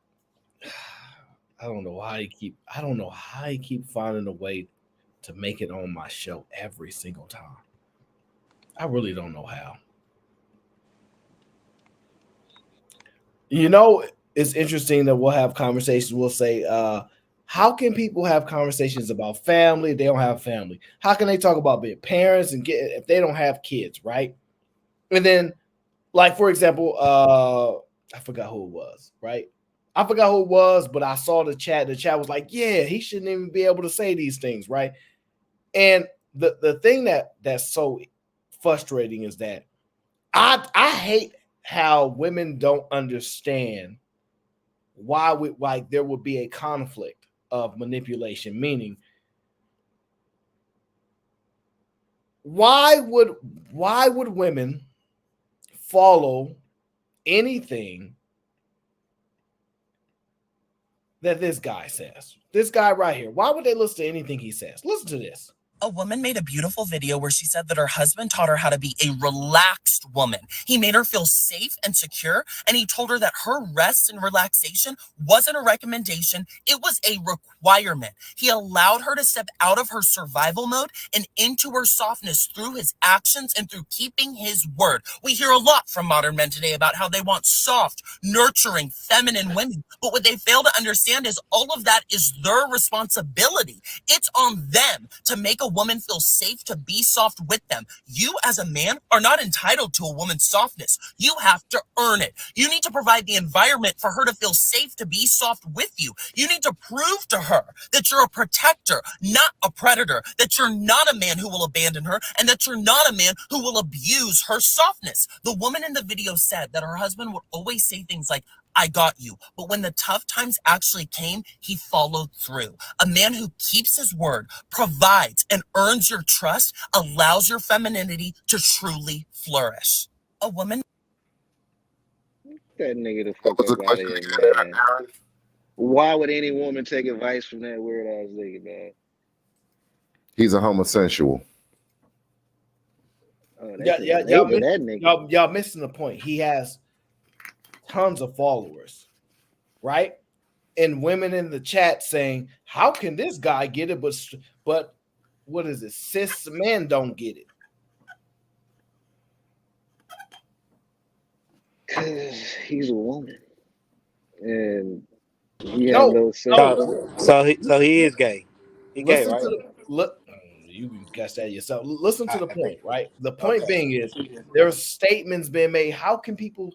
S6: I don't know how he keep finding a way to make it on my show every single time. I really don't know how. You know, it's interesting that we'll have conversations. We'll say, how can people have conversations about family if they don't have family? How can they talk about being parents and get if they don't have kids, right? And then, like, for example, I forgot who it was, right? I forgot who it was, but I saw the chat. The chat was like, yeah, he shouldn't even be able to say these things, right? And the thing that's so frustrating is that I hate how women don't understand why there would be a conflict of manipulation, meaning why would women follow anything that this guy says? This guy right here. Why would they listen to anything he says? Listen to this.
S15: A woman made a beautiful video where she said that her husband taught her how to be a relaxed woman. He made her feel safe and secure, and he told her that her rest and relaxation wasn't a recommendation, it was a requirement. He allowed her to step out of her survival mode and into her softness through his actions and through keeping his word. We hear a lot from modern men today about how they want soft, nurturing, feminine women, but what they fail to understand is all of that is their responsibility. It's on them to make a woman feel safe to be soft with them. You as a man are not entitled to a woman's softness. You have to earn it. You need to provide the environment for her to feel safe to be soft with you. You need to prove to her that you're a protector, not a predator, that you're not a man who will abandon her, and that you're not a man who will abuse her softness. The woman in the video said that her husband would always say things like, I got you. But when the tough times actually came, he followed through. A man who keeps his word, provides, and earns your trust allows your femininity to truly flourish. A woman.
S11: That nigga the fuck up out of here, man. Why would any woman take advice from that weird ass nigga, man?
S10: He's a homosexual.
S11: Oh,
S6: y'all missing the point. He has tons of followers, right? And women in the chat saying, how can this guy get it? But what is it? Cis men don't get it.
S11: Because he's a woman. And he has no sense.
S14: So he is gay. He gay, right?
S6: You can guess that yourself. Listen to the point, right? The point being is there's statements being made. How can people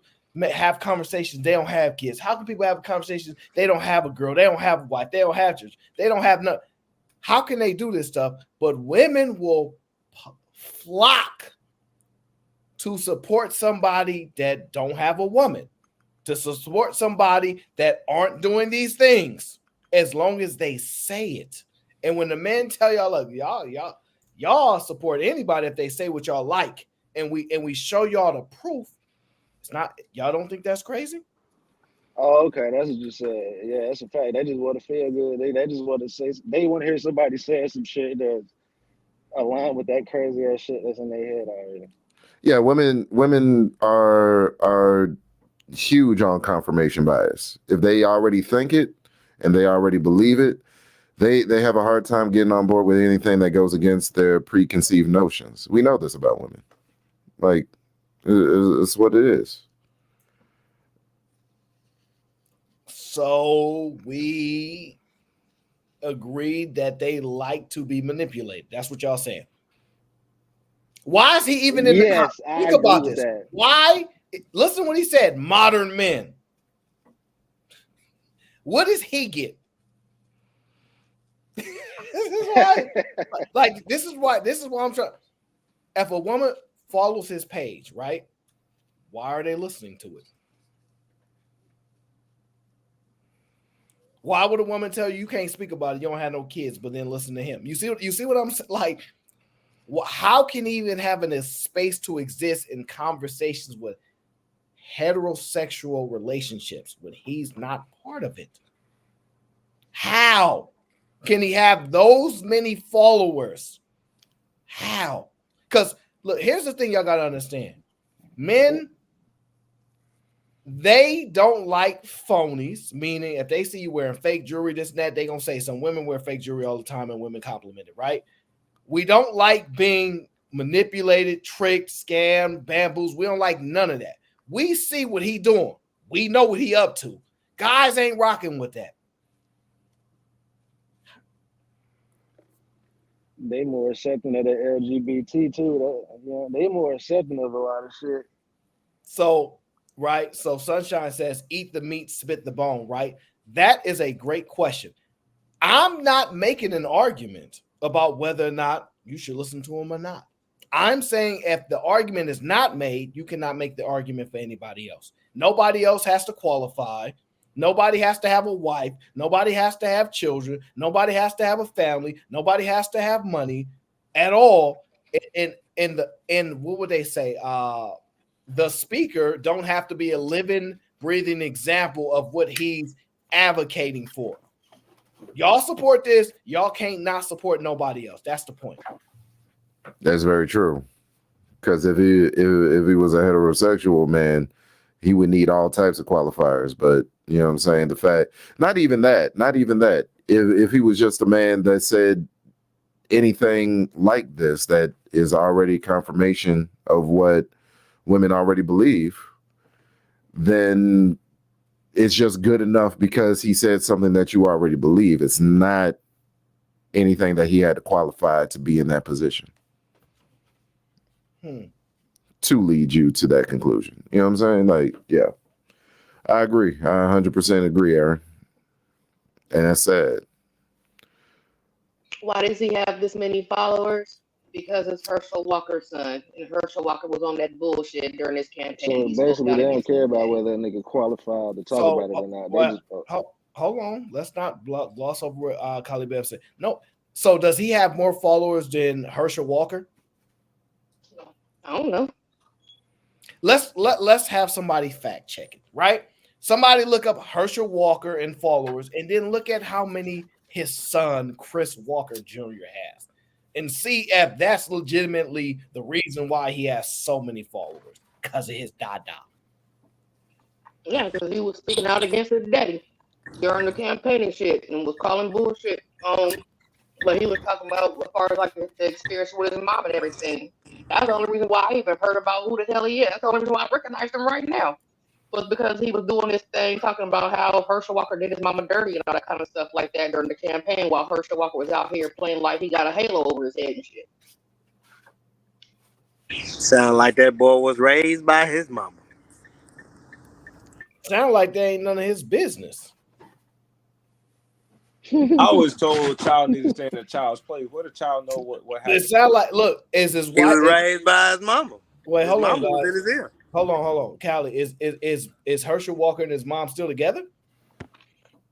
S6: have conversations? They don't have kids. How can people have conversations? They don't have a girl. They don't have a wife. They don't have children. They don't have none. How can they do this stuff? But women will flock to support somebody that don't have a woman, to support somebody that aren't doing these things, as long as they say it. And when the men tell y'all, look, y'all support anybody if they say what y'all like, and we show y'all the proof. It's not, y'all don't think that's crazy?
S11: Oh, okay, that's what you said. Yeah, that's a fact. They just want to feel good. They just want to say, they want to hear somebody say some shit that's aligned with that crazy ass shit that's in their head already.
S10: Yeah, women are huge on confirmation bias. If they already think it and they already believe it, they have a hard time getting on board with anything that goes against their preconceived notions. We know this about women. Like, it's what it is.
S6: So we agreed that they like to be manipulated. That's what y'all saying. Why is he even in the car? Think about this. That. Why? Listen what he said. Modern men. What does he get? This is why. This is why I'm trying. If a woman follows his page, right? Why are they listening to it? Why would a woman tell you can't speak about it? You don't have no kids, but then listen to him. You see what I'm saying? Like, how can he even have a space to exist in conversations with heterosexual relationships when he's not part of it? How can he have those many followers? How? Because look, here's the thing y'all got to understand. Men, they don't like phonies, meaning if they see you wearing fake jewelry, this and that, they're going to say some women wear fake jewelry all the time and women compliment it, right? We don't like being manipulated, tricked, scammed, bamboozled. We don't like none of that. We see what he doing. We know what he up to. Guys ain't rocking with that.
S11: They more accepting of the LGBT too. They more accepting of a lot of shit.
S6: So, right. So Sunshine says, eat the meat, spit the bone, right? That is a great question. I'm not making an argument about whether or not you should listen to him or not. I'm saying if the argument is not made, you cannot make the argument for anybody else. Nobody else has to qualify. Nobody has to have a wife. Nobody has to have children. Nobody has to have a family. Nobody has to have money at all in what would they say? The speaker don't have to be a living, breathing example of what he's advocating for. Y'all support this, y'all can't not support nobody else. That's the point.
S10: That's very true. Because if he was a heterosexual man, he would need all types of qualifiers. But you know what I'm saying? The fact, not even that. If he was just a man that said anything like this, that is already confirmation of what women already believe, then it's just good enough because he said something that you already believe. It's not anything that he had to qualify to be in that position to lead you to that conclusion. You know what I'm saying? Like, yeah, I agree. I 100% agree, Aaron. And that's sad.
S17: Why does he have this many followers? Because it's Herschel Walker's son, and Herschel Walker was on that bullshit during this campaign.
S11: So basically, they don't care about whether a nigga qualified to talk about it or not. They just
S6: hold on. Let's not gloss over what Kali Bev said. No. So does he have more followers than Herschel Walker?
S17: I don't know.
S6: Let's have somebody fact check it, right? Somebody look up Herschel Walker and followers, and then look at how many his son Chris Walker Jr. has, and see if that's legitimately the reason why he has so many followers, because of his dada.
S17: Yeah, because he was speaking out against his daddy during the campaign and shit, and was calling bullshit on what he was talking about as far as like the experience with his mom and everything. That's the only reason why I even heard about who the hell he is. That's the only reason why I recognized him right now. Was because he was doing this thing talking about how Herschel Walker did his mama dirty and all that kind of stuff like that during the campaign, while Herschel Walker was out here playing like he got a halo over his head and shit.
S14: Sound like that boy was raised by his mama.
S6: Sound like they ain't none of his business.
S21: I was told a child needs to stay in a child's place. What a child know what happened?
S6: It sound like, look, is his wife?
S14: He was raised by his mama.
S6: Wait, hold on,
S14: was in his ear.
S6: Hold on, Callie. Is Herschel Walker and his mom still together?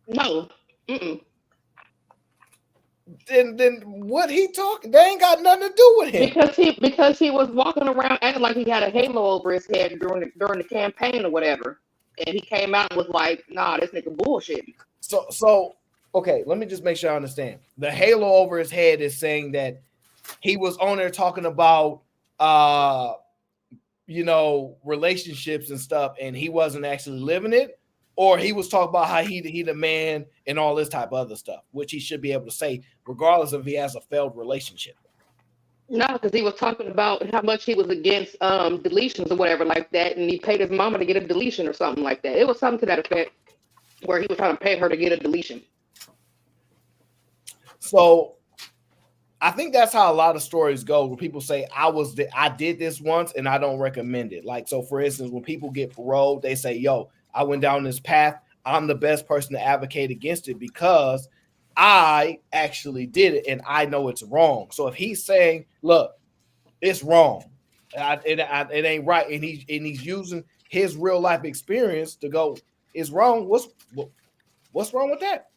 S17: No. Mm-mm.
S6: Then what he talking? They ain't got nothing to do with him.
S17: Because he was walking around acting like he had a halo over his head during the campaign or whatever, and he came out and was like, "Nah, this nigga bullshit."
S6: So okay, let me just make sure I understand. The halo over his head is saying that he was on there talking about relationships and stuff, and he wasn't actually living it, or he was talking about how he the man and all this type of other stuff, which he should be able to say regardless if he has a failed relationship.
S17: No, because he was talking about how much he was against deletions or whatever like that, and he paid his mama to get a deletion or something like that. It was something to that effect, where he was trying to pay her to get a deletion.
S6: So I think that's how a lot of stories go, where people say, I did this once and I don't recommend it. Like, so for instance, when people get paroled, they say, yo, I went down this path. I'm the best person to advocate against it because I actually did it and I know it's wrong. So if he's saying, look, it's wrong, it ain't right, and he's using his real life experience to go, it's wrong. What's wrong with that?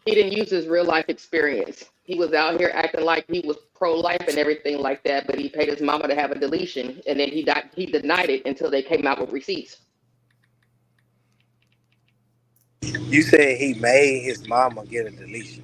S17: He didn't use his real life experience. He was out here acting like he was pro-life and everything like that, but he paid his mama to have a deletion, and then he denied it until they came out with receipts.
S14: You said he made his mama get a deletion.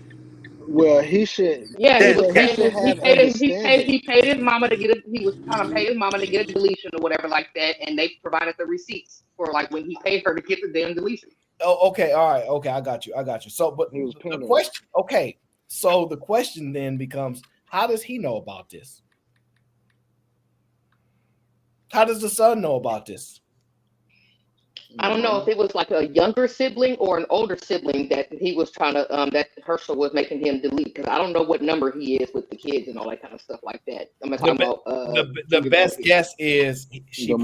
S11: Well, he should.
S17: Yeah, he paid his mama to get it. He was trying to pay his mama to get a deletion or whatever like that, and they provided the receipts for like when he paid her to get the damn deletion.
S6: Oh, okay, all right, okay, I got you. So, but the question, okay, so the question then becomes, how does he know about this? How does the son know about this?
S17: I don't know if it was like a younger sibling or an older sibling that he was trying to that Herschel was making him delete, because I don't know what number he is with the kids and all that kind of stuff like that. I'm talking about
S6: the best guess is she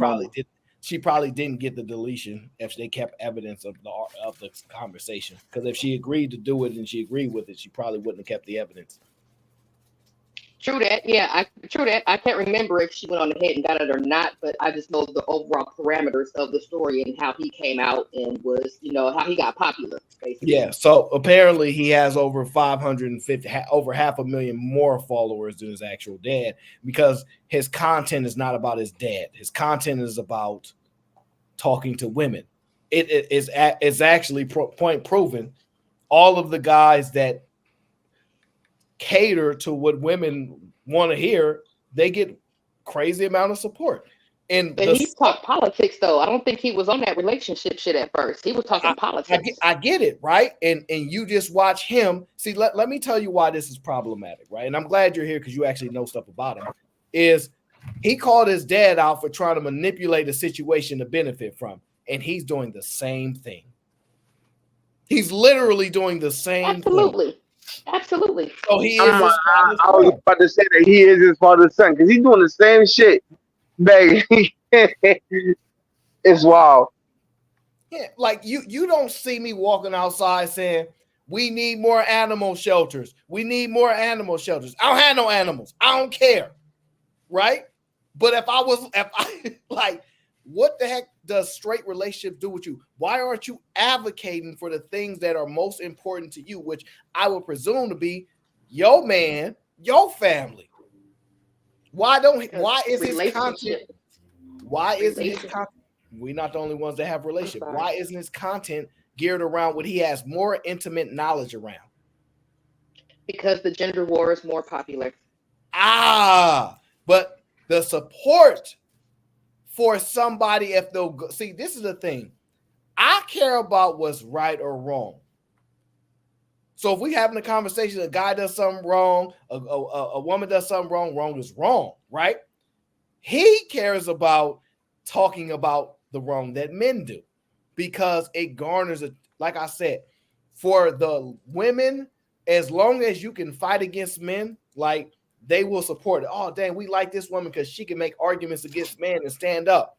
S6: probably didn't get the deletion if they kept evidence of the conversation, because if she agreed to do it and she agreed with it, she probably wouldn't have kept the evidence.
S17: True that. Yeah, true that. I can't remember if she went on ahead and got it or not, but I just know the overall parameters of the story and how he came out and was, how he got popular, basically.
S6: Yeah. So apparently he has over 550, over 500,000 more followers than his actual dad, because his content is not about his dad. His content is about talking to women. It's actually point proven. All of the guys that cater to what women want to hear, they get crazy amount of support.
S17: But he talked politics though. I don't think he was on that relationship shit at first. He was talking politics.
S6: I get it, right? And you just watch him. See, let me tell you why this is problematic, right? And I'm glad you're here because you actually know stuff about him. Is he called his dad out for trying to manipulate a situation to benefit from, and he's doing the same thing. He's literally doing the same thing.
S17: Absolutely.
S6: So he is.
S12: I was about to say that he is his father's son because he's doing the same shit. It's wild.
S6: Yeah, like you don't see me walking outside saying we need more animal shelters. We need more animal shelters. I don't have no animals. I don't care, right? But if I like, what the heck does straight relationships do with you? Why aren't you advocating for the things that are most important to you, which I would presume to be your man, your family? Why is his content? Why isn't his content? We're not the only ones that have relationship. Why isn't his content geared around what he has more intimate knowledge around?
S17: Because the gender war is more popular.
S6: But the support for somebody, if they'll go, see, this is the thing. I care about what's right or wrong. So if we having a conversation, a guy does something wrong, a woman does something wrong, wrong is wrong, right? He cares about talking about the wrong that men do, because it garners like I said, for the women, as long as you can fight against men, like they will support it. Oh, dang, we like this woman because she can make arguments against men and stand up.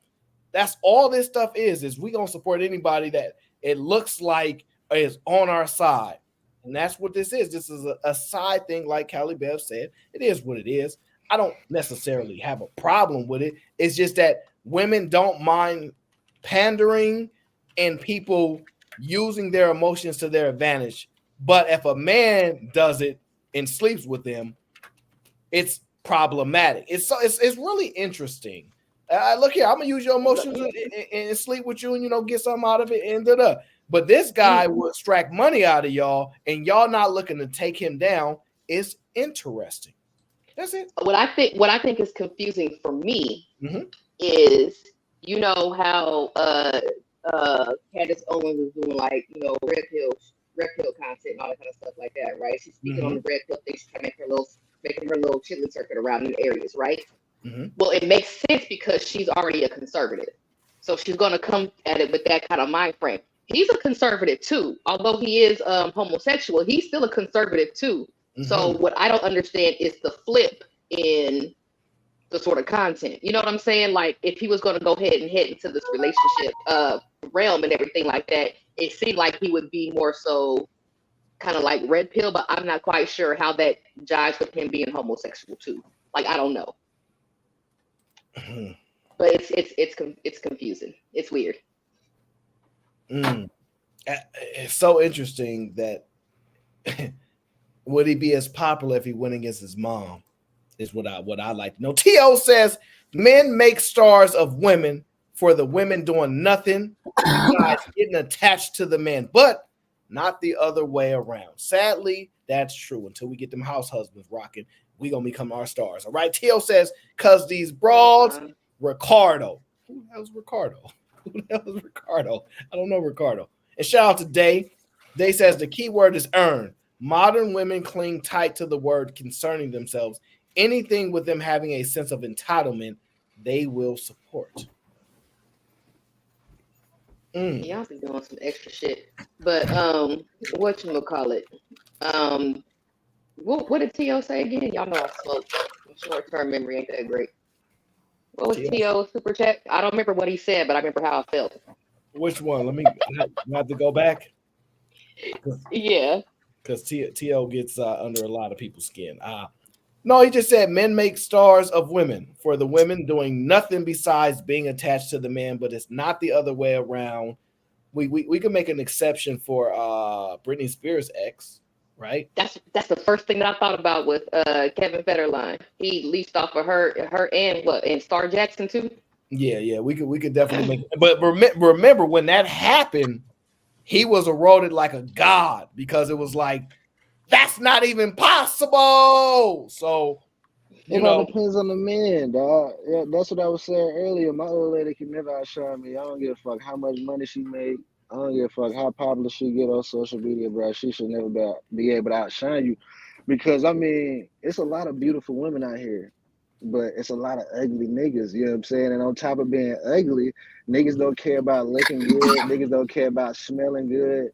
S6: That's all this stuff is we gonna support anybody that it looks like is on our side. And that's what this is. This is a side thing, like Callie Bev said. It is what it is. I don't necessarily have a problem with it. It's just that women don't mind pandering and people using their emotions to their advantage. But if a man does it and sleeps with them, it's problematic. It's really interesting. Look here, I'm gonna use your emotions and sleep with you and get something out of it and da-da. But this guy will extract money out of y'all, and y'all not looking to take him down. It's interesting. That's it.
S17: What I think is confusing for me is, how Candace Owens is doing like red pill content and all that kind of stuff like that, right? She's speaking on the red pill thing. She's trying to making her little chilling circuit around in areas, right? Well, it makes sense because she's already a conservative, so she's going to come at it with that kind of mind frame. He's a conservative too, although he is homosexual. He's still a conservative too. So what I don't understand is the flip in the sort of content. You know what I'm saying? Like if he was going to go ahead and head into this relationship realm and everything like that, it seemed like he would be more so kind of like red pill, but I'm not quite sure how that jives with him being homosexual too. Like I don't know. But it's confusing. It's weird.
S6: It's so interesting that would he be as popular if he went against his mom? Is what I like to know. T.O. says men make stars of women for the women doing nothing, getting attached to the men, but not the other way around. Sadly, that's true. Until we get them house husbands rocking, we gonna become our stars. All right. T.O. says, cause these broads, Ricardo. Who the hell is Ricardo? Who the hell is Ricardo? I don't know Ricardo. And shout out to Day. Day says the key word is earn. Modern women cling tight to the word concerning themselves. Anything with them having a sense of entitlement, they will support.
S17: Y'all be doing some extra shit. But whatchamacallit? What did T.O. say again? Y'all know I smoke. Short-term memory ain't that great. What was T.O. super chat? I don't remember what he said, but I remember how I felt.
S6: Which one? Let me have to go back.
S17: Yeah.
S6: Because T.O. gets under a lot of people's skin. No, he just said men make stars of women, for the women doing nothing besides being attached to the man, but it's not the other way around. We can make an exception for Britney Spears' ex, right?
S17: That's the first thing that I thought about with Kevin Federline. He leased off of her and Star Jackson too.
S6: Yeah, we could definitely make it. But remember when that happened, he was eroded like a god because it was like that's not even possible. So
S11: it all depends on the man, dog. Yeah, that's what I was saying earlier. My old lady can never outshine me. I don't give a fuck how much money she make. I don't give a fuck how popular she get on social media, bro. She should never be able to outshine you. Because I mean, it's a lot of beautiful women out here, but it's a lot of ugly niggas, you know what I'm saying? And on top of being ugly, niggas don't care about looking good, niggas don't care about smelling good.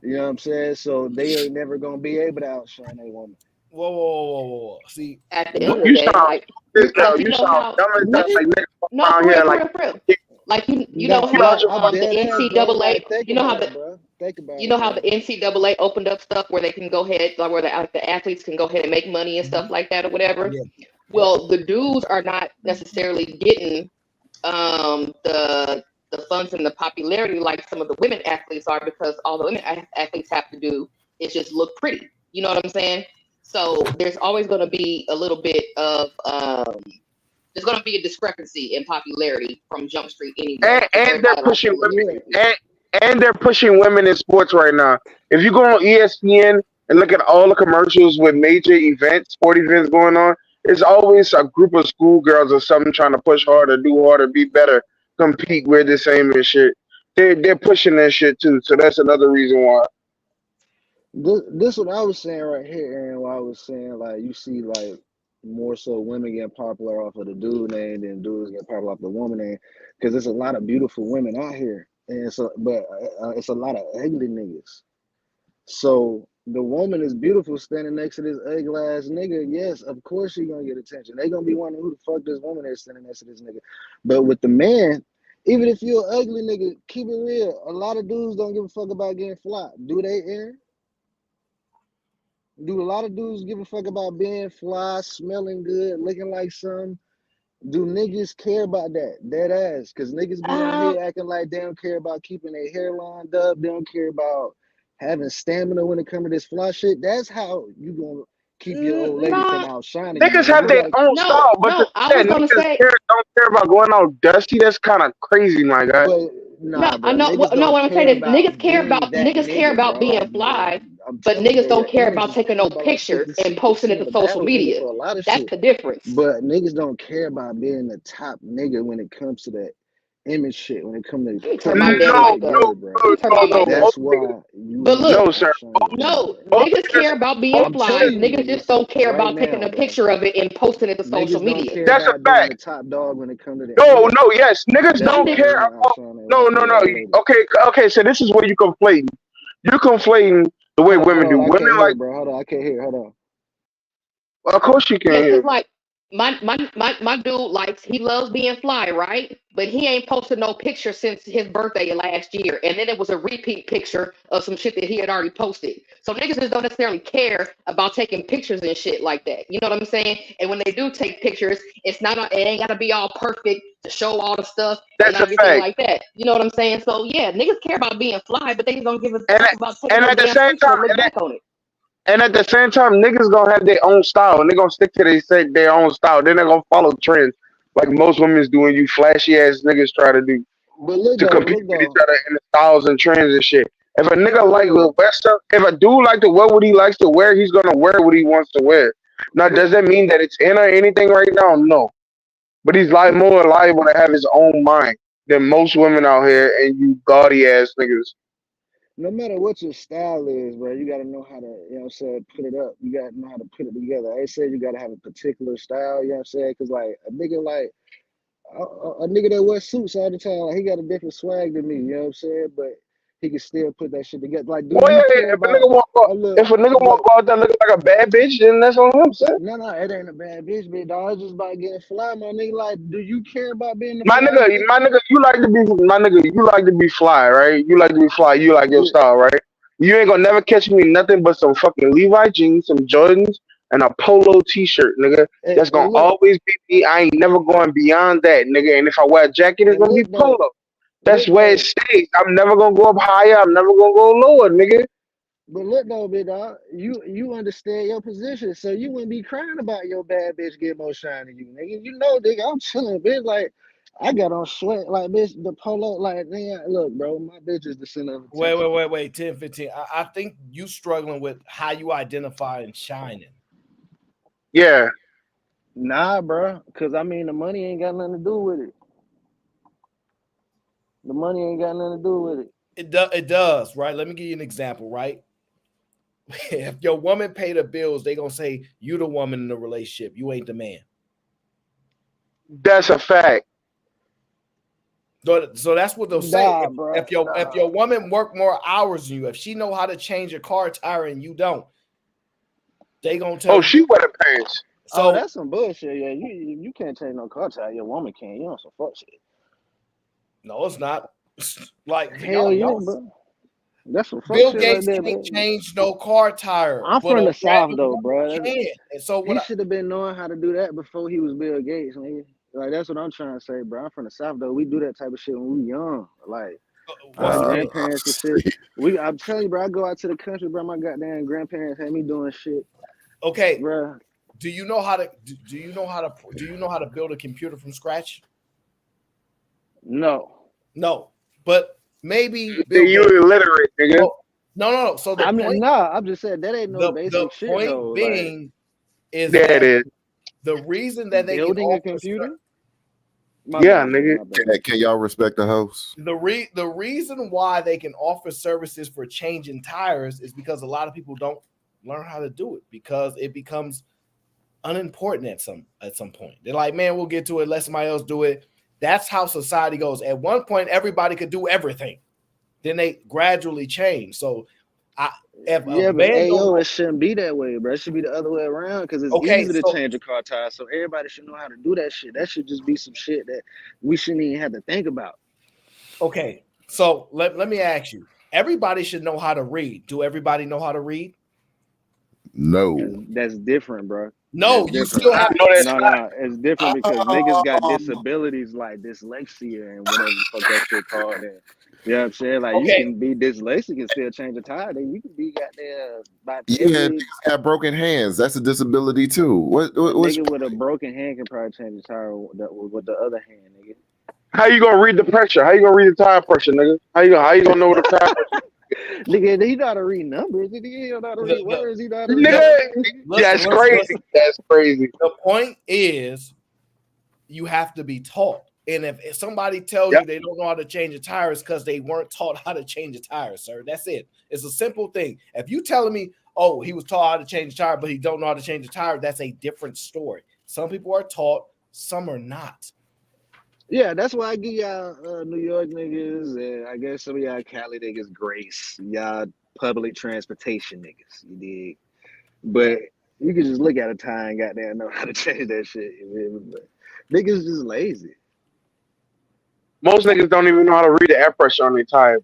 S11: You know what I'm saying? So they ain't never gonna be able to outshine a woman.
S6: Whoa. See,
S17: at the end of the day, like you know how the NCAA, you know how the NCAA opened up stuff where they can go ahead, like where the athletes can go ahead and make money and stuff like that or whatever.
S6: Yeah.
S17: Well, the dudes are not necessarily getting the funds and the popularity like some of the women athletes are, because all the women athletes have to do is just look pretty. You know what I'm saying? So there's always going to be a little bit of there's going to be a discrepancy in popularity from Jump Street anyway.
S12: And they're pushing women, and they're pushing women in sports right now. If you go on ESPN and look at all the commercials with major events, sport events going on, it's always a group of schoolgirls or something trying to push harder, do harder, be better, compete with the same and shit. They're pushing that shit too. So that's another reason why.
S11: This what I was saying right here, Aaron. What I was saying, like you see, like more so women getting popular off of the dude name than dudes getting popular off the woman name, because there's a lot of beautiful women out here, and so but it's a lot of ugly niggas. So the woman is beautiful standing next to this ugly ass nigga. Yes, of course she gonna get attention. They gonna be wondering who the fuck this woman is standing next to this nigga. But with the man, even if you're an ugly nigga, keep it real. A lot of dudes don't give a fuck about getting fly. Do they, Aaron? Do a lot of dudes give a fuck about being fly, smelling good, looking like some? Do niggas care about that? Dead ass. Because niggas be on here acting like they don't care about keeping their hair lined up. They don't care about having stamina when it comes to this fly shit. That's how you gonna keep your old lady from outshining you.
S12: Niggas have their own style, but niggas don't care about going all dusty. That's kind of crazy, my guy.
S11: But,
S17: what I'm saying is niggas care about being fly, but niggas don't care about taking no pictures and posting it to social media. That's the difference.
S11: But niggas don't care about being the top nigga when it comes to that image shit. When it comes to that's why.
S17: But look, niggas care about being fly. Niggas just don't care about taking a picture of it and posting it to social media.
S12: That's a fact.
S11: The top dog when it comes to that.
S12: Yes, niggas don't care about. No. Okay. So this is where you conflating. You're conflating the way women do. Women like,
S11: bro. Hold on, I can't hear. Hold on.
S12: Well, of course you can hear.
S17: Like my dude he loves being fly, right? But he ain't posted no picture since his birthday last year, and then it was a repeat picture of some shit that he had already posted. So niggas just don't necessarily care about taking pictures and shit like that. You know what I'm saying? And when they do take pictures, it ain't gotta be all perfect to show all the stuff and everything like that. You know what I'm saying? So yeah, niggas care about being fly, but they just don't give a fuck about taking no damn picture and look back on it.
S12: And at the same time, niggas gonna have their own style, and they're gonna stick to their own style. They're not gonna follow trends like most women's do, and you flashy ass niggas try to do to compete with each other in the styles and trends and shit. If a nigga like to wear stuff, if a dude like to wear what he likes to wear, he's gonna wear what he wants to wear. Now, does that mean that it's in or anything right now? No, but he's more liable to have his own mind than most women out here, and you gaudy ass niggas.
S11: No matter what your style is, bro, you gotta know how to, you know what I'm saying, put it up. You gotta know how to put it together. I say you gotta have a particular style, you know what I'm saying? Because, like, a nigga that wears suits all the time, like, he got a different swag than me, you know what I'm saying? But he can still put that shit together. Like,
S12: if a nigga want to go out there looking like a bad bitch, then that's on him, son.
S11: No, it ain't a bad bitch, big dog. It's just about getting fly, my nigga. Like, do you care about being
S12: my nigga, you like to be fly, right? You like to be fly, you like your style, right? You ain't gonna never catch me in nothing but some fucking Levi jeans, some Jordans, and a polo t-shirt, nigga. That's gonna always be me. I ain't never going beyond that, nigga. And if I wear a jacket, it's gonna be polo. That's where it stays. I'm never gonna go up higher. I'm never gonna go lower, nigga.
S11: But look though, big dog, you understand your position, so you wouldn't be crying about your bad bitch get more shine than you, nigga. You know, nigga, I'm chilling, bitch. Like I got on sweat, like bitch, the polo, like nigga, look, bro, my bitch is the center of attention.
S6: Wait, 10, 15. I think you struggling with how you identify and shining.
S12: Yeah.
S11: Nah, bro, because I mean the money ain't got nothing to do with it. The money ain't got nothing to do with it.
S6: It does, right? Let me give you an example, right? If your woman pay the bills, they gonna say you the woman in the relationship. You ain't the man.
S12: That's a fact.
S6: So that's what they'll say.
S11: Nah,
S6: If your woman work more hours than you, if she know how to change a car tire and you don't, they gonna tell you.
S12: She wear the pants.
S11: So that's some bullshit. Yeah, you can't change no car tire. Your woman can. You know some fuck shit.
S6: No, it's not. Like
S11: hell yeah, bro. That's some fuck
S6: Bill
S11: shit
S6: Gates
S11: right there,
S6: can't
S11: bro.
S6: change no car tire.
S11: I'm
S6: but
S11: from
S6: a
S11: the South
S6: random
S11: though,
S6: woman
S11: bro.
S6: can. And so
S11: He should have been knowing how to do that before he was Bill Gates, nigga. Like that's what I'm trying to say, bro. I'm from the South though. We do that type of shit when we young. Like our grandparents and shit. I'm telling you, bro. I go out to the country, bro. My goddamn grandparents had me doing shit.
S6: Okay,
S11: bro.
S6: Do you know how to build a computer from scratch?
S11: No.
S6: But maybe
S12: you're illiterate, nigga.
S6: No. So the point,
S11: I'm just saying that ain't no basic shit
S6: point
S11: though.
S6: being is
S12: there
S6: that
S12: it is.
S6: the reason that they
S11: building
S6: can
S11: a computer.
S10: Nigga. Can y'all respect the host?
S6: The reason why they can offer services for changing tires is because a lot of people don't learn how to do it because it becomes unimportant at some point. They're like, man, we'll get to it. Let somebody else do it. That's how society goes. At one point, everybody could do everything. Then they gradually change. So,
S11: it shouldn't be that way, bro. It should be the other way around because it's easy to change a car tire. So everybody should know how to do that shit. That should just be some shit that we shouldn't even have to think about.
S6: Okay, so let me ask you. Everybody should know how to read. Do everybody know how to read?
S10: No.
S11: That's different, bro.
S6: No,
S11: that's
S6: you
S11: different.
S6: still have
S11: No. It's different because niggas got disabilities like dyslexia and whatever the fuck that shit called. And you know what I'm saying? Like you can be dyslexic and still change a tire. Then you can be goddamn
S10: niggas have broken hands. That's a disability too. What
S11: nigga with a broken hand can probably change a tire with the other hand, nigga.
S12: How you gonna read the pressure? How you gonna read the tire pressure, nigga? How you gonna know what the tire pressure?
S11: Nigga, he know how to read numbers. He know how to read words. He know how to read
S12: That's crazy. That's crazy.
S6: The point is, you have to be taught. And if somebody tells you they don't know how to change a tire, it's because they weren't taught how to change a tire, sir. That's it. It's a simple thing. If you telling me, oh, he was taught how to change a tire, but he don't know how to change a tire, that's a different story. Some people are taught, some are not.
S11: Yeah, that's why I give y'all New York niggas and I guess some of y'all Cali niggas grace. Y'all public transportation niggas, you dig? But you can just look at a tire and goddamn know how to change that shit. But niggas just lazy.
S12: Most niggas don't even know how to read the air pressure on their tire.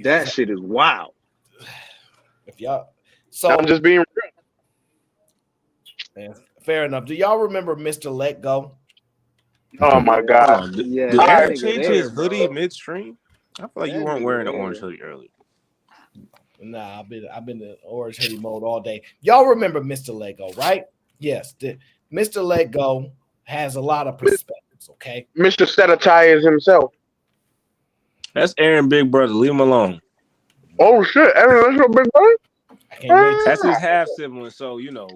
S11: That shit is wild.
S6: If y'all, so
S12: I'm just being
S6: real. Fair enough. Do y'all remember Mr. Let Go?
S12: Oh my God!
S3: Did Aaron change his hoodie midstream? I feel like you weren't wearing the orange hoodie earlier.
S6: Nah, I've been in orange hoodie mode all day. Y'all remember Mr. Let Go, right? Yes, Mr. Let Go has a lot of perspectives. Okay,
S12: Mr. Set of Tires himself.
S3: That's Aaron, big brother. Leave him alone.
S12: Oh shit, Aaron, that's your big brother.
S3: That's his half sibling, so you know.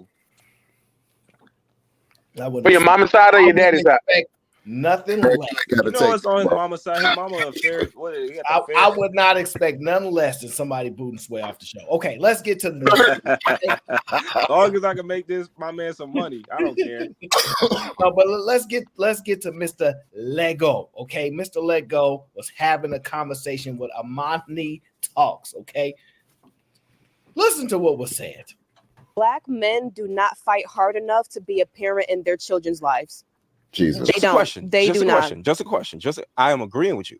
S12: For your mama's side or your daddy's side?
S6: Nothing less.
S3: You know it's on his mama's side. His mama affair.
S6: I would not expect none less than somebody booting Sway off the show. Okay, let's get to the
S3: as long as I can make my man some money, I don't care.
S6: No, but let's get to Mr. Let Go. Okay, Mr. Let Go was having a conversation with Amani Talks. Okay, listen to what was said.
S4: Black men do not fight hard enough to be a parent in their children's lives.
S10: Jesus.
S4: They don't. They do not.
S18: Just a question. I am agreeing with you.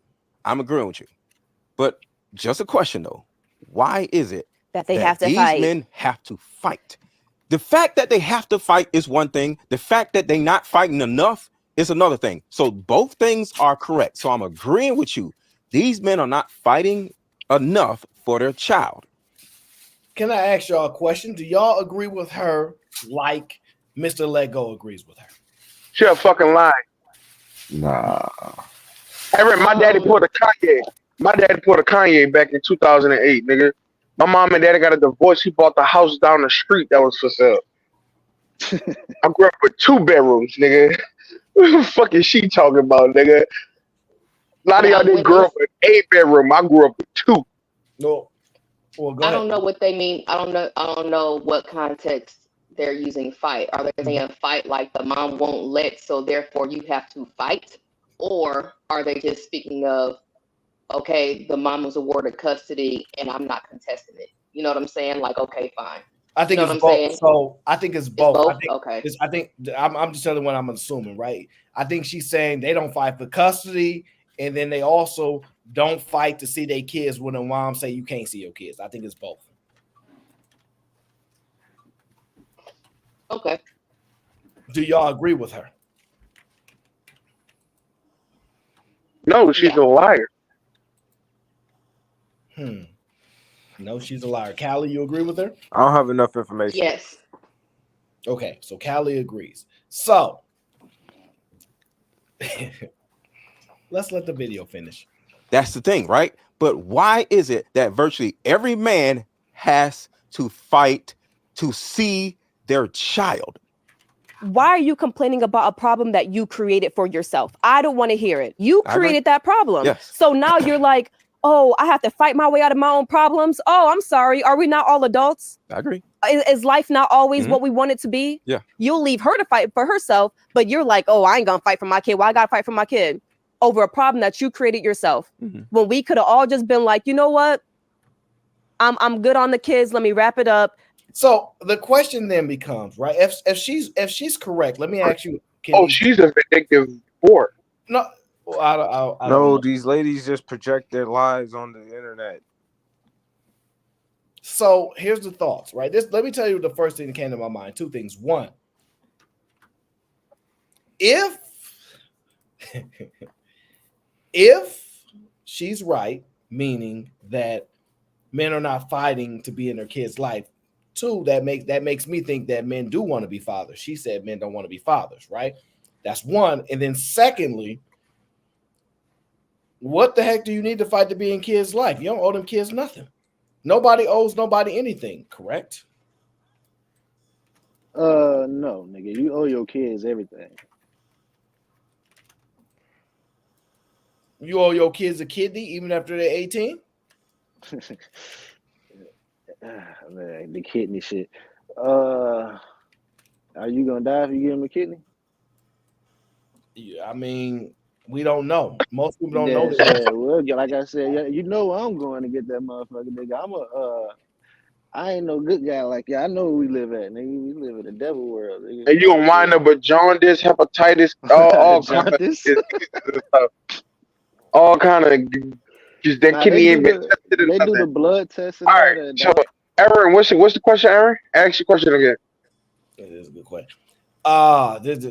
S18: But just a question though. Why is it
S4: that they have to
S18: these
S4: fight?
S18: Men have to fight? The fact that they have to fight is one thing. The fact that they're not fighting enough is another thing. So both things are correct. So I'm agreeing with you. These men are not fighting enough for their child.
S6: Can I ask y'all a question? Do y'all agree with her like Mr. Lego agrees with her?
S12: She a fucking lie.
S5: Nah.
S12: My daddy pulled a Kanye. My daddy pulled a Kanye back in 2008, nigga. My mom and daddy got a divorce. He bought the house down the street that was for sale. I grew up with 2 bedrooms, nigga. What the fuck is she talking about, nigga? A lot of y'all didn't grow up with 8 bedroom. I grew up with 2.
S6: No. Well, go
S17: I
S6: ahead.
S17: don't know what they mean. I don't know what context they're using fight. Are they saying fight like the mom won't let, so therefore you have to fight? Or are they just speaking of, okay, the mom was awarded custody and I'm not contesting it? You know what I'm saying? Like, okay, fine.
S6: I think
S17: you know
S6: it's
S17: what I'm
S6: both.
S17: saying?
S6: So I think it's both.
S17: both?
S6: I think I'm just telling what I'm assuming, right? I think she's saying they don't fight for custody, and then they also don't fight to see their kids when the mom say you can't see your kids. I think it's both.
S17: Okay.
S6: Do y'all agree with her?
S12: No, she's a liar.
S6: No, she's a liar. Callie, you agree with her?
S22: I don't have enough information.
S17: Yes.
S6: Okay, so Callie agrees. So let's let the video finish.
S18: That's the thing, right? But why is it that virtually every man has to fight to see their child?
S4: Why are you complaining about a problem that you created for yourself? I don't want to hear it. You created that problem.
S18: Yes.
S4: So now you're like, oh, I have to fight my way out of my own problems. Oh, I'm sorry. Are we not all adults?
S18: I agree.
S4: Is life not always what we want it to be?
S18: Yeah.
S4: You'll leave her to fight for herself, but you're like, oh, I ain't gonna fight for my kid. Why I gotta fight for my kid? Over a problem that you created yourself. When we could have all just been like, you know what? I'm good on the kids. Let me wrap it up.
S6: So the question then becomes, right? If she's correct, let me ask you.
S12: She's a vindictive whore.
S6: No, I don't
S22: No,
S6: know.
S22: these ladies just project their lives on the internet.
S6: So here's the thoughts, right? Let me tell you the first thing that came to my mind. 2 things. One, if she's right, meaning that men are not fighting to be in their kids' life. 2, that makes me think that men do want to be fathers. She said men don't want to be fathers, right? That's one. And then secondly, what the heck do you need to fight to be in kids' life? You don't owe them kids nothing. Nobody owes nobody anything, correct?
S11: No, nigga, you owe your kids everything.
S6: You owe your kids a kidney even after they're 18?
S11: Man, the kidney shit. Are you gonna die if you give them a kidney?
S6: Yeah, I mean, we don't know. Most people don't know this.
S11: Yeah, well, like I said, you know I'm going to get that motherfucker, nigga. I ain't no good guy like you. I know where we live at, nigga. We live in the devil world, nigga.
S12: And you gonna wind up with jaundice, hepatitis, all kind of diseases and stuff. All kind of just that kidney ain't been tested and
S11: They do the
S12: nothing.
S11: blood test and
S12: All
S11: all
S12: right,
S11: that.
S12: so Aaron, what's the question, Aaron? Ask your question again.
S6: That is a good question.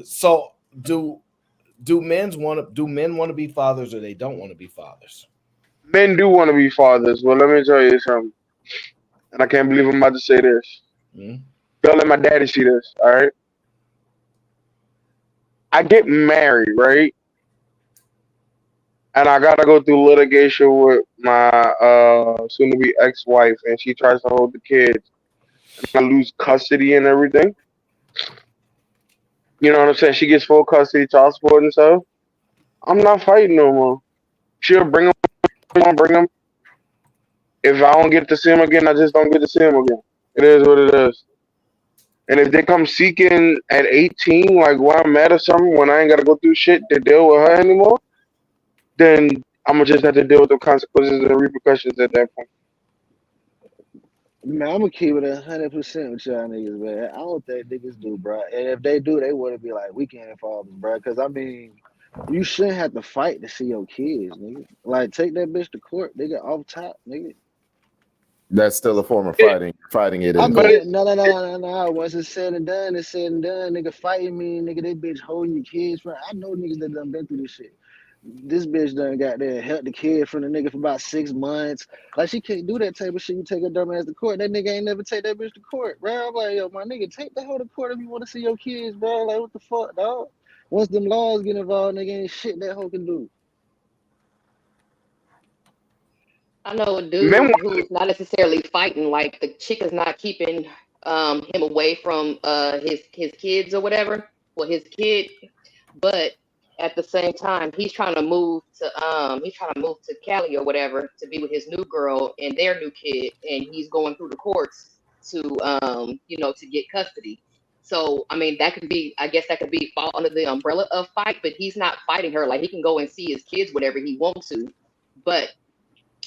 S6: So do men want to be fathers or they don't want to be fathers?
S12: Men do want to be fathers. Well, let me tell you something. And I can't believe I'm about to say this. Don't let my daddy see this, all right? I get married, right? And I gotta go through litigation with my soon-to-be ex-wife, and she tries to hold the kids, and I lose custody and everything. You know what I'm saying? She gets full custody, child support and stuff. I'm not fighting no more. She'll bring them. If I don't get to see him again, I just don't get to see him again. It is what it is. And if they come seeking at 18, like when I'm mad or something, when I ain't gotta go through shit to deal with her anymore, then I'm gonna just have to deal with the consequences and the repercussions at that point.
S11: Man, I'm gonna keep it 100% with y'all niggas, man. I don't think niggas do, bro. And if they do, they want to be like weekend fathers, bro. Because I mean, you shouldn't have to fight to see your kids, nigga. Like take that bitch to court, nigga, off top, nigga.
S10: That's still a form of fighting. Fighting it
S11: I
S10: is.
S11: mean, no. Once it's said and done, it's said and done. Nigga fighting me, nigga, that bitch holding your kids. I know niggas that done been through this shit. This bitch done got there, held the kid from the nigga for about 6 months. Like, she can't do that type of shit. You take a dumb ass to court. That nigga ain't never take that bitch to court, bro. I'm like, yo, my nigga, take that hoe to court if you want to see your kids, bro. Like, what the fuck, dog? Once them laws get involved, nigga, ain't shit that hoe can do.
S17: I know a dude who's not necessarily fighting, like the chick is not keeping him away from his kids or whatever. Well, his kid, but at the same time, he's trying to move to Cali or whatever to be with his new girl and their new kid, and he's going through the courts to to get custody. So I mean, I guess that could be fall under the umbrella of fight, but he's not fighting her. Like, he can go and see his kids whenever he wants to, but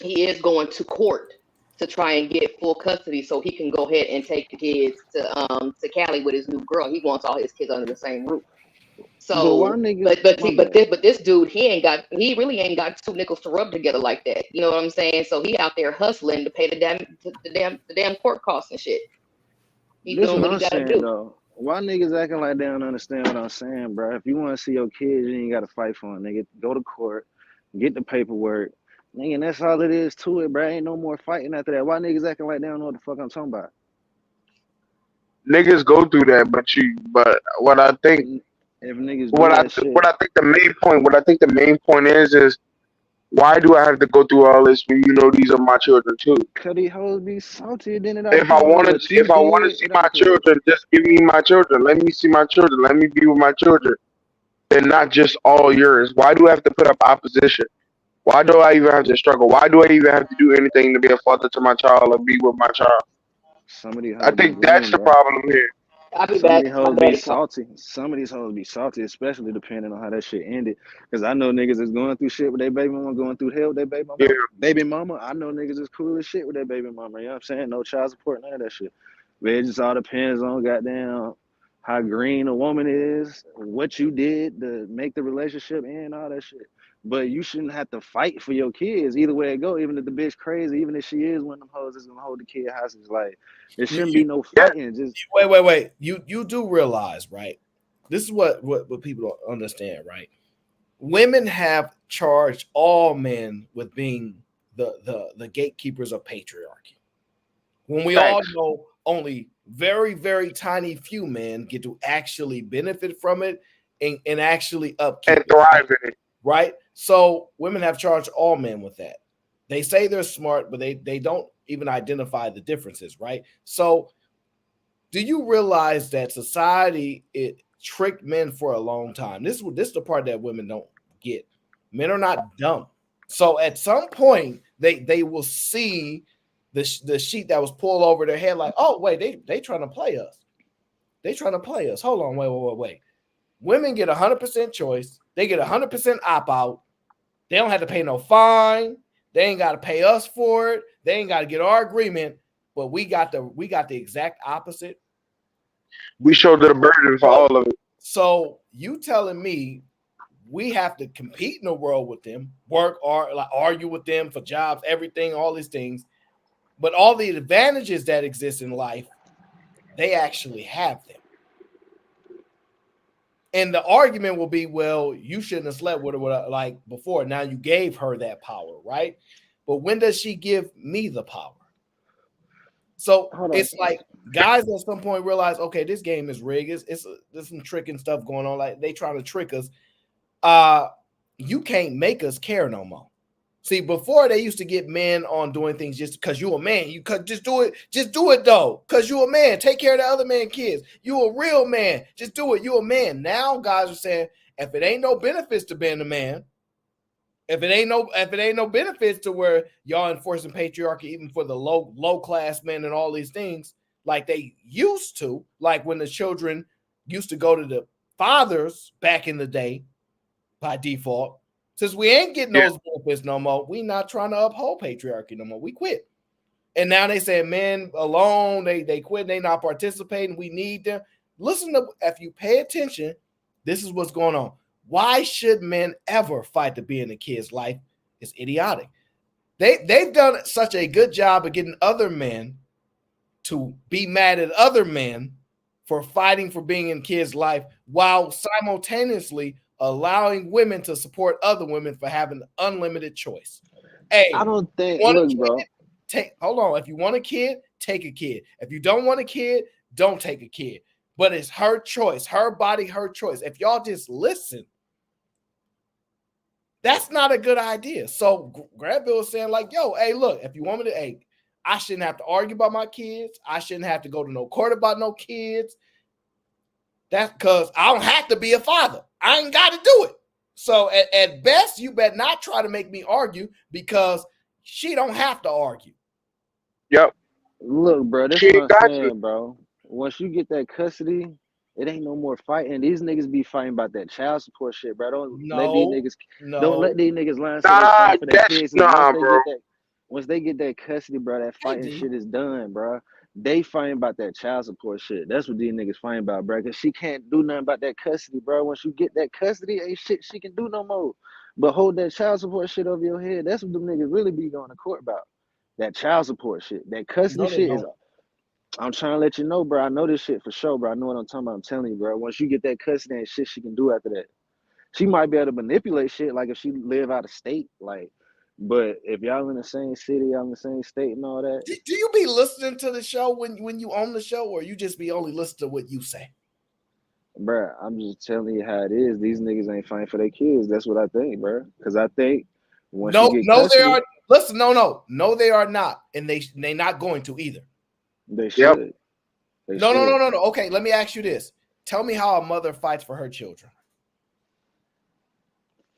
S17: he is going to court to try and get full custody so he can go ahead and take the kids to Cali with his new girl. He wants all his kids under the same roof. So, but this dude, he really ain't got 2 nickels to rub together like that. You know what I'm saying? So he out there hustling to pay the damn court costs and shit. He's doing what he gotta do.
S11: Though. Why niggas acting like they don't understand what I'm saying, bro? If you want to see your kids, you ain't got to fight for them, nigga. Go to court, get the paperwork. Nigga, and that's all it is to it, bro. Ain't no more fighting after that. Why niggas acting like they don't know what the fuck I'm talking about?
S12: Niggas go through that, but what I think,
S11: if niggas
S12: what I think the main point is why do I have to go through all this when you know these are my children too?
S11: Cause these hoes be salty, then it
S12: If I want to see my children, just give me my children. Let me see my children. Let me be with my children. They're not just all yours. Why do I have to put up opposition? Why do I even have to struggle? Why do I even have to do anything to be a father to my child or be with my child? I think that's the problem here.
S11: Some of these hoes be salty. Some of these hoes be salty, especially depending on how that shit ended. Because I know niggas is going through shit with their baby mama, going through hell with their baby mama.
S12: Yeah.
S11: Baby mama, I know niggas is cool as shit with their baby mama. You know what I'm saying? No child support, none of that shit. But it just all depends on goddamn how green a woman is, what you did to make the relationship end, all that shit. But you shouldn't have to fight for your kids either way it go. Even if the bitch crazy, even if she is one of them hoes that's gonna hold the kid hostage, like there shouldn't be no fighting. Just
S6: wait. You do realize, right? This is what people don't understand, right? Women have charged all men with being the gatekeepers of patriarchy. When we all know only very, very tiny few men get to actually benefit from it and actually upkeep
S12: and thrive in it.
S6: Right? So women have charged all men with that. They say they're smart, but they don't even identify the differences, right? So do you realize that society tricked men for a long time? This is the part that women don't get. Men are not dumb. So at some point they will see the sheet that was pulled over their head, like, oh wait, they trying to play us. They trying to play us. Hold on, wait. Women get 100% choice. They get 100% opt-out. They don't have to pay no fine. They ain't got to pay us for it. They ain't got to get our agreement. But we got the exact opposite.
S12: We shoulder the burden for all of it.
S6: So you telling me we have to compete in the world with them, work or like argue with them for jobs, everything, all these things. But all the advantages that exist in life, they actually have them. And the argument will be, well, you shouldn't have slept with her like before. Now you gave her that power, right? But when does she give me the power? So it's like guys at some point realize, okay, this game is rigged. There's some tricking stuff going on. Like they trying to trick us. You can't make us care no more. See, before they used to get men on doing things just because you're a man. You could just do it though, because you're a man. Take care of the other man's kids. You a real man. Just do it. You're a man. Now guys are saying, if it ain't no benefits to being a man, if it ain't no benefits to where y'all enforcing patriarchy even for the low class men and all these things like they used to, like when the children used to go to the fathers back in the day by default. Since we ain't getting those benefits no more, we not trying to uphold patriarchy no more. We quit. And now they say men alone, they quit, they not participating. We need them. Listen to, if you pay attention, this is what's going on. Why should men ever fight to be in a kid's life? It's idiotic. They've done such a good job of getting other men to be mad at other men for fighting for being in kids' life while simultaneously allowing women to support other women for having unlimited choice. Hey,
S11: I don't think.
S6: want a
S11: Look,
S6: kid?
S11: bro.
S6: Hold on. If you want a kid, take a kid. If you don't want a kid, don't take a kid. But it's her choice, her body, her choice. If y'all just listen, that's not a good idea. So Granville was saying, like, yo, hey, look, if you want me to, hey, I shouldn't have to argue about my kids. I shouldn't have to go to no court about no kids. That's because I don't have to be a father. I ain't got to do it. So at best, you better not try to make me argue because she don't have to argue.
S12: Yep.
S11: Look, bro, that's
S12: She
S11: what
S12: ain't
S11: I'm
S12: got
S11: saying,
S12: you.
S11: bro. Once you get that custody, it ain't no more fighting. These niggas be fighting about that child support shit, bro. Don't let these niggas lie and say they
S12: Nah,
S11: fighting for their
S12: that's
S11: kids. And
S12: nah, bro.
S11: once they get that custody, bro, that fighting shit is done, bro. They fighting about that child support shit. That's what these niggas fighting about, bro. Cause she can't do nothing about that custody, bro. Once you get that custody, ain't shit she can do no more. But hold that child support shit over your head. That's what them niggas really be going to court about. That child support shit. That custody shit is. I'm trying to let you know, bro. I know this shit for sure, bro. I know what I'm talking about. I'm telling you, bro. Once you get that custody and shit she can do after that. She might be able to manipulate shit, like if she live out of state, like. But if y'all in the same city, y'all in the same state and all that.
S6: Do you be listening to the show when you on the show, or you just be only listening to what you say?
S11: Bro, I'm just telling you how it is. These niggas ain't fighting for their kids. That's what I think, bro. Because I think once you get custody,
S6: they are. Listen, no, they are not, and they not going to either.
S11: They should.
S6: No. Okay, let me ask you this. Tell me how a mother fights for her children.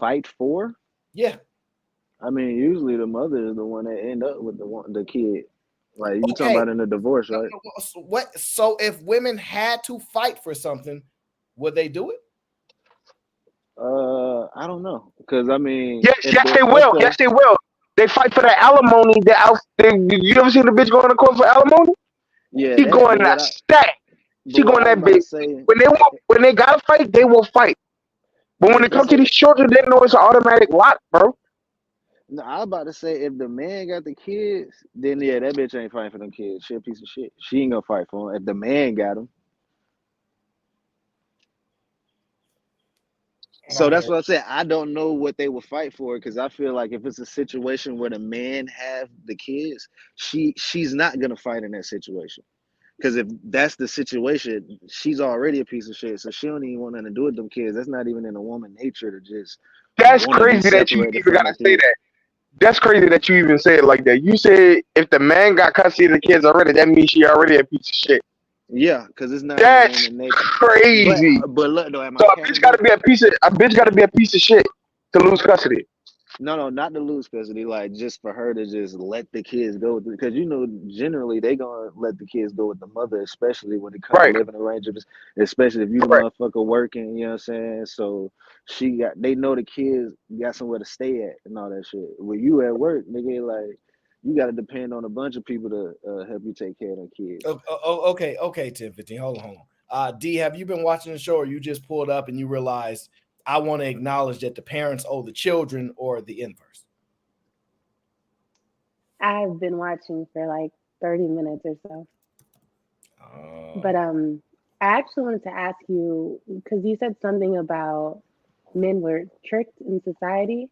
S11: Fight for?
S6: Yeah.
S11: I mean, usually the mother is the one that end up with the kid. Like you talking about in a divorce, right?
S6: So if women had to fight for something, would they do it?
S11: I don't know, because I mean,
S12: Yes, they will. Yes, they will. They fight for the alimony. You ever seen the bitch going to court for alimony?
S11: Yeah,
S12: She going that stack. She going that bitch. When they gotta fight, they will fight. But when it comes to these children, they know it's an automatic lock, bro.
S11: No, I was about to say, if the man got the kids, then yeah, that bitch ain't fighting for them kids. She a piece of shit. She ain't gonna fight for them. If the man got them. So that's what I said. I don't know what they will fight for, because I feel like if it's a situation where the man have the kids, she's not gonna fight in that situation. Because if that's the situation, she's already a piece of shit. So she don't even want nothing to do with them kids. That's not even in a woman nature to just.
S12: That's crazy that you even gotta say that. That's crazy that you even say it like that. You said if the man got custody of the kids already, that means she already a piece of shit.
S11: Yeah, because it's not.
S12: That's crazy.
S11: But look, though,
S12: so a bitch gotta be a piece of shit to lose custody.
S11: No, not to lose custody. Like just for her to just let the kids go, because generally they gonna let the kids go with the mother, especially when it comes to living arrangements. Especially if you the motherfucker working, you know what I'm saying. So they know the kids got somewhere to stay at and all that shit. When you at work, nigga, like you got to depend on a bunch of people to help you take care of the kids.
S6: Okay, 10-15. Hold on. D, have you been watching the show, or you just pulled up and you realized I want to acknowledge that the parents owe the children, or the inverse?
S1: I've been watching for like 30 minutes or so. But I actually wanted to ask you, because you said something about men were tricked in society.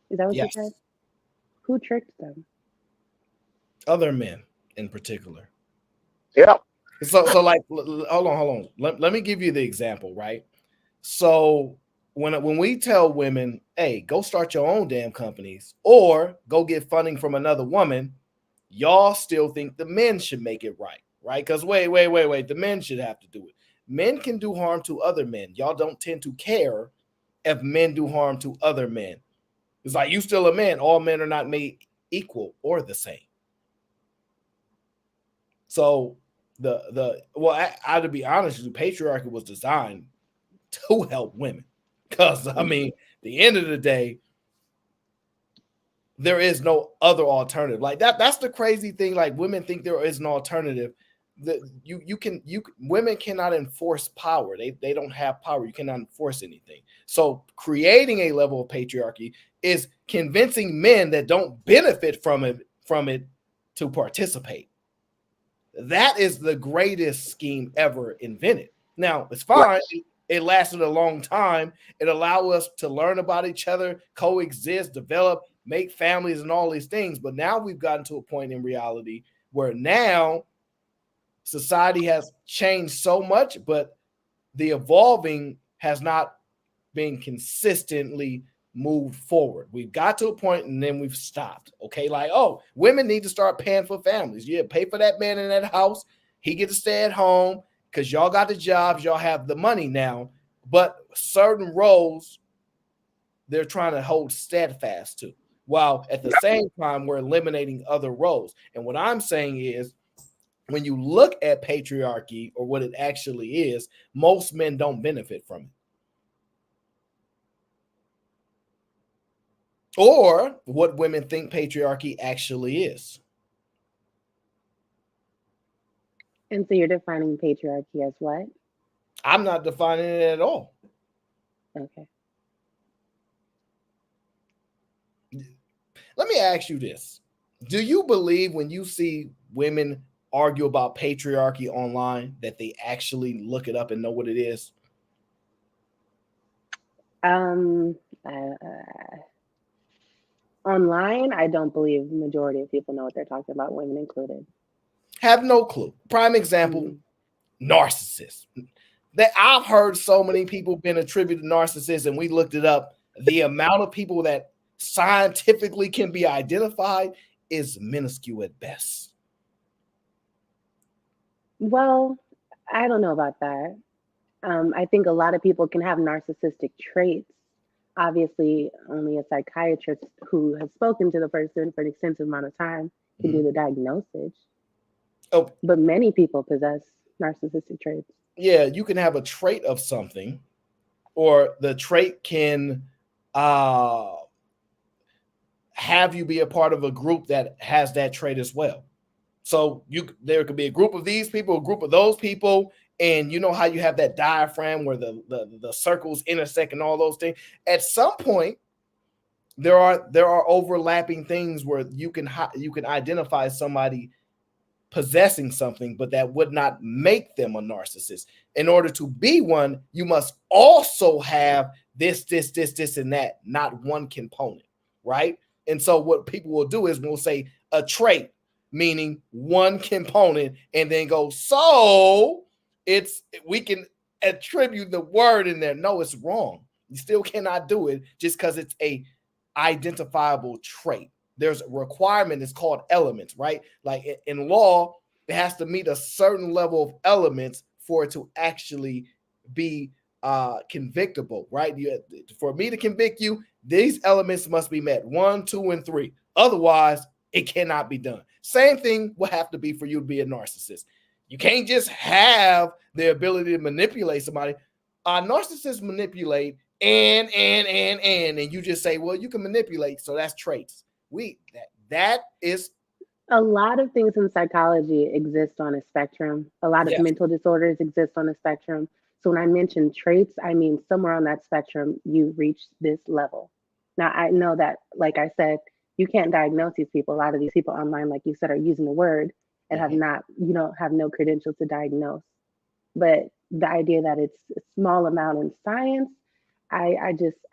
S1: Is that what you said? Who tricked them?
S6: Other men in particular.
S12: Yeah.
S6: So like, hold on. Let me give you the example, right? So when we tell women, hey, go start your own damn companies or go get funding from another woman, y'all still think the men should make it right? Because wait, the men should have to do it. Men can do harm to other men. Y'all don't tend to care if men do harm to other men. It's like, you still a man. All men are not made equal or the same. So I to be honest with you, patriarchy was designed to help women. Because I mean, the end of the day, there is no other alternative. Like that's the crazy thing. Like women think there is an alternative. women cannot enforce power. They don't have power. You cannot enforce anything. So creating a level of patriarchy is convincing men that don't benefit from it to participate. That is the greatest scheme ever invented. Now, it's fine. It lasted a long time. It allowed us to learn about each other, coexist, develop, make families, and all these things. But now we've gotten to a point in reality where now society has changed so much, but the evolving has not been consistently moved forward. We've got to a point and then we've stopped. Okay, like, oh, women need to start paying for families. Yeah, pay for that man in that house. He gets to stay at home because y'all got the jobs, y'all have the money now. But certain roles they're trying to hold steadfast to, while at the same time we're eliminating other roles. And what I'm saying is, when you look at patriarchy or what it actually is, most men don't benefit from it. Or what women think patriarchy actually is.
S1: And so you're defining patriarchy as what?
S6: I'm not defining it at all.
S1: Okay.
S6: Let me ask you this. Do you believe when you see women argue about patriarchy online that they actually look it up and know what it is?
S1: Online, I don't believe the majority of people know what they're talking about, women included.
S6: Have no clue. Prime example, narcissists. That I've heard so many people been attributed to narcissists, and we looked it up. The amount of people that scientifically can be identified is minuscule at best.
S1: Well, I don't know about that. I think a lot of people can have narcissistic traits. Obviously, only a psychiatrist who has spoken to the person for an extensive amount of time can do the diagnosis.
S6: Oh,
S1: but many people possess narcissistic traits.
S6: Yeah, you can have a trait of something, or the trait can have you be a part of a group that has that trait as well. So there could be a group of these people, a group of those people, and you know how you have that diaphragm where the circles intersect and all those things. At some point, there are overlapping things where you can identify somebody possessing something, but that would not make them a narcissist. In order to be one, you must also have this, and that, not one component, right? And so what people will do is we'll say a trait, meaning one component, and then go, so we can attribute the word in there. No, it's wrong. You still cannot do it just because it's a identifiable trait. There's a requirement. It's called elements, right? Like in law, it has to meet a certain level of elements for it to actually be convictable, right? For me to convict you, these elements must be met: 1, 2, and 3. Otherwise, it cannot be done. Same thing will have to be for you to be a narcissist. You can't just have the ability to manipulate somebody. Narcissists manipulate and you just say, well, you can manipulate, so that's traits. That is
S1: a lot of things in psychology exist on a spectrum. A lot of mental disorders exist on a spectrum. So when I mention traits, I mean somewhere on that spectrum you reach this level. Now I know that, like I said, you can't diagnose these people. A lot of these people online, like you said, are using the word and have no credentials to diagnose. But the idea that it's a small amount in science, I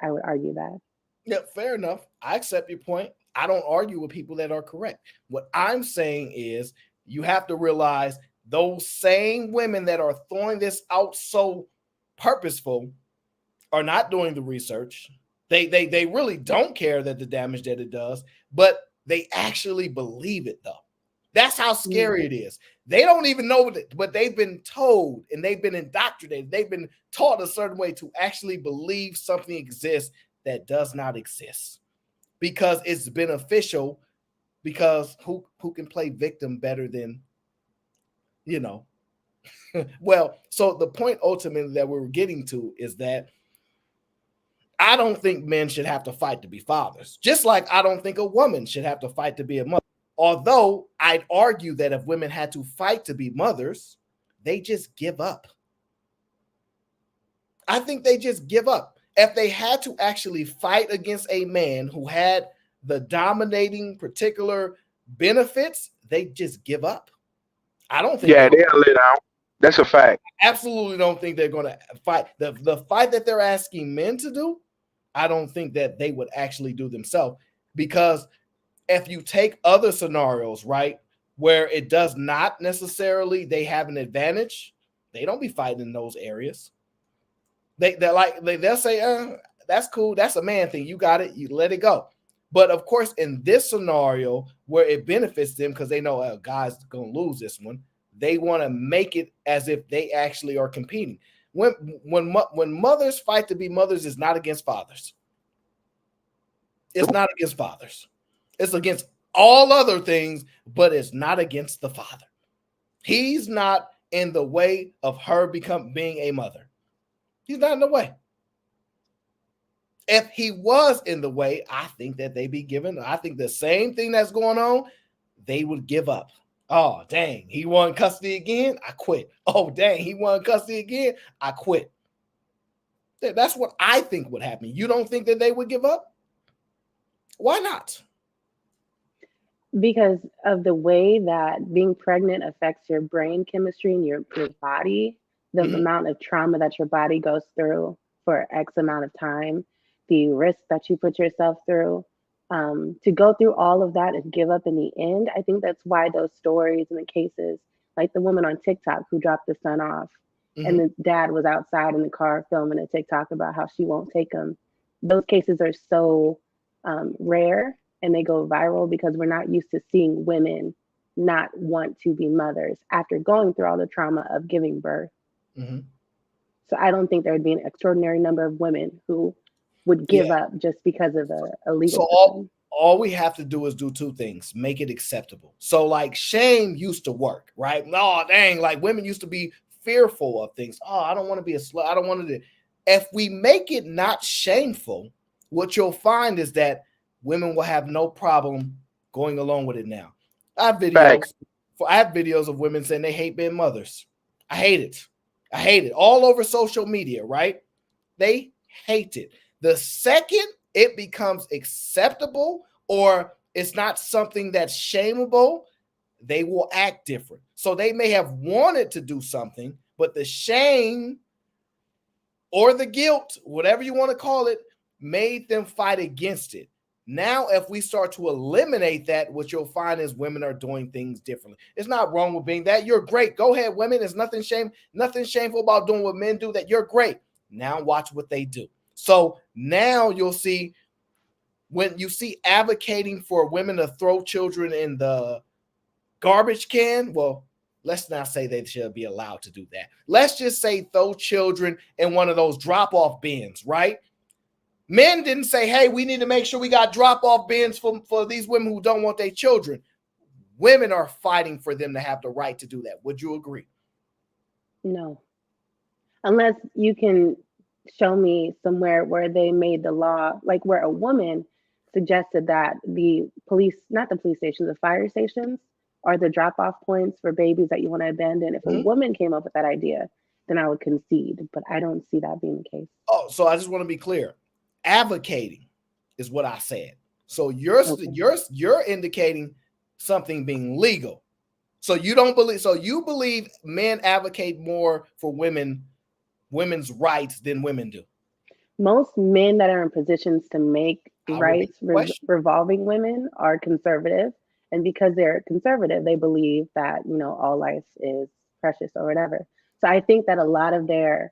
S1: would argue that.
S6: Yeah, fair enough. I accept your point. I don't argue with people that are correct. What I'm saying is you have to realize those same women that are throwing this out so purposeful are not doing the research. They really don't care that the damage that it does, but they actually believe it though. That's how scary it is. They don't even know but they've been told and they've been indoctrinated. They've been taught a certain way to actually believe something exists that does not exist because it's beneficial. Because who can play victim better than, well, so the point ultimately that we're getting to is that I don't think men should have to fight to be fathers, just like I don't think a woman should have to fight to be a mother. Although I'd argue that if women had to fight to be mothers, they just give up. I think they just give up. If they had to actually fight against a man who had the dominating particular benefits, they just give up. I don't think.
S12: Yeah, they'll lay down. That's a fact.
S6: I absolutely don't think they're going to fight. The fight that they're asking men to do, I don't think that they would actually do themselves. Because if you take other scenarios, right, where it does not necessarily they have an advantage, they don't be fighting in those areas. They'll say, that's cool, that's a man thing, you got it, you let it go. But of course, in this scenario where it benefits them because they know guy's gonna lose this one, they want to make it as if they actually are competing. When mothers fight to be mothers, it's not against fathers. It's not against fathers. It's against all other things, but it's not against the father. He's not in the way of her being a mother. He's not in the way. If he was in the way, I think that they'd be given. I think the same thing that's going on, they would give up. Oh, dang, he won custody again, I quit. Oh, dang, he won custody again, I quit. That's what I think would happen. You don't think that they would give up? Why not?
S1: Because of the way that being pregnant affects your brain chemistry and your body, the amount of trauma that your body goes through for X amount of time, the risk that you put yourself through, to go through all of that and give up in the end. I think that's why those stories and the cases, like the woman on TikTok who dropped the son off, and the dad was outside in the car filming a TikTok about how she won't take him. Those cases are so rare and they go viral because we're not used to seeing women not want to be mothers after going through all the trauma of giving birth. So I don't think there would be an extraordinary number of women who would give up just because of a legal system.
S6: All we have to do is do two things: make it acceptable. So like shame used to work, right? No, dang, like women used to be fearful of things. Oh, I don't want to be a slut. I don't want to do. If we make it not shameful, what you'll find is that women will have no problem going along with it now. I have videos of women saying they hate being mothers. I hate it. I hate it. All over social media, right? They hate it. The second it becomes acceptable or it's not something that's shameable, they will act different. So they may have wanted to do something, but the shame or the guilt, whatever you want to call it, made them fight against it. Now, if we start to eliminate that, what you'll find is women are doing things differently. It's not wrong with being that. You're great. Go ahead, women. There's nothing shameful about doing what men do. That you're great. Now watch what they do. So now you'll see when you see advocating for women to throw children in the garbage can. Well, let's not say they should be allowed to do that. Let's just say throw children in one of those drop-off bins, right? Men didn't say, hey, we need to make sure we got drop-off bins for these women who don't want their children. Women are fighting for them to have the right to do that. Would you agree?
S1: No. Unless you can show me somewhere where they made the law, like where a woman suggested that the police, not the police stations, the fire stations are the drop-off points for babies that you want to abandon. If a woman came up with that idea, then I would concede, but I don't see that being the case.
S6: Oh, so I just want to be clear. Advocating is what I said. So you're indicating something being legal. So you don't believe. So you believe men advocate more for women's rights than women do.
S1: Most men that are in positions to make rights revolving women are conservative, and because they're conservative, they believe that all life is precious or whatever. So I think that a lot of their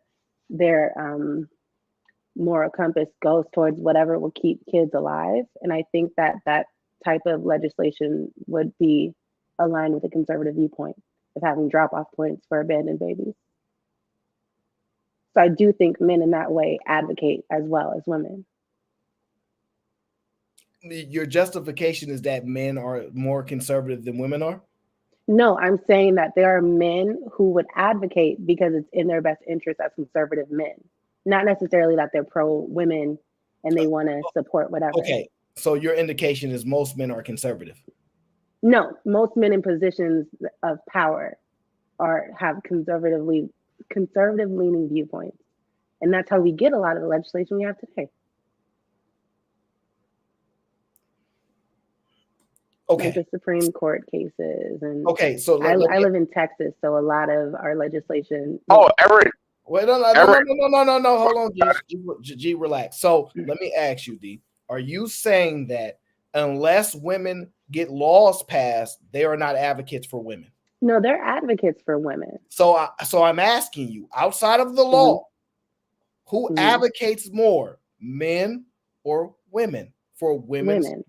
S1: moral compass goes towards whatever will keep kids alive. And I think that that type of legislation would be aligned with a conservative viewpoint of having drop-off points for abandoned babies. So I do think men in that way advocate as well as women.
S6: Your justification is that men are more conservative than women are?
S1: No, I'm saying that there are men who would advocate because it's in their best interest as conservative men. Not necessarily that they're pro-women and they want to support whatever.
S6: Okay, so your indication is most men are conservative.
S1: No, most men in positions of power have conservative leaning viewpoints, and that's how we get a lot of the legislation we have today.
S6: Okay.
S1: Like the Supreme Court cases, and
S6: okay, so
S1: I live in Texas, so a lot of our legislation.
S12: Oh, Eric.
S6: Wait, no, hold on, G, relax. So let me ask you, D, are you saying that unless women get laws passed, they are not advocates for women?
S1: No, they're advocates for women.
S6: So I'm asking you, outside of the law, who advocates more, men or women, for women's?
S1: Women.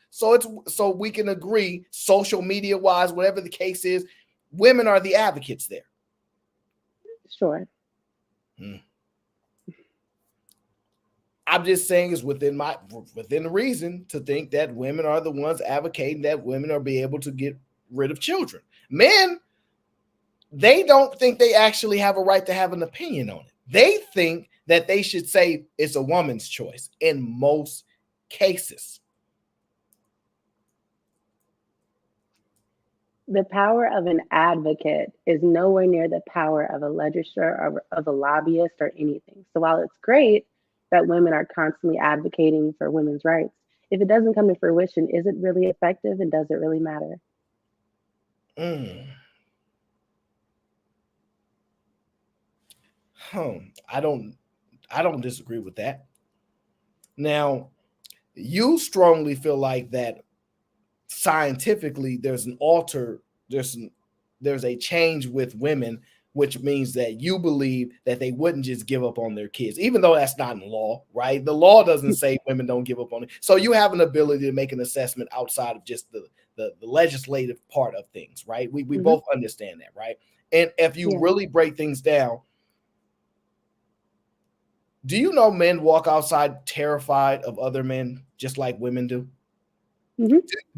S6: So we can agree, social media wise, whatever the case is, women are the advocates there.
S1: Sure.
S6: I'm just saying it's within the reason to think that women are the ones advocating that women are be able to get rid of children. Men, they don't think they actually have a right to have an opinion on it. They think that they should say it's a woman's choice in most cases.
S1: The power of an advocate is nowhere near the power of a legislator or of a lobbyist or anything. So while it's great that women are constantly advocating for women's rights, if it doesn't come to fruition, is it really effective and does it really matter?
S6: I don't disagree with that. Now, you strongly feel like that scientifically there's a change with women, which means that you believe that they wouldn't just give up on their kids, even though that's not in law, right? The law doesn't say women don't give up on it. So you have an ability to make an assessment outside of just the legislative part of things, right? We both understand that, right? And if you really break things down, do you know men walk outside terrified of other men just like women do?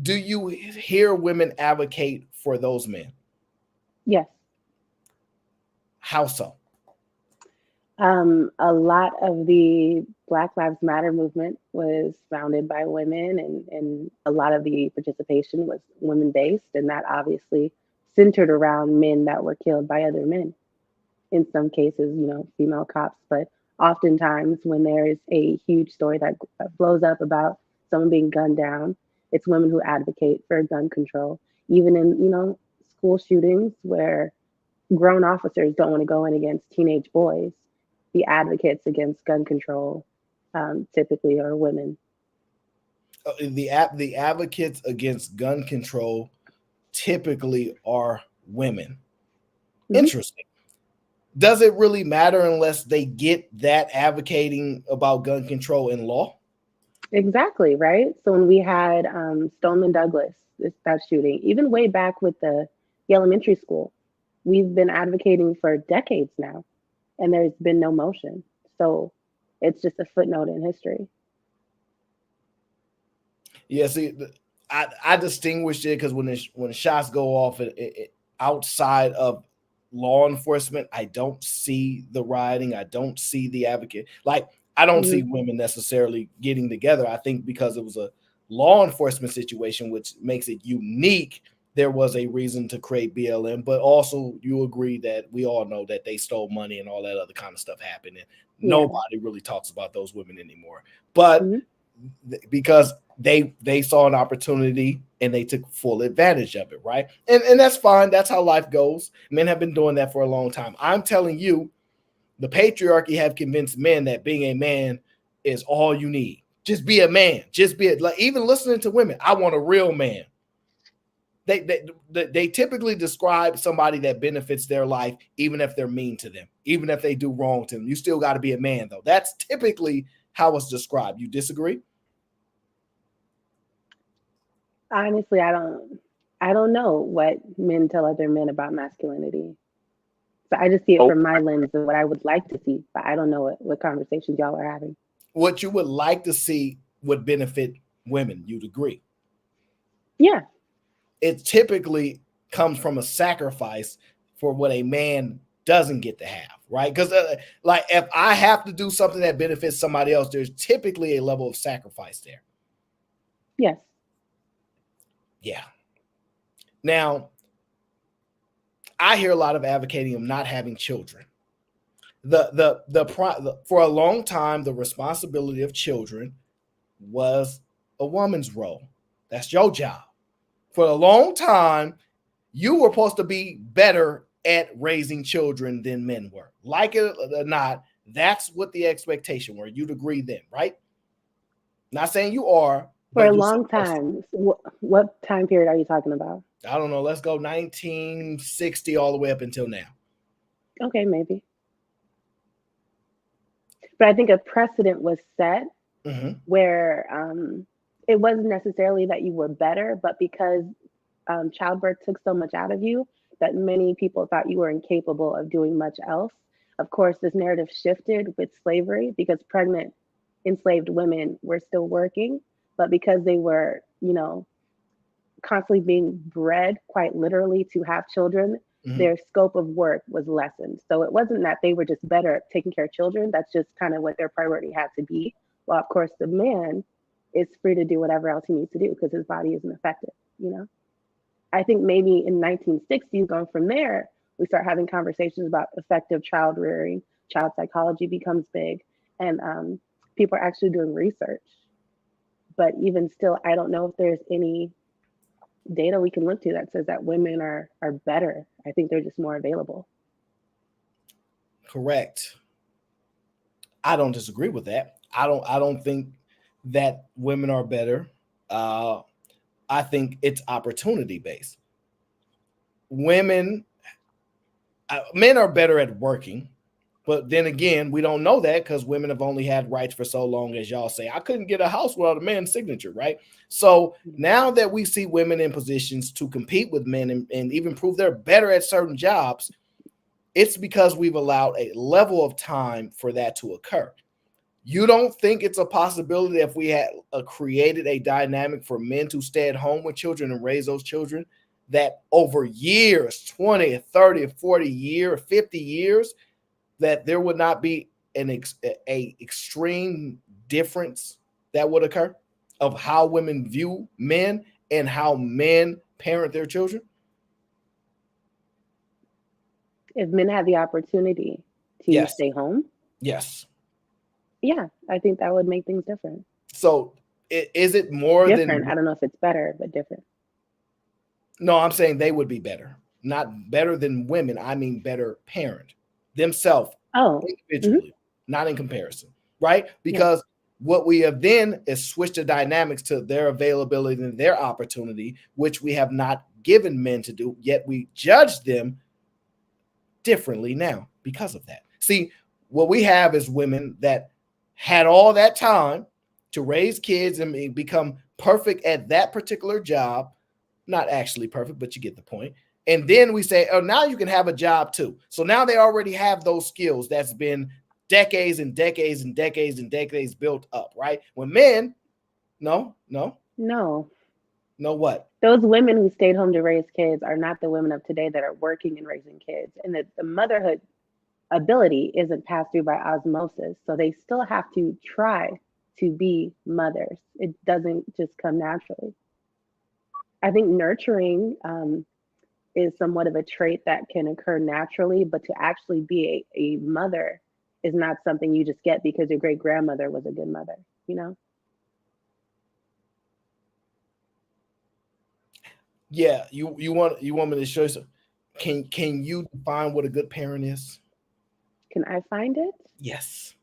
S6: Do you hear women advocate for those men?
S1: Yes.
S6: How so?
S1: A lot of the Black Lives Matter movement was founded by women, and a lot of the participation was women-based, and that obviously centered around men that were killed by other men. In some cases, female cops, but oftentimes when there is a huge story that blows up about someone being gunned down, it's women who advocate for gun control. Even in, school shootings where grown officers don't want to go in against teenage boys, the advocates against gun control typically are women.
S6: The advocates against gun control typically are women. Interesting. Does it really matter unless they get that advocating about gun control in law?
S1: Exactly, right? So when we had Stoneman Douglas, that shooting, even way back with the elementary school, we've been advocating for decades now, and there's been no motion. So it's just a footnote in history.
S6: Yeah, see, I distinguished it because when the shots go off outside of law enforcement, I don't see the rioting. I don't see the advocate. Like, I don't see women necessarily getting together. I think because it was a law enforcement situation, which makes it unique, there was a reason to create BLM. But also, you agree that we all know that they stole money and all that other kind of stuff happened. And nobody really talks about those women anymore. But because they saw an opportunity and they took full advantage of it, right? And that's fine. That's how life goes. Men have been doing that for a long time. I'm telling you, the patriarchy have convinced men that being a man is all you need. Just be a man. Just be like, even listening to women. I want a real man. They typically describe somebody that benefits their life, even if they're mean to them, even if they do wrong to them. You still got to be a man, though. That's typically how it's described. You disagree?
S1: Honestly, I don't know what men tell other men about masculinity. So I just see it from my lens of what I would like to see, but I don't know what conversations y'all are having.
S6: What you would like to see would benefit women, you'd agree?
S1: Yeah.
S6: It typically comes from a sacrifice for what a man doesn't get to have, right? Because like if I have to do something that benefits somebody else, there's typically a level of sacrifice there.
S1: Yes.
S6: Yeah. Now, I hear a lot of advocating of not having children. For a long time, the responsibility of children was a woman's role. That's your job. For a long time, you were supposed to be better at raising children than men were. Like it or not, that's what the expectation were. You'd agree then, right? Not saying you are.
S1: For a long time. What time period are you talking about?
S6: I don't know. Let's go 1960 all the way up until now.
S1: Okay, maybe. But I think a precedent was set where it wasn't necessarily that you were better, but because childbirth took so much out of you that many people thought you were incapable of doing much else. Of course, this narrative shifted with slavery because pregnant enslaved women were still working, but because they were, constantly being bred quite literally to have children, their scope of work was lessened. So it wasn't that they were just better at taking care of children. That's just kind of what their priority had to be. Well, of course, the man is free to do whatever else he needs to do because his body isn't affected, I think maybe in 1960s, going from there, we start having conversations about effective child rearing, child psychology becomes big, and people are actually doing research. But even still, I don't know if there's any data we can look to that says that women are better. I think they're just more available.
S6: Correct. I don't disagree with that. I don't think that women are better. I think it's opportunity based. Men are better at working, but then again, we don't know that because women have only had rights for so long, as y'all say. I couldn't get a house without a man's signature, right? So now that we see women in positions to compete with men and even prove they're better at certain jobs, it's because we've allowed a level of time for that to occur. You don't think it's a possibility if we had created a dynamic for men to stay at home with children and raise those children, that over years, 20, 30, 40 years, 50 years, that there would not be an extreme difference that would occur of how women view men and how men parent their children?
S1: If men had the opportunity to stay home?
S6: Yes.
S1: Yeah, I think that would make things different.
S6: So is it more
S1: different?
S6: than...
S1: I don't know if it's better, but different.
S6: No, I'm saying they would be better. Not better than women. I mean better parent themselves individually, not in comparison, right? Because what we have then is switched the dynamics to their availability and their opportunity, which we have not given men to do, yet we judge them differently now because of that. See, what we have is women that had all that time to raise kids and become perfect at that particular job. Not actually perfect, but you get the point. And then we say, oh, now you can have a job too. So now they already have those skills that's been decades and decades and decades and decades built up, right? When men, no. What?
S1: Those women who stayed home to raise kids are not the women of today that are working and raising kids. And the motherhood ability isn't passed through by osmosis. So they still have to try to be mothers. It doesn't just come naturally. I think nurturing is somewhat of a trait that can occur naturally, but to actually be a mother is not something you just get because your great grandmother was a good mother,
S6: Yeah, you want me to show you some? Can you define what a good parent is?
S1: Can I find it?
S6: Yes.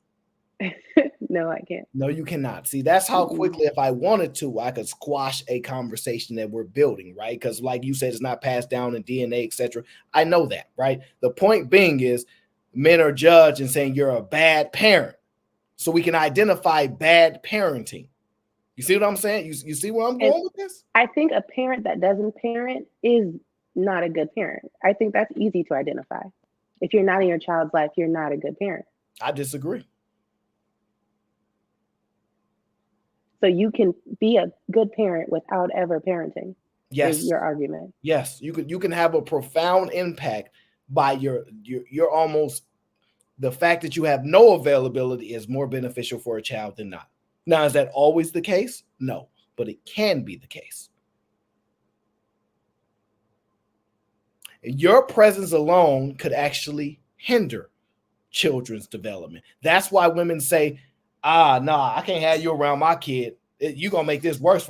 S1: No, I can't.
S6: No, you cannot. See, that's how quickly, if I wanted to, I could squash a conversation that we're building, right? Because like you said, it's not passed down in DNA, etc. I know that, right? The point being is men are judged and saying you're a bad parent. So we can identify bad parenting. You see what I'm saying? You see where I'm going with this?
S1: I think a parent that doesn't parent is not a good parent. I think that's easy to identify. If you're not in your child's life, you're not a good parent.
S6: I disagree.
S1: So you can be a good parent without ever parenting.
S6: Yes.
S1: Is your argument.
S6: Yes. You can have a profound impact by your almost, the fact that you have no availability is more beneficial for a child than not. Now, is that always the case? No, but it can be the case. Your presence alone could actually hinder children's development. That's why women say, I can't have you around my kid. You're going to make this worse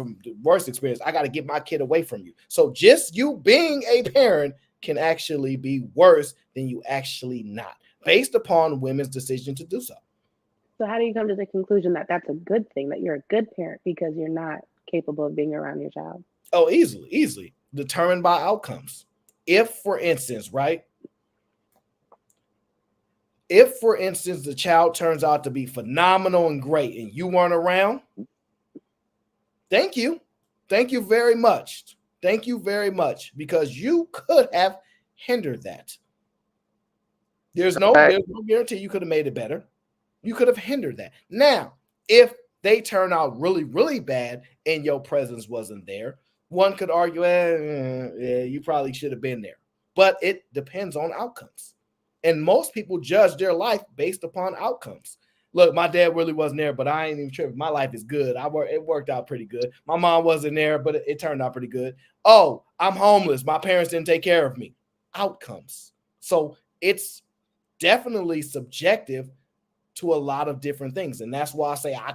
S6: experience. I got to get my kid away from you. So just you being a parent can actually be worse than you actually not, based upon women's decision to do so.
S1: So how do you come to the conclusion that that's a good thing, that you're a good parent because you're not capable of being around your child?
S6: Oh, easily. Determined by outcomes. If, for instance, the child turns out to be phenomenal and great and you weren't around, thank you. Thank you very much. Thank you very much, because you could have hindered that. There's no guarantee you could have made it better. You could have hindered that. Now, if they turn out really, really bad and your presence wasn't there, one could argue, you probably should have been there. But it depends on outcomes. And most people judge their life based upon outcomes. Look, my dad really wasn't there, but I ain't even tripping. My life is good. It worked out pretty good. My mom wasn't there, but it turned out pretty good. Oh, I'm homeless. My parents didn't take care of me. Outcomes. So it's definitely subjective to a lot of different things. And that's why I say I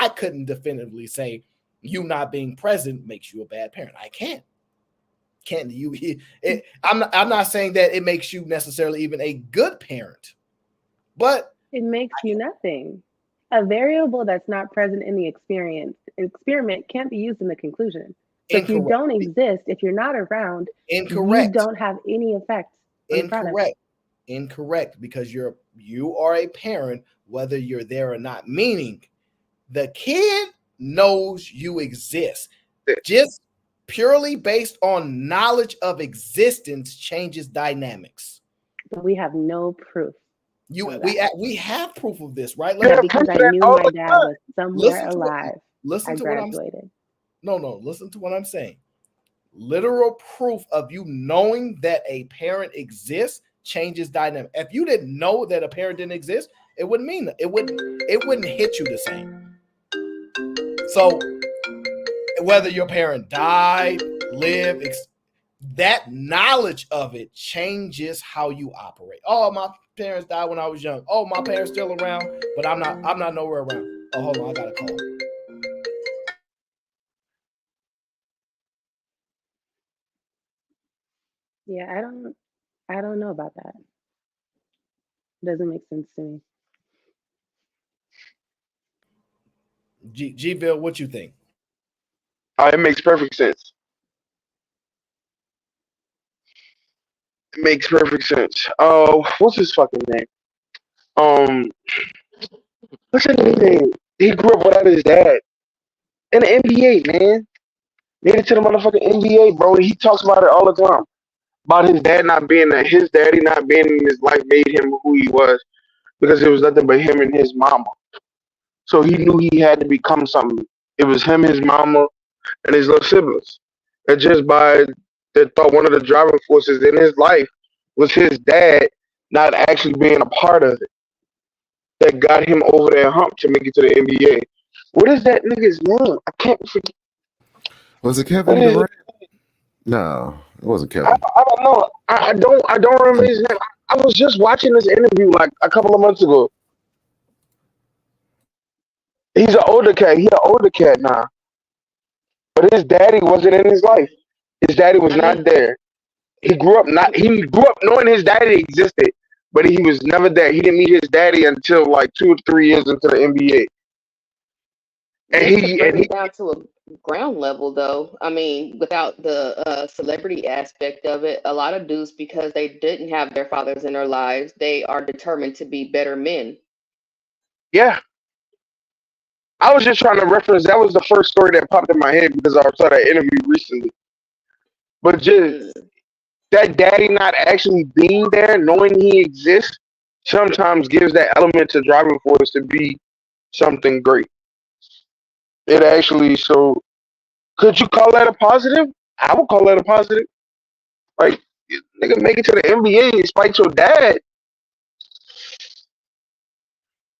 S6: couldn't definitively say you not being present makes you a bad parent. I can't. I'm not saying that it makes you necessarily even a good parent, but
S1: it makes you nothing. A variable that's not present in the experiment can't be used in the conclusion. So if you don't exist, if you're not around, you don't have any effect on the product.
S6: Incorrect, because you are a parent whether you're there or not, meaning the kid knows you exist. Just purely based on knowledge of existence changes dynamics.
S1: But we have no proof.
S6: We have proof of this, right?
S1: Because I knew my dad was somewhere alive.
S6: Listen
S1: to
S6: graduated. Listen to what I'm saying. Literal proof of you knowing that a parent exists changes dynamic. If you didn't know that a parent didn't exist, it wouldn't mean that. It wouldn't hit you the same. So whether your parent died, lived, that knowledge of it changes how you operate. Oh, my parents died when I was young. Oh, my parents still around, but I'm not nowhere around. Oh, hold on, I got a call.
S1: Yeah, I don't know about that. Doesn't make sense to me.
S6: G-Ville, what you think?
S12: It makes perfect sense. It makes perfect sense. What's his fucking name? What's his name? He grew up without his dad in the NBA, man. Made it to the motherfucking NBA, bro. He talks about it all the time. About his dad not being there. His daddy not being in his life made him who he was because it was nothing but him and his mama. So he knew he had to become something. It was him, his mama, and his little siblings. And just by the thought, one of the driving forces in his life was his dad not actually being a part of it. That got him over that hump to make it to the NBA. What is that nigga's name? I can't forget.
S10: Was it Kevin Durant? No, it wasn't Kevin.
S12: I don't know. I don't remember his name. I was just watching this interview like a couple of months ago. He's an older cat. He's an older cat now. But his daddy wasn't in his life. His daddy was not there. He grew up knowing his daddy existed, but he was never there. He didn't meet his daddy until like 2 or 3 years into the NBA.
S17: And he down to a ground level though. I mean, without the celebrity aspect of it, a lot of dudes, because they didn't have their fathers in their lives, they are determined to be better men.
S12: Yeah. I was just trying to reference, that was the first story that popped in my head because I saw that interview recently. But just that daddy not actually being there, knowing he exists, sometimes gives that element to driving force to be something great. It actually, so could you call that a positive? I would call that a positive. Like, nigga, make it to the NBA despite your dad.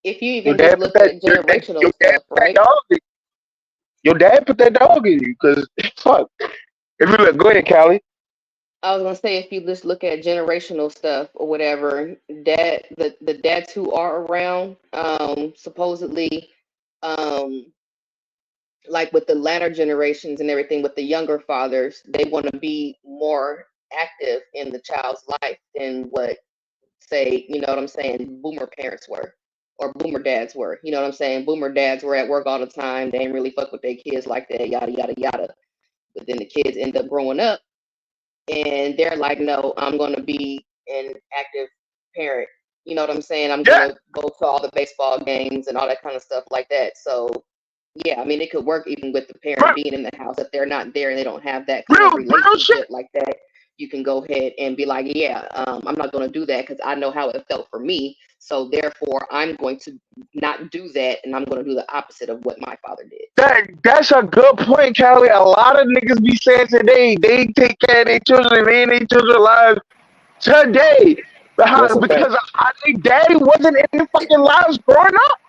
S17: If you even just look at generational stuff, right?
S12: Your dad put that dog in you, because fuck. If you look, go ahead, Callie.
S17: I was gonna say, if you just look at generational stuff or whatever, the dads who are around, supposedly, like with the latter generations and everything, with the younger fathers, they want to be more active in the child's life than what, say, you know what I'm saying, boomer parents were, or boomer dads were. You know what I'm saying? Boomer dads were at work all the time. They ain't really fuck with their kids like that, yada yada yada. But then the kids end up growing up and they're like, no, I'm going to be an active parent. You know what I'm saying? I'm going to go to all the baseball games and all that kind of stuff like that. So, yeah, I mean, it could work even with the parent being in the house. If they're not there and they don't have that kind of relationship like that, you can go ahead and be like, yeah, I'm not going to do that because I know how it felt for me. So, therefore, I'm going to not do that, and I'm going to do the opposite of what my father did.
S12: That's a good point, Callie. A lot of niggas be saying today they take care of their children and their children's lives today. Because I think daddy wasn't in their fucking lives growing up.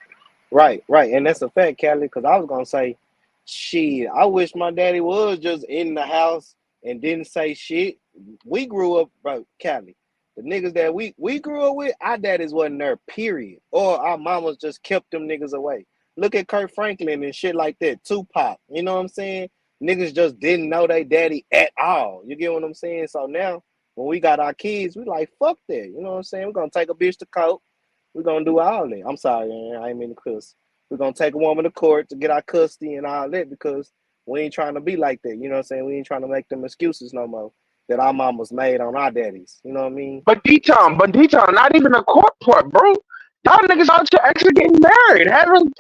S14: Right, and that's a fact, Callie, because I was gonna say, shit, I wish my daddy was just in the house and didn't say shit. We grew up, bro, Callie. The niggas that we grew up with, our daddies wasn't there, period. Or our mamas just kept them niggas away. Look at Kurt Franklin and shit like that, Tupac. You know what I'm saying? Niggas just didn't know they daddy at all. You get what I'm saying? So now, when we got our kids, we like, fuck that. You know what I'm saying? We're gonna take a bitch to court. We're going to do all that. I'm sorry, man. I ain't mean to cuss. We're going to take a woman to court to get our custody and all that because we ain't trying to be like that. You know what I'm saying? We ain't trying to make them excuses no more that our mamas made on our daddies. You know what I mean?
S12: But D-Town, not even a court part, bro. Y'all niggas out here actually getting married, having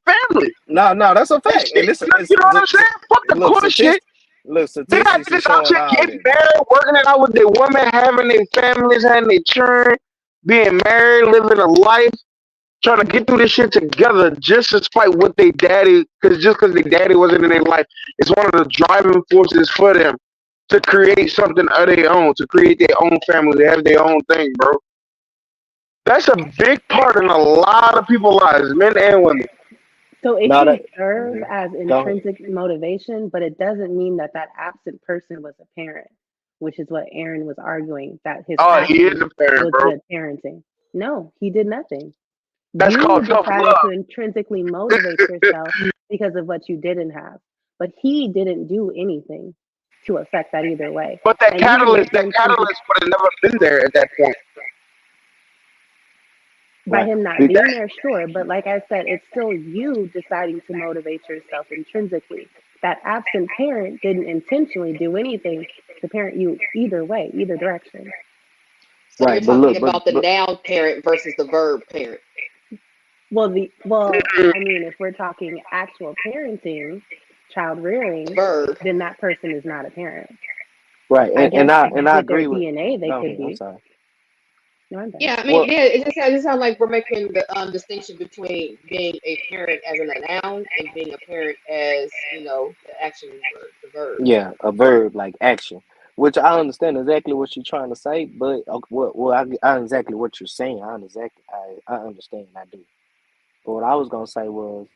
S12: family.
S14: No, that's a fact. And
S12: you know what I'm saying? Fuck the court shit.
S14: Look,
S12: They got
S14: statistics
S12: niggas out
S14: showing
S12: here getting married, working it out with their women, having their families, having their children, being married, living a life, trying to get through this shit together just despite what they daddy, because their daddy wasn't in their life. It's one of the driving forces for them to create something of their own, to create their own family, to have their own thing, bro. That's a big part in a lot of people's lives, men and women.
S1: So it can serve as intrinsic motivation, but it doesn't mean that absent person was a parent, which is what Aaron was arguing, that his
S12: he is a parent,
S1: was
S12: bro.
S1: good parenting. No, he did nothing.
S12: That's called tough
S1: decided
S12: love.
S1: to intrinsically motivate yourself because of what you didn't have, but he didn't do anything to affect that either way.
S12: But that catalyst would have never been there at that point.
S1: By him not being there, sure, but like I said, it's still you deciding to motivate yourself intrinsically. That absent parent didn't intentionally do anything to parent you either way, either direction.
S17: So you're talking about the noun parent versus the verb parent.
S1: Well, I mean, if we're talking actual parenting, child rearing, then that person is not a parent.
S14: Right, and I agree with
S1: DNA. They could be.
S14: I'm sorry.
S17: Yeah, I mean, it just sounds like we're making the distinction between being a parent as a noun and being a parent as, you know, the action word, the verb.
S14: Yeah, a verb like action, which I understand exactly what you're trying to say, but I exactly what you're saying. I understand. I do. But what I was gonna say was,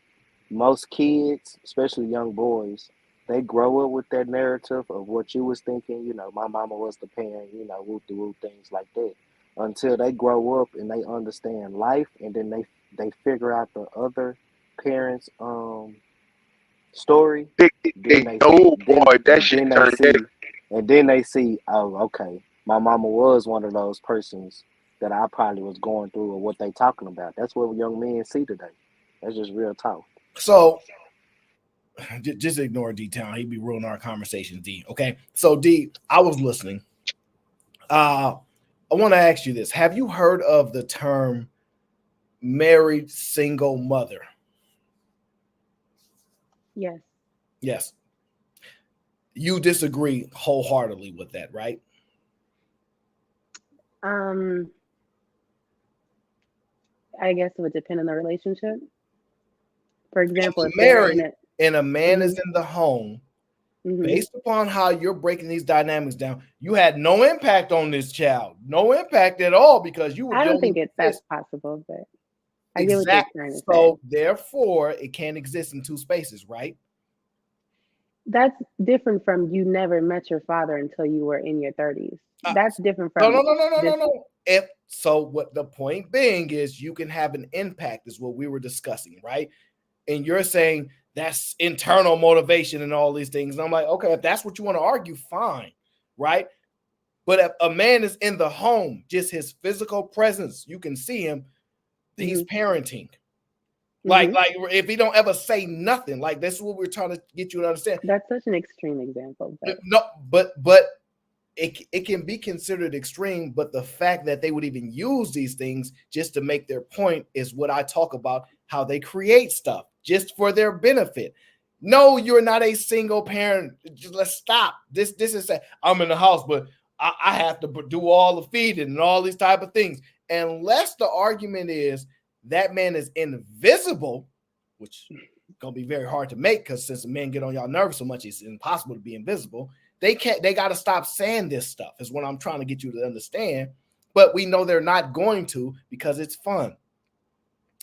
S14: most kids, especially young boys, they grow up with that narrative of what you was thinking. You know, my mama was the parent. You know, whoop de whoop, things like that. Until they grow up and they understand life, and then they figure out the other parents' story. And then they see, oh, okay, my mama was one of those persons that I probably was going through, or what they talking about. That's what young men see today. That's just real talk.
S6: So just ignore D-Town. He'd be ruining our conversations, D. Okay. So D, I was listening. I want to ask you this. Have you heard of the term married single mother?
S1: Yes.
S6: Yes. You disagree wholeheartedly with that, right?
S1: I guess it would depend on the relationship. For example, if
S6: married and a man is in the home, based upon how you're breaking these dynamics down, you had no impact on this child, no impact at all, because you were.
S1: I don't think that's possible, but I get what you're trying to say.
S6: So therefore, it can't exist in two spaces, right?
S1: That's different from you never met your father until you were in your 30s. That's different from
S6: No. If so, what the point being is, you can have an impact, is what we were discussing, right? And you're saying that's internal motivation and all these things. And I'm like, okay, if that's what you want to argue, fine, right? But if a man is in the home, just his physical presence, you can see him, he's parenting. Like if he don't ever say nothing, like that's what we're trying to get you to understand.
S1: That's such an extreme example.
S6: No, but it can be considered extreme, but the fact that they would even use these things just to make their point is what I talk about, how they create stuff just for their benefit. No, you're not a single parent. Just let's stop. This is I'm in the house, but I have to do all the feeding and all these type of things. Unless the argument is that man is invisible, which is gonna be very hard to make, because since the men get on y'all nerves so much, it's impossible to be invisible. They got to stop saying this stuff, is what I'm trying to get you to understand. But we know they're not going to, because it's fun.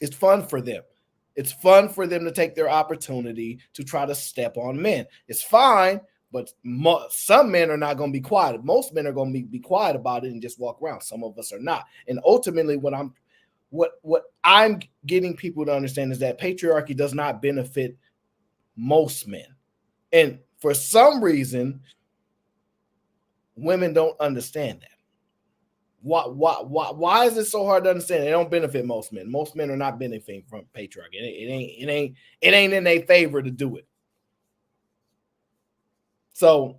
S6: It's fun for them. It's fun for them to take their opportunity to try to step on men. It's fine, but some men are not going to be quiet. Most men are going to be quiet about it and just walk around. Some of us are not. And ultimately, what I'm getting people to understand is that patriarchy does not benefit most men. And for some reason, women don't understand that. Why is it so hard to understand? They don't benefit most men. Most men are not benefiting from patriarchy. It ain't in their favor to do it. So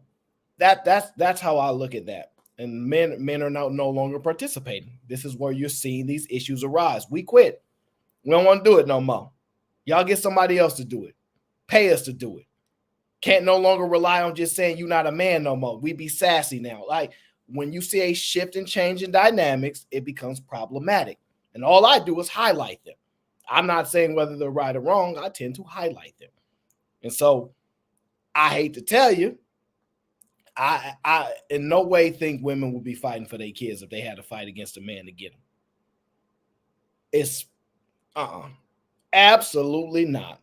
S6: that's how I look at that. And men are no longer participating. This is where you're seeing these issues arise. We quit. We don't want to do it no more. Y'all get somebody else to do it. Pay us to do it. Can't no longer rely on just saying you're not a man no more. We be sassy now. Like, when you see a shift and change in dynamics, it becomes problematic. And all I do is highlight them. I'm not saying whether they're right or wrong. I tend to highlight them. And so I hate to tell you, I in no way think women would be fighting for their kids if they had to fight against a man to get them. It's absolutely not.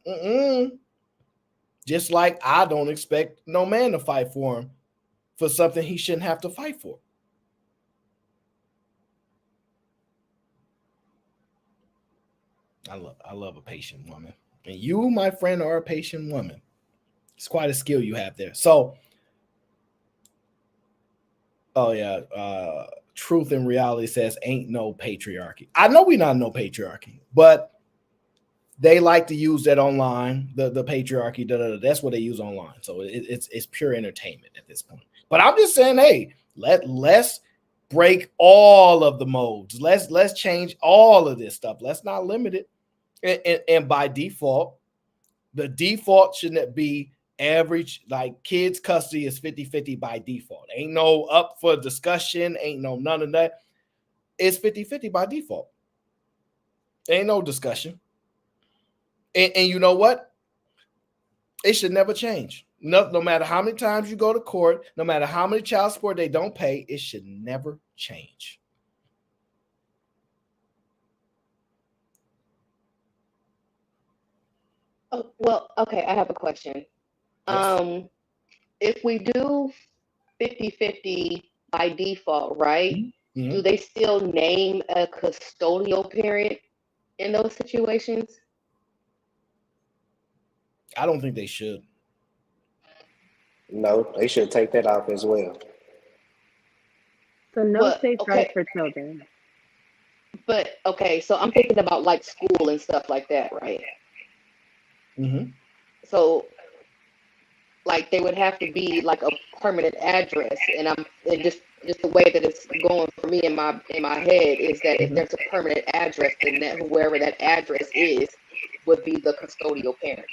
S6: Just like I don't expect no man to fight for him for something he shouldn't have to fight for. I love a patient woman. And you, my friend, are a patient woman. It's quite a skill you have there. So, Truth and Reality says ain't no patriarchy. I know we not no patriarchy, but they like to use that online, the patriarchy, that's what they use online. So it's pure entertainment at this point. But I'm just saying, hey, let's break all of the modes. Let's change all of this stuff. Let's not limit it. And by default, the default shouldn't be average, like kids custody is 50-50 by default. Ain't no up for discussion, ain't no none of that. It's 50-50 by default. Ain't no discussion. And you know what? It should never change. No matter how many times you go to court, no matter how many child support they don't pay, it should never change.
S17: Oh, well, okay, I have a question. Yes. If we do 50-50 by default, right? Mm-hmm. Do they still name a custodial parent in those situations?
S6: I don't think they should.
S14: No, they should take that off as well.
S1: So no safeguards for children.
S17: But okay, so I'm thinking about like school and stuff like that, right?
S6: Mm-hmm.
S17: So like they would have to be like a permanent address, and just the way that it's going for me in my head is that if there's a permanent address, then that whoever that address is would be the custodial parent.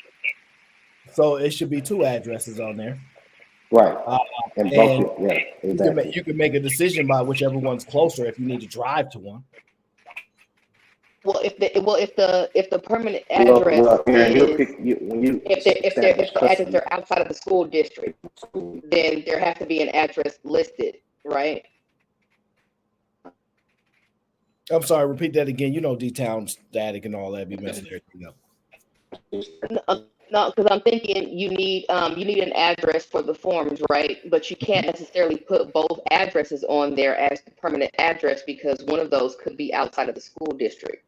S6: So it should be 2 addresses on there.
S14: Right.
S6: And exactly. You can make a decision by whichever one's closer if you need to drive to one.
S17: Well, if the permanent address if the address are outside of the school district, then there has to be an address listed, right?
S6: I'm sorry, repeat that again. You know, D-Town static and all that be messing everything up.
S17: No, because I'm thinking you need an address for the forms, right? But you can't necessarily put both addresses on there as the permanent address because one of those could be outside of the school district.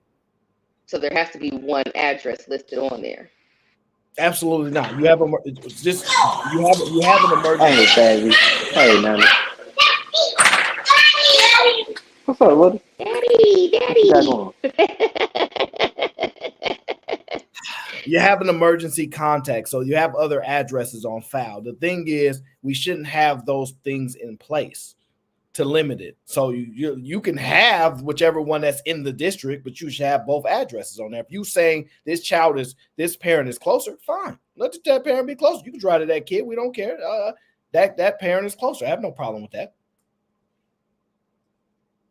S17: So there has to be one address listed on there.
S6: Absolutely not. You have an emergency.
S2: Hey, baby. Hey, man. What's up, Woody?
S17: Daddy.
S2: What you got going?
S6: You have an emergency contact, so you have other addresses on file. The thing is, we shouldn't have those things in place to limit it. So you can have whichever one that's in the district, but you should have both addresses on there. If you saying this parent is closer, fine. Let that parent be closer. You can drive to that kid. We don't care. That parent is closer. I have no problem with that.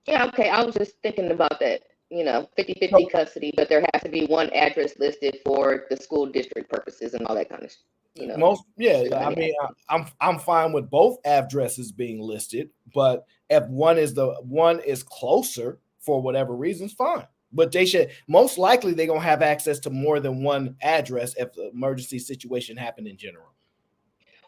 S17: Yeah, okay. I was just thinking about that. 50-50 custody, but there has to be one address listed for the school district purposes and all that kind of
S6: I mean, I'm fine with both addresses being listed, but if one is closer for whatever reasons, fine. But they should most likely they're gonna have access to more than one address if the emergency situation happened in general.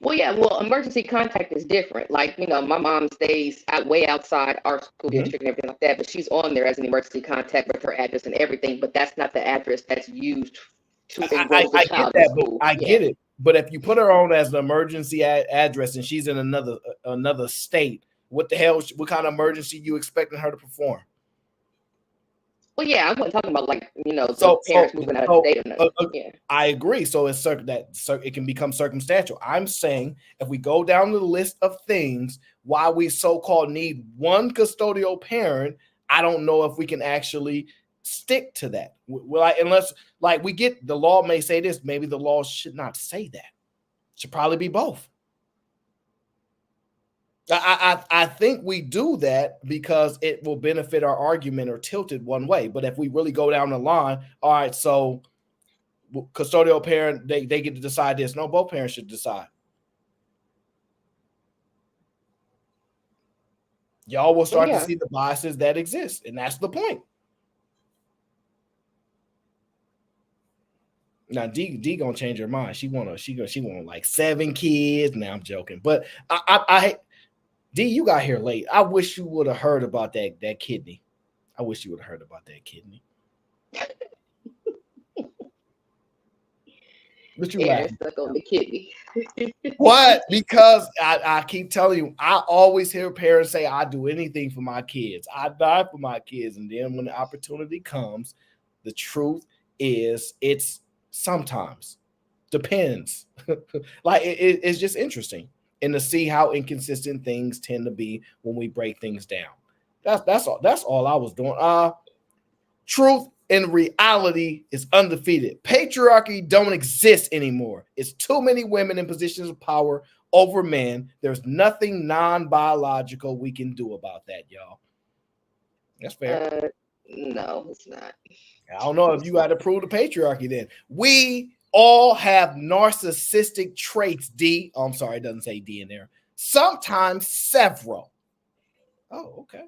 S17: Well, emergency contact is different. Like, my mom stays way outside our school district and everything like that, but she's on there as an emergency contact with her address and everything, but that's not the address that's used to enroll the child in school.
S6: I get it. But if you put her on as an emergency address and she's in another state, what the hell? What kind of emergency you expecting her to perform?
S17: Well, yeah, I wasn't talking about parents moving out of the state or nothing.
S6: I agree. So it's it can become circumstantial. I'm saying if we go down the list of things why we so-called need one custodial parent, I don't know if we can actually stick to that. Unless we get the law may say this, maybe the law should not say that. It should probably be both. I think we do that because it will benefit our argument or tilt it one way. But if we really go down the line, all right, so custodial parent, they get to decide this. No, both parents should decide. Y'all will start to see the biases that exist, and that's the point. Now D gonna change her mind. She want like 7 kids. Now I'm joking, but I D, you got here late. I wish you would have heard about that kidney. I wish you would have heard about that kidney. What you laughing?
S17: Stuck on the kidney.
S6: What? Because I keep telling you, I always hear parents say, "I do anything for my kids. I die for my kids." And then when the opportunity comes, the truth is, it's sometimes depends. It's just interesting. And to see how inconsistent things tend to be when we break things down. That's all I was doing. Truth and reality is undefeated. Patriarchy don't exist anymore. It's too many women in positions of power over men. There's nothing non-biological we can do about that, y'all. That's fair.
S17: No, it's not.
S6: I don't know if you got to prove the patriarchy then. We all have narcissistic traits, D. Oh, I'm sorry, it doesn't say D in there. Sometimes several. Oh, okay.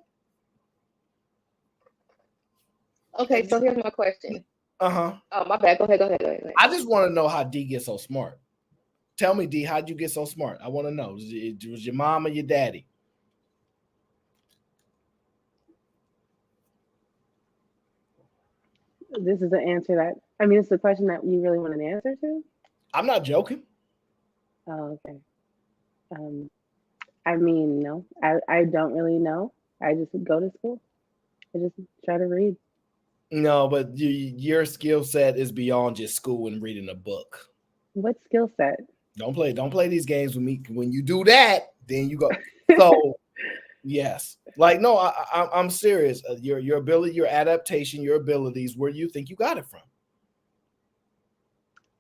S17: Okay, so here's my question.
S6: Oh,
S17: my bad. Go ahead.
S6: I just want to know how D gets so smart. Tell me, D, how'd you get so smart? I want to know. Was your mom or your daddy?
S1: This is the answer it's the question that you really want an answer to?
S6: I'm not joking.
S1: Oh, okay. No. I don't really know. I just go to school. I just try to read.
S6: No, but your skill set is beyond just school and reading a book.
S1: What skill set?
S6: Don't play these games with me. When you do that, then you go. So yes, no, I'm serious. Your ability, your adaptation, your abilities. Where do you think you got it from?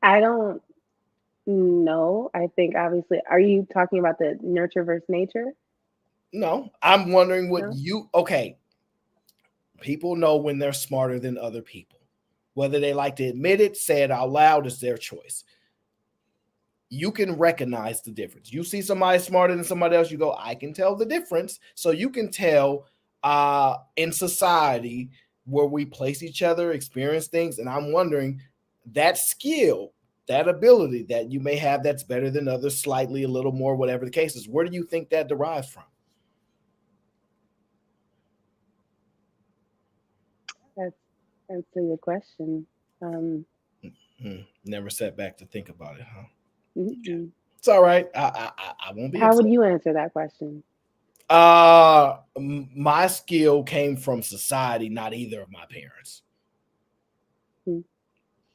S1: I don't know. I think obviously, are you talking about the nurture versus nature?
S6: No, I'm wondering what okay. People know when they're smarter than other people. Whether they like to admit it, say it out loud, is their choice. You can recognize the difference. You see somebody smarter than somebody else, you go, I can tell the difference. So you can tell in society where we place each other, experience things. And I'm wondering that skill that ability that you may have that's better than others, slightly, a little more, whatever the case is. Where do you think that derives from?
S1: That's a good question.
S6: Never sat back to think about it, huh?
S1: Mm-mm.
S6: It's all right. I won't be.
S1: How would you answer that question?
S6: My skill came from society, not either of my parents.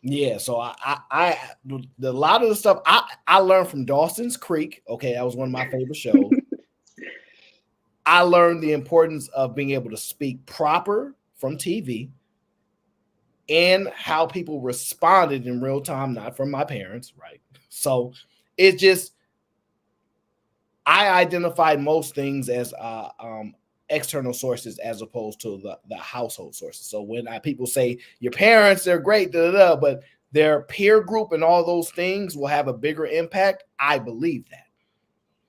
S6: Yeah, so I a lot of the stuff I learned from Dawson's Creek. Okay, that was one of my favorite shows. I learned the importance of being able to speak proper from TV and how people responded in real time, not from my parents, right? So it just, I identified most things as external sources as opposed to the household sources. So when people say your parents, they're great, but their peer group and all those things will have a bigger impact, I believe that,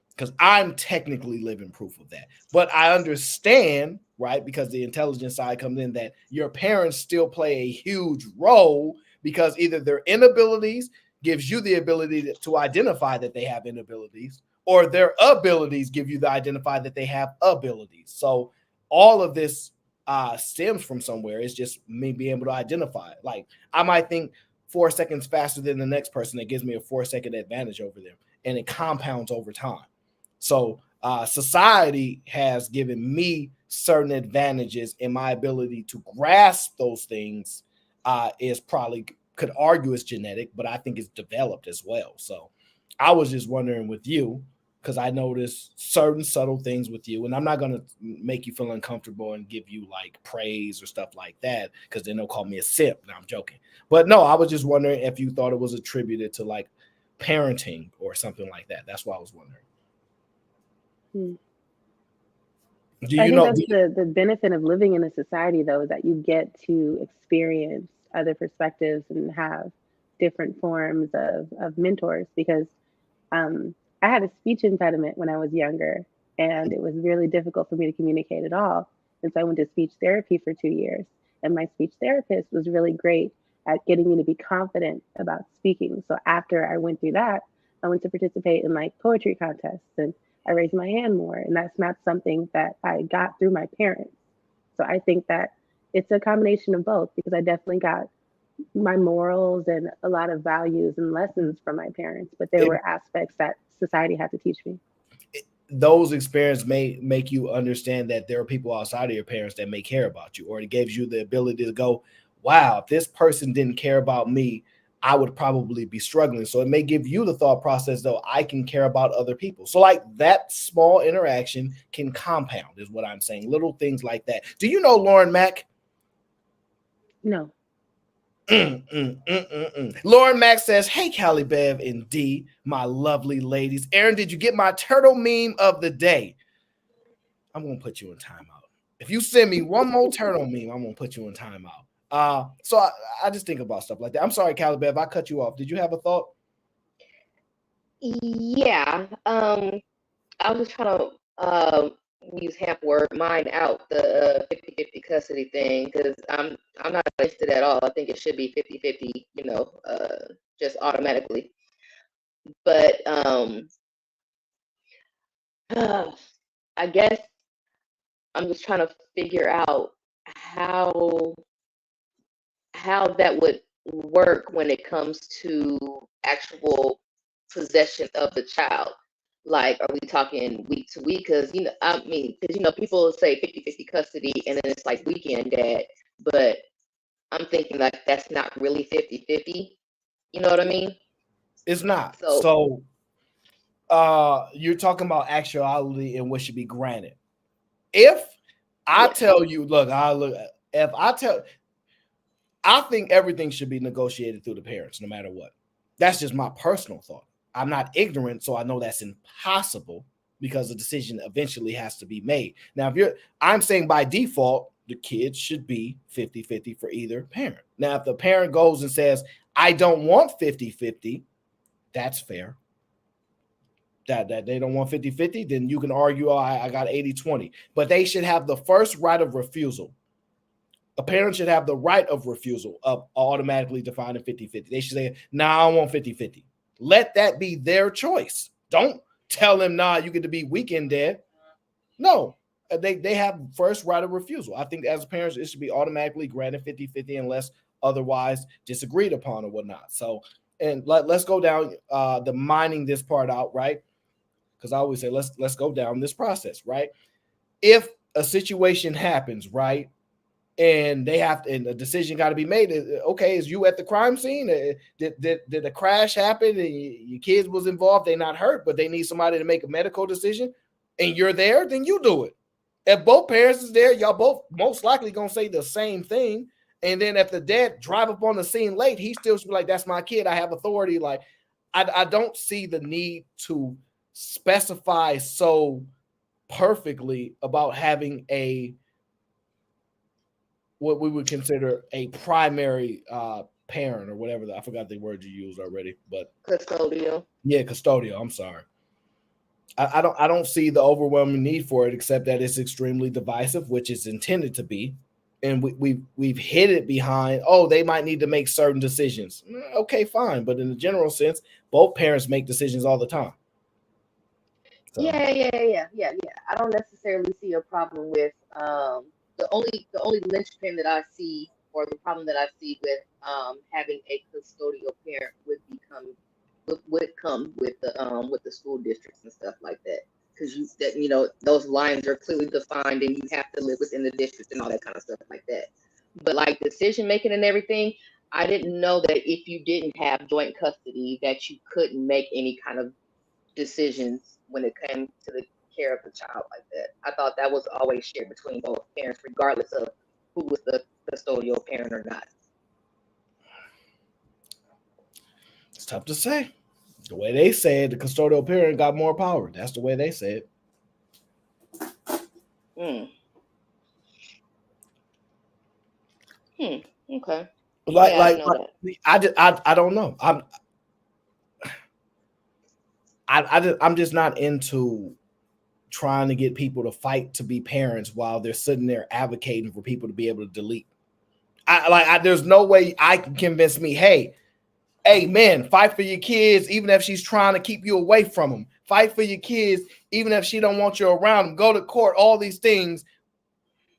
S6: because I'm technically living proof of that. But I understand, right, because the intelligence side comes in, that your parents still play a huge role, because either their inabilities gives you the ability to identify that they have inabilities, or their abilities give you the identify that they have abilities. So all of this stems from somewhere. It's just me being able to identify it. Like, I might think 4 seconds faster than the next person. That gives me a 4-second advantage over them, and it compounds over time. So society has given me certain advantages, in my ability to grasp those things is probably, could argue it's genetic, but I think it's developed as well. So I was just wondering with you, because I noticed certain subtle things with you, and I'm not going to make you feel uncomfortable and give you like praise or stuff like that, because then they'll call me a simp. No, I'm joking. But no, I was just wondering if you thought it was attributed to like parenting or something like that. That's why I was wondering.
S1: I think that's the benefit of living in a society, though, is that you get to experience other perspectives and have different forms of mentors. Because I had a speech impediment when I was younger, and it was really difficult for me to communicate at all. And so I went to speech therapy for 2 years, and my speech therapist was really great at getting me to be confident about speaking. So after I went through that, I went to participate in like poetry contests, and I raised my hand more. And that's not something that I got through my parents. So I think that it's a combination of both, because I definitely got my morals and a lot of values and lessons from my parents, but there were aspects that society had to teach me.
S6: Those experiences may make you understand that there are people outside of your parents that may care about you, or it gives you the ability to go, wow, if this person didn't care about me, I would probably be struggling. So it may give you the thought process, though, I can care about other people. So like that small interaction can compound, is what I'm saying. Little things like that. Do you know Lauren Mack?
S1: No.
S6: Lauren Mack says, hey, Callie, Bev, and D, my lovely ladies. Aaron, did you get my turtle meme of the day? I'm going to put you in timeout. If you send me one more turtle meme, I'm going to put you in timeout. So I just think about stuff like that. I'm sorry, Callie, Bev, I cut you off. Did you have a thought?
S17: Yeah. I was just trying to use half word mine out the 50-50 custody thing, because I'm not against it at all. I think it should be 50-50, just automatically. But I guess I'm just trying to figure out how that would work when it comes to actual possession of the child. Like, are we talking week to week? Because, people say 50-50 custody and then it's like weekend dad, but I'm thinking like that's not really 50-50. You know what I mean?
S6: It's not. So you're talking about actuality and what should be granted. If I tell you, I think everything should be negotiated through the parents, no matter what. That's just my personal thought. I'm not ignorant, so I know that's impossible, because the decision eventually has to be made. Now, I'm saying by default, the kids should be 50-50 for either parent. Now, if the parent goes and says, I don't want 50-50, that's fair. That they don't want 50-50, then you can argue, I got 80-20. But they should have the first right of refusal A parent should have the right of refusal of automatically defining 50-50. They should say, nah, I want 50-50. Let that be their choice. Don't tell them, nah, you get to be weekend dad. No, they have first right of refusal. I think as parents, it should be automatically granted 50-50 unless otherwise disagreed upon or whatnot. So, and let's go down the mining this part out, right? Because I always say, let's go down this process, right? If a situation happens, right, and they have to, and a decision got to be made. Okay, is you at the crime scene? Did the crash happen and your kids was involved? They not hurt, but they need somebody to make a medical decision, and you're there, then you do it. If both parents is there, y'all both most likely gonna say the same thing. And then if the dad drive up on the scene late, he still should be like, that's my kid. I have authority. Like, I don't see the need to specify so perfectly about having a what we would consider a primary parent or whatever. I forgot the word you used already, but
S17: custodial.
S6: Yeah, custodial. I'm sorry. I don't see the overwhelming need for it, except that it's extremely divisive, which it's intended to be, and we've hid it behind. Oh, they might need to make certain decisions. Okay, fine, but in the general sense, both parents make decisions all the time.
S17: So. Yeah. I don't necessarily see a problem with the only linchpin that I see, or the problem that I see with having a custodial parent would come with the school districts and stuff like that, because those lines are clearly defined and you have to live within the district and all that kind of stuff like that. But like decision making and everything, I didn't know that if you didn't have joint custody that you couldn't make any kind of decisions when it came to the care of the child like that. I thought that was always shared between both parents, regardless of who was the custodial parent or not.
S6: It's tough to say. The way they say it, the custodial parent got more power. That's the way they say
S17: it. Okay.
S6: I don't know. I'm just not into trying to get people to fight to be parents while they're sitting there advocating for people to be able to delete. There's no way I can convince me, hey, men, fight for your kids, even if she's trying to keep you away from them. Fight for your kids, even if she don't want you around them. Go to court, all these things.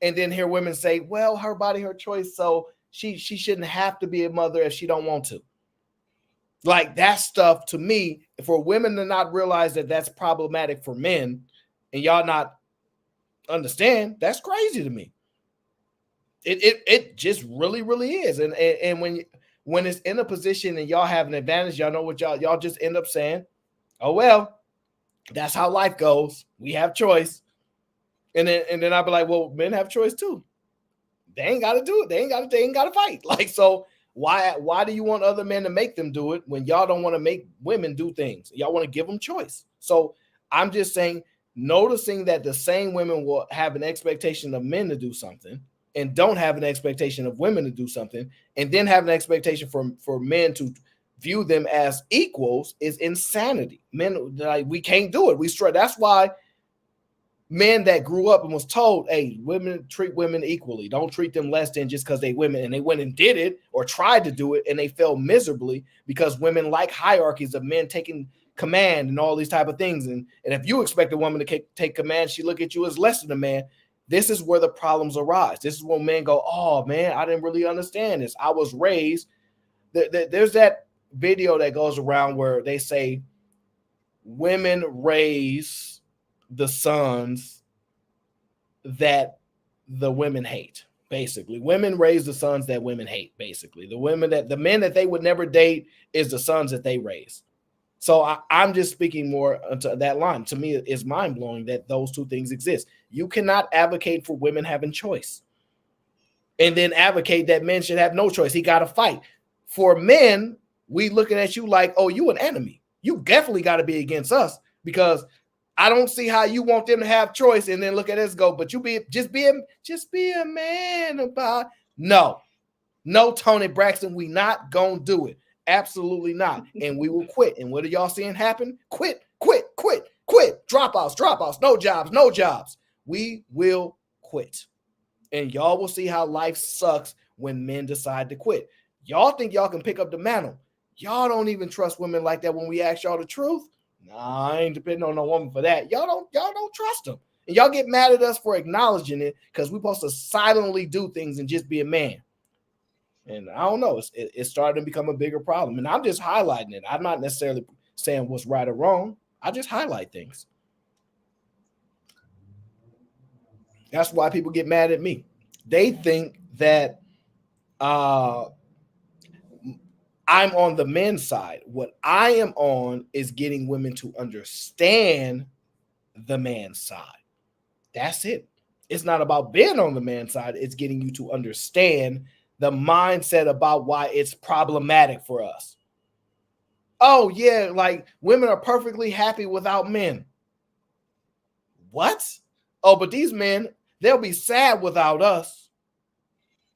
S6: And then hear women say, well, her body, her choice, so she shouldn't have to be a mother if she don't want to. Like, that stuff, to me, for women to not realize that that's problematic for men and y'all not understand, that's crazy to me. It just really, really is. And when it's in a position and y'all have an advantage, y'all know what y'all just end up saying, oh, well, that's how life goes. We have choice. And then I'll be like, well, men have choice too. They ain't got to do it. They ain't got to fight. Like, so why do you want other men to make them do it when y'all don't want to make women do things? Y'all want to give them choice. So I'm just saying, noticing that the same women will have an expectation of men to do something and don't have an expectation of women to do something, and then have an expectation for men to view them as equals is insanity. Men, like, we can't do it. That's why men that grew up and was told, hey, women treat women equally. Don't treat them less than just because they women, and they went and did it or tried to do it and they fell miserably because women like hierarchies of men taking command and all these type of things. And if you expect a woman to take command, she look at you as less than a man. This is where the problems arise. This is when men go, oh man, I didn't really understand this. I was raised. There's that video that goes around where they say women raise the sons that the women hate. Basically, women raise the sons that women hate. Basically, the men that they would never date is the sons that they raise. So I'm just speaking more to that line. To me, it's mind blowing that those two things exist. You cannot advocate for women having choice and then advocate that men should have no choice. He got to fight. For men, we looking at you like, oh, you an enemy. You definitely got to be against us, because I don't see how you want them to have choice and then look at us go, but you just be a man about. No, Tony Braxton, we not gonna do it. Absolutely not. And we will quit. And what are y'all seeing happen? Quit. Dropouts, no jobs. We will quit. And y'all will see how life sucks when men decide to quit. Y'all think y'all can pick up the mantle. Y'all don't even trust women like that when we ask y'all the truth. Nah, I ain't depending on no woman for that. Y'all don't trust them. And y'all get mad at us for acknowledging it because we're supposed to silently do things and just be a man. And I don't know, it's starting to become a bigger problem. And I'm just highlighting it. I'm not necessarily saying what's right or wrong. I just highlight things. That's why people get mad at me. They think that I'm on the men's side. What I am on is getting women to understand the man's side. That's it. It's not about being on the man's side. It's getting you to understand the mindset about why it's problematic for us. Oh, yeah, like women are perfectly happy without men. What? Oh, but these men, they'll be sad without us.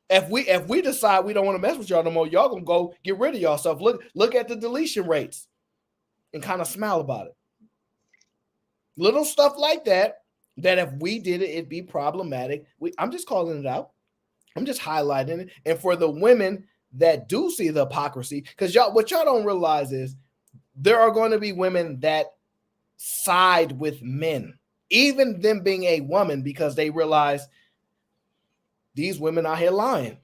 S6: If we decide we don't want to mess with y'all no more, y'all gonna go get rid of yourself. Look at the deletion rates and kind of smile about it. Little stuff like that if we did it, it'd be problematic. I'm just calling it out. I'm just highlighting it. And for the women that do see the hypocrisy, because what y'all don't realize is there are going to be women that side with men, even them being a woman, because they realize these women out here lying.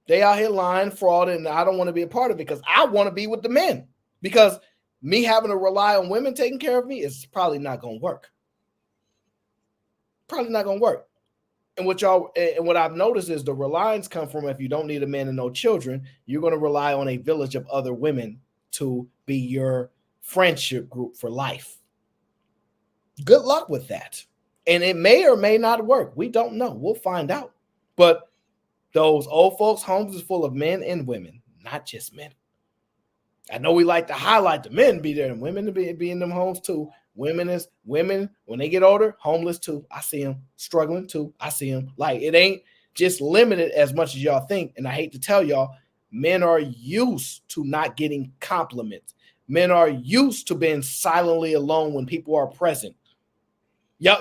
S6: They out here lying, fraud, and I don't want to be a part of it because I want to be with the men. Because me having to rely on women taking care of me is probably not going to work. Probably not going to work. And what I've noticed is the reliance come from if you don't need a man and no children, you're going to rely on a village of other women to be your friendship group for life. Good luck with that. And it may or may not work. We don't know. We'll find out. But those old folks' homes is full of men and women, not just men. I know we like to highlight the men be there and women to be in them homes too. Women, when they get older, homeless too. I see them struggling too. I see them. Like, it ain't just limited as much as y'all think. And I hate to tell y'all, men are used to not getting compliments. Men are used to being silently alone when people are present. Yeah.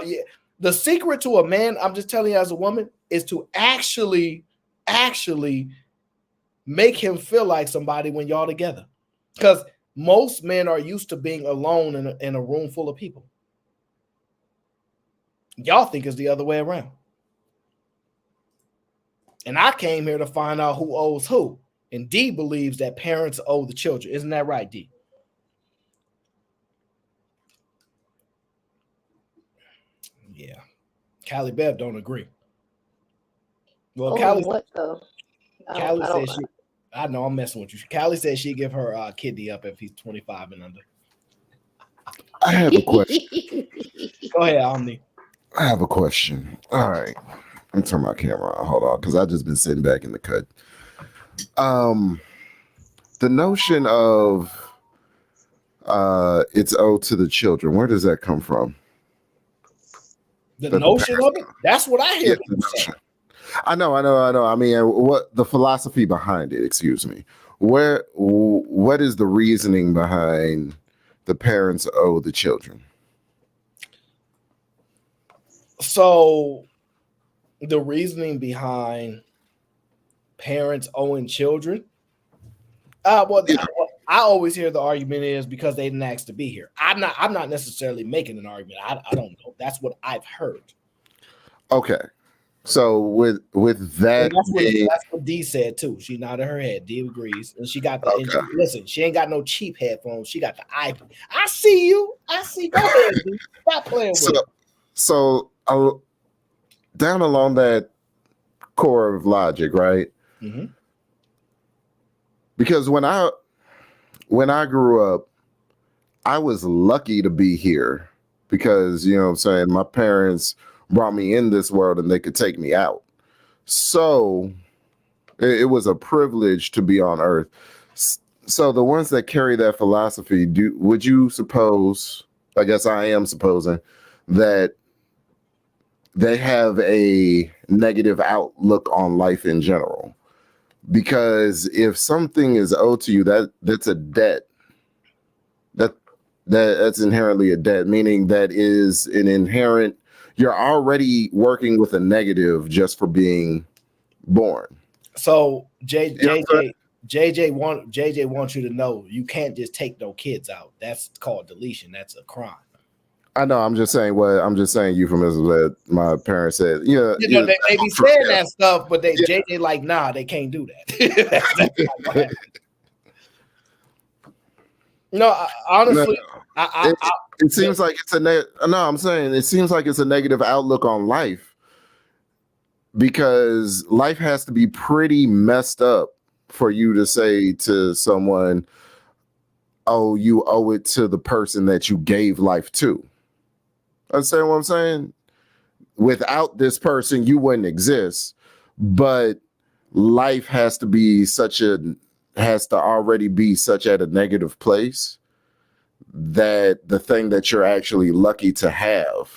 S6: The secret to a man, I'm just telling you as a woman, is to actually make him feel like somebody when y'all together. Because most men are used to being alone in a room full of people. Y'all think it's the other way around. And I came here to find out who owes who. And D believes that parents owe the children. Isn't that right, D? Yeah. Callie Bev don't agree. Well, Callie,
S17: what though?
S6: Callie said she. I know I'm messing with you. Callie said she'd give her kidney up if he's 25 and under.
S10: I have a question.
S6: Go ahead, Omni.
S10: I have a question. All right. Let me turn my camera on. Hold on, because I've just been sitting back in the cut. The notion of it's owed to the children, where does that come from?
S6: The notion of it? That's what I hear people say.
S10: I know. I mean, what the philosophy behind it, excuse me. What is the reasoning behind the parents owe the children?
S6: So the reasoning behind parents owing children, I always hear the argument is because they didn't ask to be here. I'm not necessarily making an argument. I don't know. That's what I've heard.
S10: Okay. So with that,
S6: that's what D said too. She nodded her head. D agrees, and she got the. Okay. Listen, she ain't got no cheap headphones. She got the iPad. I see you. Go ahead, D. Stop playing with it.
S10: So down along that core of logic, right?
S6: Mm-hmm.
S10: Because when I grew up, I was lucky to be here because, you know what I'm saying, my parents brought me in this world and they could take me out. So it was a privilege to be on earth. So the ones that carry that philosophy, would you suppose, I guess I am supposing, that they have a negative outlook on life in general? Because if something is owed to you, that's a debt. That's inherently a debt, meaning that is an inherent, you're already working with a negative just for being born.
S6: So JJ wants you to know you can't just take no kids out. That's called deletion. That's a crime.
S10: I know. I'm just saying euphemisms that my parents said. Yeah,
S6: You know, they be saying that stuff, but JJ like, nah, they can't do that. That's not what happened. No, honestly,
S10: it seems like it's I'm saying it seems like it's a negative outlook on life, because life has to be pretty messed up for you to say to someone, "Oh, you owe it to the person that you gave life to." Understand what I'm saying? Without this person, you wouldn't exist. But life has to already be such at a negative place that the thing that you're actually lucky to have,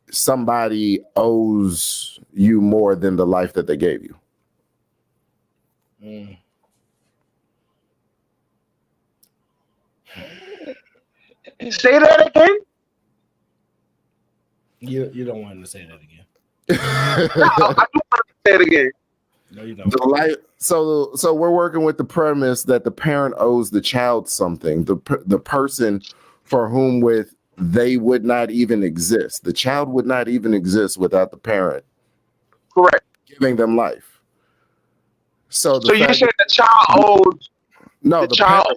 S10: somebody owes you more than the life that they gave you.
S12: Say that again.
S6: You don't want him to say that again.
S12: No, I do want to say it again.
S6: No, you don't.
S10: So we're working with the premise that the parent owes the child something. The person for whom they would not even exist. The child would not even exist without the parent.
S12: Correct.
S10: Giving them life. So
S12: you said the child owes.
S10: No, the child.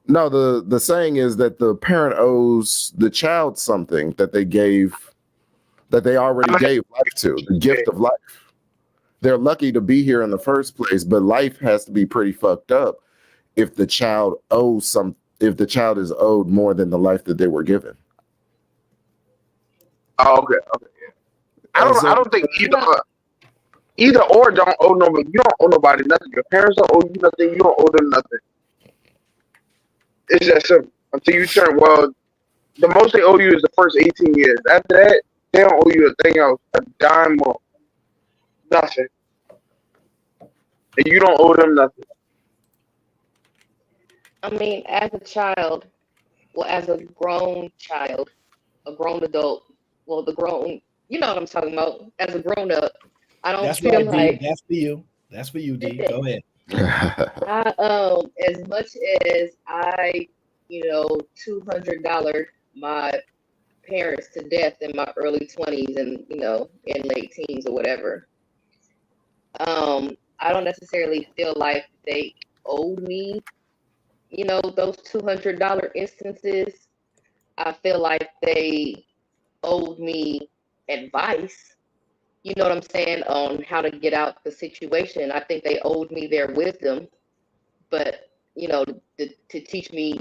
S10: No, the saying is that the parent owes the child something that they already gave life to, the gift of life. They're lucky to be here in the first place, but life has to be pretty fucked up if the child is owed more than the life that they were given.
S12: Oh, okay. I don't think either or don't owe nobody. You don't owe nobody nothing. Your parents don't owe you nothing. You don't owe them nothing. It's that simple. Until you turn, the most they owe you is the first 18 years. After that, they don't owe you a thing else, a dime or nothing. And you don't owe them nothing.
S17: I mean, as a child, as a grown child, a grown adult, you know what I'm talking about. As a grown up, I don't feel like
S6: D. That's for you. That's for you, D. Go ahead.
S17: As much as I, $200 my parents to death in my early 20s and in late teens or whatever. I don't necessarily feel like they owed me, those $200 instances. I feel like they owed me advice, you know what I'm saying, on how to get out the situation. I think they owed me their wisdom, but, to teach me,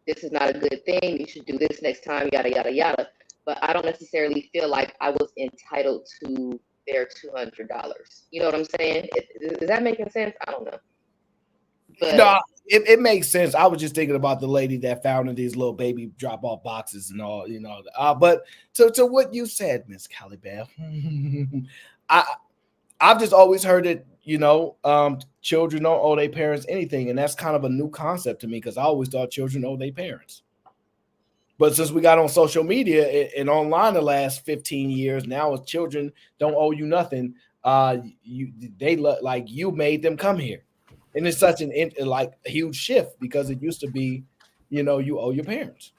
S17: this is not a good thing. You should do this next time, yada, yada, yada. But I don't necessarily feel like I was entitled to their $200. You know what I'm saying? Is that making sense? I don't know. But
S6: no, it makes sense. I was just thinking about the lady that found in these little baby drop-off boxes and all, but to what you said, Miss Calibeth, I've just always heard it, children don't owe their parents anything. And that's kind of a new concept to me, because I always thought children owe their parents. But since we got on social media and online the last 15 years, now as children don't owe you nothing, they look like you made them come here. And it's such a huge shift, because it used to be, you owe your parents.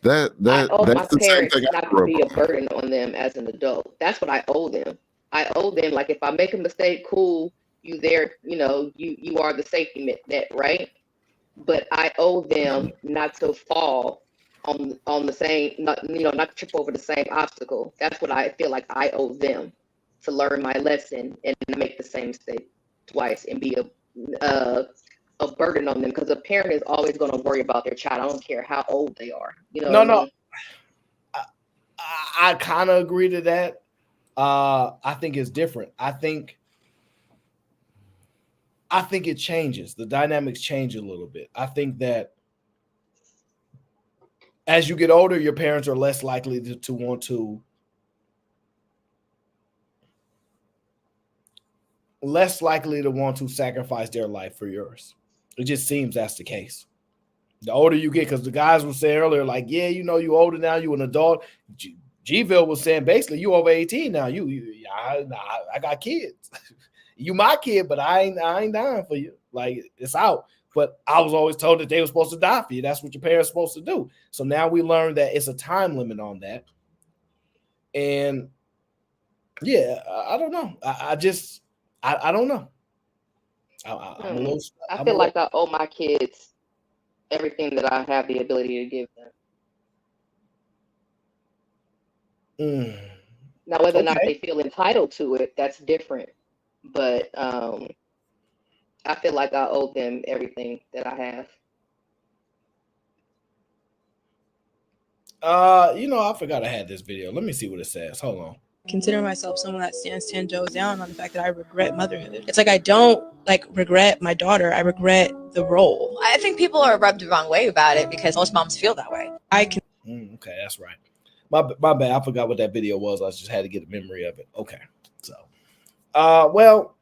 S17: I owe my parents not to be a burden on them as an adult. That's what I owe them. I owe them, like, if I make a mistake, cool, you there, you are the safety net, right? But I owe them not to fall on the same, not to trip over the same obstacle. That's what I feel like I owe them, to learn my lesson and not make the same mistake twice and be a burden on them, because a parent is always going to worry about their child. I don't care how old they are.
S6: I kind of agree to that. I think it's different. I think it changes. The dynamics change a little bit. I think that as you get older, your parents are less likely to want to sacrifice their life for yours. It just seems that's the case. The older you get, because the guys were saying earlier, like, yeah, you know, you older now, you an adult. G-Ville was saying basically, you over 18 now. I got kids. You my kid, but I ain't dying for you. Like, it's out. But I was always told that they were supposed to die for you. That's what your parents are supposed to do. So now we learned that it's a time limit on that. And yeah, I don't know. I don't know.
S17: I feel like I owe my kids everything that I have the ability to give them. Now, whether or not they feel entitled to it, that's different. But I feel like I owe them everything that I
S6: have. You know, I forgot I had this video. Let me see what it says. Hold on.
S7: Consider myself someone that stands 10 toes down on the fact that I regret motherhood. It's like I don't regret my daughter. I regret the role.
S19: I think people are rubbed the wrong way about it because most moms feel that way.
S6: I can. Okay, that's right. My bad. I forgot what that video was. I just had to get a memory of it. Okay, so, well,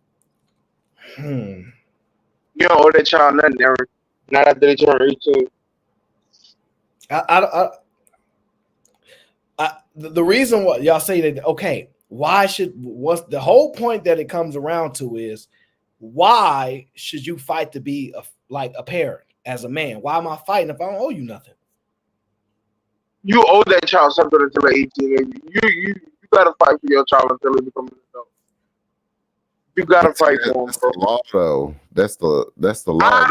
S12: You don't owe that child nothing, Eric. Not after they turn 18.
S6: The reason why y'all say that, okay, what's the whole point that it comes around to is, why should you fight to be a parent as a man? Why am I fighting if I don't owe you nothing?
S12: You owe that child something until they're 18. And you gotta fight for your child until they become an adult. You gotta fight for them.
S10: That's the law, though. That's the law.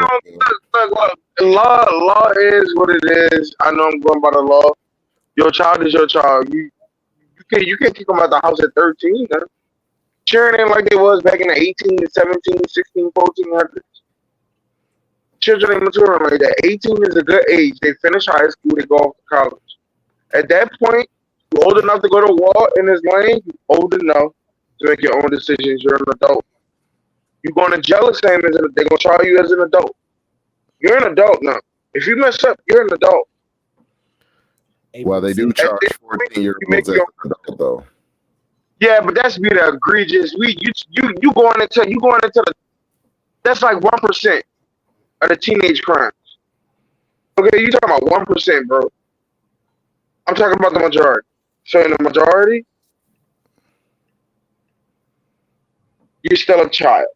S12: Law is what it is. I know I'm going by the law. Your child is your child. You can't kick them out the house at 13. Huh? Children ain't like they was back in the 18, 17, 16, 1400s. Children ain't maturing like that. 18 is a good age. They finish high school, they go off to college. At that point, you're old enough to go to war in this lane, you're old enough to make your own decisions. You're an adult. You're going to jail the same as they're going to try you as an adult. You're an adult now. If you mess up, you're an adult.
S10: Well, they do charge 14-year-olds as an adult, though.
S12: Yeah, but that's be the egregious. You going into the, that's like 1% of the teenage crimes. Okay, you talking about 1%, bro. I'm talking about the majority. So in the majority, you're still a child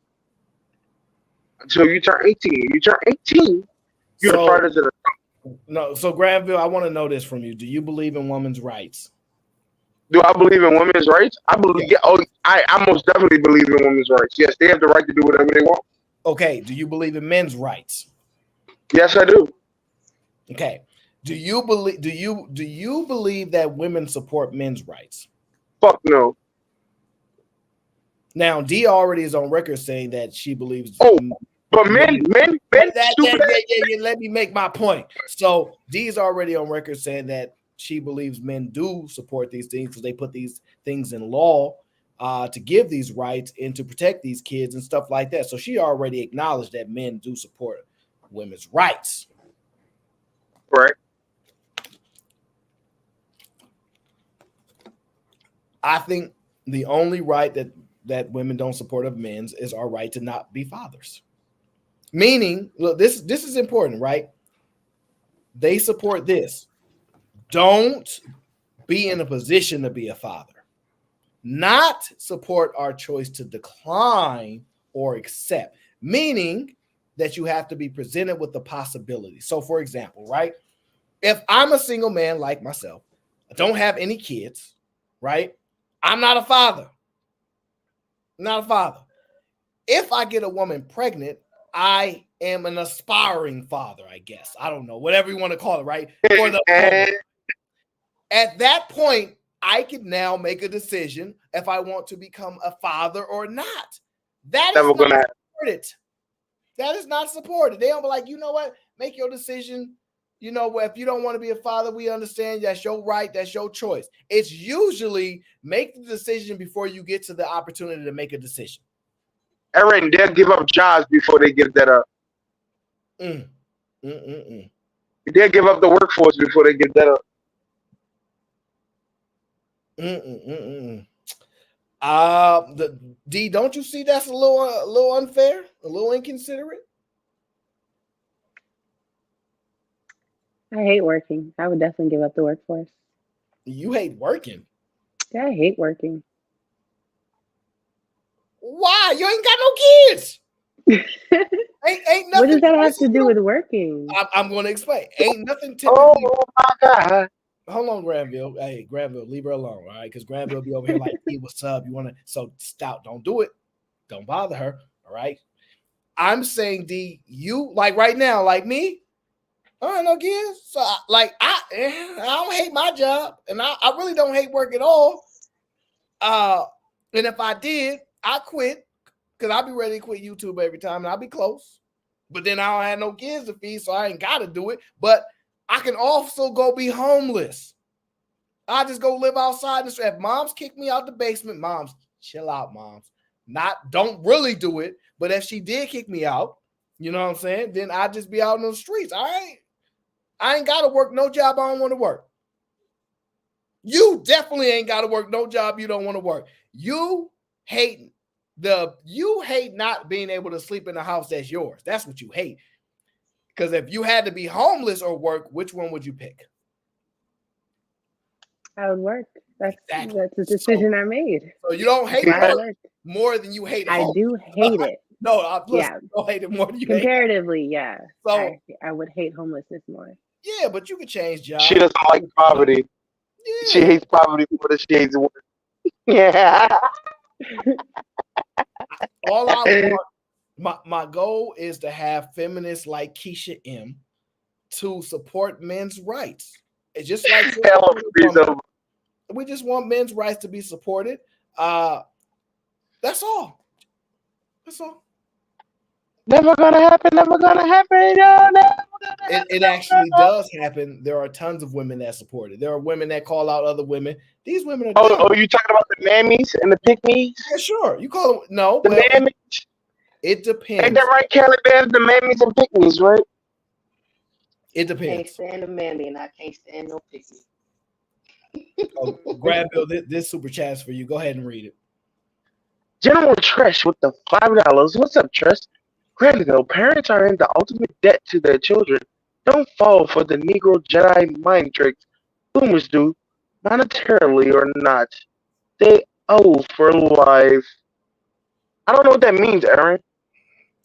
S12: until you turn 18. You turn 18, you're a part of the.
S6: No, so Granville, I want to know this from you. Do you believe in women's rights?
S12: Do I believe in women's rights? I believe. Yeah, I most definitely believe in women's rights. Yes, they have the right to do whatever they want.
S6: Okay. Do you believe in men's rights?
S12: Yes, I do.
S6: Okay. Do you believe that women support men's rights?
S12: Fuck no.
S6: Now, D already is on record saying that she believes.
S12: But men.
S6: Let me make my point. So D is already on record saying that she believes men do support these things because they put these things in law to give these rights and to protect these kids and stuff like that. So she already acknowledged that men do support women's rights.
S12: Right.
S6: I think the only right that women don't support of men's is our right to not be fathers. Meaning, look, this is important, right? They support this. Don't be in a position to be a father. Not support our choice to decline or accept. Meaning that you have to be presented with the possibility. So, for example, right? If I'm a single man like myself, I don't have any kids, right? I'm not a father. Not a father. If I get a woman pregnant, I am an aspiring father, I guess. I don't know, whatever you want to call it, right? For the moment. At that point, I can now make a decision if I want to become a father or not. That is not supported. That is not supported. They don't be like, you know what? Make your decision. You know, if you don't want to be a father, we understand that's your right. That's your choice. It's usually make the decision before you get to the opportunity to make a decision.
S12: Aaron, they'll give up jobs before they give that up. They'll give up the workforce before they give that up.
S6: D, don't you see that's a little unfair, a little inconsiderate?
S1: I hate working. I would definitely give up the workforce.
S6: You hate working?
S1: Yeah, I hate working.
S6: Why? You ain't got no kids. ain't nothing.
S1: What does that have to do with working?
S6: I'm going to explain. Ain't nothing typically.
S12: Oh my God.
S6: Hold on, Granville. Hey, Granville, leave her alone, all right? Because Granville be over here like, hey, what's up? You want to? So stop. Don't do it. Don't bother her, all right? I'm saying, D, you like right now, like me. I don't know, kids. So I don't hate my job, and I really don't hate work at all. And if I did, I quit because I'll be ready to quit YouTube every time, and I'll be close. But then I don't have no kids to feed, so I ain't got to do it. But I can also go be homeless. I just go live outside. If moms kick me out the basement, moms, chill out, moms. Don't really do it. But if she did kick me out, you know what I'm saying? Then I'd just be out on the streets. All right. I ain't got to work no job I don't want to work. You definitely ain't got to work no job you don't want to work. You hate not being able to sleep in the house that's yours. That's what you hate. Because if you had to be homeless or work, which one would you pick?
S1: I would work. That's a decision I made.
S6: So you don't hate work more than you hate
S1: I
S6: home.
S1: do hate it.
S6: No, you don't hate it more than you
S1: comparatively,
S6: hate.
S1: Yeah.
S6: So
S1: I would hate homelessness more.
S6: Yeah, but you could change jobs.
S12: She doesn't like poverty. Yeah. She hates poverty more than she hates work. Yeah.
S6: All I want, my goal is to have feminists like Keisha M to support men's rights. It's just like we just want men's rights to be supported. That's all. That's all.
S12: Never gonna happen. Never gonna happen.
S6: It actually does happen. There are tons of women that support it. There are women that call out other women. These women are.
S12: Oh, you talking about the mammies and the pick-me's?
S6: Yeah, sure. You call them
S12: the mammies.
S6: It depends.
S12: Ain't that right, Caliban? The mammies and pick-me's, right?
S6: It depends.
S17: I can't stand a mammy and I can't stand no pick-me.
S6: Granville, this super chat's for you. Go ahead and read it.
S12: General Tresh with the $5. What's up, Tresh? Granville, parents are in the ultimate debt to their children. Don't fall for the Negro Jedi mind tricks. Boomers do, monetarily or not. They owe for life. I don't know what that means, Aaron.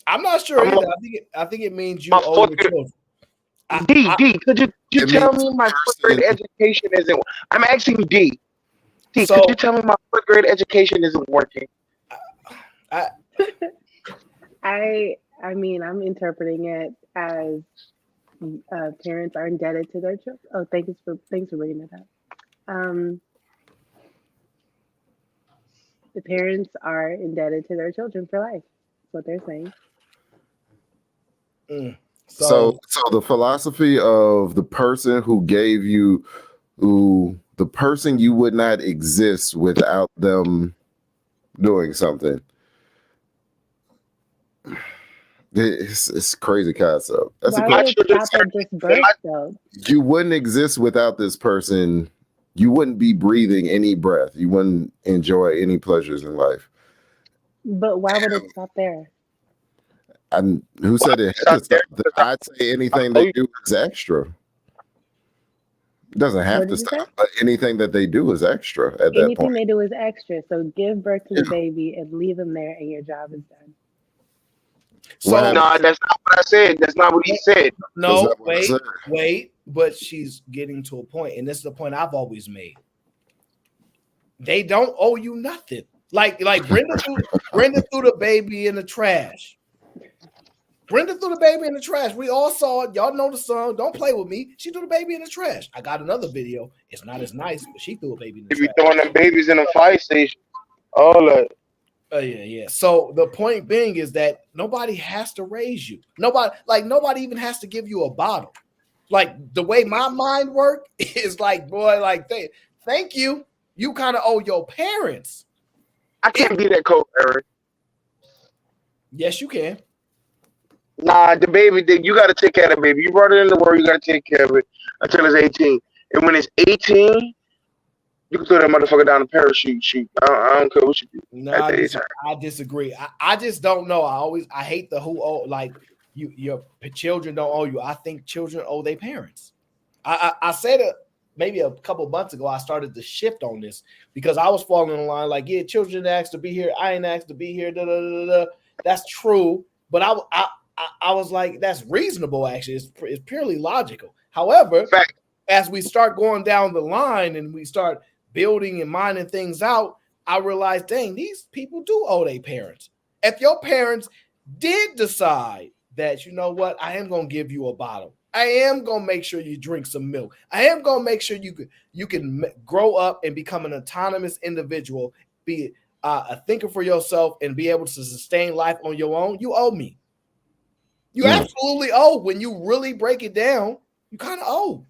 S6: I'm not sure either. I think it means you owe your children.
S12: D, could you tell me my fourth grade education isn't? I'm asking D. D, could you tell me my fourth grade education isn't working?
S1: I mean, I'm interpreting it as parents are indebted to their children. Oh, thanks for bringing that up. The parents are indebted to their children for life. That's what they're saying.
S10: So the philosophy of the person who gave you, the person you would not exist without them doing something. It's crazy concept. That's
S1: Why would it stop at just birth, though?
S10: You wouldn't exist without this person. You wouldn't be breathing any breath. You wouldn't enjoy any pleasures in life.
S1: But why would it stop there?
S10: Who said it had to stop there? I'd say anything they do is extra. It doesn't have to stop, but anything that they do is extra at that point.
S1: Anything they do is extra. So give birth to the baby and leave them there, and your job is done.
S12: So no, that's not what I said. That's not what he said.
S6: No, wait. But she's getting to a point, and this is the point I've always made. They don't owe you nothing. Like Brenda threw the baby in the trash. Brenda threw the baby in the trash. We all saw it. Y'all know the song. Don't play with me. She threw the baby in the trash. I got another video. It's not as nice, but she threw a baby in the trash.
S12: Be throwing them babies in a fire station. All that.
S6: Yeah. So the point being is that nobody has to raise you. Nobody even has to give you a bottle. Like the way my mind works is like, boy, like thank you. You kind of owe your parents.
S12: I can't be that cold, Eric.
S6: Yes, you can.
S12: Nah, the baby, you got to take care of the baby. You brought it in the world, you got to take care of it until it's 18. And when it's 18, you can throw that motherfucker down the parachute chute. I don't care what you do.
S6: No, I disagree. I just don't know. I hate the who owe, like your children don't owe you. I think children owe their parents. I said it maybe a couple months ago. I started to shift on this because I was falling in line like, yeah, children asked to be here. I ain't asked to be here. Da, da, da, da. That's true. But I was like, that's reasonable, actually. It's purely logical. However, as we start going down the line and we start building and mining things out, I realized, dang, these people do owe their parents. If your parents did decide that, you know what, I am going to give you a bottle. I am going to make sure you drink some milk. I am going to make sure you can grow up and become an autonomous individual, be a thinker for yourself, and be able to sustain life on your own. You owe me. You absolutely owe. When you really break it down, you kind of owe.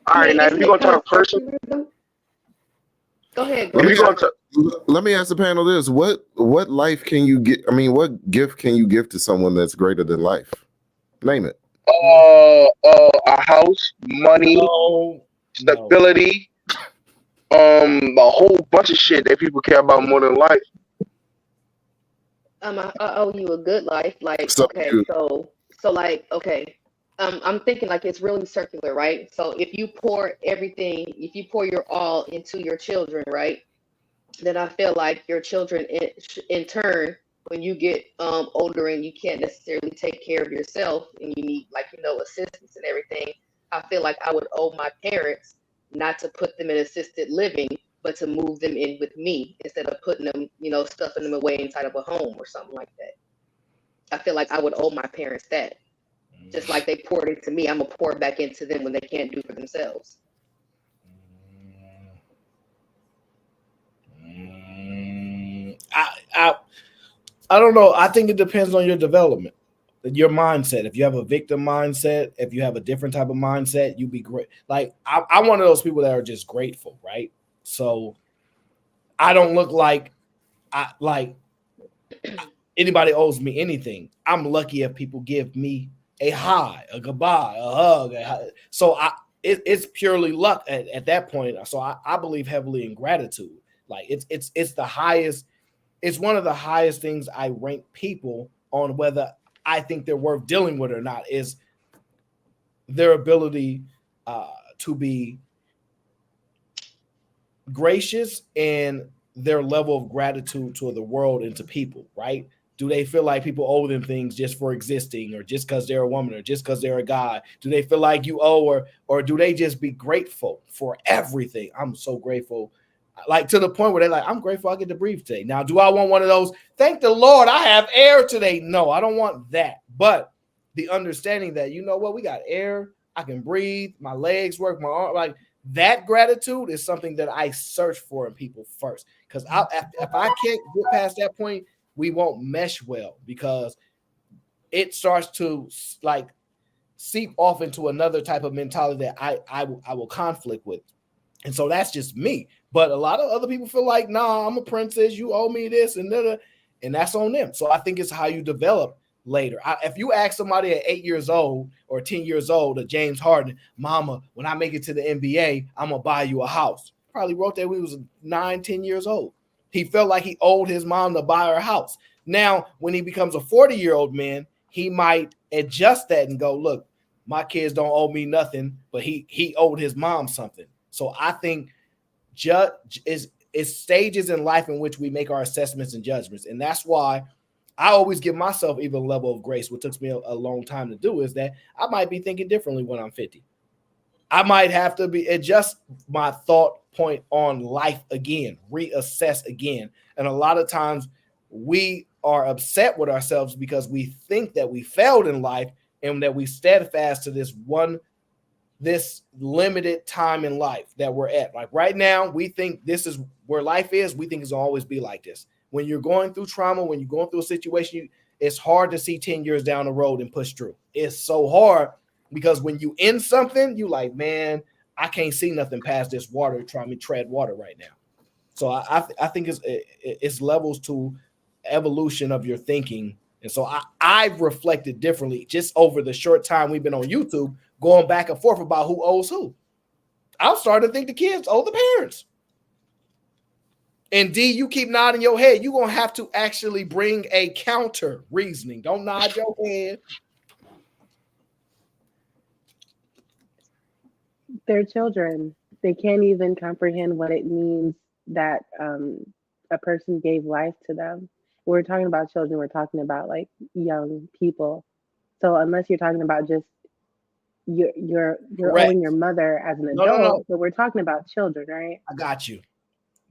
S12: All right, now if you're going to talk personal.
S17: Go ahead.
S10: Let me ask the panel this: what life can you get? I mean, what gift can you give to someone that's greater than life? Name it.
S12: A house, money, stability, a whole bunch of shit that people care about more than life.
S17: I owe you a good life. Like,
S10: So
S17: okay, so like, okay. I'm thinking like it's really circular, right? So if you pour your all into your children, right? Then I feel like your children in turn, when you get older and you can't necessarily take care of yourself and you need assistance and everything, I feel like I would owe my parents not to put them in assisted living, but to move them in with me instead of putting them, stuffing them away inside of a home or something like that. I feel like I would owe my parents that. Just like they poured into me, I'm going to pour back into them when they can't do for themselves.
S6: I don't know. I think it depends on your development, your mindset. If you have a victim mindset, if you have a different type of mindset, you'd be great. Like I'm one of those people that are just grateful, right? So I don't look like anybody owes me anything. I'm lucky if people give me a hi, a goodbye, a hug. So it's purely luck at that point. So I believe heavily in gratitude. Like it's the highest. It's one of the highest things I rank people on, whether I think they're worth dealing with or not, is their ability to be gracious and their level of gratitude to the world and to people, right? Do they feel like people owe them things just for existing, or just because they're a woman, or just because they're a guy? Do they feel like you owe, or do they just be grateful for everything? I'm so grateful. Like to the point where they're like, I'm grateful I get to breathe today. Now, do I want one of those? Thank the Lord I have air today. No, I don't want that. But the understanding that, you know what, we got air, I can breathe, my legs work, my arm, like that gratitude is something that I search for in people first. Because if I can't get past that point, we won't mesh well, because it starts to like seep off into another type of mentality that I will conflict with. And so that's just me. But a lot of other people feel like, nah, I'm a princess, you owe me this, and that's on them. So I think it's how you develop later. If you ask somebody at 8 years old or 10 years old, or James Harden, mama, when I make it to the NBA, I'm going to buy you a house. Probably wrote that when he was 9, 10 years old. He felt like he owed his mom to buy her a house. Now, when he becomes a 40-year-old man, he might adjust that and go, look, my kids don't owe me nothing, but he owed his mom something. So I think is stages in life in which we make our assessments and judgments. And that's why I always give myself even a level of grace. What took me a long time to do is that I might be thinking differently when I'm 50. I might have to adjust my thought point on life again, reassess again. And a lot of times we are upset with ourselves because we think that we failed in life and that we steadfast to this limited time in life that we're at. Like right now, we think this is where life is. We think it's always be like this. When you're going through trauma, when you're going through a situation, it's hard to see 10 years down the road and push through. It's so hard because when you in something, you like, man, I can't see nothing past this water, trying to tread water right now. So I think it's levels to evolution of your thinking. And so I've reflected differently just over the short time we've been on YouTube, going back and forth about who owes who. I'm starting to think the kids owe the parents. And D, you keep nodding your head. You're going to have to actually bring a counter reasoning. Don't nod your head.
S1: They're children. They can't even comprehend what it means that a person gave life to them. We're talking about children. We're talking about like young people. So unless you're talking about just you're
S6: Correct.
S1: owing your mother as an
S6: No,
S1: adult, but we're talking about children, right?
S6: I got you.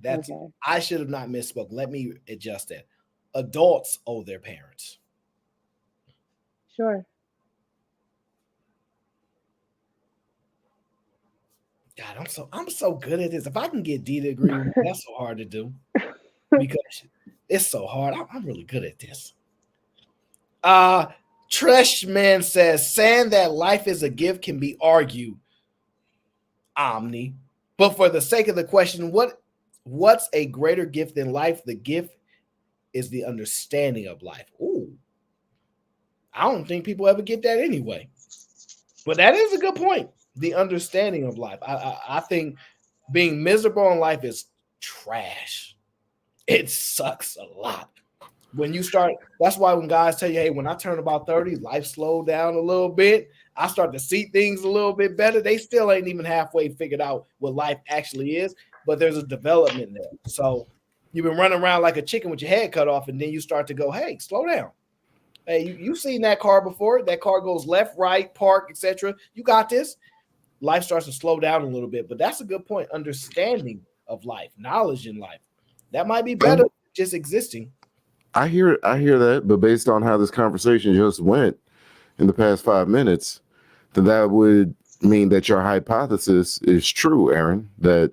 S6: That's
S1: okay.
S6: I should have not misspoke. Let me adjust that. Adults owe their parents.
S1: Sure.
S6: God, I'm so good at this. If I can get D to agree with me, that's so hard to do because it's so hard. I'm really good at this. Treshman says saying that life is a gift can be argued. Omni, but for the sake of the question, what's a greater gift than life? The gift is the understanding of life. Ooh, I don't think people ever get that anyway. But that is a good point. The understanding of life. I think being miserable in life is trash. It sucks a lot. When you start, that's why when guys tell you, hey, when I turn about 30, life slowed down a little bit. I start to see things a little bit better. They still ain't even halfway figured out what life actually is, but there's a development there. So you've been running around like a chicken with your head cut off, and then you start to go, hey, slow down. Hey, you've seen that car before. That car goes left, right, park, etc. You got this. Life starts to slow down a little bit, but that's a good point. Understanding of life, knowledge in life. That might be better than just existing.
S10: I hear that, but based on how this conversation just went in the past 5 minutes, then that would mean that your hypothesis is true, Aaron, that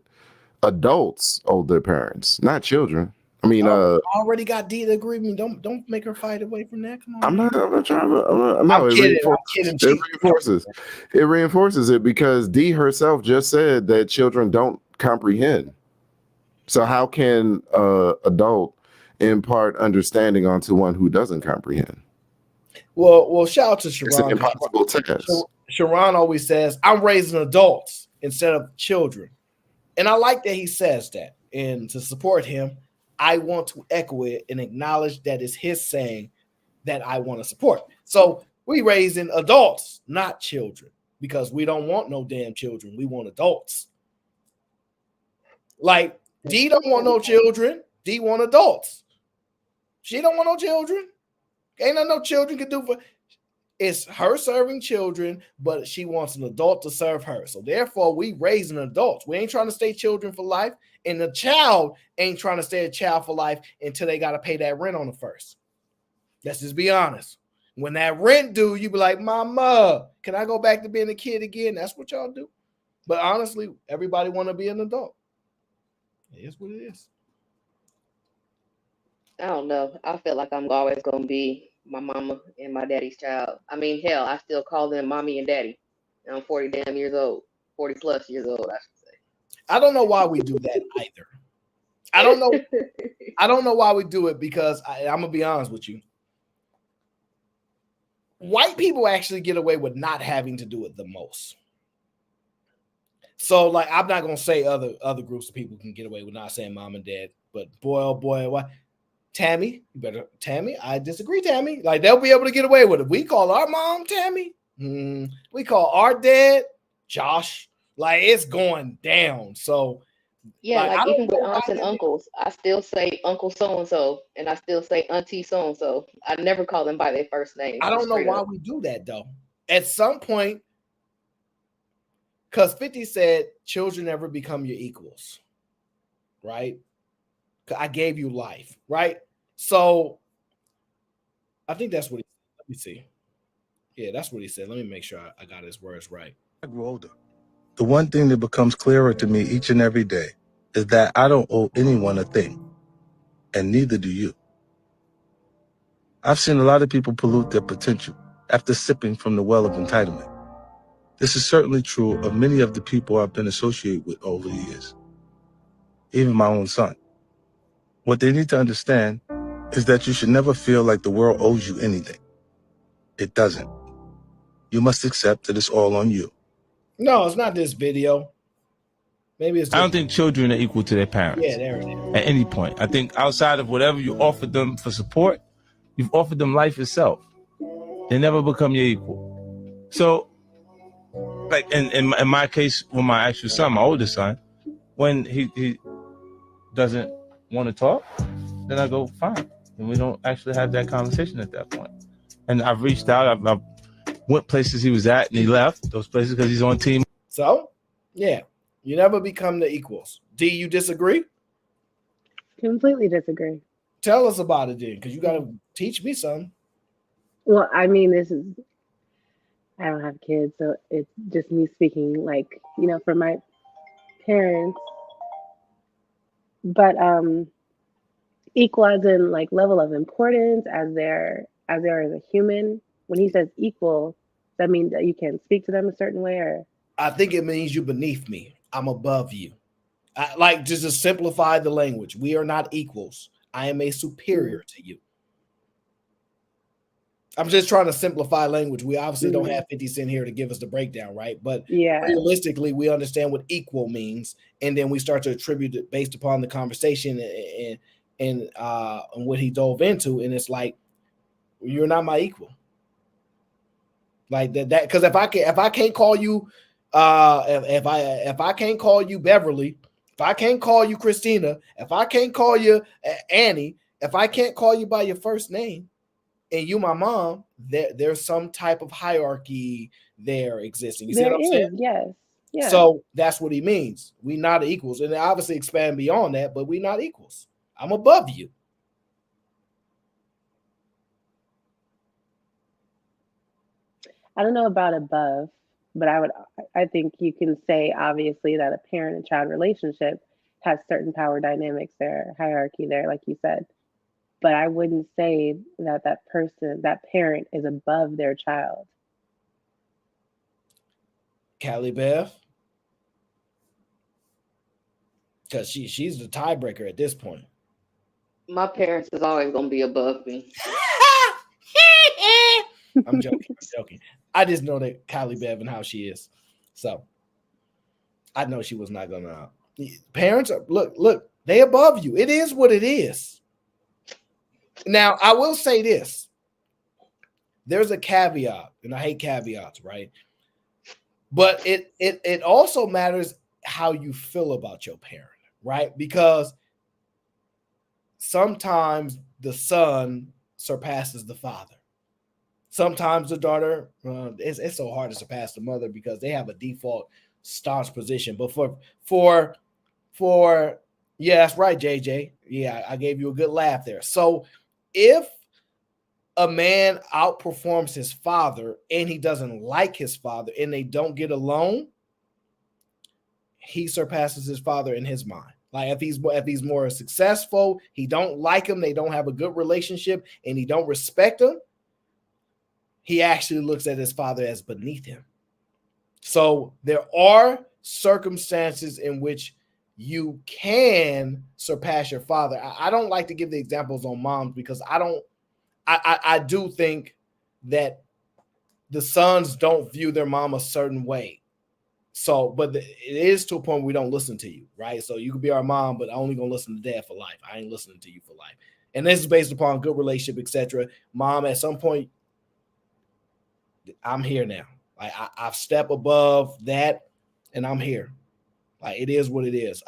S10: adults owe their parents, not children. I mean,
S6: I already got D to agree with me. Don't make her fight away from that. Come on.
S10: I'm not trying to. No,
S6: I'm kidding.
S10: It reinforces it because D herself just said that children don't comprehend. So how can adult impart understanding onto one who doesn't comprehend?
S6: Well, shout out to Sharon.
S10: It's an impossible task.
S6: Sharon always says, I'm raising adults instead of children. And I like that he says that. And to support him, I want to echo it and acknowledge that it's his saying that I want to support. So we raising adults, not children, because we don't want no damn children. We want adults. Like D don't want no children. D want adults. She don't want no children. Ain't no children can do for. It's her serving children, but she wants an adult to serve her. So therefore, we raising adults. We ain't trying to stay children for life, and the child ain't trying to stay a child for life until they got to pay that rent on the first. Let's just be honest. When that rent due, you be like, Mama, can I go back to being a kid again? That's what y'all do. But honestly, everybody want to be an adult. It is what it is.
S17: I don't know. I feel like I'm always going to be my mama and my daddy's child. I mean, hell, I still call them mommy and daddy. I'm 40 damn years old, 40 plus years old, I should say.
S6: I don't know why we do that either. I don't know. I don't know why we do it because I'm going to be honest with you. White people actually get away with not having to do it the most. So, like, I'm not going to say other groups of people can get away with not saying mom and dad, but boy, oh boy, why? Tammy, I disagree, Tammy. Like, they'll be able to get away with it. We call our mom Tammy. We call our dad Josh. Like, it's going down. So,
S17: yeah, like even with aunts and uncles, I still say Uncle so-and-so, and I still say Auntie so-and-so. I never call them by their first name.
S6: I don't know why we do that, though. At some point, because 50 said children never become your equals, right? I gave you life, right? So I think that's what he said. Let me see. Yeah, that's what he said. Let me make sure I got his words right.
S8: I grew older. The one thing that becomes clearer to me each and every day is that I don't owe anyone a thing, and neither do you. I've seen a lot of people pollute their potential after sipping from the well of entitlement. This is certainly true of many of the people I've been associated with over the years, even my own son. What they need to understand is that you should never feel like the world owes you anything. It doesn't. You must accept that it's all on you.
S6: No, it's not this video. Maybe it's.
S21: I don't think children are equal to their parents.
S6: Yeah, there it is.
S21: At any point. I think outside of whatever you offered them for support, you've offered them life itself. They never become your equal. So like in my case, with my actual son, my oldest son, when he doesn't want to talk, then I go fine, and we don't actually have that conversation at that point. And I've reached out, I've went places he was at, and he left those places because he's on team.
S6: So, yeah, you never become the equals. Do you disagree?
S1: Completely disagree.
S6: Tell us about it then, because you got to teach me something.
S1: Well, I mean, I don't have kids, so it's just me speaking, like, for my parents. But equal as in like level of importance, as they're as a human. When he says equal, does that mean that you can speak to them a certain way, or?
S6: I think it means you're beneath me. I'm above you. Like, just to simplify the language, we are not equals. I am a superior to you. I'm just trying to simplify language. We obviously don't have 50 Cent here to give us the breakdown, right? But realistically, we understand what equal means, and then we start to attribute it based upon the conversation and what he dove into. And it's like, you're not my equal. Like that because if I can't call you if I can't call you Beverly, if I can't call you Christina, if I can't call you Annie, if I can't call you by your first name, and you my mom, there's some type of hierarchy there existing. You see what I'm saying?
S1: Yes. Yeah.
S6: So that's what he means. We not equals, and they obviously expand beyond that, but we not equals. I'm above you.
S1: I don't know about above, but I think you can say obviously that a parent and child relationship has certain power dynamics there, hierarchy there, like you said. But I wouldn't say that that parent is above their child.
S6: Callie Bev, because she's the tiebreaker at this point.
S17: My parents is always gonna be above me.
S6: I'm joking. I just know that Kylie Bev and how she is. So I know she was not gonna. Parents are look, they above you. It is what it is. Now, I will say this. There's a caveat, and I hate caveats, right? But it also matters how you feel about your parent, right? Because sometimes the son surpasses the father. Sometimes the daughter, it's so hard to surpass the mother because they have a default staunch position. But for yeah, that's right, JJ. Yeah, I gave you a good laugh there. So if a man outperforms his father and he doesn't like his father and they don't get along, he surpasses his father in his mind. Like if he's more successful, he don't like him, they don't have a good relationship, and he don't respect him, he actually looks at his father as beneath him. So there are circumstances in which you can surpass your father. I don't like to give the examples on moms because I do think that the sons don't view their mom a certain way. So, but it is to a point where we don't listen to you, right? So you could be our mom, but I'm only gonna listen to dad for life. I ain't listening to you for life. And this is based upon good relationship, etc. Mom, at some point, I'm here now. Like I've stepped above that, and I'm here. Like it is what it is.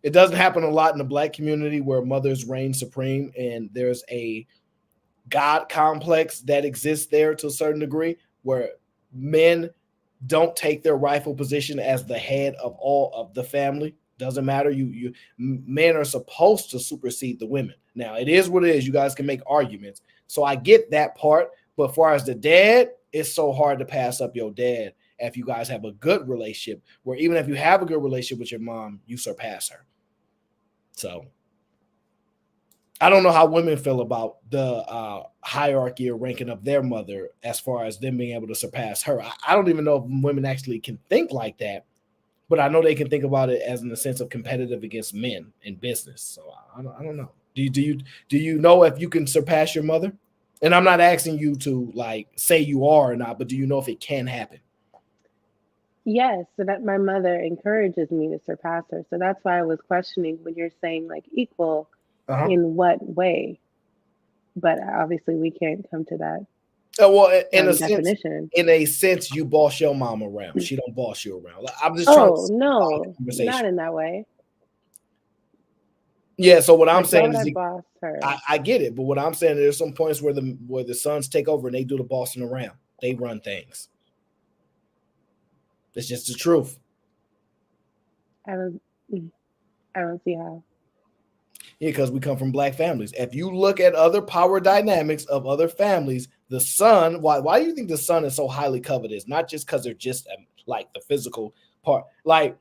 S6: It doesn't happen a lot in the Black community where mothers reign supreme, and there's a God complex that exists there to a certain degree, where men don't take their rightful position as the head of all of the family. Doesn't matter. You men are supposed to supersede the women. Now it is what it is. You guys can make arguments. So I get that part. But as far as the dad, it's so hard to pass up your dad if you guys have a good relationship, where even if you have a good relationship with your mom, you surpass her. So I don't know how women feel about the hierarchy or ranking of their mother as far as them being able to surpass her. I don't even know if women actually can think like that, but I know they can think about it as in the sense of competitive against men in business. So I don't know. Do you know if you can surpass your mother? And I'm not asking you to like say you are or not, but do you know if it can happen?
S1: Yes, so that my mother encourages me to surpass her. So that's why I was questioning when you're saying like equal, in what way? But obviously we can't come to that.
S6: Well, in a
S1: definition.
S6: in a sense, you boss your mom around. She don't boss you around. I'm just trying to
S1: no, not in that way.
S6: Yeah, so what I'm saying
S1: why
S6: is
S1: would I boss her?
S6: I get it, but what I'm saying, there's some points where the sons take over and they do the bossing around. They run things. It's just the truth.
S1: I don't see how.
S6: Yeah, because we come from black families. If you look at other power dynamics of other families, the son, why do you think the son is so highly coveted? Not just because they're just like the physical part. Like,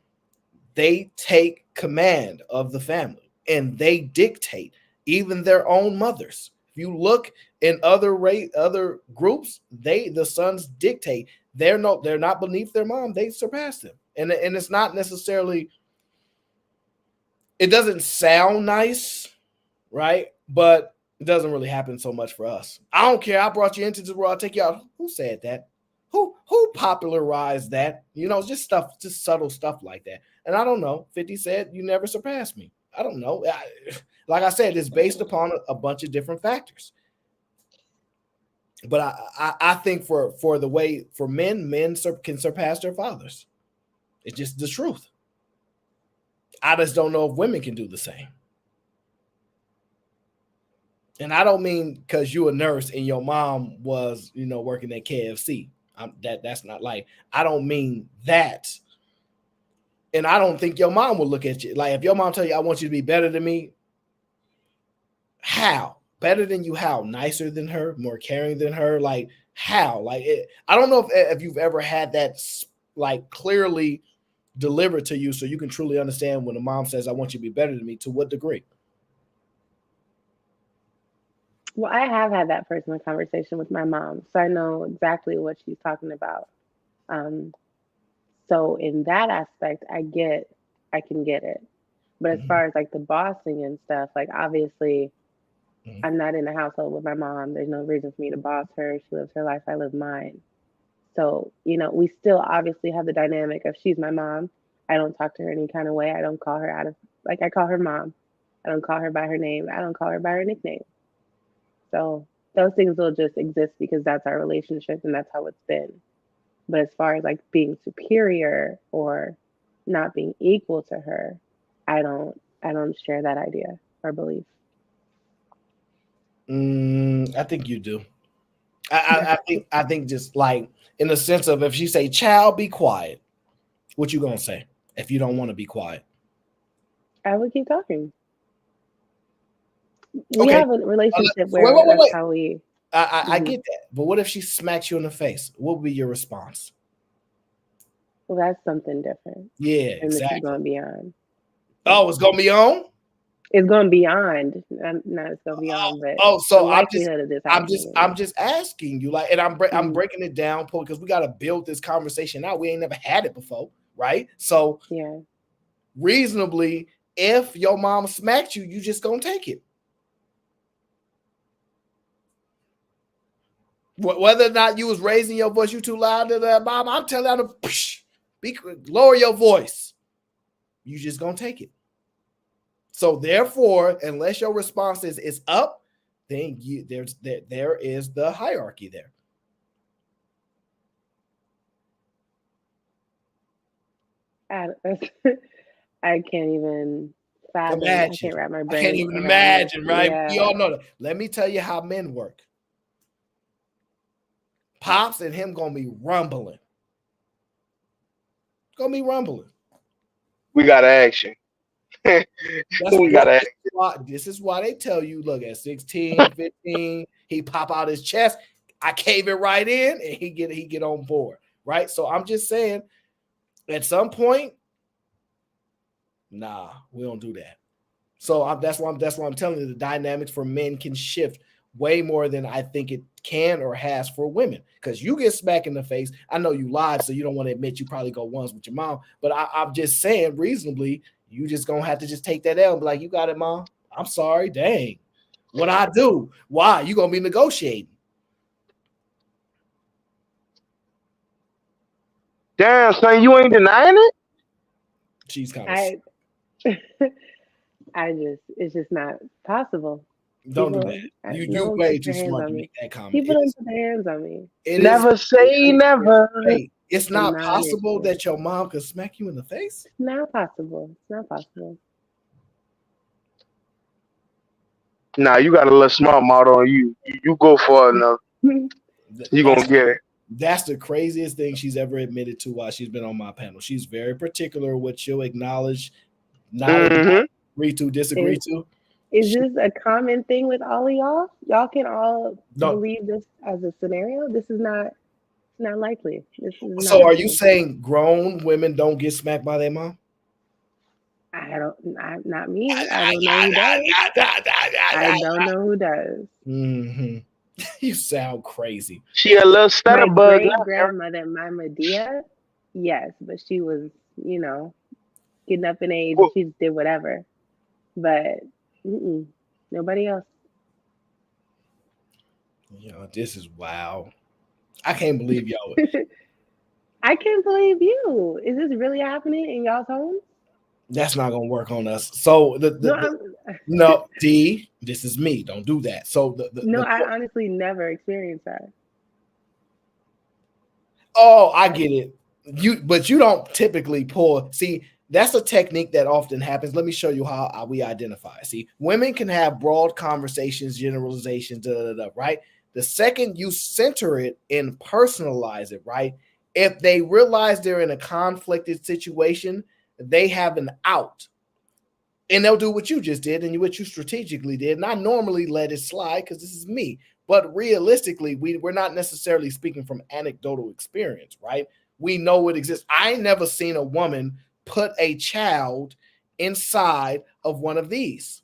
S6: they take command of the family and they dictate even their own mothers. If you look in other groups, the sons dictate. They're not beneath their mom. They surpass them. And it's not necessarily, it doesn't sound nice, right? But it doesn't really happen so much for us. I don't care. I brought you into this world. I'll take you out. Who said that? Who popularized that? Just subtle stuff like that. And I don't know. 50 said, you never surpassed me. I don't know. Like I said, it's based upon a bunch of different factors. But I think for the way for men can surpass their fathers. It's just the truth. I just don't know if women can do the same. And I don't mean because you're a nurse and your mom was, working at KFC. That's not like, I don't mean that. And I don't think your mom will look at you. Like, if your mom tell you, I want you to be better than me. How? Better than you how? Nicer than her? More caring than her? Like, how? Like, I don't know if you've ever had that, like, clearly delivered to you so you can truly understand when a mom says, I want you to be better than me. To what degree?
S1: Well, I have had that personal conversation with my mom, so I know exactly what she's talking about. So in that aspect, I can get it. But as far as like the bossing and stuff, like obviously I'm not in a household with my mom. There's no reason for me to boss her. She lives her life, I live mine. So, we still obviously have the dynamic of she's my mom. I don't talk to her any kind of way. I don't call her I call her mom. I don't call her by her name. I don't call her by her nickname. So those things will just exist because that's our relationship and that's how it's been. But as far as like being superior or not being equal to her, I don't share that idea or belief.
S6: I think you do. I think just like in the sense of, if she say, child, be quiet, what you gonna say if you don't want to be quiet?
S1: I would keep talking. We have a relationship where that's how we.
S6: I get that, but what if she smacks you in the face? What would be your response?
S1: Well, that's something different.
S6: Yeah,
S1: and
S6: exactly.
S1: This is going beyond.
S6: Oh, it's gonna be on.
S1: It's going beyond. Not it's going beyond, but
S6: so
S1: the likelihood of this
S6: I'm just asking you, like, and I'm breaking it down because we got to build this conversation out. We ain't never had it before, right? So
S1: yeah,
S6: reasonably, if your mom smacked you, you just gonna take it. Whether or not you was raising your voice, you too loud to that mom, I'm telling her to lower your voice. You just gonna take it. So therefore, unless your response is up, then there is the hierarchy there.
S1: I can't even fathom.
S6: Imagine.
S1: I can't wrap my brain.
S6: I can't even imagine, right?
S1: Yeah.
S6: We all know that. Let me tell you how men work. Pops and him gonna be rumbling.
S12: We got action. We got action.
S6: This is why they tell you, look, at 16, 15, he pop out his chest. I cave it right in, and he get on board, right? So I'm just saying, at some point, nah, we don't do that. So that's why I'm telling you, the dynamics for men can shift way more than I think it can or has for women. Because you get smacked in the face. I know you lied, so you don't want to admit you probably go once with your mom. But I'm just saying, reasonably, you just gonna have to just take that L and be like, you got it, mom. I'm sorry, dang. What I do? Why? You gonna be negotiating?
S12: Damn, son, you ain't denying it.
S6: She's kind of.
S1: it's just not possible.
S6: Don't do that. You way too smart to make that comment.
S1: People don't put their hands on me.
S12: Never say never.
S6: Hey, it's not possible that your mom could smack you in the face.
S1: It's not possible. It's not possible.
S12: Nah, you got a little smart mouth on you. You go far enough. You gonna get it.
S6: That's the craziest thing she's ever admitted to while she's been on my panel. She's very particular what she'll acknowledge, not agree to, disagree to.
S1: Is this a common thing with all of y'all? Y'all can all believe this as a scenario? This is not likely. This is
S6: so are you saying grown women don't get smacked by their mom?
S1: Not me. I don't know who does. I don't know who does.
S6: Mm-hmm. You sound crazy.
S12: She a little stutter bug.
S1: My great-grandmother, my Medea, yes, but she was, getting up in age. She just did whatever. But nobody else.
S6: This is wow. I can't believe y'all.
S1: I can't believe you. Is this really happening in y'all's homes?
S6: That's not gonna work on us. So no, D, this is me. Don't do that. So
S1: I honestly never experienced that.
S6: Oh, I get it. But you don't typically pull. See, that's a technique that often happens. Let me show you how we identify. See, women can have broad conversations, generalizations, right? The second you center it and personalize it, right? If they realize they're in a conflicted situation, they have an out. And they'll do what you just did and what you strategically did. And I normally let it slide because this is me. But realistically, we're not necessarily speaking from anecdotal experience, right? We know it exists. I ain't never seen a woman put a child inside of one of these.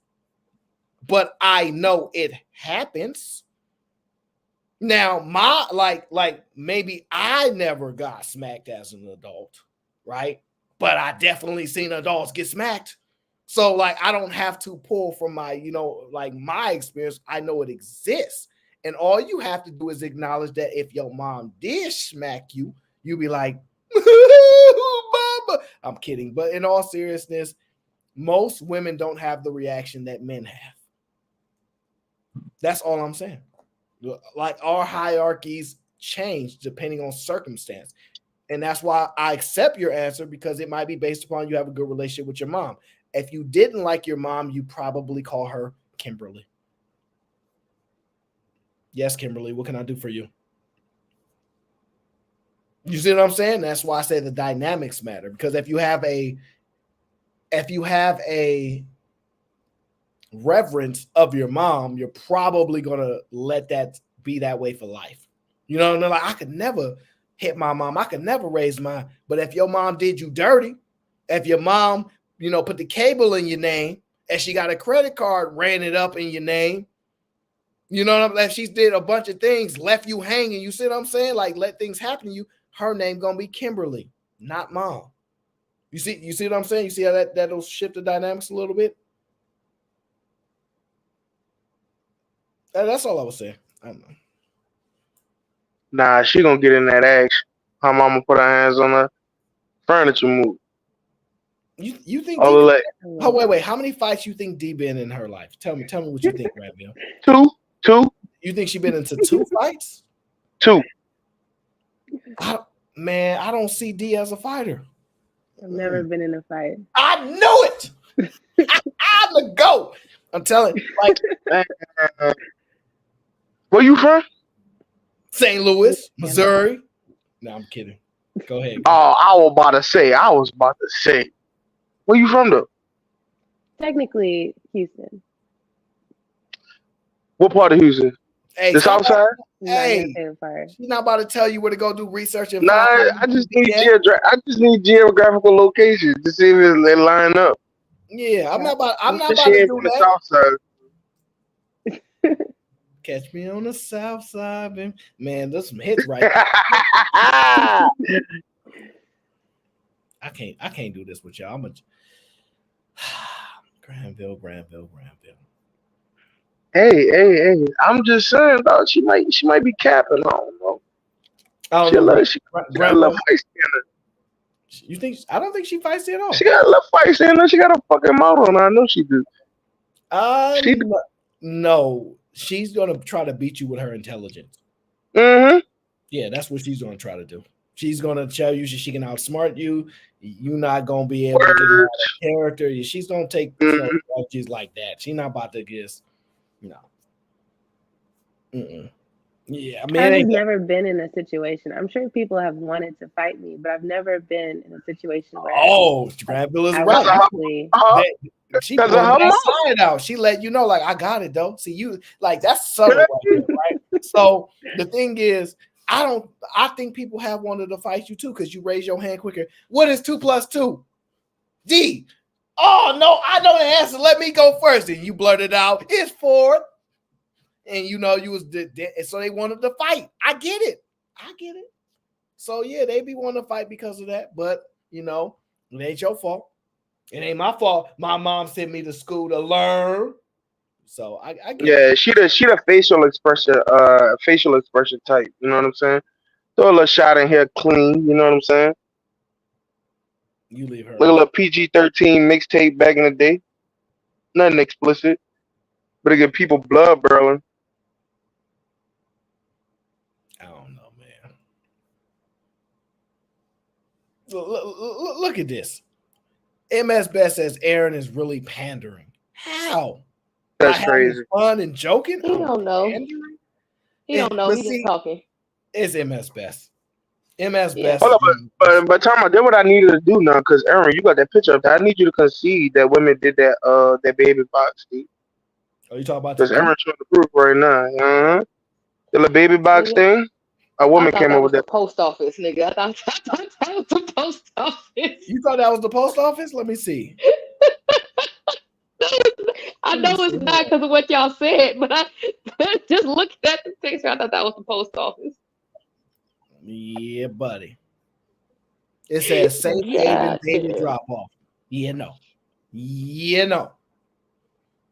S6: But I know it happens. Now, maybe I never got smacked as an adult, right? But I definitely seen adults get smacked. So, I don't have to pull from my, my experience. I know it exists. And all you have to do is acknowledge that if your mom did smack you, you'd be like, Mama. I'm kidding. But in all seriousness, most women don't have the reaction that men have. That's all I'm saying. Our hierarchies change depending on circumstance. And that's why I accept your answer, because it might be based upon you have a good relationship with your mom. If you didn't like your mom, you probably call her Kimberly. Yes, Kimberly, what can I do for you? You see what I'm saying? That's why I say the dynamics matter, because if you have a reverence of your mom, you're probably going to let that be that way for life. You know what I mean? I could never hit my mom. I could never raise mine. But if your mom did you dirty, if your mom, put the cable in your name and she got a credit card, ran it up in your name, if she did a bunch of things, left you hanging, you see what I'm saying? Let things happen to you. Her name going to be Kimberly, not mom. You see what I'm saying? You see how that'll shift the dynamics a little bit? That's all I was saying. I don't know.
S12: Nah, she gonna get in that action. Her mama put her hands on her furniture move.
S6: You think? Wait. How many fights you think D been in her life? Tell me what you think, Ramil.
S12: Two.
S6: You think she been into 2 fights?
S12: 2.
S6: I don't see D as a fighter.
S1: I've never been in a fight.
S6: I knew it. I'm the GOAT. I'm telling you.
S12: Where you from?
S6: St. Louis, Missouri. No, I'm kidding. Go ahead.
S12: Oh, I was about to say. Where you from, though?
S1: Technically, Houston.
S12: What part of Houston?
S6: Hey,
S12: the South Side?
S6: Hey, she's not about to tell you where to go do research. And
S12: I just need geographical locations to see if they line up.
S6: Yeah, I'm not about to do
S12: the South Side.
S6: Catch me on the South Side, man. There's some hits right now. I can't do this with y'all. I'm a Granville.
S12: Hey! I'm just saying, dog. She might be capping. I don't know.
S6: I don't know.
S12: She got a little feisty in her.
S6: You think? I don't think she feisty at all.
S12: She got a little feisty in her. She got a fucking mouth on her. I know she do.
S6: No, she's gonna try to beat you with her intelligence.
S12: Mm-hmm.
S6: Yeah, that's what she's gonna try to do. She's gonna tell you she can outsmart you. You're not gonna be able to get her out of character. She's gonna take strategies like that. She's not about to just, no. Yeah, I mean,
S1: I've just never been in a situation. I'm sure people have wanted to fight me, but I've never been in a situation where.
S6: Oh, Granville is right.
S1: Actually,
S6: she blurred that side out. She let you know, like, I got it though. See, you like that's subtle right there, right? So the thing is, I think people have wanted to fight you too because you raise your hand quicker. What is 2 + 2? D. Oh no, I know the answer. Let me go first. And you blurted out, it's 4. And you know you was so they wanted to fight. I get it. So yeah, they be wanting to fight because of that. But you know, it ain't your fault. It ain't my fault. My mom sent me to school to learn. So I get
S12: it. She the facial expression type. You know what I'm saying? Throw a little shot in here clean. You know what I'm saying?
S6: You leave her.
S12: Like a little PG-13 mixtape back in the day. Nothing explicit, but it get people blood boiling.
S6: I don't know, man. Look at this. MS Best says Aaron is really pandering. How?
S12: That's crazy.
S6: Fun and joking.
S17: He don't know. He don't know. He's just talking.
S6: It's MS Best. MS Best.
S12: Hold on, but Tom, that's what I needed to do now, because Aaron, you got that picture up there. I need you to concede that women did that baby box thing.
S6: Oh, you talking about?
S12: Because Aaron showing the proof right now. The little baby box thing. A woman came over there.
S17: The post office, nigga. I thought that was the post office.
S6: You thought that was the post office? Let me see.
S17: I know it's not because of what y'all said, but I just looking at the picture, I thought that was the post office.
S6: Yeah, buddy. It says safe haven baby drop off. Yeah, no.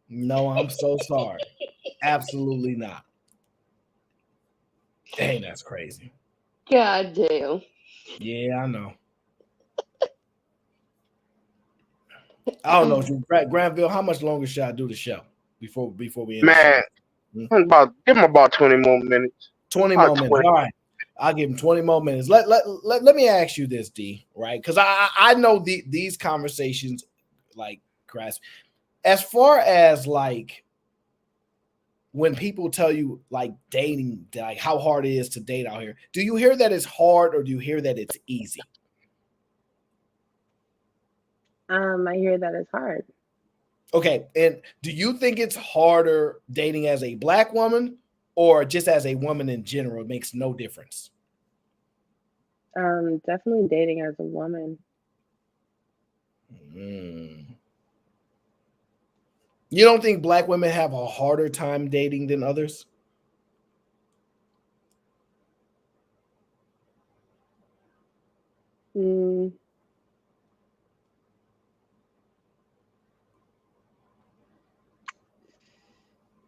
S6: No, I'm so sorry. Absolutely not. Dang, that's crazy.
S17: God damn.
S6: Yeah, I know. I don't know, Granville. How much longer should I do the show before we end?
S12: Man, give him about 20 more minutes.
S6: 20 more minutes. All right, I'll give him 20 more minutes. Let me ask you this, D. Right? Because I know these conversations like grasp as far as like when people tell you like dating, like how hard it is to date out here. Do you hear that it's hard or do you hear that it's easy?
S1: I hear that it's hard.
S6: Okay, and do you think it's harder dating as a Black woman or just as a woman in general? It makes no difference.
S1: Definitely dating as a woman.
S6: You don't think Black women have a harder time dating than others?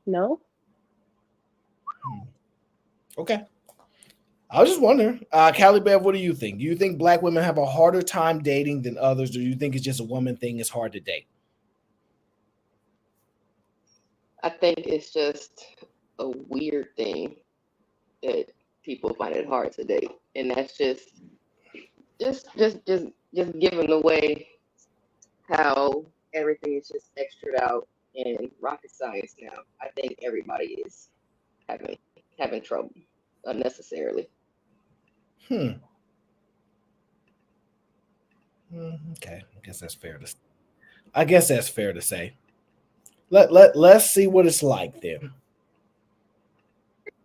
S1: No.
S6: Okay. I was just wondering. Callie Bev, what do you think? Do you think Black women have a harder time dating than others? Or do you think it's just a woman thing? It's hard to date?
S17: I think it's just a weird thing that people find it hard to date, and that's just given the way how everything is just extra out in rocket science now. I think everybody is having trouble unnecessarily.
S6: Okay, I guess that's fair to say. Let's see what it's like then.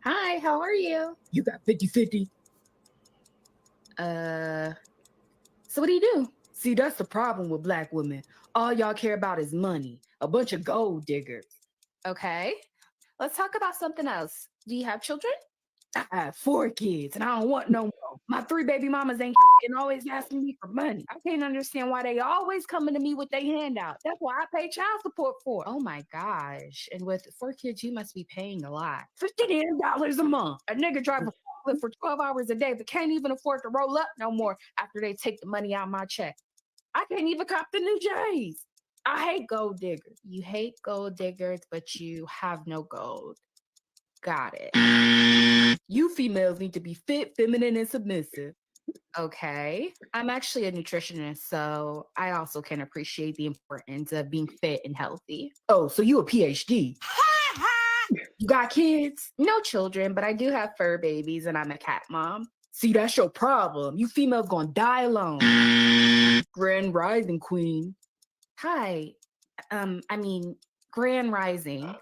S9: Hi, how are you? You got 50-50. So what do you do? See, that's the problem with Black women. All y'all care about is money. A bunch of gold diggers. Okay, let's talk about something else. Do you have children? I have 4 kids and I don't want no more. My 3 baby mamas ain't always asking me for money. I can't understand why they always coming to me with their handout. That's why I pay child support for. Oh my gosh. And with 4 kids, you must be paying a lot. $50 a month. A nigga drive a forklift for 12 hours a day, but can't even afford to roll up no more after they take the money out of my check. I can't even cop the new J's. I hate gold diggers. You hate gold diggers, but you have no gold. Got it. You females need to be fit, feminine, and submissive. Okay. I'm actually a nutritionist, so I also can appreciate the importance of being fit and healthy. Oh, so you a PhD? You got kids? No children, but I do have fur babies and I'm a cat mom. See, that's your problem. You females gonna die alone. Grand Rising Queen. Hi. Grand Rising.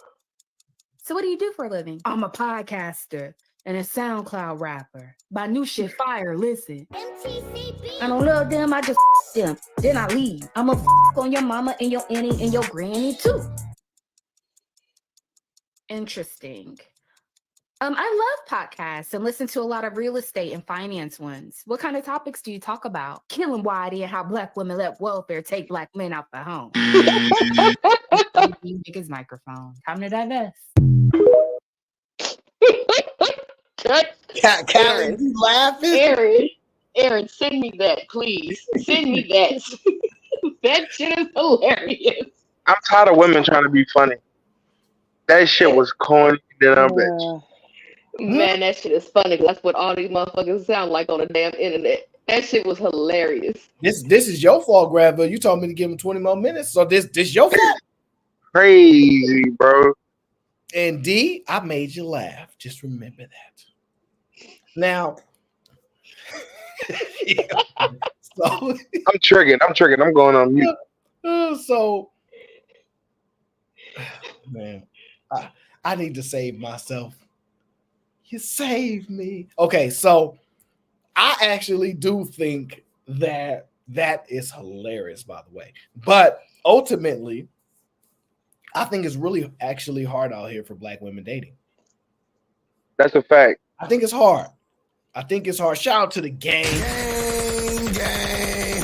S9: So what do you do for a living? I'm a podcaster and a SoundCloud rapper. My new shit fire, listen. MTCB. I don't love them, I just them. Then I leave. I'm a on your mama and your auntie and your granny too. Interesting. I love podcasts and listen to a lot of real estate and finance ones. What kind of topics do you talk about? Killing Whitey and how Black women let welfare take Black men out the home. His microphone. Time to divest.
S6: Callie, you laughing?
S17: Aaron, send me that, please. Send me that. That shit is hilarious.
S12: I'm tired of women trying to be funny. That shit was corny than a bitch.
S17: Man, that shit is funny. That's what all these motherfuckers sound like on the damn internet. That shit was hilarious.
S6: This is your fault, Granville. You told me to give him 20 more minutes, so this your fault.
S12: Crazy, bro.
S6: And D, I made you laugh. Just remember that. Now, so
S12: I'm triggered. I'm going on mute.
S6: So, man, I need to save myself. You saved me. Okay, so I actually do think that is hilarious, by the way. But ultimately, I think it's really actually hard out here for Black women dating.
S12: That's a fact.
S6: I think it's hard. Shout out to the gang. Gang.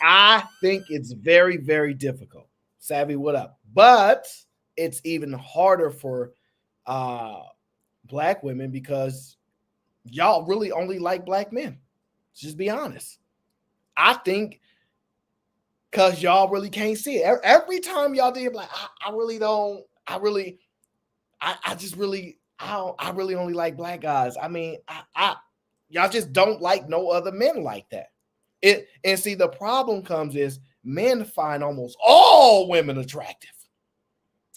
S6: I think it's very, very difficult. Savvy, what up? But it's even harder for Black women because y'all really only like Black men. Let's just be honest. I think because y'all really can't see it. Every time y'all did, like, I really only like Black guys. I mean, y'all just don't like no other men like that. And see, the problem comes is men find almost all women attractive.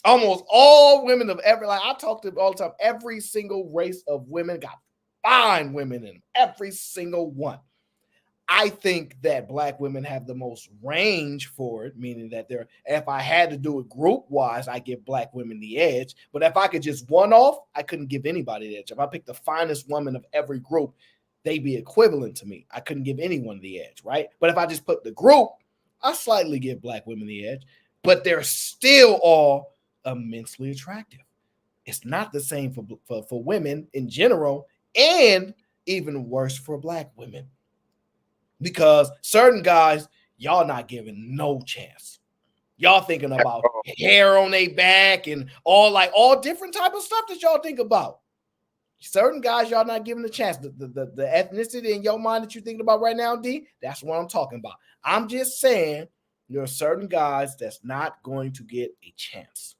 S6: Almost all women of every, like I talk to them all the time, every single race of women got fine women in them, every single one. I think that Black women have the most range for it, meaning that if I had to do it group wise, I give Black women the edge. But if I could just one off, I couldn't give anybody the edge. If I picked the finest woman of every group, they'd be equivalent to me. I couldn't give anyone the edge, right? But if I just put the group, I slightly give Black women the edge, but they're still all immensely attractive. It's not the same for women in general, and even worse for Black women. Because certain guys, y'all not giving no chance. Y'all thinking about hair on their back and all different type of stuff that y'all think about. Certain guys, y'all not giving a chance. The ethnicity in your mind that you're thinking about right now, D, that's what I'm talking about. I'm just saying there are certain guys that's not going to get a chance.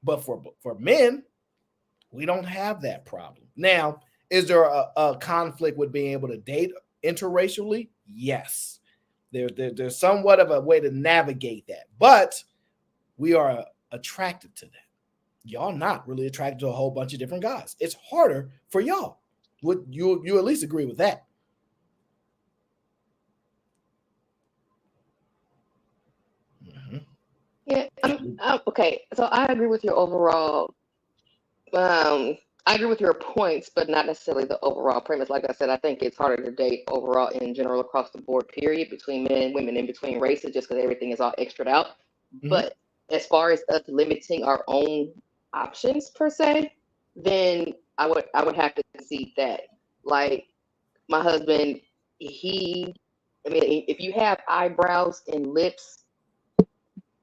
S6: But for men, we don't have that problem. Now, is there a conflict with being able to date interracially? Yes. There's somewhat of a way to navigate that, but we are attracted to that. Y'all not really attracted to a whole bunch of different guys. It's harder for y'all. Would you at least agree with that?
S17: Mm-hmm. Yeah. Okay. So I agree with your overall. I agree with your points, but not necessarily the overall premise. Like I said, I think it's harder to date overall in general across the board, period, between men and women and between races, just because everything is all extra'd out. Mm-hmm. But as far as us limiting our own options per se, then I would have to concede that. Like my husband, if you have eyebrows and lips,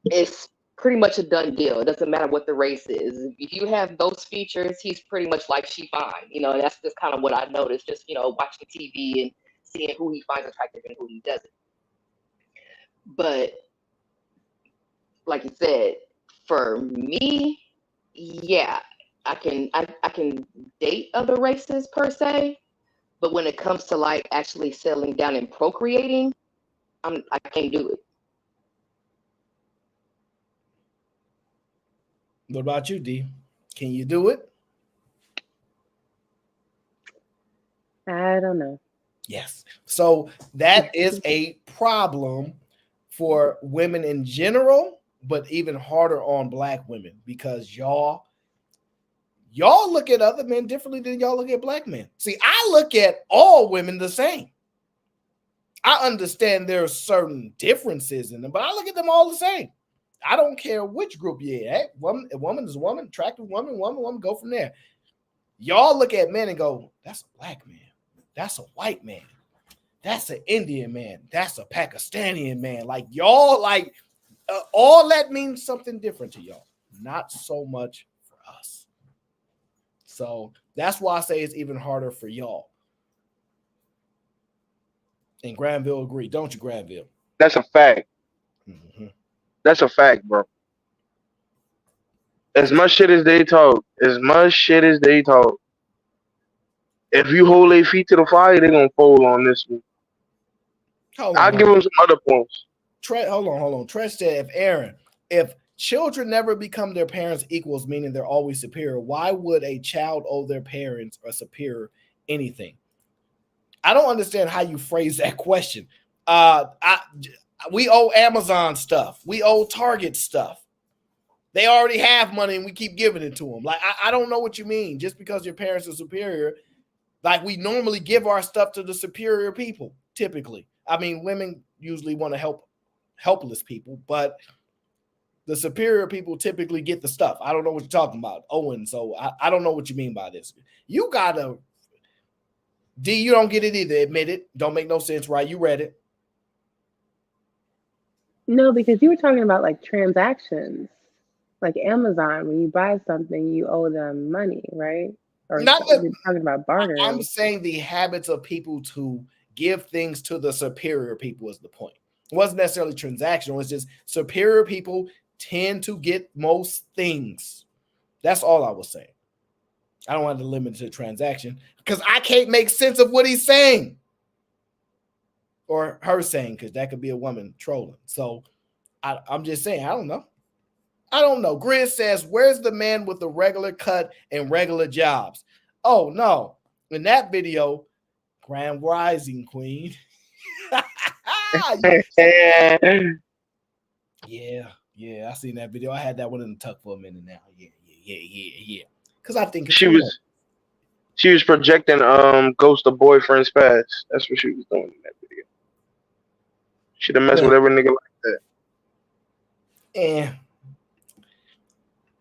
S17: it's pretty much a done deal. It doesn't matter what the race is. If you have those features, he's pretty much like she fine. That's just kind of what I noticed, just, watching TV and seeing who he finds attractive and who he doesn't. But like you said, for me, yeah, I can date other races per se, but when it comes to like actually settling down and procreating, I can't do it.
S6: What about you, D? Can you do it?
S1: I don't know.
S6: Yes. So that is a problem for women in general, but even harder on Black women because y'all look at other men differently than y'all look at Black men. See, I look at all women the same. I understand there are certain differences in them, but I look at them all the same. I don't care which group you're at. A woman is a woman, attractive woman, go from there. Y'all look at men and go, that's a Black man. That's a white man. That's an Indian man. That's a Pakistani man. Like y'all, like all that means something different to y'all. Not so much for us. So that's why I say it's even harder for y'all. And Granville agree, don't you, Granville?
S12: That's a fact. Mm-hmm. That's a fact, bro. As much shit as they talk, if you hold their feet to the fire, they're gonna fold on this one. I'll give them some other points.
S6: Hold on. Tresh said, if children never become their parents' equals, meaning they're always superior, why would a child owe their parents or superior anything? I don't understand how you phrase that question. We owe Amazon stuff. We owe Target stuff. They already have money and we keep giving it to them. Like, I don't know what you mean. Just because your parents are superior, like we normally give our stuff to the superior people, typically. I mean, women usually want to help helpless people, but the superior people typically get the stuff. I don't know what you're talking about, Owen. So I don't know what you mean by this. You gotta, D, you don't get it either. Admit it. Don't make no sense, right? You read it.
S1: No, because you were talking about like transactions, like Amazon. When you buy something, you owe them money, right? Or
S6: Not
S1: you're talking about bartering.
S6: I'm saying the habits of people to give things to the superior people is the point. It wasn't necessarily transactional. It's just superior people tend to get most things. That's all I was saying. I don't want to limit it to transaction because I can't make sense of what he's saying or her saying, because that could be a woman trolling. So I'm just saying, I don't know. Grizz says, where's the man with the regular cut and regular jobs? Oh, no. In that video, Grand Rising Queen. Yeah, I seen that video. I had that one in the tuck for a minute now. Yeah. Because I think
S12: she was projecting Ghost of Boyfriend's past. That's what she was doing in that video. She'd have messed with every nigga like that.
S6: And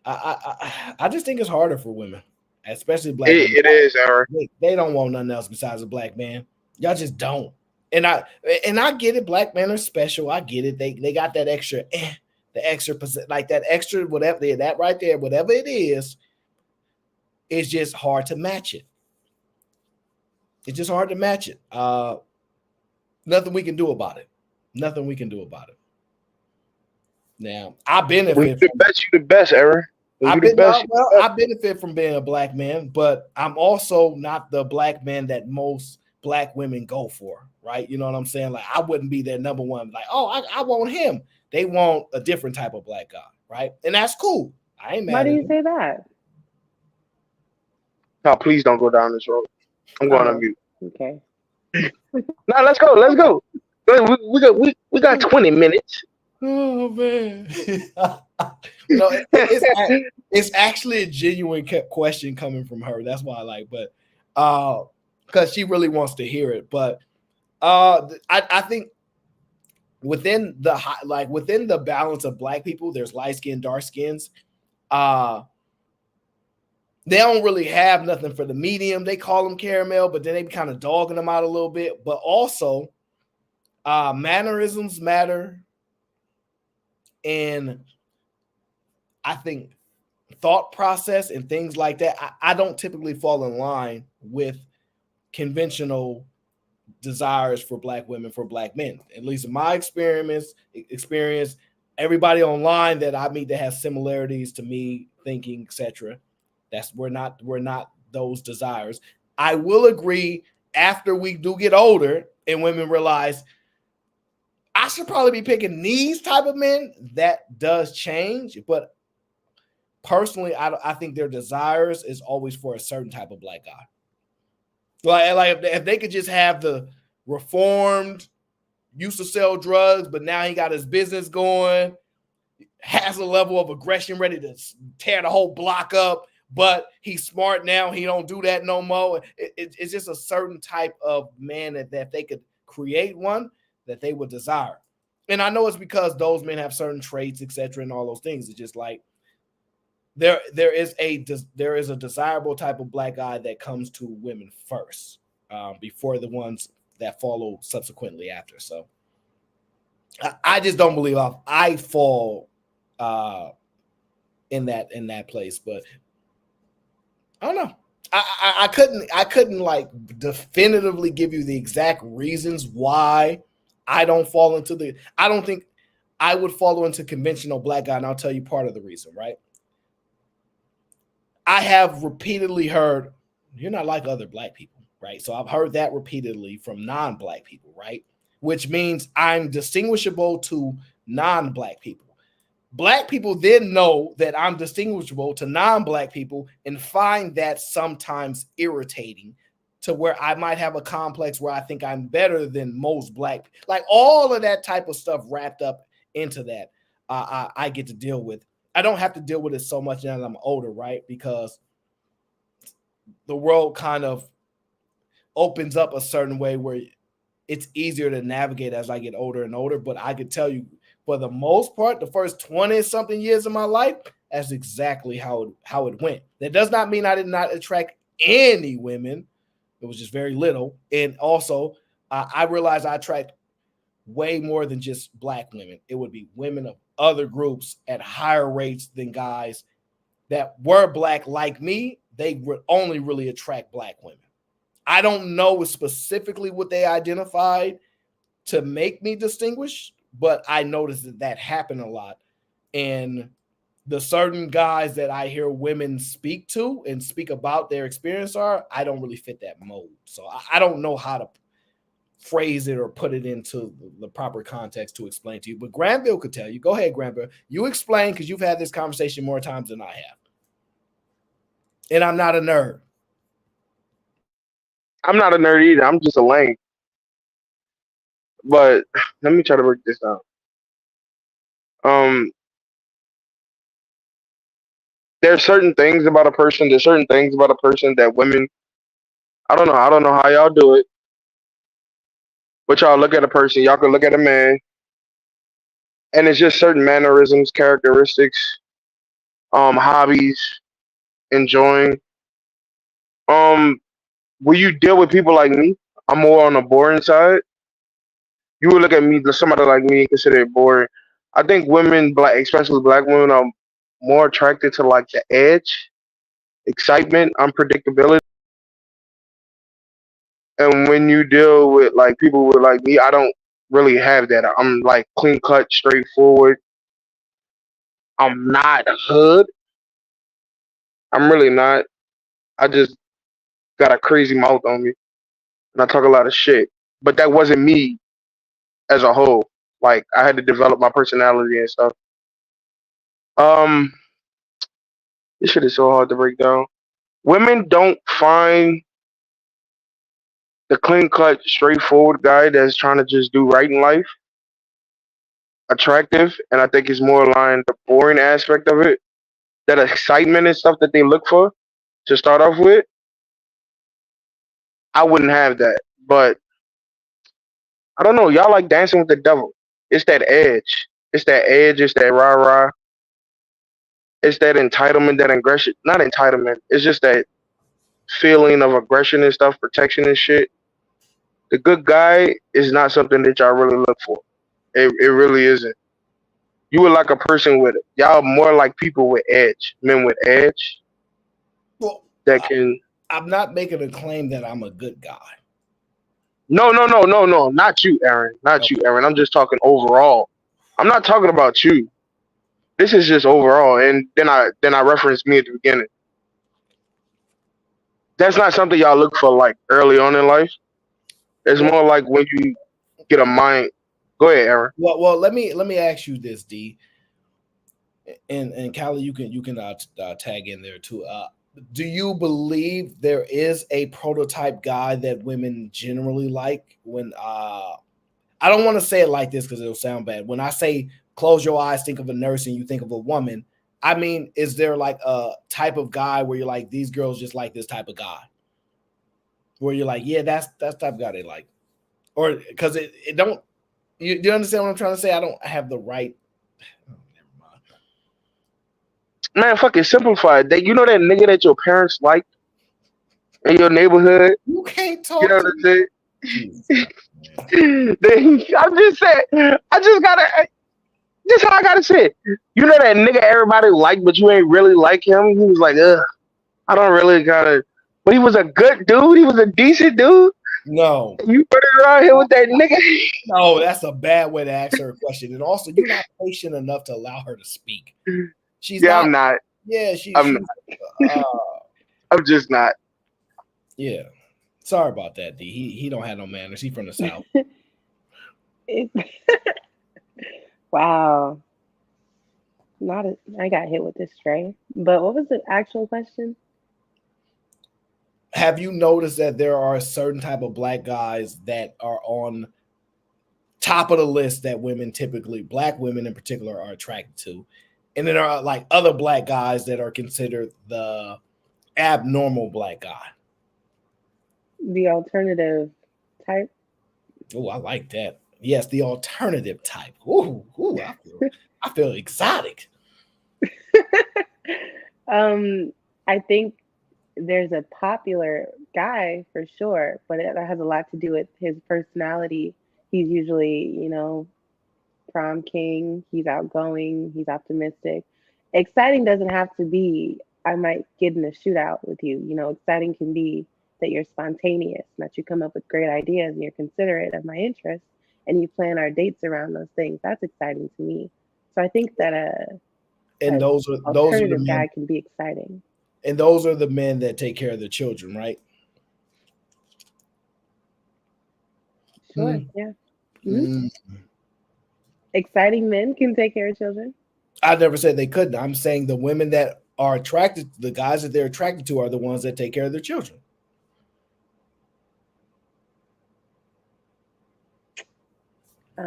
S6: I just think it's harder for women, especially Black women.
S12: It is, Aaron.
S6: They don't want nothing else besides a Black man. Y'all just don't. And I get it. Black men are special. I get it. They got that extra, the extra, like that extra, whatever that right there, whatever it is, it's just hard to match it. It's just hard to match it. Nothing we can do about it. Now, I benefit.
S12: You the best, Aaron.
S6: I benefit from being a Black man, but I'm also not the Black man that most Black women go for, right? You know what I'm saying? Like, I wouldn't be their number one. Like, oh, I want him. They want a different type of Black guy, right? And that's cool. I ain't mad.
S1: Why do you say that?
S12: No, please don't go down this road. I'm going on mute.
S1: Okay.
S12: No, let's go. We got 20 minutes.
S6: Oh man. It's actually a genuine question coming from her. That's why I like, but because she really wants to hear it. But I think within the balance of Black people, there's light skin, dark skins. They don't really have nothing for the medium. They call them caramel, but then they be kind of dogging them out a little bit. But also, mannerisms matter. And I think thought process and things like that, I don't typically fall in line with conventional desires for black women, for black men. At least in my experience, everybody online that I meet that has similarities to me, thinking, etc. We're not those desires. I will agree after we do get older and women realize I should probably be picking these type of men, that does change. But personally, I think their desires is always for a certain type of black guy. Like if they could just have the reformed, used to sell drugs, but now he got his business going, has a level of aggression, ready to tear the whole block up, but he's smart now. He don't do that no more. It's just a certain type of man that if they could create one, that they would desire. And I know it's because those men have certain traits, etc., and all those things. It's just like there is a desirable type of black guy that comes to women first, before the ones that follow subsequently after. So I just don't believe I fall in that place, but I don't know. I couldn't like definitively give you the exact reasons why I don't fall into I don't think I would follow into conventional black guy, and I'll tell you part of the reason, right? I have repeatedly heard, you're not like other black people, right? So I've heard that repeatedly from non-black people, right? Which means I'm distinguishable to non-black people. Black people then know that I'm distinguishable to non-black people and find that sometimes irritating, to where I might have a complex where I think I'm better than most black, like all of that type of stuff wrapped up into that. I get to deal with. I don't have to deal with it so much now that I'm older, right? Because the world kind of opens up a certain way where it's easier to navigate as I get older and older. But I could tell you, for the most part, the first 20-something years of my life, that's exactly how it went. That does not mean I did not attract any women. It was just very little. And also, I realized I attract way more than just black women. It would be women of other groups at higher rates than guys that were black like me. They would only really attract black women. I don't know specifically what they identified to make me distinguish, but I noticed that happened a lot. And the certain guys that I hear women speak to and speak about their experience I don't really fit that mold. So I don't know how to phrase it or put it into the proper context to explain to you. But Granville could tell you. Go ahead, Granville. You explain, because you've had this conversation more times than I have. And I'm not a nerd.
S12: I'm not a nerd either. I'm just a lame. But let me try to break this down. There's certain things about a person. There's certain things about a person that women. I don't know. I don't know how y'all do it. But y'all look at a person. Y'all can look at a man, and it's just certain mannerisms, characteristics, hobbies, enjoying. When you deal with people like me, I'm more on the boring side. You would look at me, somebody like me, and consider it boring. I think women, black, especially black women, are more attracted to like the edge, excitement, unpredictability. And when you deal with like people with like me, I don't really have that. I'm like clean cut, straightforward. I'm not hood. I'm really not. I just got a crazy mouth on me, and I talk a lot of shit. But that wasn't me as a whole. Like I had to develop my personality and stuff. Um, this shit is so hard to break down. Women don't find the clean cut, straightforward guy that's trying to just do right in life attractive, and I think it's more aligned the boring aspect of it, that excitement and stuff that they look for to start off with. I wouldn't have that, but I don't know. Y'all like dancing with the devil. It's that edge. It's that edge. It's that rah rah. It's that entitlement, that aggression. Not entitlement. It's just that feeling of aggression and stuff, protection and shit. The good guy is not something that y'all really look for. It really isn't. You would like a person with it. Y'all more like people with edge, men with edge.
S6: Well,
S12: that can.
S6: I'm not making a claim that I'm a good guy.
S12: No, not you, Aaron. Not you, Aaron. I'm just talking overall. I'm not talking about you. This is just overall, and then I referenced me at the beginning. That's not something y'all look for like early on in life. It's more like when you get a mind. Go ahead, Aaron.
S6: Well, let me ask you this, D. And Callie, you can tag in there too. Do you believe there is a prototype guy that women generally like? When I don't want to say it like this because it'll sound bad. When I say close your eyes, think of a nurse, and you think of a woman, I mean, is there like a type of guy where you're like, these girls just like this type of guy? Where you're like, yeah, that's the type of guy they like. Or because it don't, do you understand what I'm trying to say? I don't have the right.
S12: Man, fucking simplify it. You know that nigga that your parents like in your neighborhood?
S6: You can't talk.
S12: You know what I'm saying? I'm just saying. Just how I gotta say it. You know that nigga everybody like, but you ain't really like him. He was like, I don't really gotta. But he was a good dude. He was a decent dude.
S6: No.
S12: You put it around here with that nigga.
S6: No, that's a bad way to ask her a question. And also, you're not patient enough to allow her to speak.
S12: I'm not.
S6: Yeah,
S12: I'm just not.
S6: Yeah. Sorry about that, D. He don't have no manners. He from the South.
S1: Wow. I got hit with this stray. But what was the actual question?
S6: Have you noticed that there are a certain type of black guys that are on top of the list that women typically, black women in particular, are attracted to? And then there are like other black guys that are considered the abnormal black guy.
S1: The alternative type.
S6: Oh, I like that. Yes, the alternative type. Ooh, I feel exotic.
S1: I think there's a popular guy for sure, but that has a lot to do with his personality. He's usually, prom king. He's outgoing. He's optimistic. Exciting doesn't have to be, I might get in a shootout with you. Exciting can be that you're spontaneous, that you come up with great ideas and you're considerate of my interests and you plan our dates around those things. That's exciting to me. So I think that
S6: those are the men,
S1: guy can be exciting.
S6: And those are the men that take care of their children, right?
S1: Sure. Yeah. Mm-hmm. Exciting men can take care of children.
S6: I never said they couldn't. I'm saying the women that are attracted, the guys that they're attracted to, are the ones that take care of their children.
S1: I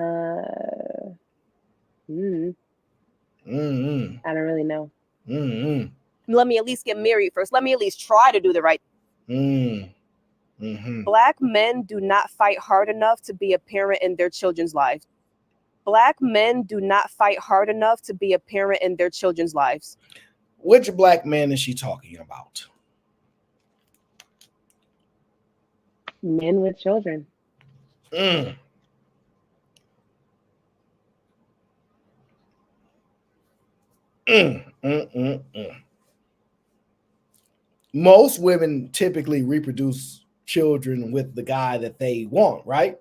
S1: don't really know.
S4: Let me at least get married first. Let me at least try to do the right. Black men do not fight hard enough to be a parent in their children's lives. Black men do not fight hard enough to be a parent in their children's lives.
S6: Which black man is she talking about?
S1: Men with children.
S6: Most women typically reproduce children with the guy that they want, right?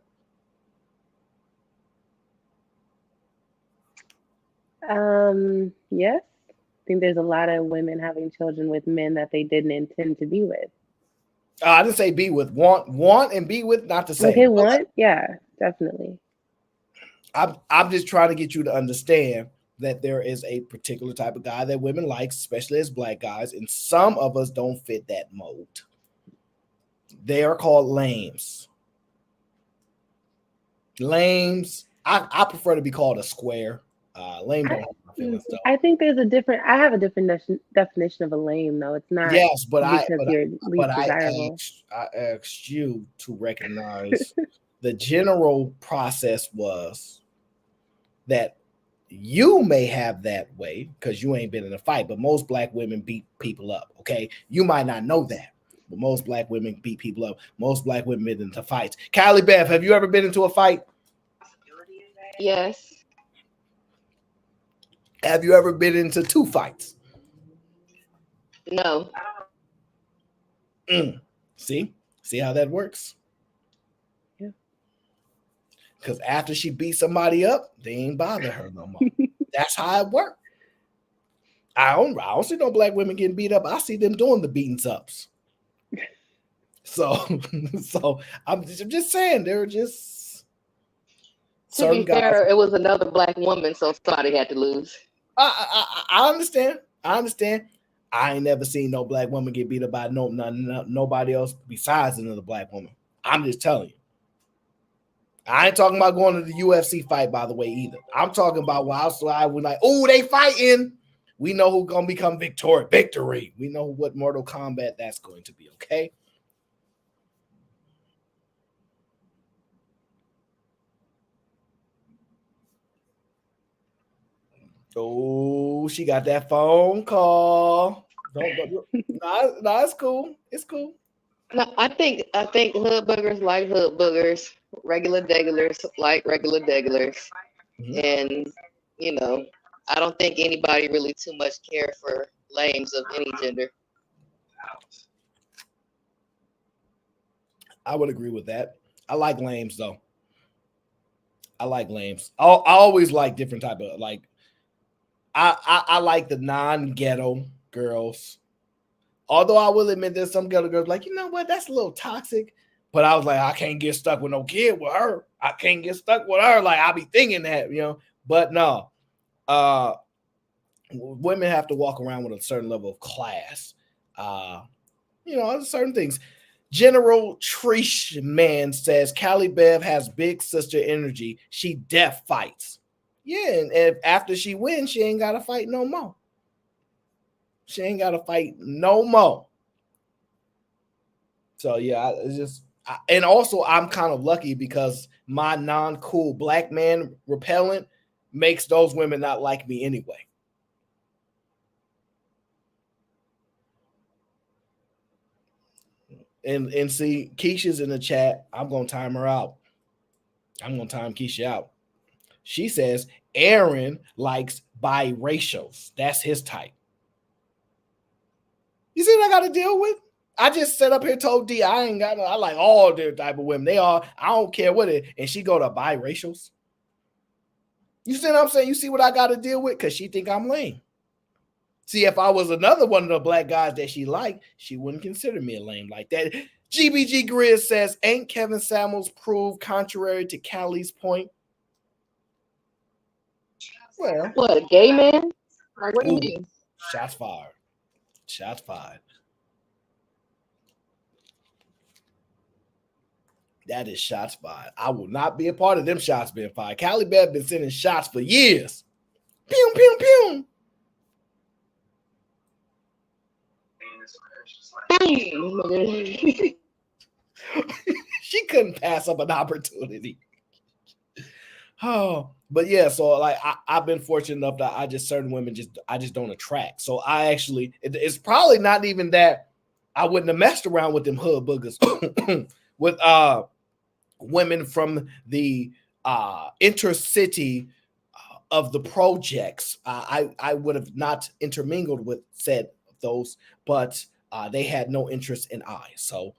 S1: Yes. I think there's a lot of women having children with men that they didn't intend to be with.
S6: I didn't say be with. Want and be with, not the same.
S1: Okay, want? Yeah, definitely.
S6: I'm just trying to get you to understand that there is a particular type of guy that women like, especially as black guys, and some of us don't fit that mold. They are called lames. Lames. I prefer to be called a square. Lame don't have my feelings though.
S1: I think there's I have a different definition of a lame though. It's not
S6: I asked you to recognize the general process was that you may have that way because you ain't been in a fight, but most black women beat people up. Okay, you might not know that, but most black women beat people up. Most black women been into fights. Callie Beth, have you ever been into a fight?
S17: Yes.
S6: Have you ever been into 2 fights?
S17: No.
S6: See how that works?
S1: Yeah.
S6: Because after she beat somebody up, they ain't bother her no more. That's how it works. I don't see no black women getting beat up. I see them doing the beatings ups. So I'm just saying they're just.
S17: To be fair, it was another black woman, so somebody had to lose.
S6: I understand. I ain't never seen no black woman get beat up by nobody else besides another black woman. I'm just telling you. I ain't talking about going to the UFC fight, by the way, either. I'm talking about where I was like, oh, they fighting. We know who's gonna become victory. We know what Mortal Kombat that's going to be, okay? Oh, she got that phone call. No, it's cool. It's cool.
S17: No, I think hood boogers like hood boogers, regular degulars like regular degulars, and I don't think anybody really too much care for lames of any gender.
S6: I would agree with that. I like lames though. I like lames. I always like different type of like. I like the non-ghetto girls. Although I will admit there's some ghetto girls like, you know what, that's a little toxic. But I was like, I can't get stuck with no kid with her. I can't get stuck with her. Like, I'll be thinking that, But no. Women have to walk around with a certain level of class. Certain things. General Trish Man says Callie Bev has big sister energy. She def fights. Yeah, and if after she wins, she ain't gotta fight no more. So yeah, and also I'm kind of lucky because my non-cool black man repellent makes those women not like me anyway. And see, Keisha's in the chat. I'm gonna time her out. I'm gonna time Keisha out. She says Aaron likes biracials. That's his type. You see what I got to deal with? I just set up here told D I like all their type of women. I don't care what it, and she go to biracials. You see what I'm saying? You see what I got to deal with? Because she think I'm lame. See, if I was another one of the black guys that she liked, she wouldn't consider me a lame like that. GBG Grizz says, ain't Kevin Samuels proved contrary to Callie's point? Well,
S17: what, a gay man? Like, what do you mean?
S6: Shots fired. That is shots fired. I will not be a part of them shots being fired. Callie Bev been sending shots for years. Pew, pew, pew. She couldn't pass up an opportunity. Oh, but yeah, so like I've been fortunate enough that I just certain women I just don't attract. So I actually it's probably not even that I wouldn't have messed around with them hood boogers with women from the intercity of the projects. I would have not intermingled with said those, but they had no interest in I. So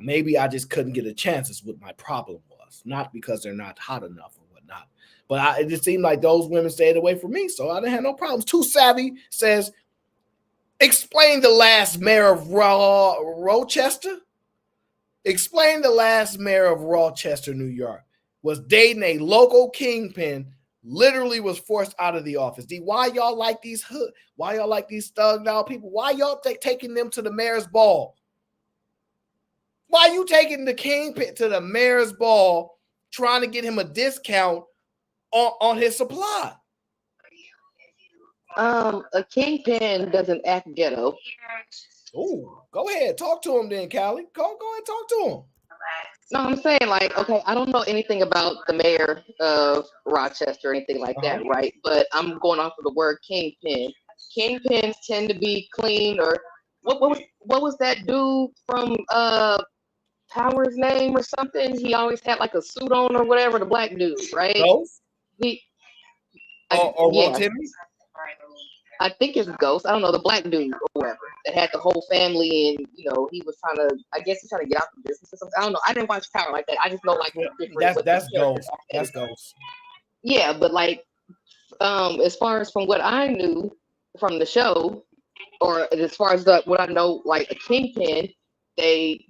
S6: maybe I just couldn't get a chance is what my problem was, not because they're not hot enough or whatnot. But it just seemed like those women stayed away from me, so I didn't have no problems. Too Savvy says, explain the last mayor of Rochester. Explain the last mayor of Rochester, New York, was dating a local kingpin, literally was forced out of the office. Why y'all like these why y'all like these thugged out people? Why y'all taking them to the mayor's ball? Why you taking the kingpin to the mayor's ball trying to get him a discount on his supply?
S17: A kingpin doesn't act ghetto.
S6: Oh, go ahead. Talk to him then, Callie. Go ahead, talk to him.
S17: No, I'm saying, like, okay, I don't know anything about the mayor of Rochester or anything like that, right? But I'm going off of the word kingpin. Kingpins tend to be clean, or what was that dude from Power's name or something? He always had like a suit on or whatever, the black dude, right?
S6: Ghost?
S17: He
S6: or
S17: yeah.
S6: Timmy?
S17: I think it's Ghost. I don't know, the black dude or whatever that had the whole family, and he was trying to. I guess he's trying to get out the business or something. I don't know. I didn't watch Power like that. I just know like
S6: that's Ghost. That's Ghost.
S17: Yeah, but like, as far as from what I knew from the show, or as far as what I know, like a kingpin, they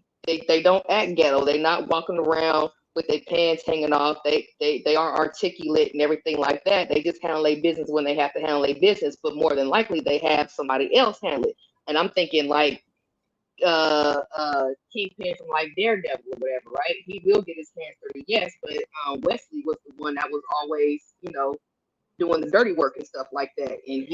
S17: don't act ghetto. They're not walking around with their pants hanging off. They aren't articulate and everything like that. They just handle their business when they have to handle their business, but more than likely they have somebody else handle it. And I'm thinking like Kingpin from like Daredevil or whatever, right? He will get his hands dirty, yes, but Wesley was the one that was always, doing the dirty work and stuff like that. And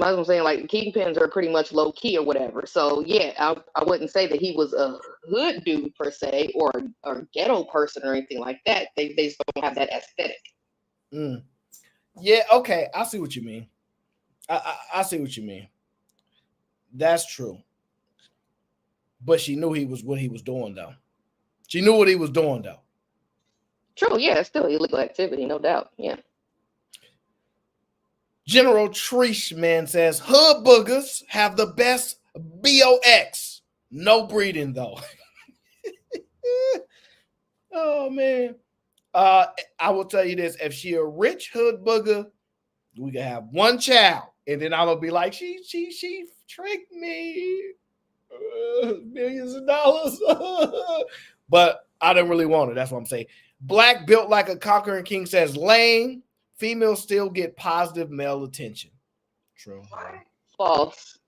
S17: I'm saying like kingpins are pretty much low key or whatever. So yeah, I wouldn't say that he was a hood dude per se or a ghetto person or anything like that. They just don't have that aesthetic.
S6: Yeah, okay, I see what you mean. I see what you mean. That's true. But she knew what he was doing though. She knew what he was doing though.
S17: True, yeah, it's still illegal activity, no doubt. Yeah.
S6: General Treishman says hood boogers have the best BOX. No breeding though. Oh man. I will tell you this: if she a rich hood booger, we can have one child, and then I'm gonna be like, she tricked me, millions of dollars. But I don't really want it. That's what I'm saying. Black built like a conquering king says lame. Females still get positive male attention. True.
S17: False.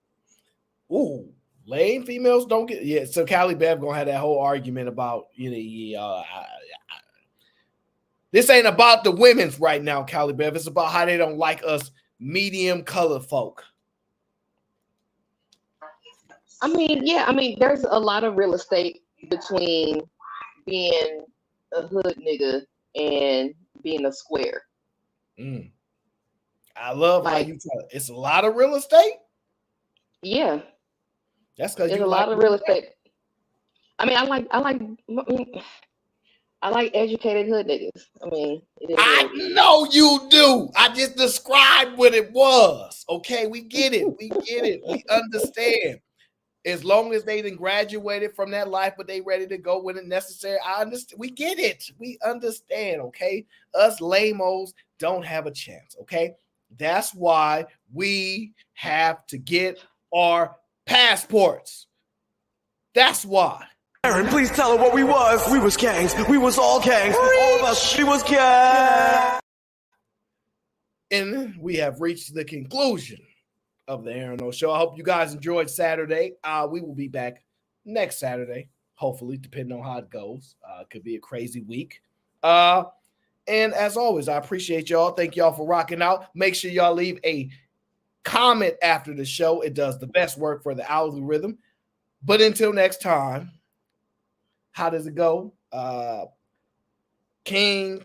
S6: Ooh, lame females don't get. Yeah, so Callie Bev gonna have that whole argument about this ain't about the women's right now, Callie Bev. It's about how they don't like us medium colored folk.
S17: I mean, there's a lot of real estate between being a hood nigga and being a square.
S6: I love how you tell it. It's a lot of real estate.
S17: Yeah,
S6: that's because
S17: there's a lot of real estate. I mean, I like educated hood niggas. I mean,
S6: I know you do. I just described what it was. Okay, we get it. We get it. We understand. As long as they done graduated from that life, but they ready to go when it's necessary. I understand. We get it. We understand. Okay, us lamos don't have a chance. Okay, that's why we have to get our passports. That's why.
S13: Aaron, please tell her what we was. We was gangs. We was all gangs. All of us. We was gangs.
S6: And we have reached the conclusion of the Aaron O Show. I hope you guys enjoyed Saturday. We will be back next Saturday, hopefully, depending on how it goes. It could be a crazy week. And as always, I appreciate y'all. Thank y'all for rocking out. Make sure y'all leave a comment after the show. It does the best work for the algorithm. But until next time, how does it go? King.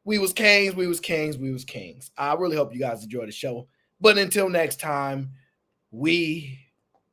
S6: We was kings, we was kings, we was kings. I really hope you guys enjoy the show. But until next time, we